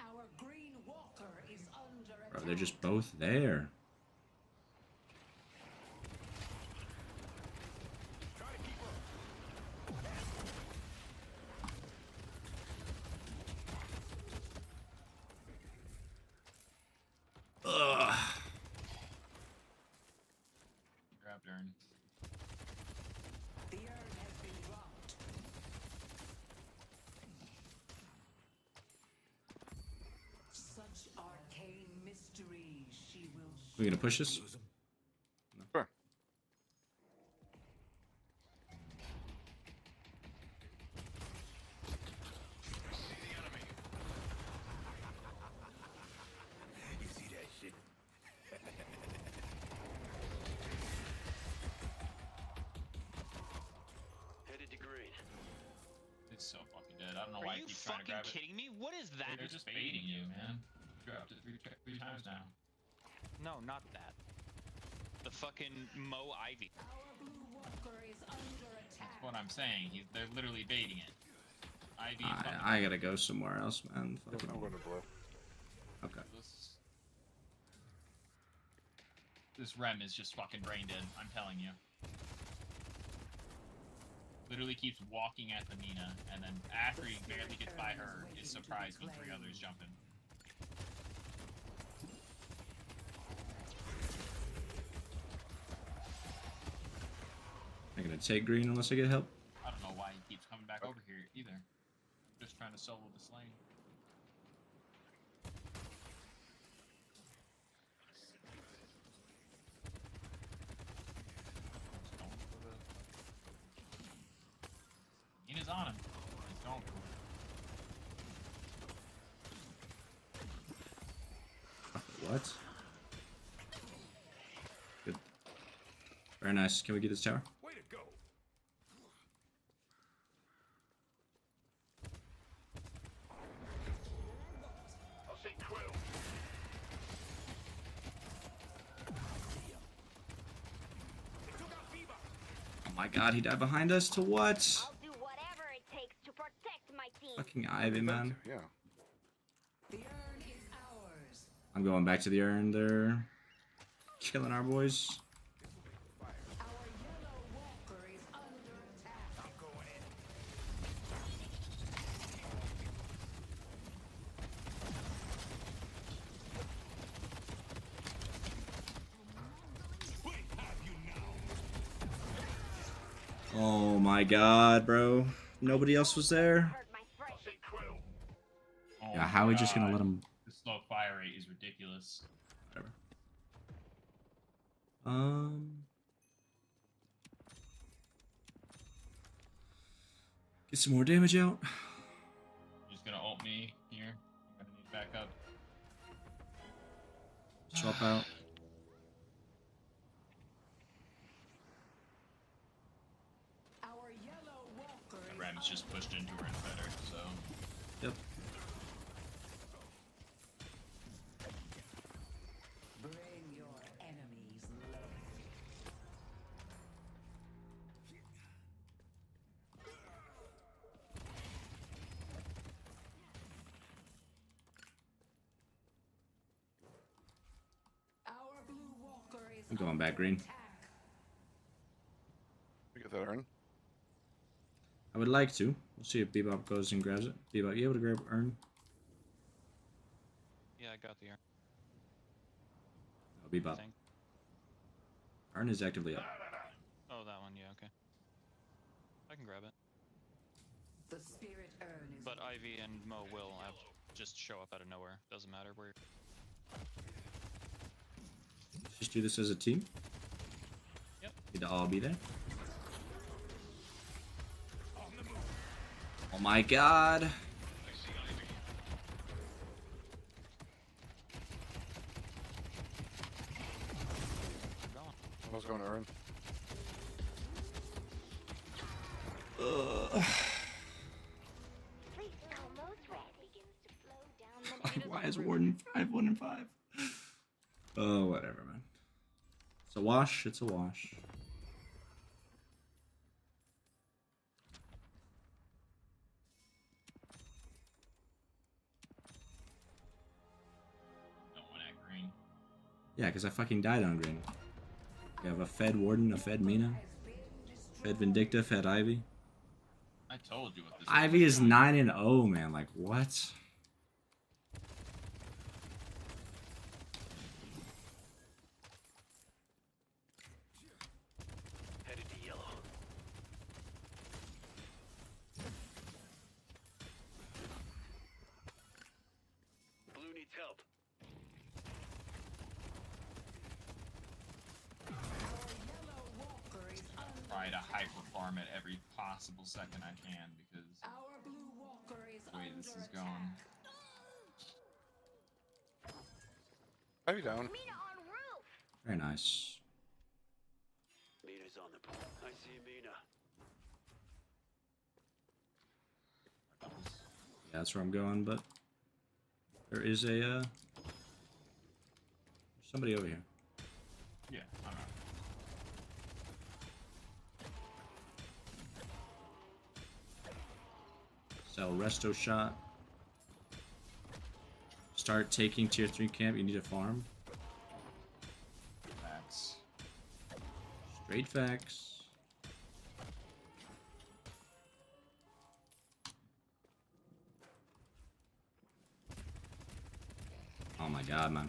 Our green walker is under attack.
Bro, they're just both there.
Try to keep up.
urn.
The urn has been dropped. Such arcane mysteries she will.
We gonna push this?
Sure.
You see that shit?
Headed to green.
It's so fucking dead. I don't know
Are
why
you
I keep trying to
fucking
grab it.
kidding me? What is that?
They're just baiting you, man. Dropped it three times now.
No, not that. The fucking Mo Ivy.
Our blue walker is under attack.
That's what I'm saying. They're literally baiting it. Ivy.
I gotta go somewhere else, man. Fucking.
I'm going to blue.
Okay.
This Rem is just fucking brain dead. I'm telling you. Literally keeps walking at the Mina, and then after he barely gets by her, is surprised when 3 others jump in.
I'm gonna take green unless I get help.
I don't know why he keeps coming back over here either. I'm just trying to solo this lane. Mina's on him. He's going for it.
What? Good. Very nice. Can we get this tower?
Way to go.
I'll say Quill.
Oh my god, he died behind us to what?
I'll do whatever it takes to protect my team.
Fucking Ivy, man.
Yeah.
The urn is ours.
I'm going back to the urn. They're killing our boys.
Our yellow walker is under attack.
I'm going in. We have you now.
Oh my god, bro. Nobody else was there?
Hurt my friend.
I'll say Quill.
Oh
Yeah,
my
how are we just gonna
God.
let him...
The slow fire rate is ridiculous.
Whatever. Get some more damage out.
Just gonna ult me here. I'm gonna need backup.
Swap out.
Our yellow walker is
Ram's just pushed into her and better, so.
Yep.
bring your enemies low. Our blue walker is
I'm going back green.
attack.
We get that urn.
I would like to. We'll see if Bebop goes and grabs it. Bebop, you able to grab urn?
Yeah, I got the urn.
Oh, Bebop.
Think.
Urn is actively up.
Oh, that one. Yeah, okay. I can grab it.
The spirit urn is
But Ivy and Mo will just show up out of nowhere. Doesn't matter where.
Just do this as a team.
Yep.
Need to all be there. Oh my god.
I was going to urn.
Fleet almost ready. Begins to flow down the
Why is Warden 5, 1 and 5? Oh, whatever, man. It's a wash. It's a wash.
Don't want that green.
Yeah, because I fucking died on green. We have a Fed Warden, a Fed Mina, Fed Vindicta, Fed Ivy.
I told you what this
Ivy is 9 and 0, man. Like, what?
try to hyper farm it every possible second I can because
Our blue walker is
the way this is
under
going.
I'll be down.
Very nice.
Mina's on the point. I see Mina.
Yeah, that's where I'm going, but there is a there's somebody over here.
Yeah, I'm out.
Sell resto shot. Start taking tier 3 camp. You need a farm.
Facts.
Straight facts. Oh my god, man.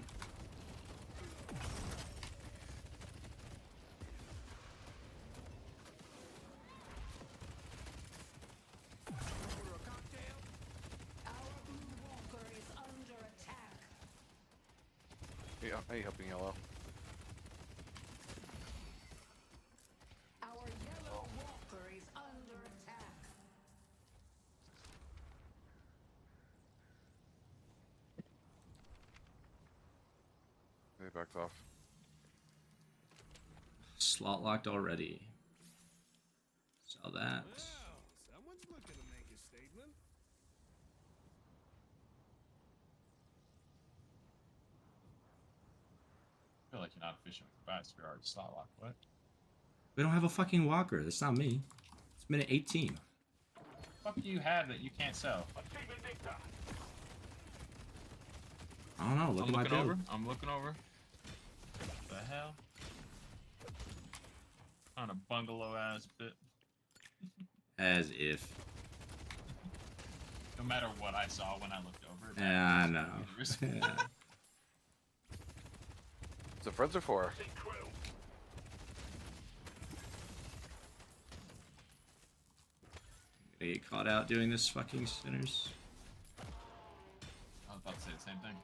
Our blue walker is under attack.
Yeah, hey, helping yellow.
Our yellow walker is under attack.
They backed off.
Slot locked already. Sell that.
Well, someone's looking to make a statement.
I feel like you're not efficient with your bats. You're already slot locked. What?
We don't have a fucking walker. That's not me. It's minute 18.
What the fuck do you have that you can't sell?
I don't know. Look
I'm
at my
looking
build.
over. I'm looking over. What the hell? On a bungalow ass bit.
As if.
No matter what I saw when I looked over.
Yeah, I know. Yeah.
So friends are for.
Gonna get caught out doing this fucking sinners.
I was about to say the same thing.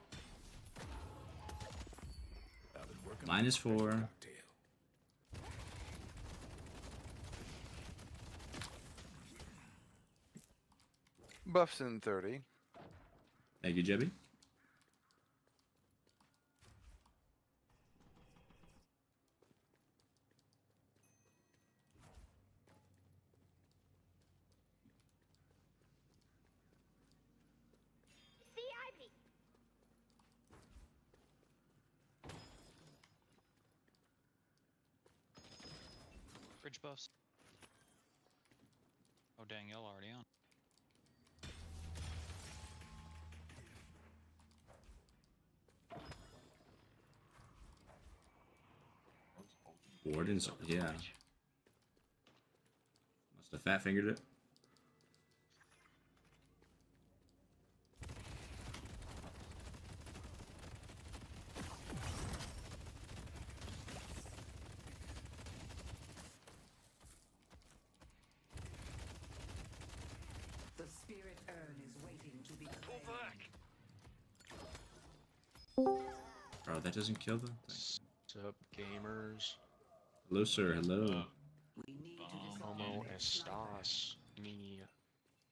-4.
Buffs in 30.
Thank you, Jebby.
Bridge buffs. Oh dang, y'all already on.
Wardens, yeah. Must have fat fingered it.
The spirit urn is waiting to be
Bro, that doesn't kill them.
Sup, gamers?
Hello, sir. Hello.
Como estas, mi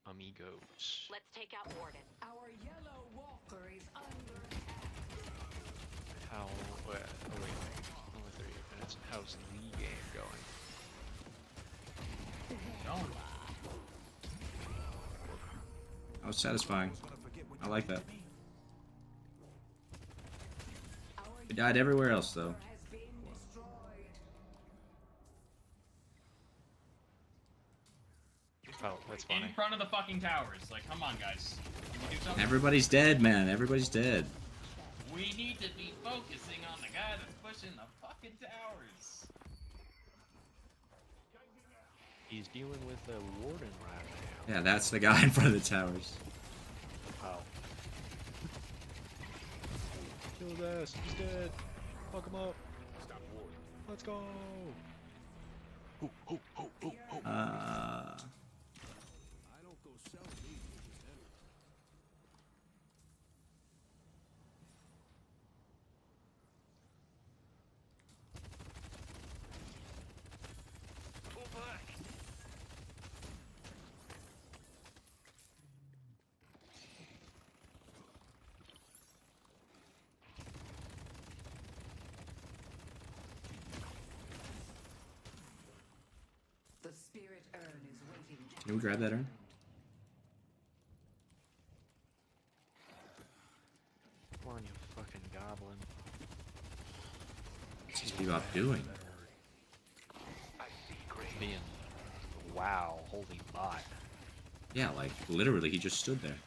amigos?
Let's take out Warden. Our yellow walker is under attack.
How? Oh wait, only 38 minutes. How's the game going?
That was satisfying. I like that. We died everywhere else, though.
Oh, that's funny.
In front of the fucking towers. Like, come on, guys. Can we do something?
Everybody's dead, man. Everybody's dead.
We need to be focusing on the guy that's pushing the fucking towers.
He's dealing with a warden right now.
Yeah, that's the guy in front of the towers.
Wow. Kill his ass. He's dead. Fuck him up. Stop warden. Let's go.
I don't go selling these, just enter.
Pull back.
Can we grab that urn?
Come on, you fucking goblin.
What's this Bebop doing?
Being, wow, holy bot.
Yeah, like literally, he just stood there.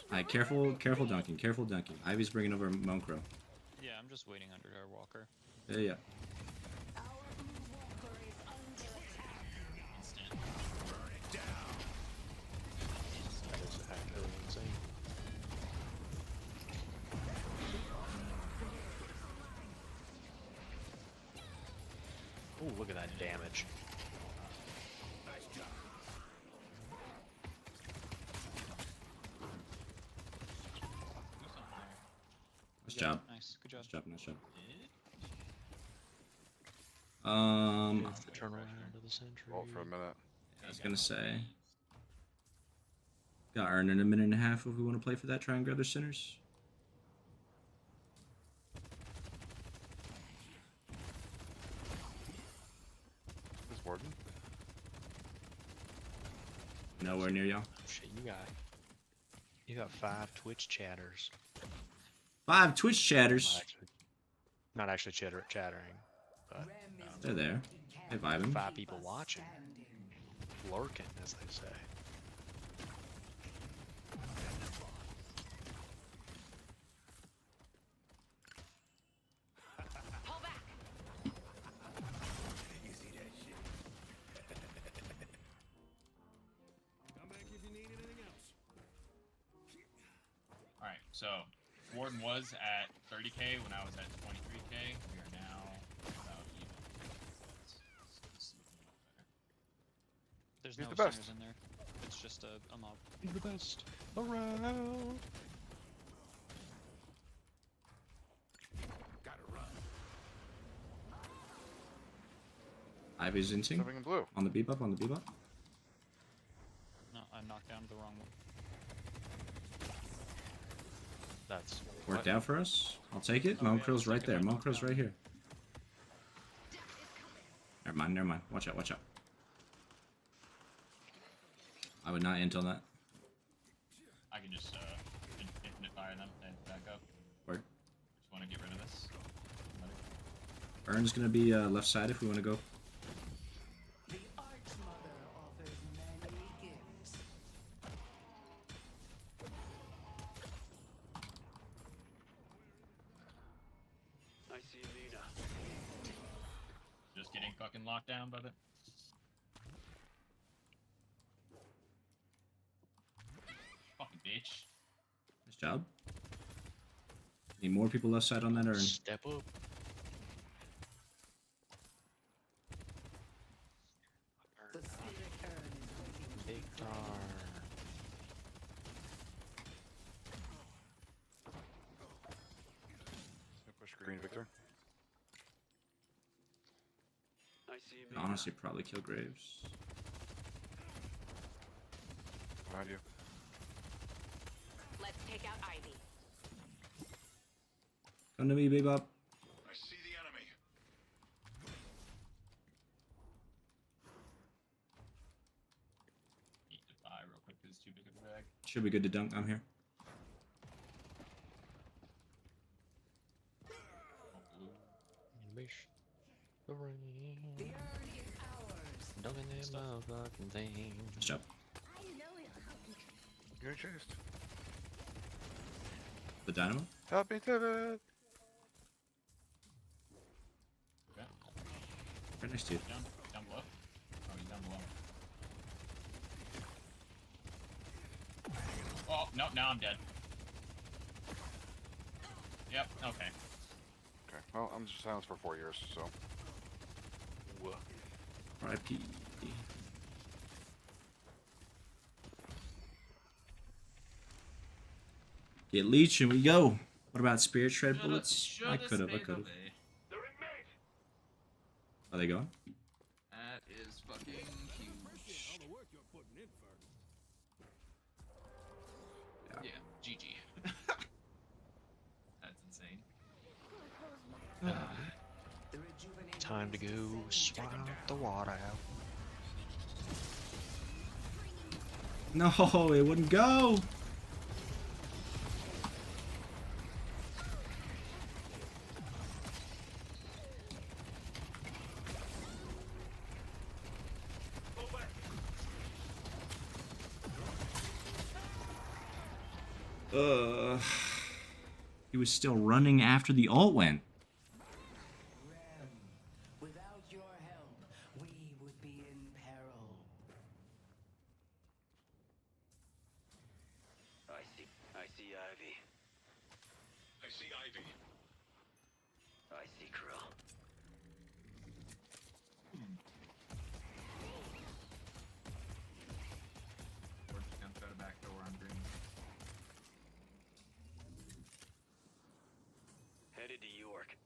Alright, careful dunking, careful dunking. Ivy's bringing over Monkro.
Yeah, I'm just waiting under our walker.
Yeah.
That is actually insane. Oh, look at that damage.
Nice job.
Nice, good job.
Nice job.
Turn around to the sentry.
Hold for a minute.
I was gonna say. Got earn in a minute and a half if we want to play for that. Try and grab their centers.
This Warden?
Nowhere near y'all.
Shit, you got 5 Twitch chatters.
5 Twitch chatters.
Not actually chattering, but
They're there. They vibing.
5 people watching, lurking, as they say.
Come back if you need anything else.
Alright, so Warden was at 30k when I was at 23k. We are now about even.
There's
He's
no
the best.
singers in there. It's just a mob.
He's the best around.
Gotta run.
Ivy's inting.
Stepping in blue.
On the Bebop, on the Bebop.
No, I knocked down the wrong one.
That's
Worked out for us. I'll take it.
Oh, yeah,
Monkro's
the
right
second
there.
one knocked
Monkro's
down.
right here. Never mind. Watch out. I would not intel that.
I can just infinite fire them and back up.
Word.
Just want to get rid of this.
Urn's gonna be left side if we want to go.
The Archmother offers many gifts.
I see Mina.
Just getting fucking locked down, brother. Fucking bitch.
Nice job. Need more people left side on that Urn.
step up.
The spirit urn is waiting.
Big darn.
Push green, Victor.
I see
Could honestly probably kill Graves.
Behind you.
Let's take out Ivy.
Come to me, Bebop.
I see the enemy.
Need to buy real quick because it's too big of a bag.
Should be good to dunk. I'm here.
The rain.
The urn is ours.
Dunking them motherfucking things.
Nice job.
I know it'll help me.
You're chased.
The dynamo.
Help me, David.
Okay.
Right next to you.
Down below. Oh, he's down below. Oh, no, now I'm dead. Yep, okay.
Okay. Well, I'm just silenced for 4 years, so.
R.I.P. Get leech and we go. What about spirit shred bullets? I could have. Are they going?
That is fucking huge.
All the work you're putting in, Ferg.
Yeah, GG. That's insane.
The rejuvenation
Time to go swap the water out.
No, it wouldn't go. He was still running after the ult went.
Without your help, we would be in peril.
I see Ivy.
I see Ivy.
I see Krill.
We're just gonna throw the back door on green.
Headed to York.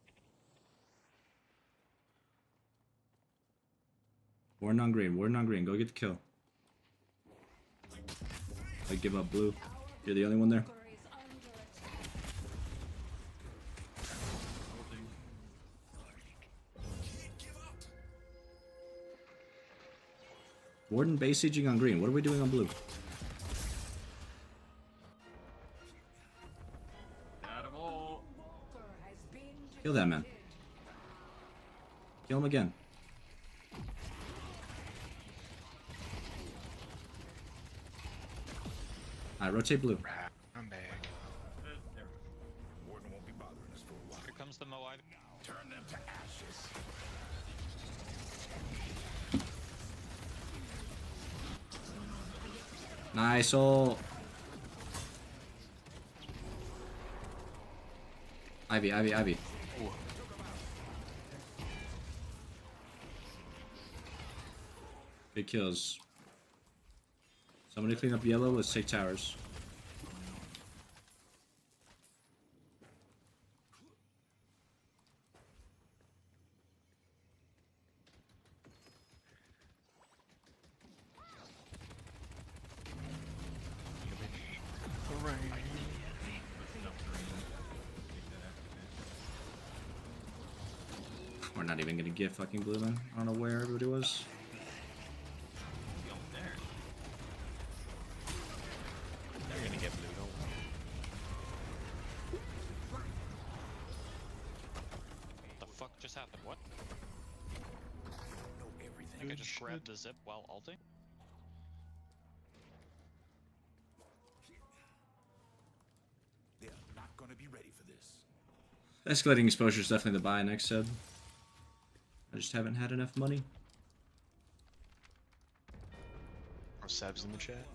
Warden on green. Warden on green. Go get the kill. I give up blue. You're the only one there. Warden base sieging on green. What are we doing on blue? Kill that man. Kill him again. Alright, rotate blue.
I'm back.
Warden won't be bothering us for a while.
Here comes the Mo Ivy.
Turn them to ashes.
Nice ult. Ivy, Ivy, Ivy. Big kills. Somebody clean up yellow. Let's take towers. We're not even gonna get fucking blue then. I don't know where everybody was.
They're gonna get blue, don't worry.
The fuck just happened? What? I think I just grabbed the zip while ulting.
They're not gonna be ready for this.
Escalating exposure is definitely the buy next said. I just haven't had enough money.
Oh, Seb's in the chat.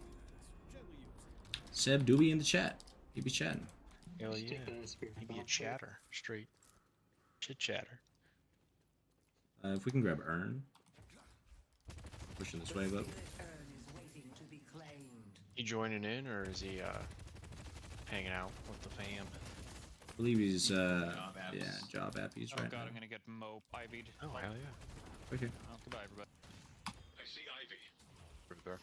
Seb, do be in the chat. He be chatting.
Hell yeah. He'd be a chatter. Straight. Chit chatter.
If we can grab Urn. Pushing this wave up.
He joining in, or is he hanging out with the fam?
I believe he's yeah, job appies
Oh
right
god,
now.
I'm gonna get Mo Ivy'd.
Oh hell yeah.
Okay.
Oh, goodbye everybody.
I see Ivy.
Right there.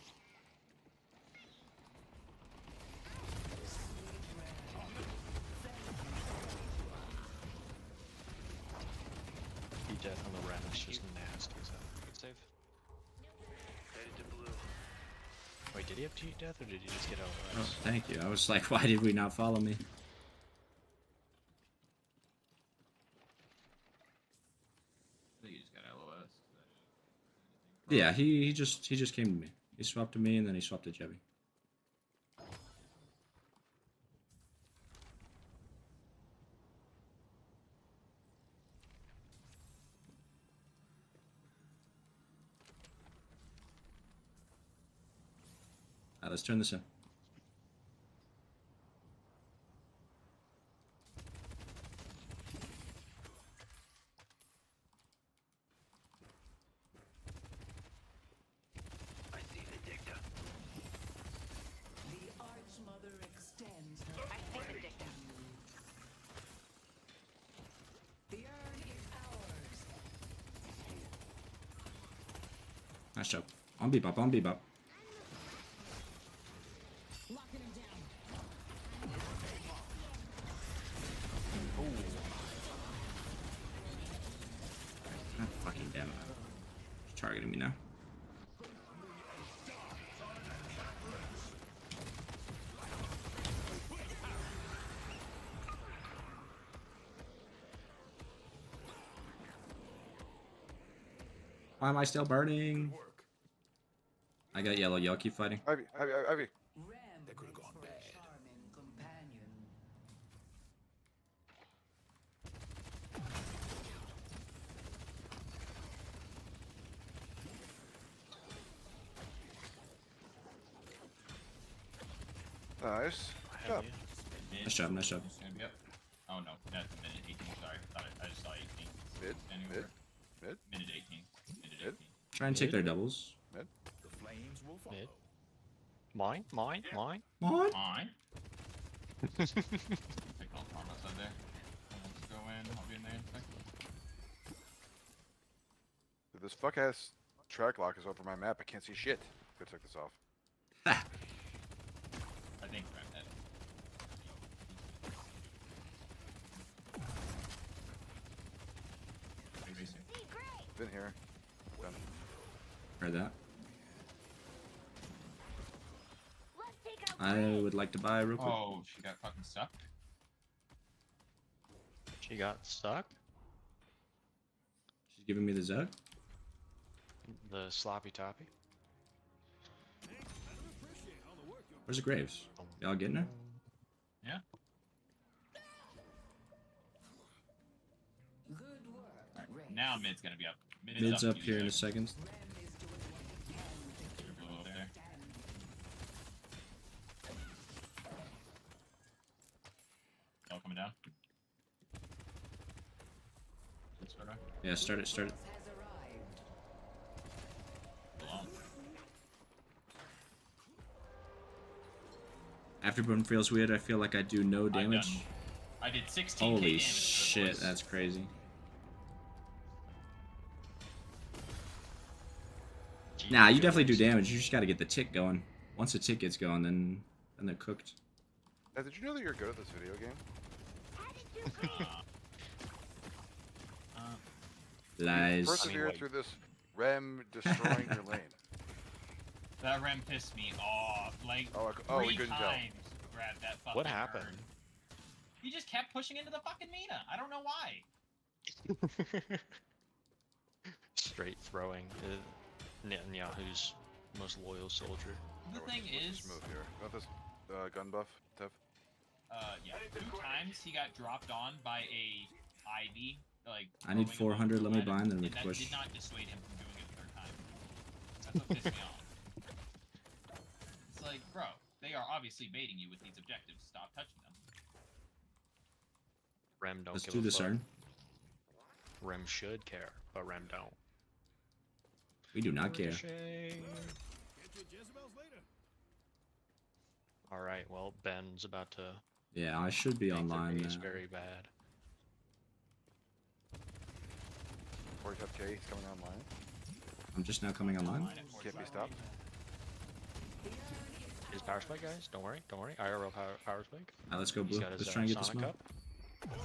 He death on the rat is just nasty as hell.
Good save.
Headed to blue.
Wait, did he have cheat death or did he just get
Oh,
LOS?
thank you. I was like, why did we not follow me?
I think you just got LOS.
Yeah, he just came to me. He swapped to me and then he swapped to Jebby. Alright, let's turn this in.
I see the dicta.
The Archmother extends her.
I see the dicta.
The urn is ours.
Nice job. On bebop, on bebop.
Locking him down.
God targeting me now. Why am I still burning? I got yellow. Y'all keep fighting.
Ivy, Ivy, Ivy.
That could have gone bad. Companion.
Nice. Job.
Nice job, nice job.
Yep. Oh no, that's minute 18. Sorry, I just saw 18.
Mid,
Anywhere.
mid.
Minute 18. Minute 18.
Try and take their doubles.
Mid.
The flames will follow.
Mid. Mine.
Mine. Take all farm outside there. Let's go in. I'll be in there in a second.
This fuck ass track lock is over my map. I can't see shit. Go take this off.
I think we're at that.
Been here. Done.
Heard that. I would like to buy real quick.
Oh, she got fucking stuck.
She got stuck.
She's giving me the Zug.
The sloppy toppy.
Where's the Graves? Y'all getting her?
Yeah. Right, now mid's gonna be up.
Mid's up here in a second.
Over there. Y'all coming down?
Yeah, start it, start it. Afterburn feels weird. I feel like I do no damage.
I did 16k
Holy
damage.
shit, that's crazy. Nah, you definitely do damage. You just gotta get the tick going. Once the tick gets going, then they're cooked.
Did you know that you're good at this video game?
Lies.
Persevere through this Rem destroying your lane.
That Rem pissed me off. Like,
we
three
couldn't tell.
times grabbed that fucking
What happened?
bird. He just kept pushing into the fucking Mina. I don't know why.
Straight throwing Netanyahu's most loyal soldier.
The thing is...
Smooth here. Got this gun buff, Tev?
Yeah. 2 times he got dropped on by a Ivy. Like,
I need 400. Let me bind, then we
and that
push.
did not dissuade him from doing it a 3rd time. That's what pissed me off. It's like, bro, they are obviously baiting you with these objectives. Stop touching them.
Rem don't
Let's
give
do
a
this,
fuck.
Ern.
Rem should care, but Rem don't.
We do not care.
Alright, well, Ben's about to...
Yeah, I should be online
It's
now.
very bad.
45k, he's coming online.
I'm just now coming online.
Can't be stopped.
His power spike, guys. Don't worry, don't worry. IRL power spike.
Alright, let's go
He's
blue.
got his,
Let's try and get the
Sonic
smoke.
up.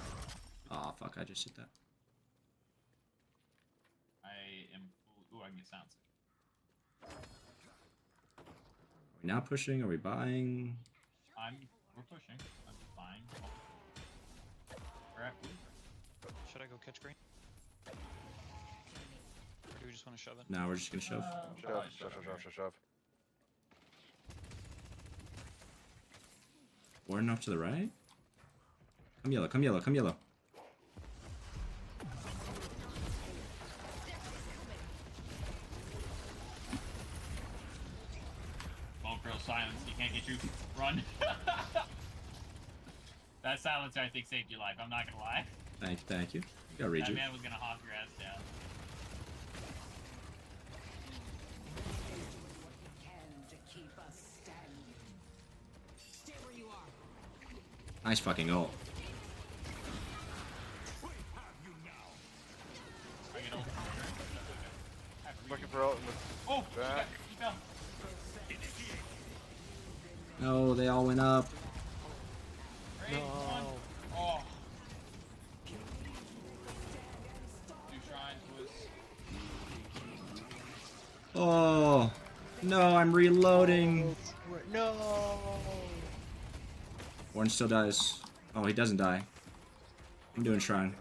Oh fuck, I just hit that.
I am... Ooh, I can get sounds.
Are we now pushing? Are we buying?
We're pushing. I'm fine. We're at blue.
Should I go catch green? Or do we just want to shove it?
No, we're just gonna shove.
Shove.
Warden off to the right. Come yellow, come yellow, come yellow.
Bone Pearl silence. He can't get you. Run. That silencer, I think, saved your life. I'm not gonna lie.
Thank you, thank you. You got
That
Reju.
man was gonna hawk your ass down.
Nice fucking ult.
Looking for ult in the back.
He fell.
No, they all went up.
No. Oh. 2 shrines was...
Oh, no, I'm reloading.
No.
Orange still dies. Oh, he doesn't die. I'm doing Shrine.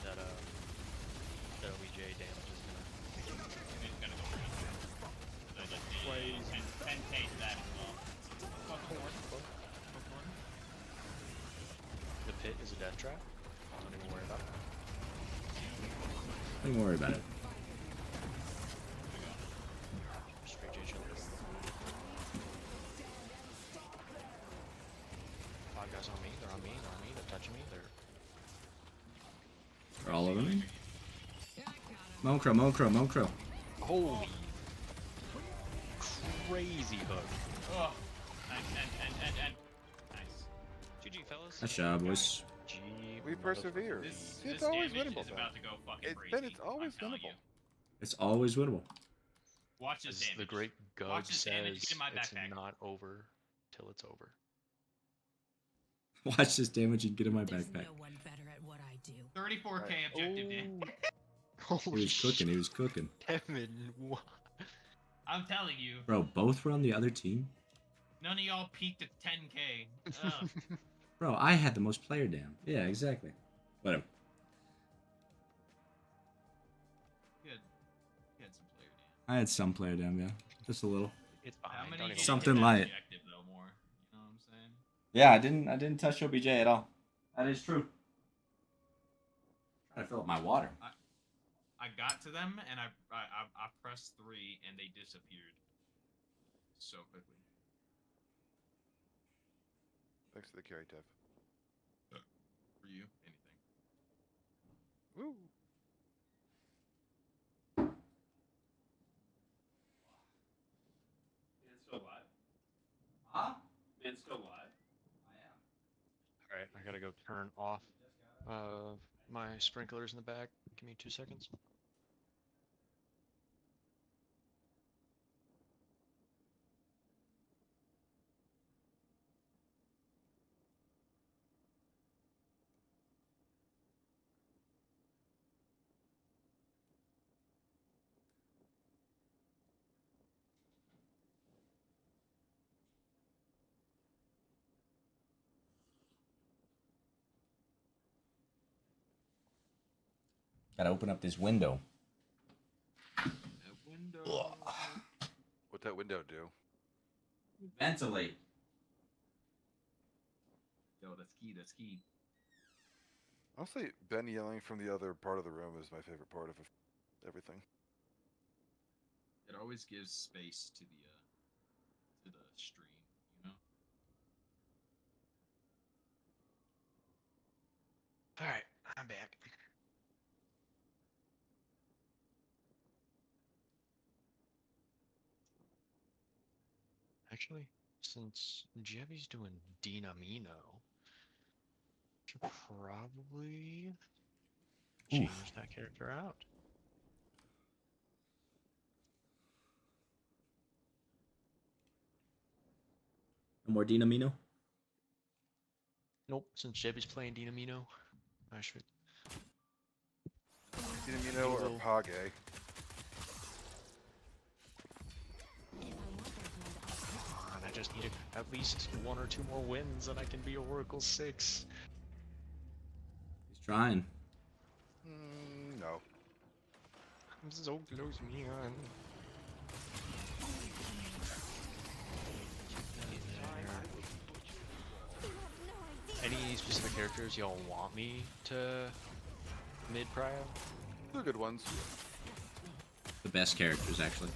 That OBJ damage is gonna.
It's gonna go around. So like 10k to that as well. Fuck north.
The pit is a death trap. Don't even worry about it.
Don't even worry about it.
Straight to each other. 5 guys on me. They're on me. They're on me. They're touching me.
They're all over me. Moncro, Moncro, Moncro.
Holy. Crazy hook.
Oh. And. Nice.
GG, fellas.
Nice job, boys.
We persevere.
This
It's always
damage
winnable.
is about to go fucking crazy.
Ben, it's always
I'm telling
winnable.
It's always winnable.
Watch this
As
damage.
the great
Watch
Gug
this damage.
says,
Get in my
it's
backpack.
not over till it's over.
Watch this damage and get in my backpack.
No one better at what I do.
34k objective damage.
He was cooking, he was cooking.
Kevin, what?
I'm telling you.
Bro, both were on the other team?
None of y'all peaked at 10k. Ugh.
Bro, I had the most player down. Yeah, exactly. Whatever.
You had some player damage.
I had some player down, yeah. Just a little.
It's
How
fine.
many
Don't
you
even
hit
Something
that
light.
objective, though, more? You know what I'm saying?
Yeah, I didn't touch OBJ at all. That is true. Trying to fill up my water.
I got to them and I pressed 3 and they disappeared so quickly.
Thanks for the carry, Tev.
For you, anything.
Woo.
It's still live. Huh? It's still live.
Alright, I gotta go turn off my sprinklers in the back. Give me 2 seconds.
Gotta open up this window.
What'd that window do?
Ventilate.
Yo, that's key, that's key.
Honestly, Ben yelling from the other part of the room is my favorite part of everything.
It always gives space to the stream, you know?
Alright, I'm back. Actually, since Jevy's doing Dinamino, should probably change that character out.
No more Dinamino?
Nope, since Jevy's playing Dinamino, I should.
Dinamino or Page?
I just need at least 1 or 2 more wins and I can be Oracle 6.
He's trying.
No.
I'm so close, man. Any specific characters y'all want me to mid-prio?
They're good ones.
The best characters, actually.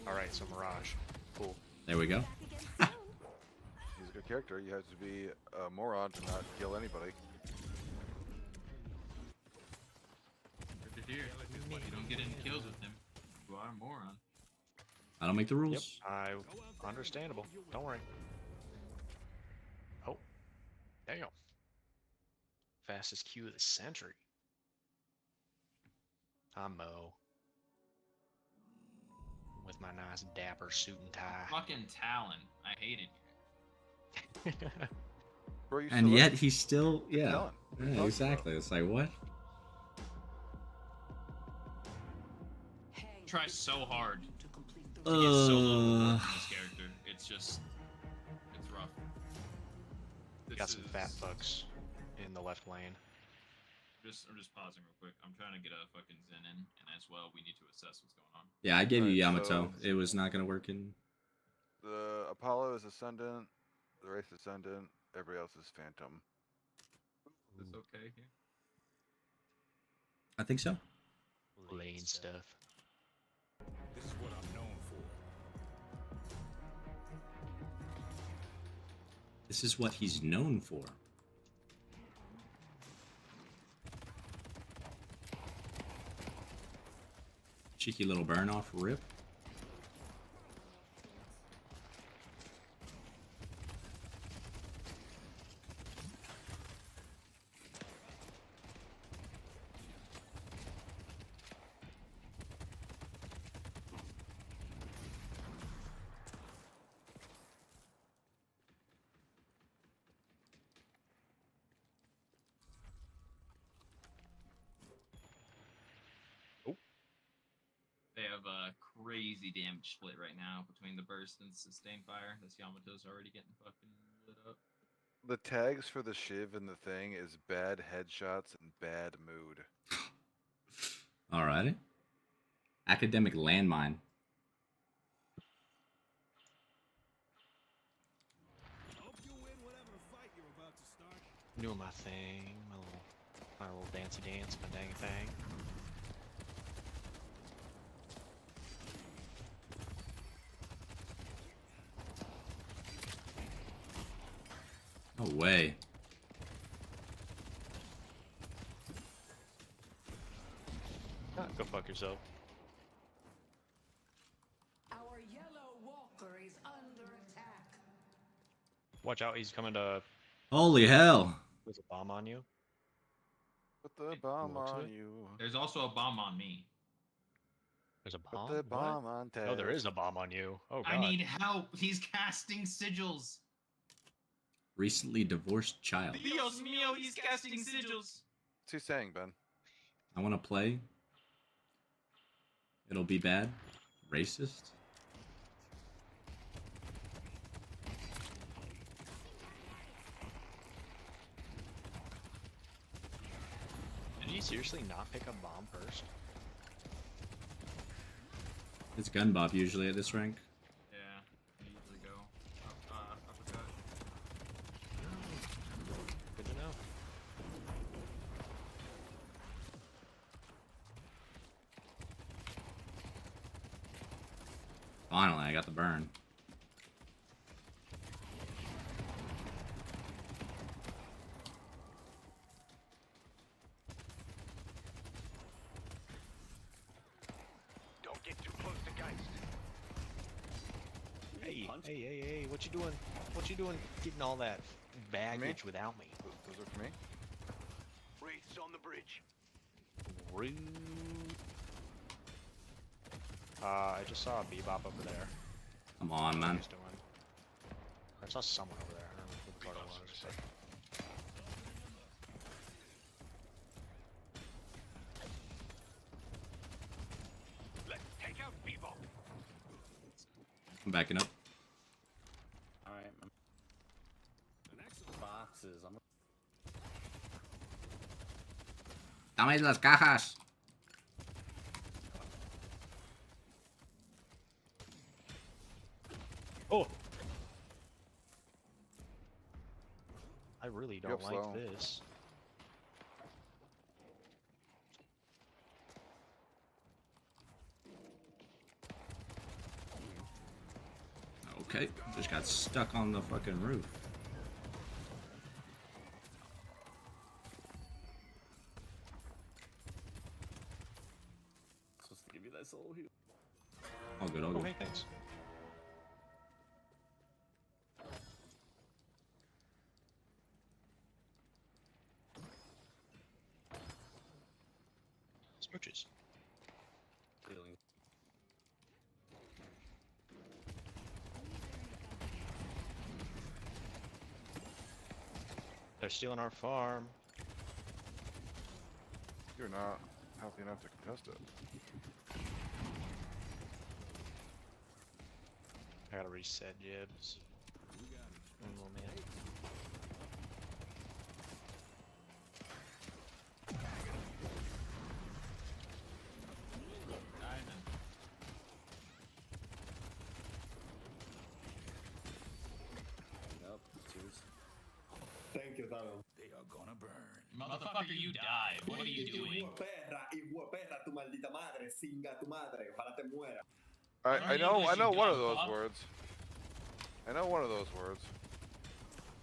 Alright, so Mirage. Cool.
There we go.
He's a good character. You have to be a moron to not kill anybody.
You don't get any kills with him. You are a moron.
I don't make the rules.
Yep, understandable. Don't worry. Oh. Damn. Fastest Q of the century. I'm Mo. With my nice dapper suit and tie.
Fucking Talon. I hated you.
Bro, you
And
still
yet
up?
he's still,
Keep
yeah.
going.
Yeah,
Keep going,
exactly. It's like, what?
Try so hard to get solo work in this character. It's just, it's rough.
Got some fat fucks in the left lane.
I'm just pausing real quick. I'm trying to get a fucking Zen in, and as well, we need to assess what's going on.
Yeah, I gave you
Alright,
Yamato.
so-
It was not gonna work in.
The Apollo is Ascendant. The Wraith is Ascendant. Everybody else is Phantom.
Is this okay here?
I think so.
Lane stuff.
This is what I'm known for.
This is what he's known for. Cheeky little burn off rip.
They have a crazy damage split right now between the burst and sustained fire. This Yamato's already getting fucking lit up.
The tags for the Shiv and the thing is bad headshots and bad mood.
Alrighty. Academic landmine.
Hope you win whatever fight you're about to start.
Doing my thing, my little dancey dance, my dang thing.
No way.
Ah, go fuck yourself.
Our yellow walker is under attack.
Watch out, he's coming to.
Holy hell.
There's a bomb on you.
Put the bomb
looks
on
it.
you.
There's also a bomb on me.
There's a
Put
bomb?
the
What?
bomb on Taz.
Oh, there is a bomb on you. Oh, God.
I need help. He's casting sigils.
Recently divorced child.
Dios mío, he's casting sigils.
What's he saying, Ben?
I want to play. It'll be bad. Racist.
Did he seriously not pick up bomb first?
It's gun bop usually at this rank.
Yeah, I usually go uppercut.
Good to know.
Finally, I got the burn.
Don't get too close to Geist.
Hey, what you doing? What you doing getting all that baggage without me?
Those are for me.
Wraiths on the bridge.
Rude. I just saw a Bebop over there.
Come on, man.
He's doing. I saw someone over there. I don't know who the fuck it was. But...
Let's take out Bebop.
I'm backing up.
Alright. Boxes.
Dame las cajas.
Oh! I really
You're
don't
up
like
slow.
this.
Okay, just got stuck on the fucking roof.
Supposed to give you that solo heal.
All good, all good.
Okay, thanks. Smooches.
Healing.
They're stealing our farm.
You're not healthy enough to contest it.
I gotta reset jibs. Oh man.
Thank you, Tano.
They are gonna burn.
Motherfucker, you died. What are you doing?
Perra, tu maldita madre, singa tu madre, ojalá te muera.
I know one of those words. I know one of those words.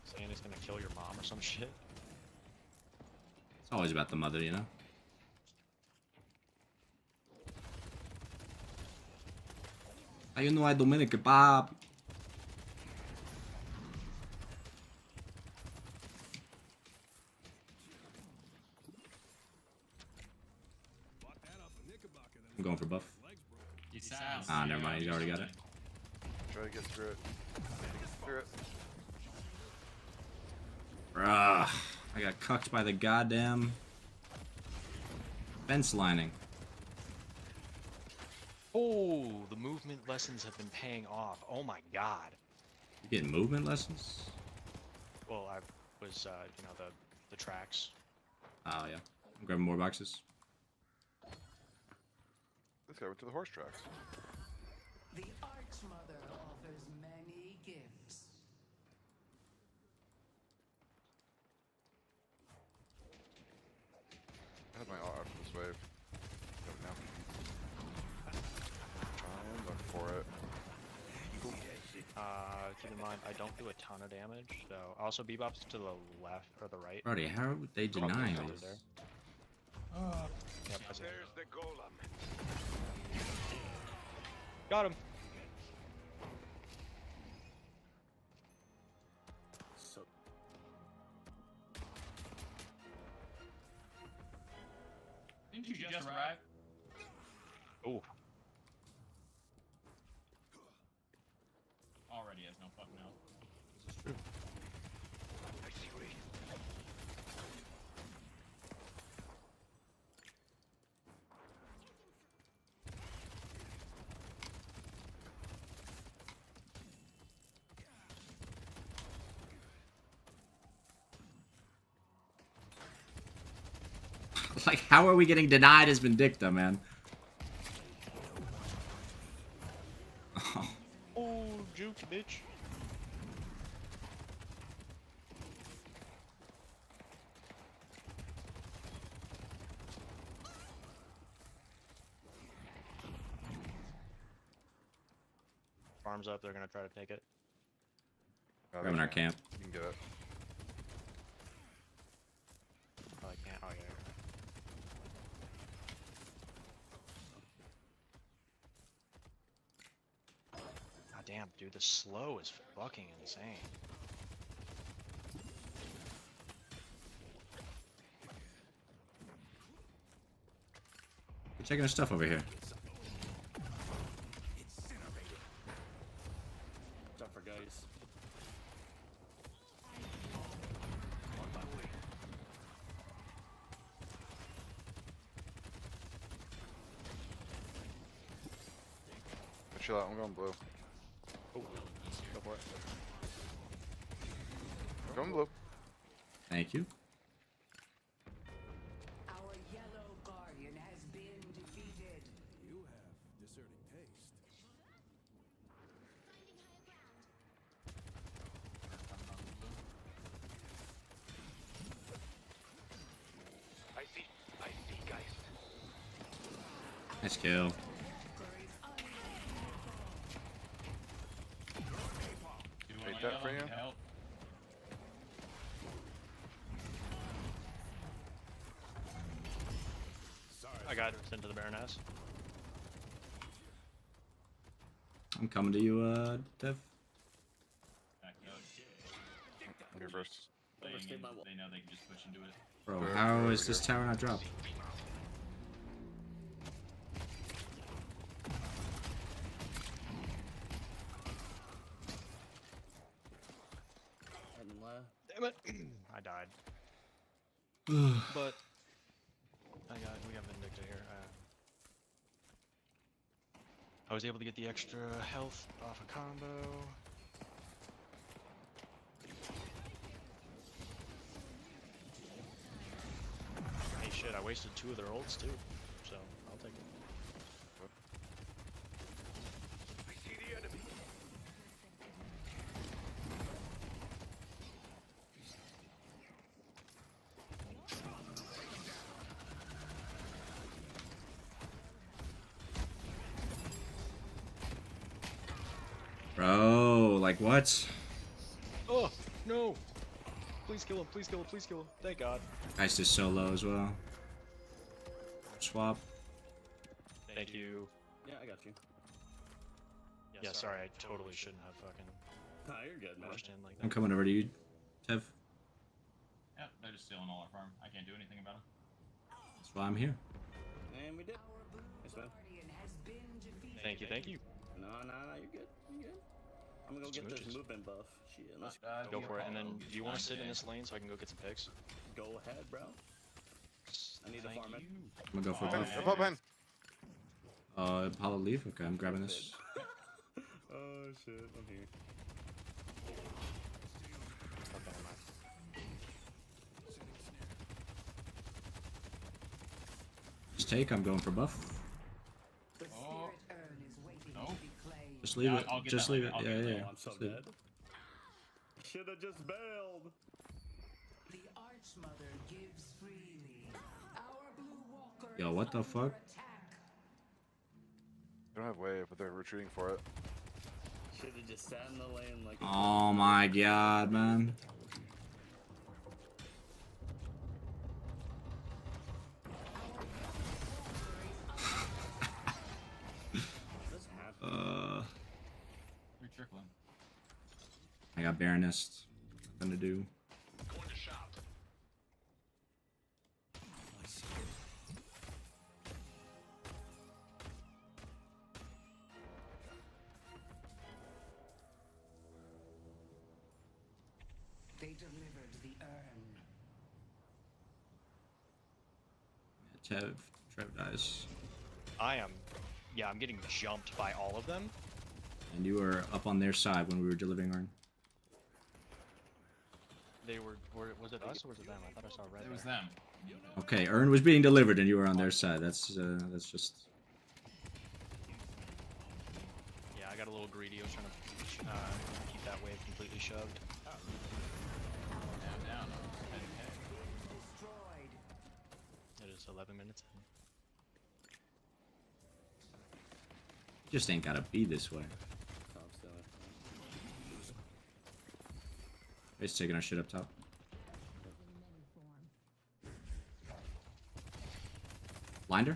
Saying he's gonna kill your mom or some shit.
It's always about the mother, you know? Ayun no ay Dominic Bob. I'm going for buff. Ah, never mind. He's already got it.
Try to get through it. Get through it.
Bruh. I got cucked by the goddamn fence lining.
Oh, the movement lessons have been paying off. Oh my god.
You getting movement lessons?
Well, I was, you know, the tracks.
Oh, yeah. I'm grabbing more boxes.
This guy went to the horse tracks.
The Archmother offers many gifts.
I had my ult out for this wave. Go now. Try and look for it.
Keep in mind, I don't do a ton of damage, so also bebop's to the left or the right.
Brody, how are they denying this?
Yep, I see.
There's the golem.
Got him.
So
Didn't you just arrive?
Oh.
Already has no fucking help.
This is true.
I see Ray.
Like, how are we getting denied as Vindicta, man? Oh.
Oh, juke, bitch. Farms up, they're gonna try to take it.
Grabbing our camp.
You can get it.
Oh, I can't. Oh, yeah. God damn, dude, the slow is fucking insane.
We're checking our stuff over here.
stuff for Geist.
Chill out, I'm going blue.
Oh, go for it.
Going blue.
Thank you.
Our yellow guardian has been defeated.
You have discerning taste.
I see Geist.
Nice kill.
Take that for you.
Help.
I got sent to the Baroness.
I'm coming to you, Dev.
Back up.
I'm here first.
They know they can just push into it.
Bro, how is this tower not dropped?
Damn it! I died. But we got Vindicta here. I was able to get the extra health off a combo. Hey shit, I wasted 2 of their ults too, so I'll take it.
I see the enemy.
Bro, like what?
Oh, no! Please kill him, please kill him, please kill him. Thank God.
Geist is so low as well. Swap.
Thank you.
Yeah, I got you.
Yeah, sorry, I totally shouldn't have fucking
Nah, you're good, man.
rushed in like that.
I'm coming over to you, Tev.
Yep, they're just stealing all our farm. I can't do anything about them.
That's why I'm here.
And we did. Yes, man.
Thank you, thank you.
No, you're good. You're good. I'm gonna go get this movement buff. Shit, let's
Go for it, and then do you want to sit in this lane so I can go get some picks?
go ahead, bro. I need a farm in.
I'm gonna go for a buff.
Up behind.
Apollo leave? Okay, I'm grabbing this.
Oh shit, I'm here. Okay, I'm out.
Just take, I'm going for buff.
Oh. No.
Just leave it.
I'll get
Just
that
leave
later.
it.
I'll
Yeah,
get
yeah,
that
yeah.
I'm so
Just leave
dead.
it.
Should've just bailed.
The Archmother gives freely. Our blue walker
Yo, what the fuck?
They don't have wave, but they're retreating for it.
Should've just sat in the lane like.
Oh my god, man.
What's happening?
You're trickling.
I got Baroness. Nothing to do.
Going to shop.
They delivered the urn.
Trev dies.
I'm getting jumped by all of them.
And you were up on their side when we were delivering Arn.
They was it us or was it them? I thought I saw red.
It was
there.
them.
Okay, Ern was being delivered and you were on their side. That's just...
Yeah, I got a little greedy. I was trying to keep that wave completely shoved.
Down.
It is 11 minutes in.
Just ain't gotta be this way. He's taking our shit up top. Linder?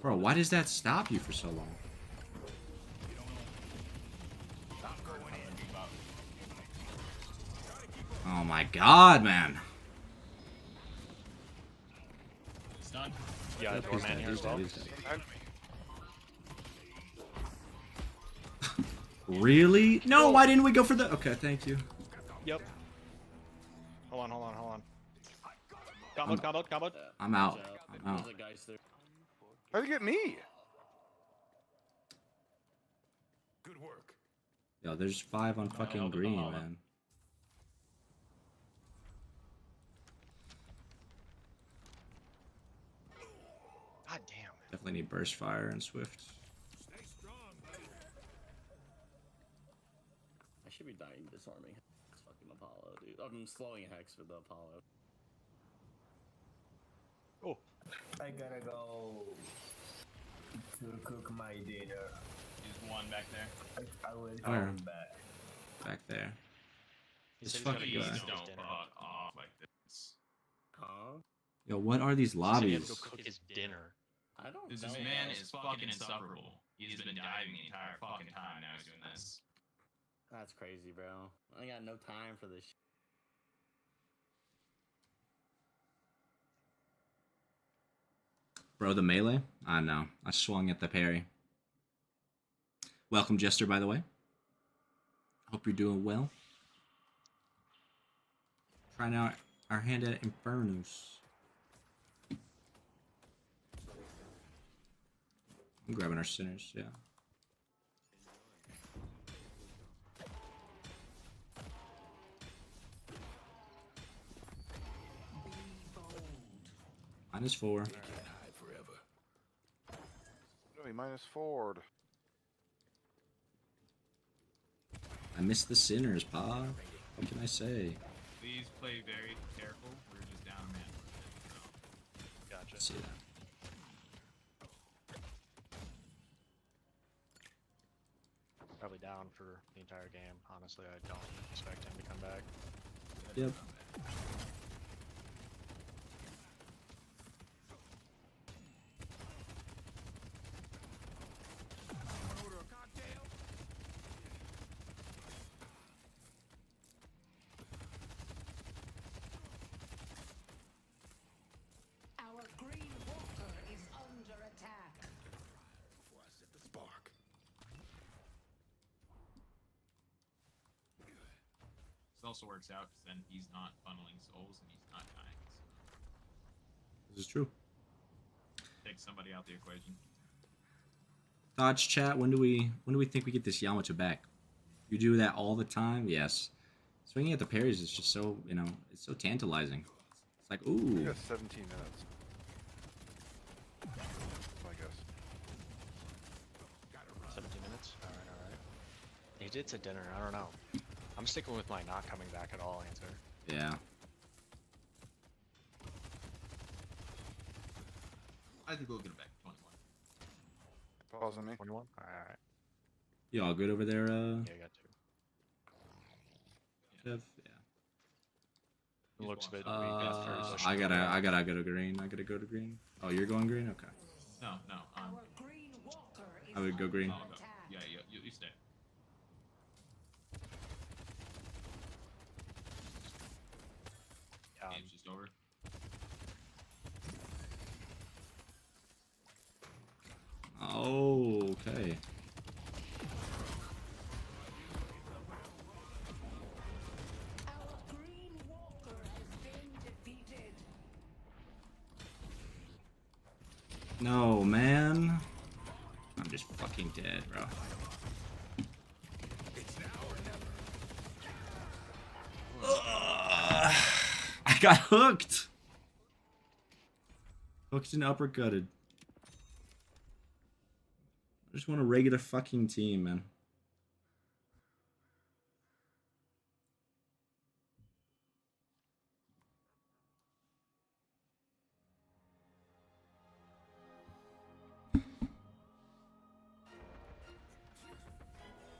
Bro, why does that stop you for so long? Oh my god, man.
It's done.
Yeah, the doorman here as well.
Really? No, why didn't we go for the... Okay, thank you.
Yep. Hold on. Combo.
I'm out.
There's a Geist there.
How'd you get me?
Good work.
Yo, there's 5 on fucking green, man.
God damn.
Definitely need burst fire and swift.
Stay strong, buddy.
I should be dying disarming. It's fucking Apollo, dude. I'm slowing Hex with the Apollo.
Oh.
I gotta go to cook my dinner.
There's one back there.
I will
Where?
come back.
Back there. This
said he's
fucking
gonna
guy.
eat
Don't
dinner.
fuck off like this.
Huh?
Yo, what are these
He said he had to
lobbies?
go cook his dinner.
I don't
This
know.
man is fucking insufferable. He's been diving the entire fucking time. Now he's doing this.
That's crazy, bro. I got no time for this shit.
Bro, the melee? I know. I swung at the parry. Welcome, Jester, by the way. Hope you're doing well. Trying out our hand at Infernos. I'm grabbing our sinners, yeah. -4.
Joey, -4.
I missed the sinners, pa. What can I say?
Please play very careful. We're just down a man.
Gotcha.
See that.
Probably down for the entire game. Honestly, I don't expect him to come back.
Yep.
Our green walker is under attack.
Before I set the spark.
This also works out because then he's not funneling souls and he's not dying. So
This is true.
take somebody out the equation.
Thoughts, chat. When do we think we get this Yamato back? You do that all the time? Yes. Swinging at the parries is just so, you know, it's so tantalizing. It's like,
We
ooh.
got 17 minutes. I guess.
17 minutes? Alright. He did say dinner, I don't know. I'm sticking with my not coming back at all answer.
Yeah.
I think we'll get him back to 21.
Pause on me.
21? Alright.
You all good over there,
Yeah, I got 2.
Jeff? Yeah.
It looks a bit weak.
I gotta go to green. I gotta go to green. Oh, you're going green? Okay.
No.
I would go green.
I'll go. Yeah, you stay. Game's just over.
Oh, okay.
Our green walker has been defeated.
No, man. I'm just fucking dead, bro. I got hooked. Hooked and uppercutted. I just want a regular fucking team, man.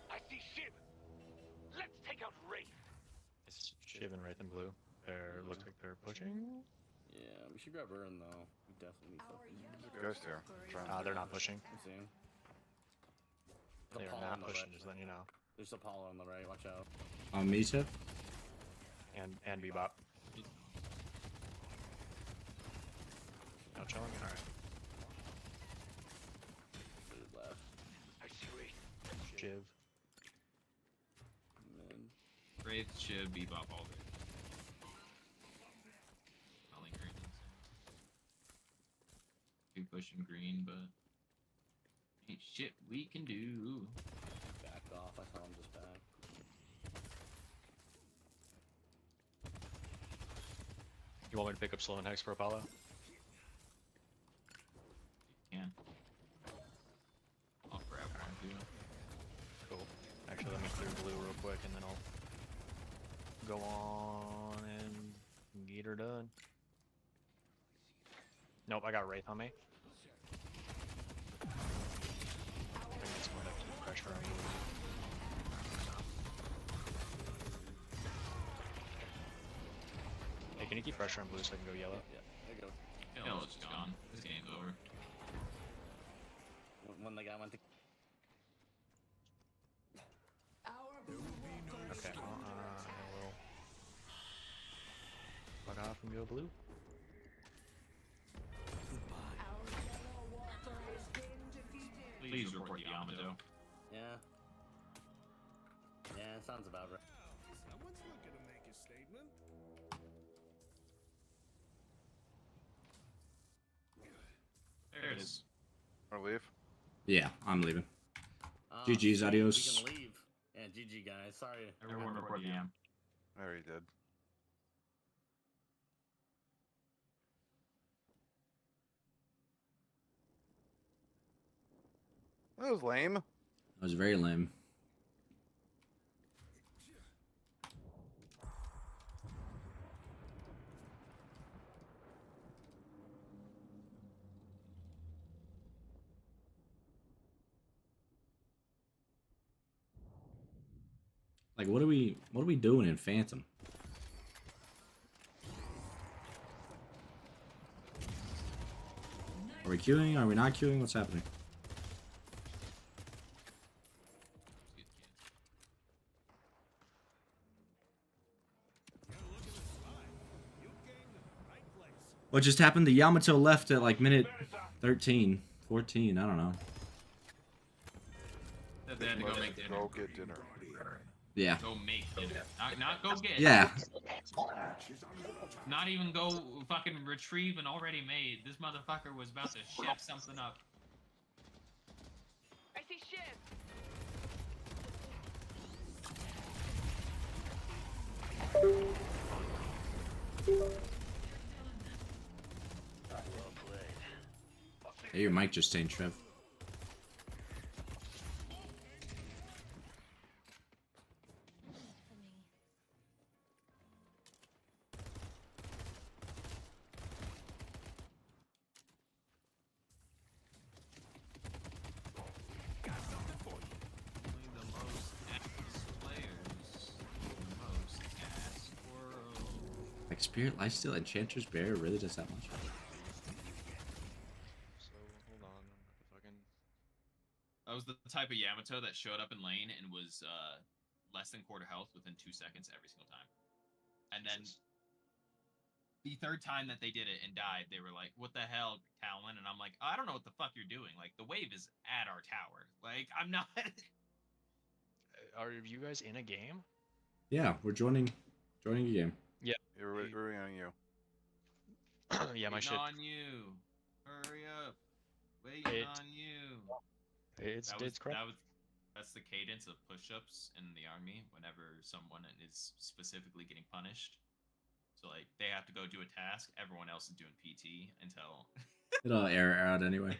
I see Shiv. Let's take out Wraith.
It's Shiv and Wraith and Blue. Looks like they're pushing.
Yeah, we should grab Urn though. We definitely need something.
Ghost here.
They're not pushing.
I see him.
They're
Apollo
not
on the
pushing,
right.
just letting you know.
There's Apollo on the right, watch out.
On me, Tiff?
And Bebop. No chilling? Alright.
Dude left.
I see Wraith.
Shiv.
And then
Wraith, Shiv, Bebop all day. Calling green. Be pushing green, but ain't shit we can do.
back off. I saw him just back.
You want me to pick up Slow and Hex for Apollo?
Can. I'll grab one too.
Cool. Actually, let me clear blue real quick and then I'll go on and get her done. Nope, I got Wraith on me. I think it's going to keep pressure on you. Hey, can you keep pressure on blue so I can go yellow?
Yeah, there you go.
Hell, it's just gone. This game's over.
When the guy went to.
Okay, well, I will fuck off and go blue.
Please report Yamato.
Yeah. Yeah, sounds about right.
Someone's looking to make a statement.
There it is.
Wanna leave?
Yeah, I'm leaving.
Sweet,
GG's, adios.
We can leave. Yeah, GG guys. Sorry.
Everyone report DM.
I already did. That was lame.
That was very lame. Like, what are we doing in Phantom? Are we queuing? Are we not queuing? What's happening? What just happened? The Yamato left at like minute 13, 14, I don't know.
They had to go make dinner.
Go get dinner.
Yeah.
Go make dinner. Not go get.
Yeah.
Not even go fucking retrieve an already made. This motherfucker was about to chef something up.
I see ship.
Hey, your mic just changed, Trev. Like Spirit Lifesteal Enchantress Bear really does that much?
So hold on, fucking.
I was the type of Yamato that showed up in lane and was less than quarter health within 2 seconds every single time. And then the third time that they did it and died, they were like, "What the hell, Talon?" And I'm like, "I don't know what the fuck you're doing. Like the wave is at our tower. Like I'm not."
Are you guys in a game?
Yeah, we're joining a game.
Yeah.
We're waiting on you.
Yeah, my
Waiting
shit.
on you. Hurry up. Waiting on you.
It's correct.
That's the cadence of push-ups in the army whenever someone is specifically getting punished. So like they have to go do a task, everyone else is doing PT until
It'll air out anyway.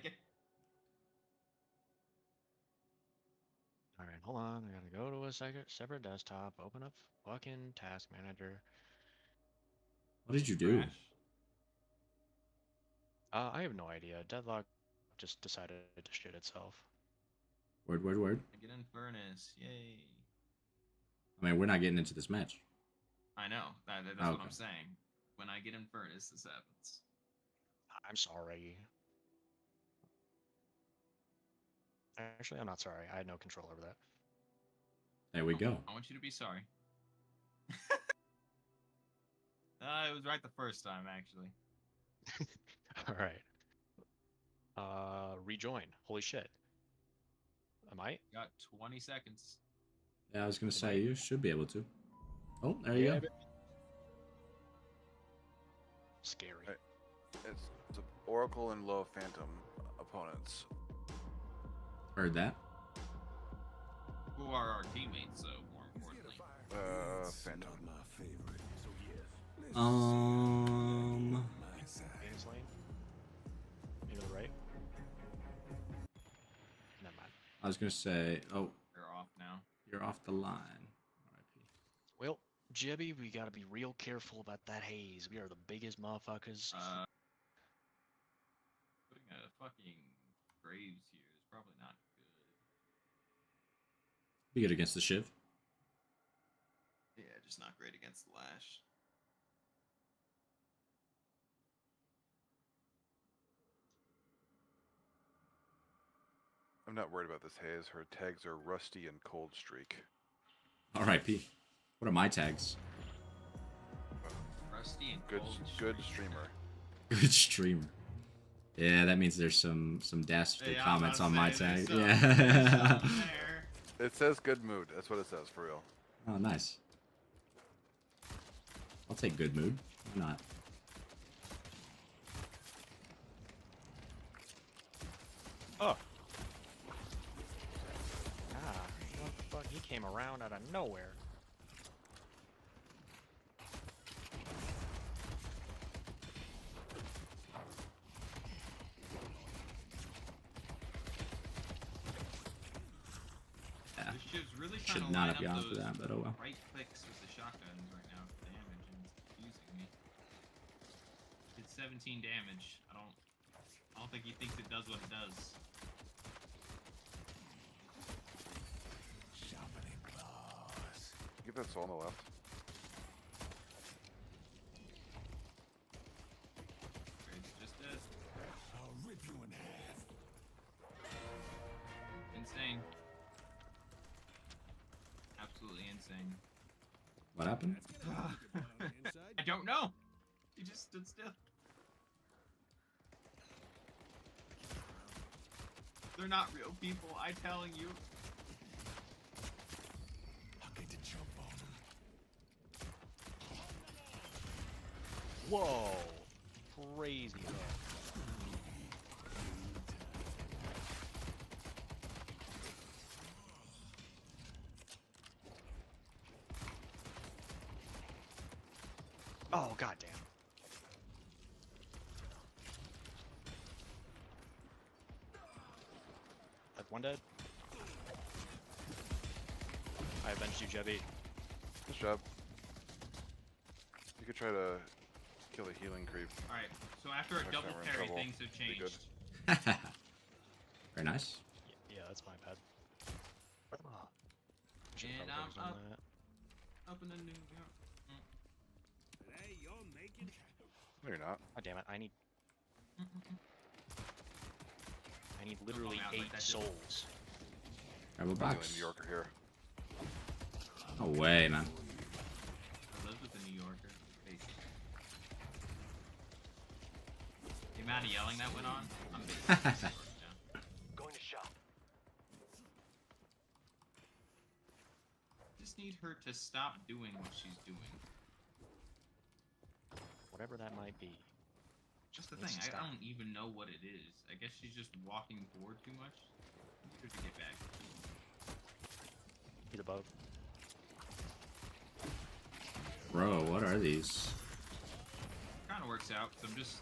All right, hold on. I gotta go to a separate desktop, open up fucking task manager.
What did you do?
I have no idea. Deadlock just decided to shit itself.
Word.
Get in furnace, yay.
I mean, we're not getting into this match.
I know. That's what I'm saying. When I get in furnace, this happens.
I'm sorry. Actually, I'm not sorry. I had no control over that.
There we go.
I want you to be sorry. It was right the first time, actually.
All right. Rejoin. Holy shit. Am I?
Got 20 seconds.
Yeah, I was gonna say you should be able to. Oh, there you go.
Scary.
It's the Oracle and Low Phantom opponents.
Heard that.
Who are our teammates, though, more importantly?
Phantom.
Games lane? You to the right? Never mind.
I was gonna say, oh,
You're off now.
you're off the line.
Well, Jebby, we gotta be real careful about that haze. We are the biggest motherfuckers.
Putting a fucking Graves here is probably not good.
Be good against the Shiv.
Yeah, just not great against the Lash.
I'm not worried about this haze. Her tags are Rusty and Cold Streak.
R.I.P. What are my tags?
Rusty and
Good streamer.
Good streamer. Yeah, that means there's some dastardly comments on my tag.
There's
Yeah.
something there.
It says good mood. That's what it says for real.
Oh, nice. I'll take good mood. Why not?
Oh. Ah, what the fuck? He came around out of nowhere.
Yeah.
This ship's really trying
Should
to
not
line
have gone
up
for
those
that, but oh well.
right clicks with the shotguns right now for damage, and it's confusing me. It's 17 damage. I don't think he thinks it does what it does.
Sharpening claws.
Get that soul on the left.
It's just dead.
I'll rip you in half.
Insane. Absolutely insane.
What happened?
I don't know. He just stood still. They're not real people, I'm telling you.
I'll get to jump on them.
Whoa. Crazy, bro. Oh, goddamn. That's one dead. I avenged you, Jebby.
Good job. You could try to kill the healing creep.
Alright, so after a
Next
double
time we're in
parry,
trouble.
things have
Be good.
changed.
Very nice.
Yeah, that's my bad.
And I'm up in the New York.
Hey, you're making.
No, you're not.
Oh, damn it. I need literally
out
8
like that,
souls.
Grab a
I'm
box.
New Yorker here.
No way, man.
I live with a New Yorker. Basically. The amount of yelling that went on, I'm basically
Going to shop.
just need her to stop doing what she's doing.
Whatever that might be.
Just the
Needs
thing,
to
I
stop.
don't even know what it is. I guess she's just walking forward too much. Need her to get back.
He's above.
Bro, what are these?
Kind of works out, because I'm just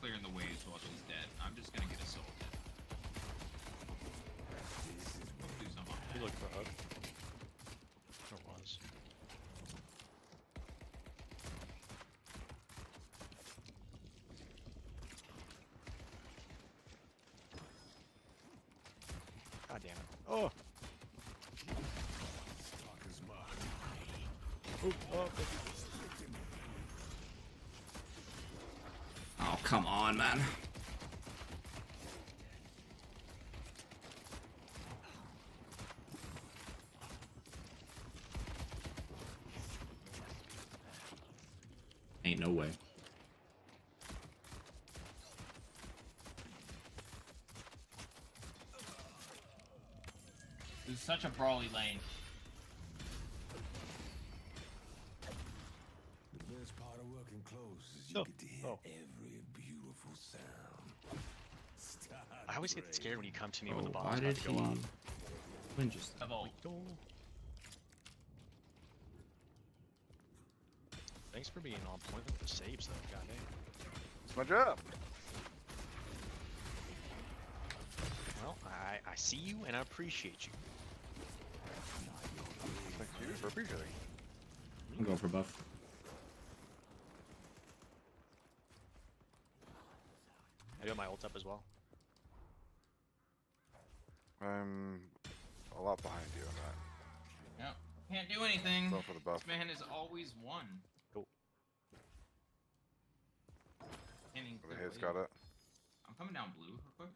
clearing the waves while she's dead. I'm just gonna get a soul hit. Let's do something on
He
that.
looked for a hug. There was. God damn it. Oh!
Stalker's mark.
Oh,
Oh, come on, man. Ain't no way.
This is such a brawly lane.
The best part of working close is you get to hear every beautiful sound. Start
I always get scared when you come to me when the
Oh,
bomb's
why
about
did
to
he
go off.
win just
Of all.
Thanks for being on point with the saves, though. Goddamn.
It's my job.
Well, I see you and I appreciate you.
Thank you for appreciating.
I'm going for buff.
I do have my ult up as well.
I'm a lot behind you on that.
Yep. Can't do anything.
Go for the buff.
This man has always won.
Cool.
Can't even
The
clear
Hayes
waves.
got it.
I'm coming down blue real quick.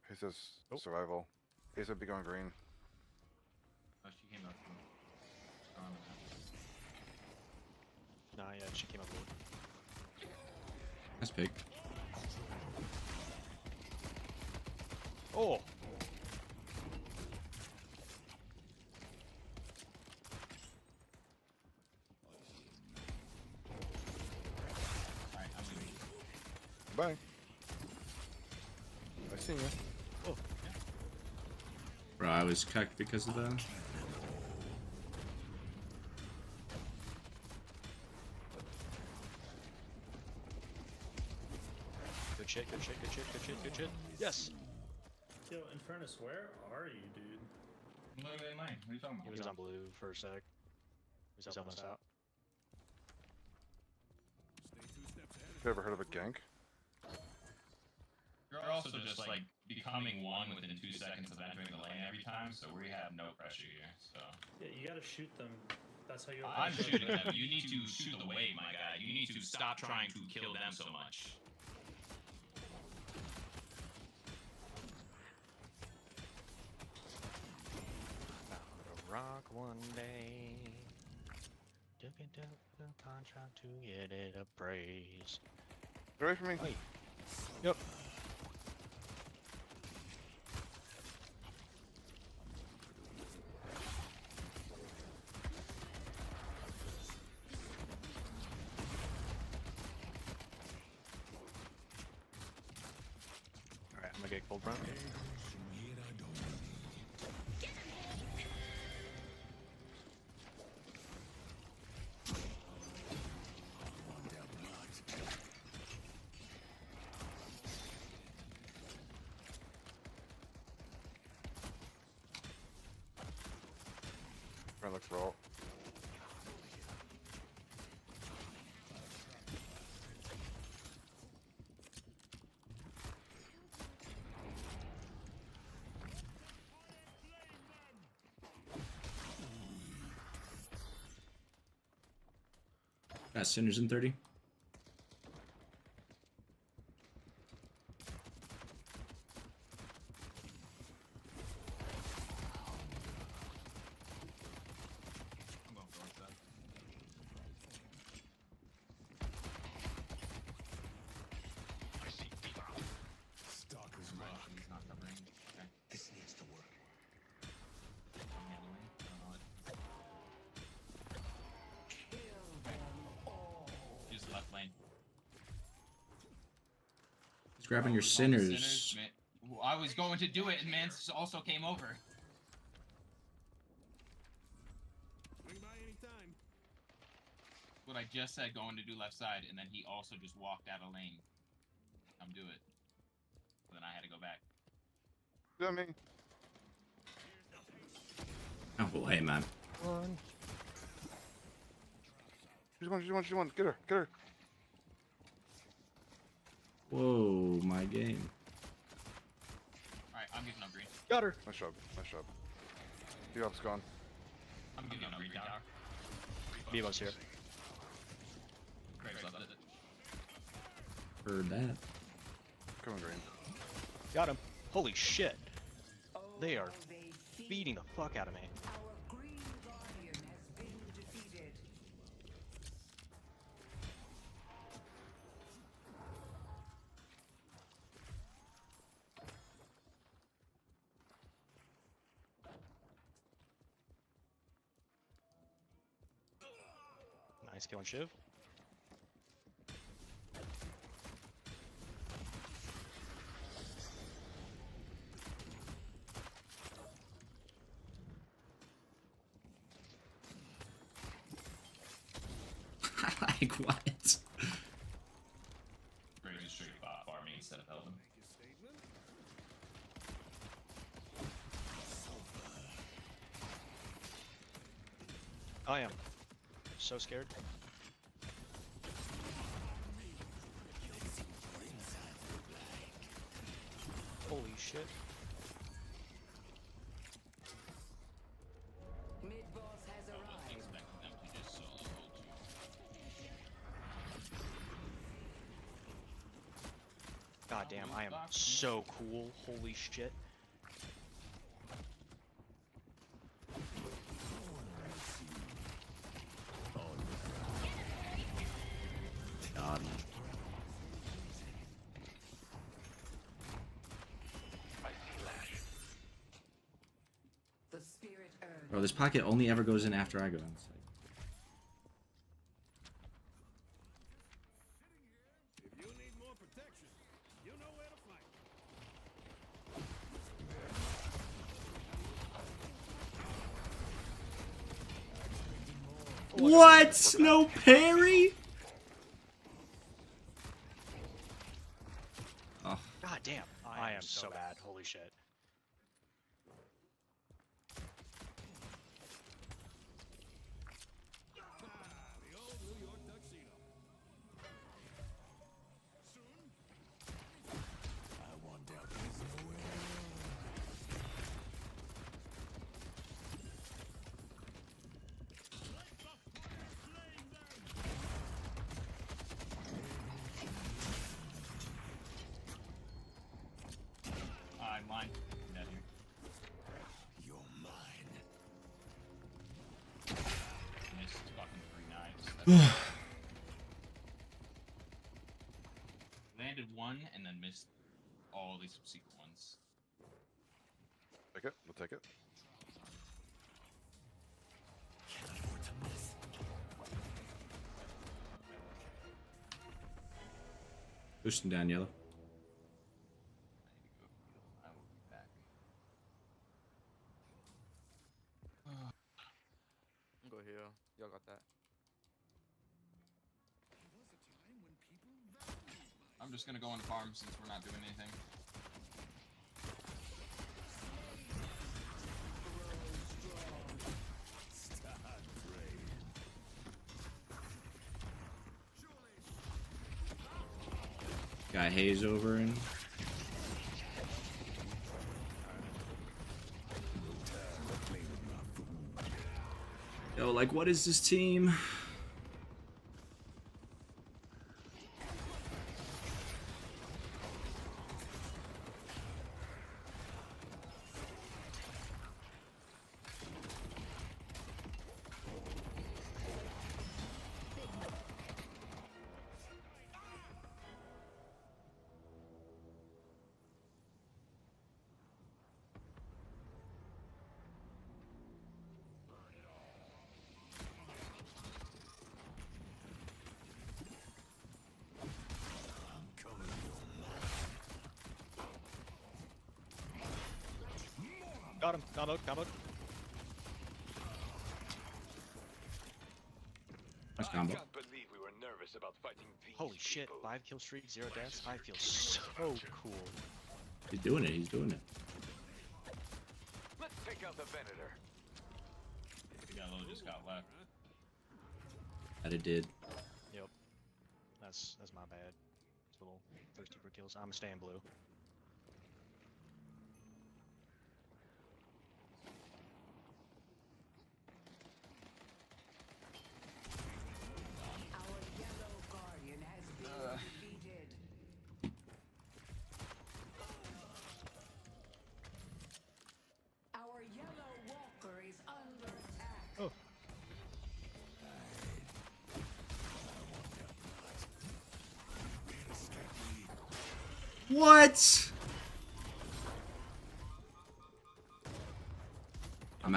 He says survival. Hayes would be going green.
Oh, she came up from.
Nah, yeah, she came up with it.
That's big.
Oh!
seen you.
Oh.
Bro, I was cucked because of that.
Good shit, good shit, good shit, good shit, good shit. Yes!
Yo, Infernus, where are you, dude?
Literally in lane. What are you talking about?
He was on blue for a sec. He's helping us out.
You ever heard of a gank?
You're also just like becoming one within 2 seconds of entering the lane every time, so we have no pressure here. So
Yeah, you gotta shoot them. That's how you.
I'm shooting them. You need to shoot the wave, my guy. You need to stop trying to kill them so much.
Rock one day. Took it to the contract to get it appraised.
Get away from me.
Hey. Yep. Alright, I'm gonna get cold front.
Trying to look for ult.
Got Sinners in 30.
Stalker's mark. This needs to work.
Use the left lane.
He's grabbing your Sinners.
I was going to do it, and Mance also came over.
Swing by anytime.
What I just said, going to do left side, and then he also just walked out of lane. Come do it. So then I had to go back.
Yeah, me.
Oh, well, hey, man.
One.
She's one, she's one, she's one. Get her, get her.
Whoa, my game.
Alright, I'm giving up green.
Got her.
Nice job, nice job. D-Op's gone.
I'm giving up green tower.
Bevo's here.
Graves left it.
Heard that.
Coming green.
Got him. Holy shit. They are beating the fuck out of me.
Our green guardian has been defeated.
Nice killing Shiv.
Like, what?
Graves is straight bot farming instead of helping.
I am so scared. Holy shit.
Mid-boss has arrived.
Expecting them to just solo hold you.
God damn, I am so cool. Holy shit.
God.
The spirit urge.
Bro, this pocket only ever goes in after I go in. It's like,
If you need more protection, you know where to find it.
What? No parry? Oh.
God damn. I am so bad. Holy shit.
I'm mine. I'm dead here.
You're mine.
Missed fucking 3 knives. Landed one and then missed all these subsequent ones.
Take it. We'll take it.
Boosting down yellow.
I will be back.
Go here. Y'all got that.
I'm just gonna go on farm since we're not doing anything.
Got Haze over and yo, like, what is this team?
Got him. Combo.
Nice combo.
I can't believe we were nervous about fighting these
Holy shit.
people.
5 kill streak, 0 deaths. I feel so cool.
He's doing it. He's doing it.
Let's take out the Venator.
Yellow just got left.
That it did.
Yep. That's my bad. It's a little thirsty for kills. I'm staying blue.
Our yellow guardian has been defeated. Our yellow walker is under attack.
Oh.
What? I'm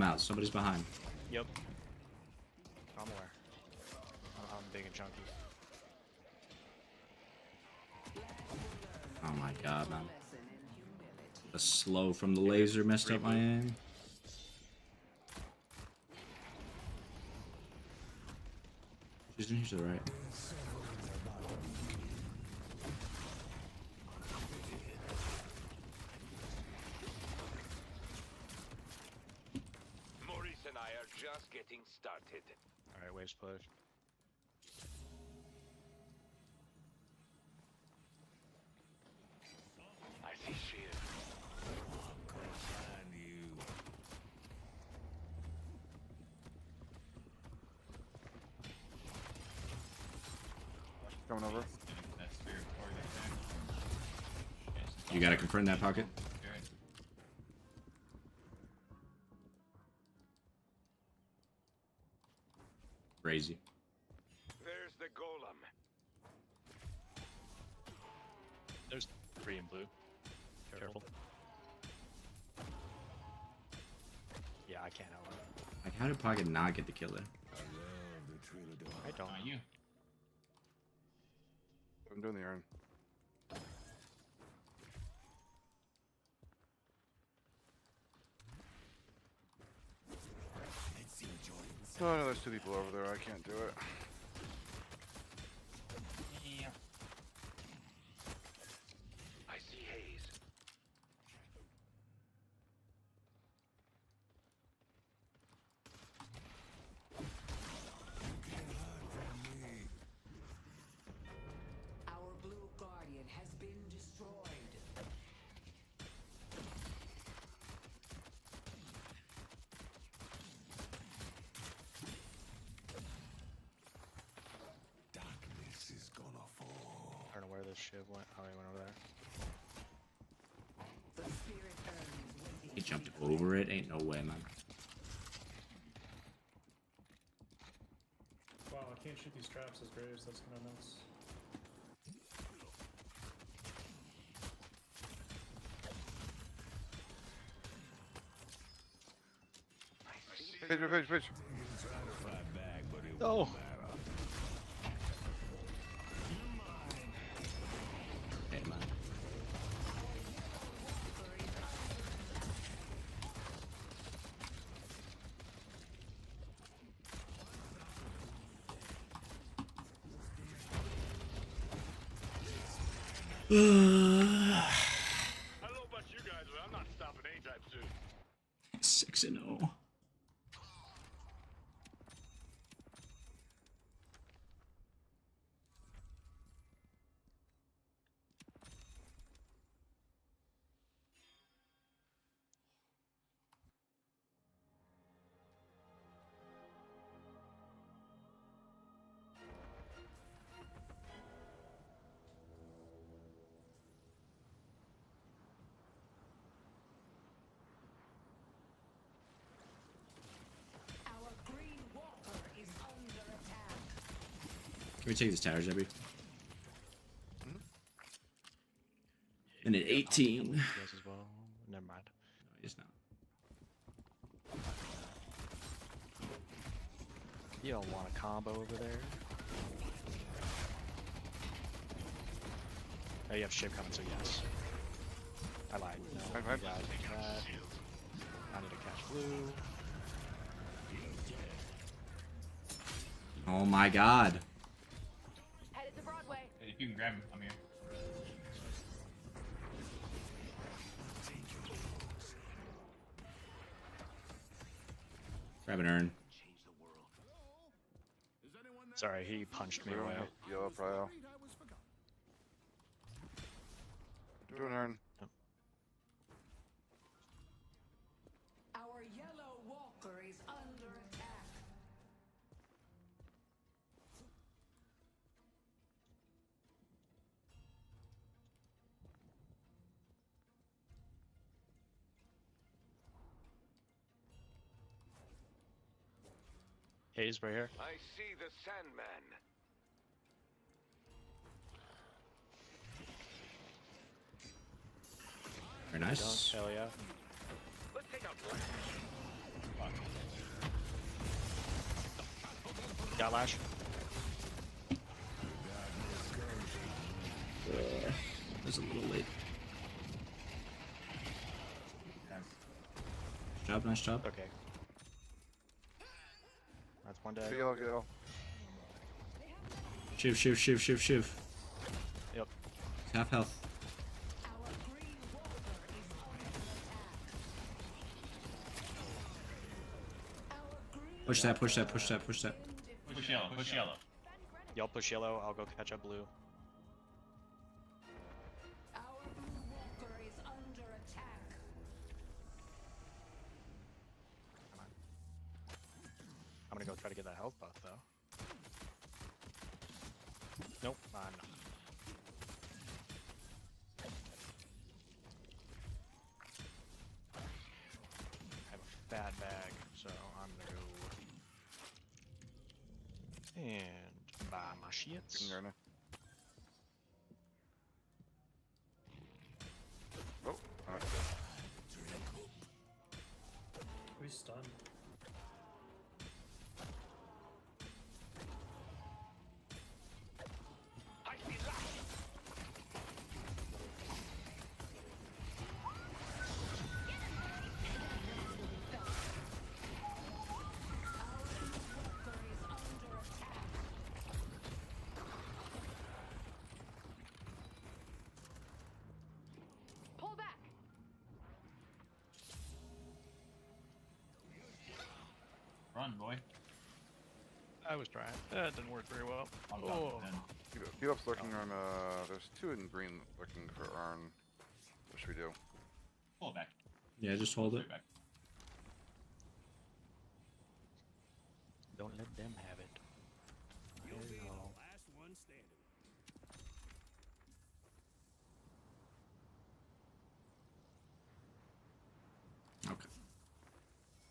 out. Somebody's behind.
Yep. I'm aware. I'm big and chunky.
Oh my god, man. The slow from the laser messed up my aim. She's in here to the right.
Maurice and I are just getting started.
Alright, waves push.
I see shield.
Coming over.
You gotta confirm that pocket. Crazy.
There's the golem.
There's 3 in blue. Careful. Yeah, I can't outrun.
Like, how did Pocket not get the kill there?
I don't.
Not you.
I'm doing the iron.
Let's enjoy
Oh no, there's two people over there. I can't do it.
Yeah.
I see haze.
Our blue guardian has been destroyed.
Darkness is gonna fall.
I don't know where this ship went. Oh, he went over there.
The spirit earns
He jumped over it. Ain't no way, man.
Wow, I can't shoot these traps as graves. That's kind of nuts.
Page.
Oh.
Hey, man.
I don't know about you guys, but I'm not stopping anytime soon.
6-0.
Our green walker is under attack.
Can we take this tower, Zebby? Minute 18.
Yes, as well. Never mind.
No, he's not.
You don't want a combo over there. Oh, you have ship coming, so yes. I lied. No,
Right.
you got that. I need to catch blue.
Oh my god.
Headed to Broadway.
Hey, if you can grab him, I'm here.
Grab an urn.
Sorry, he punched me
Blue,
away.
yellow, prio. Do an urn.
Our yellow walker is under attack.
Hayes right here.
I see the Sandman.
Very nice.
Hell yeah.
Let's take out Flash.
Got Lash.
That's a little late. Nice job.
Okay. That's one day.
Yellow.
Shiv.
Yep.
Half health.
Our green walker is under attack. Our green
Push that.
Push yellow.
Y'all push yellow, I'll go catch up blue.
Our blue walker is under attack.
I'm gonna go try to get that health buff though. Nope, I'm not. I have a fat bag, so I'm gonna go and buy my shits.
Oh, okay.
We stunned.
run, boy.
I was trying. That didn't work very well.
Oh.
Few ups lurking on, there's two in green looking for Arn. What should we do?
Pull it back.
Yeah, just hold it.
Back.
Don't let them have it.
You'll be the last one standing.
Okay.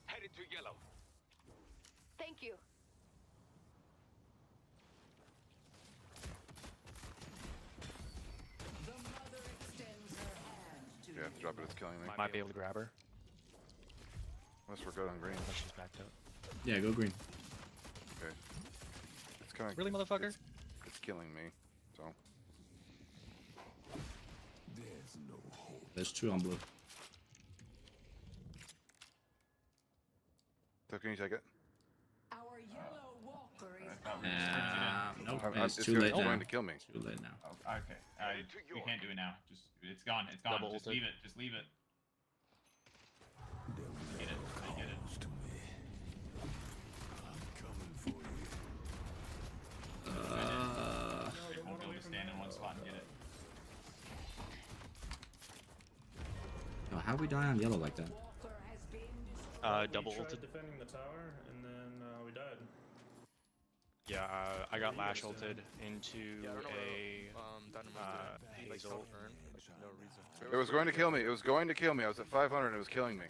Headed to yellow.
Thank you.
The mother extends her hand to
Yeah, have to drop it, it's killing me.
Might be able to grab her.
Unless we're good on green.
Unless she's backed up.
Yeah, go green.
Okay. It's kind of...
Really, motherfucker?
It's killing me, so...
There's no hope.
There's two on blue.
So can you take it?
Our yellow walker is
Nope,
It's
it's too late
It's
now.
going to kill me.
Too late now.
Oh, okay. We can't do it now. Just it's gone. It's gone.
Double
Just
ulted.
leave it. Just leave it. Get it. I get it.
To me. I'm coming for you.
They won't be able to stand in one spot and get it.
Yo, how we die on yellow like that?
Double
We tried
ulted.
defending the tower, and then we died.
Yeah, I got lash ulted into
Yeah, I don't know
a
Dynamite did. Like,
hazel.
self-earn, like, no reason.
It was going to kill me. It was going to kill me. I was at 500 and it was killing me.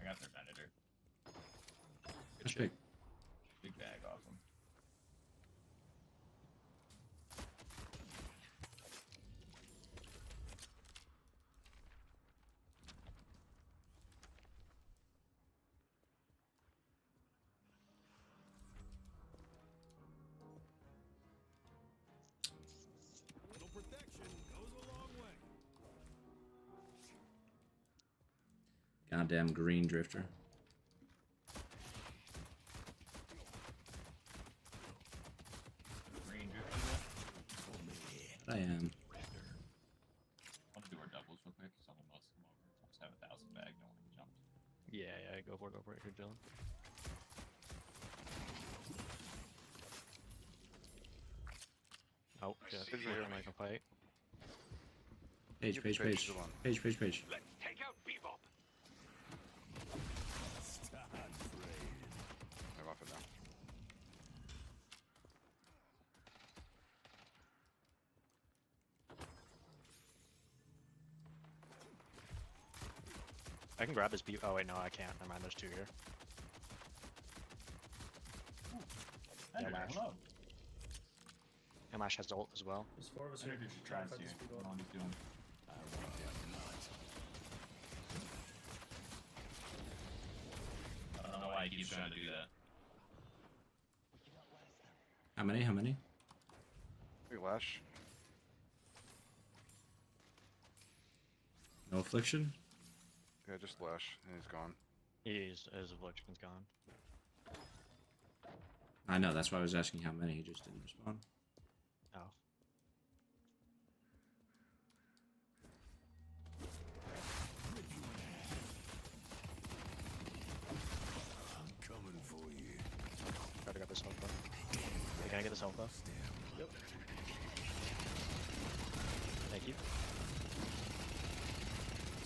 I got their Venator.
That's big.
Big bag off them.
Little protection goes a long way.
Goddamn green drifter.
Green drifter.
I am.
I want to do our doubles real quick. Someone wants to come over. I just have 1,000 bag. No one jumped.
Yeah, go for it. You're chilling. Oh, shit. We're gonna make a fight.
Page.
Page is the one.
Page.
Let's take out Bebop.
I'm off it now.
I can grab his beat. Oh wait, no, I can't. Never mind. There's two here.
Venator,
Mash.
hello.
Amash has ult as well.
There's four of us
I
here.
think we should try this here. I don't know what he's doing. I don't know why he keeps trying to do that.
How many?
Hey, Lash.
No affliction?
Yeah, just Lash, and he's gone.
His affliction's gone.
I know, that's why I was asking how many. He just didn't respond.
Oh.
I'm coming for you.
Gotta get this alpha. Can I get this alpha?
Yep.
Thank you.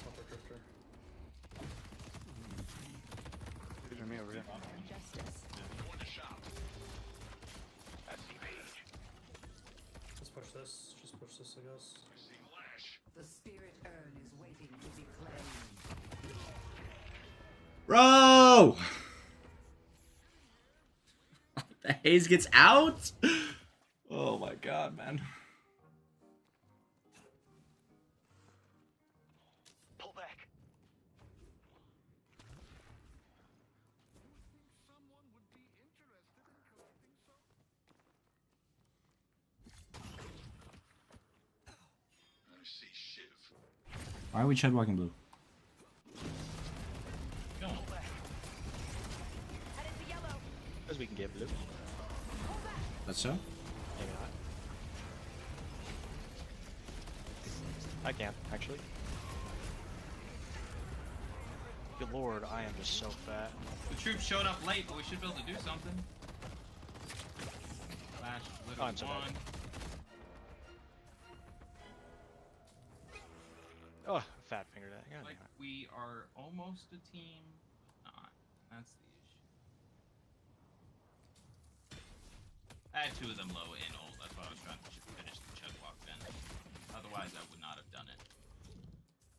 Upper drifter.
These are me over here.
Going to shop.
Just push this. Just push this, I guess.
The spirit urn is waiting to be claimed.
Bro! The haze gets out? Oh my god, man.
Pull back. I see Shiv.
Why are we Chad walking blue?
Because we can get blue.
That's so?
Maybe not. I can, actually. Good lord, I am just so fat.
The troops showed up late, but we should be able to do something. Flash, literally
I'm so bad.
one.
Oh, fat finger that. God
Like
damn it.
we are almost a team, but not. That's the issue. I had two of them low in ult. That's why I was trying to finish the chug walk then. Otherwise, I would not have done it.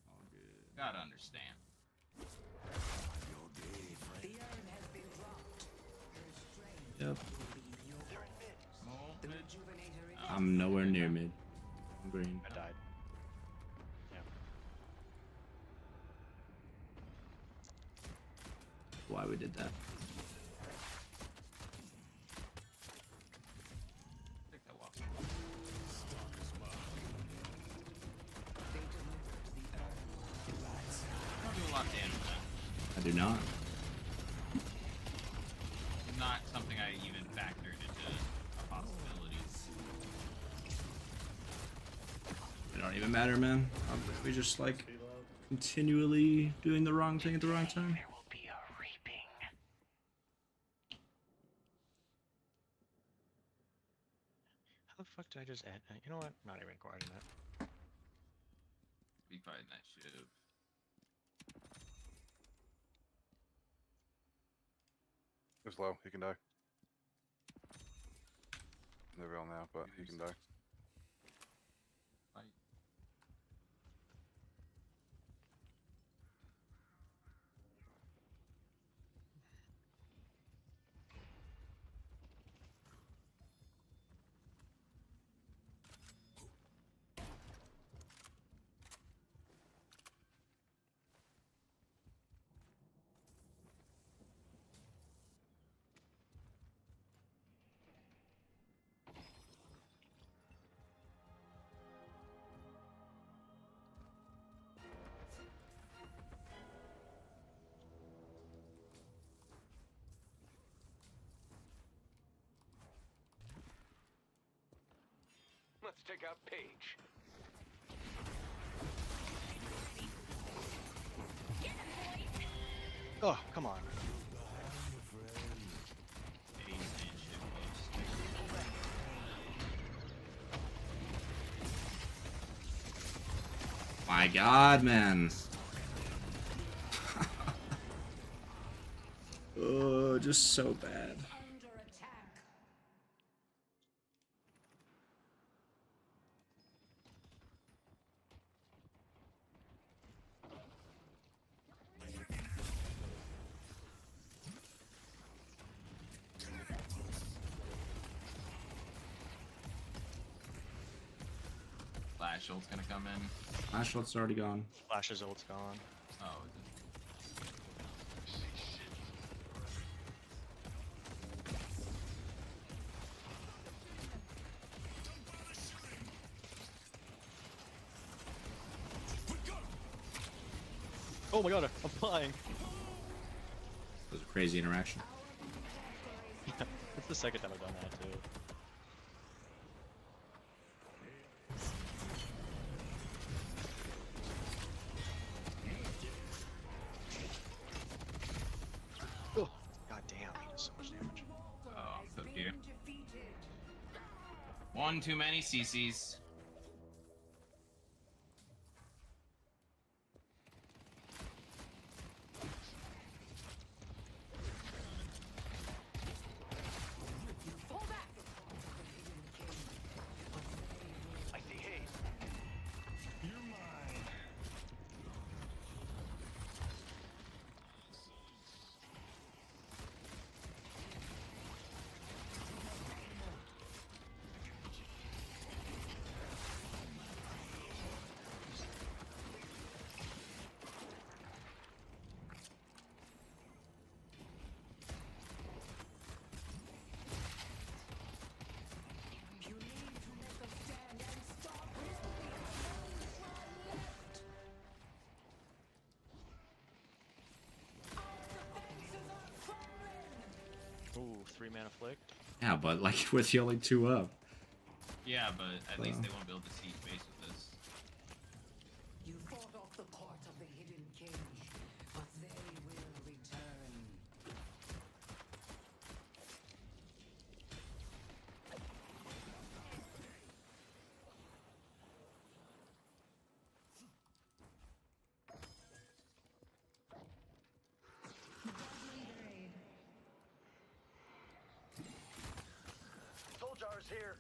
All good. Gotta understand.
Yep. I'm nowhere near mid. I'm green.
I died. Yeah.
Why we did that?
Take that walk. Don't do a lot of damage then.
I do not.
Not something I even factored into a possibility.
It don't even matter, man. We just like continually doing the wrong thing at the wrong time.
There will be a reaping. How the fuck did I just add? You know what? Not even quite that.
Be fighting that shit.
It's low. He can die. They're real now, but he can die.
Fight.
Let's take out Paige.
Oh, come on.
My God, man. Oh, just so bad.
Flash ult's gonna come in.
Flash ult's already gone.
Flash's ult's gone.
Oh,
Oh my god, I'm flying.
That was a crazy interaction.
It's the second time I've done that too. Oh, god damn, he does so much damage.
oh, so dear. One too many CCs.
I see haze. You're mine.
Ooh, 3-mana flick.
Yeah, but like we're the only 2 up.
Yeah, but at least they won't be able to see space with this.
You fought off the court of the hidden cage, but they will return.
Soul jars here.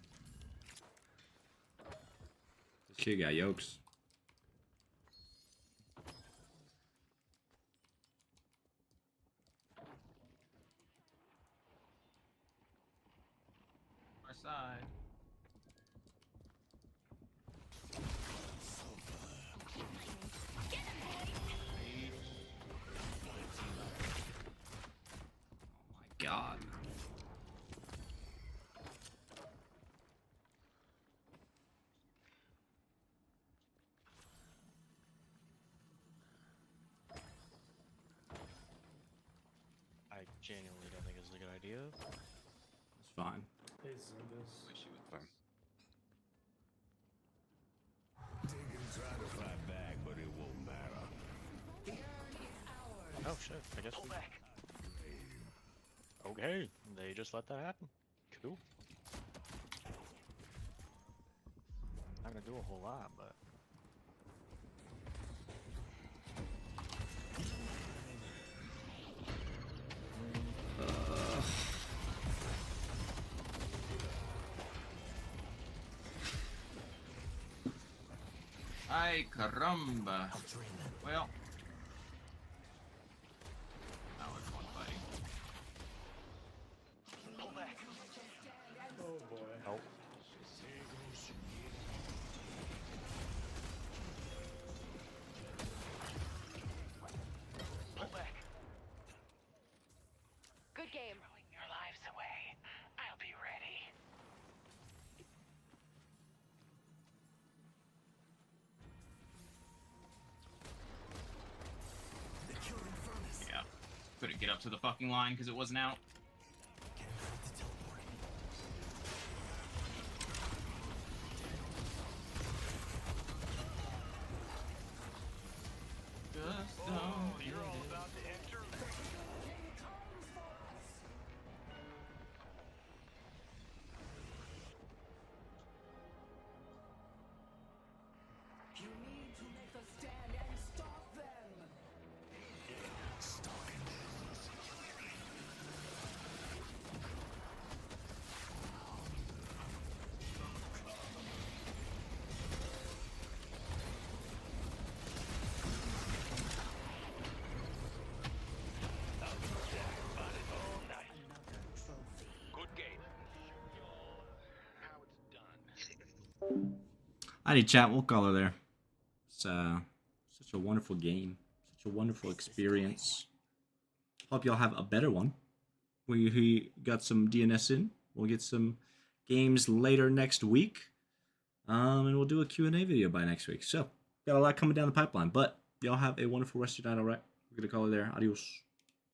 She got yokes.
Our side.
God.
I genuinely don't think it's a good idea.
It's fine.
Hey, Zubas.
Wish you would.
Fine.
They can try to fight back, but it won't matter.
The urn is ours.
Oh shit, I guess we... Okay, they just let that happen. Cool. Not gonna do a whole lot, but...
Ay, caramba. Well. That was fun fighting.
Pull back.
Oh boy.
Oh.
Pull back.
Good game.
Throwing your lives away. I'll be ready.
Yeah. Couldn't get up to the fucking line because it wasn't out. Just don't
You're all about to enter.
You need to make a stand and stop them. Another trophy.
Good game. How it's done.
Alrighty, chat. We'll call her there. It's such a wonderful game. Such a wonderful experience. Hope y'all have a better one. We got some DNS in. We'll get some games later next week. And we'll do a Q&A video by next week. So, got a lot coming down the pipeline. But y'all have a wonderful rest of your night, alright? We're going to call it there. Adios.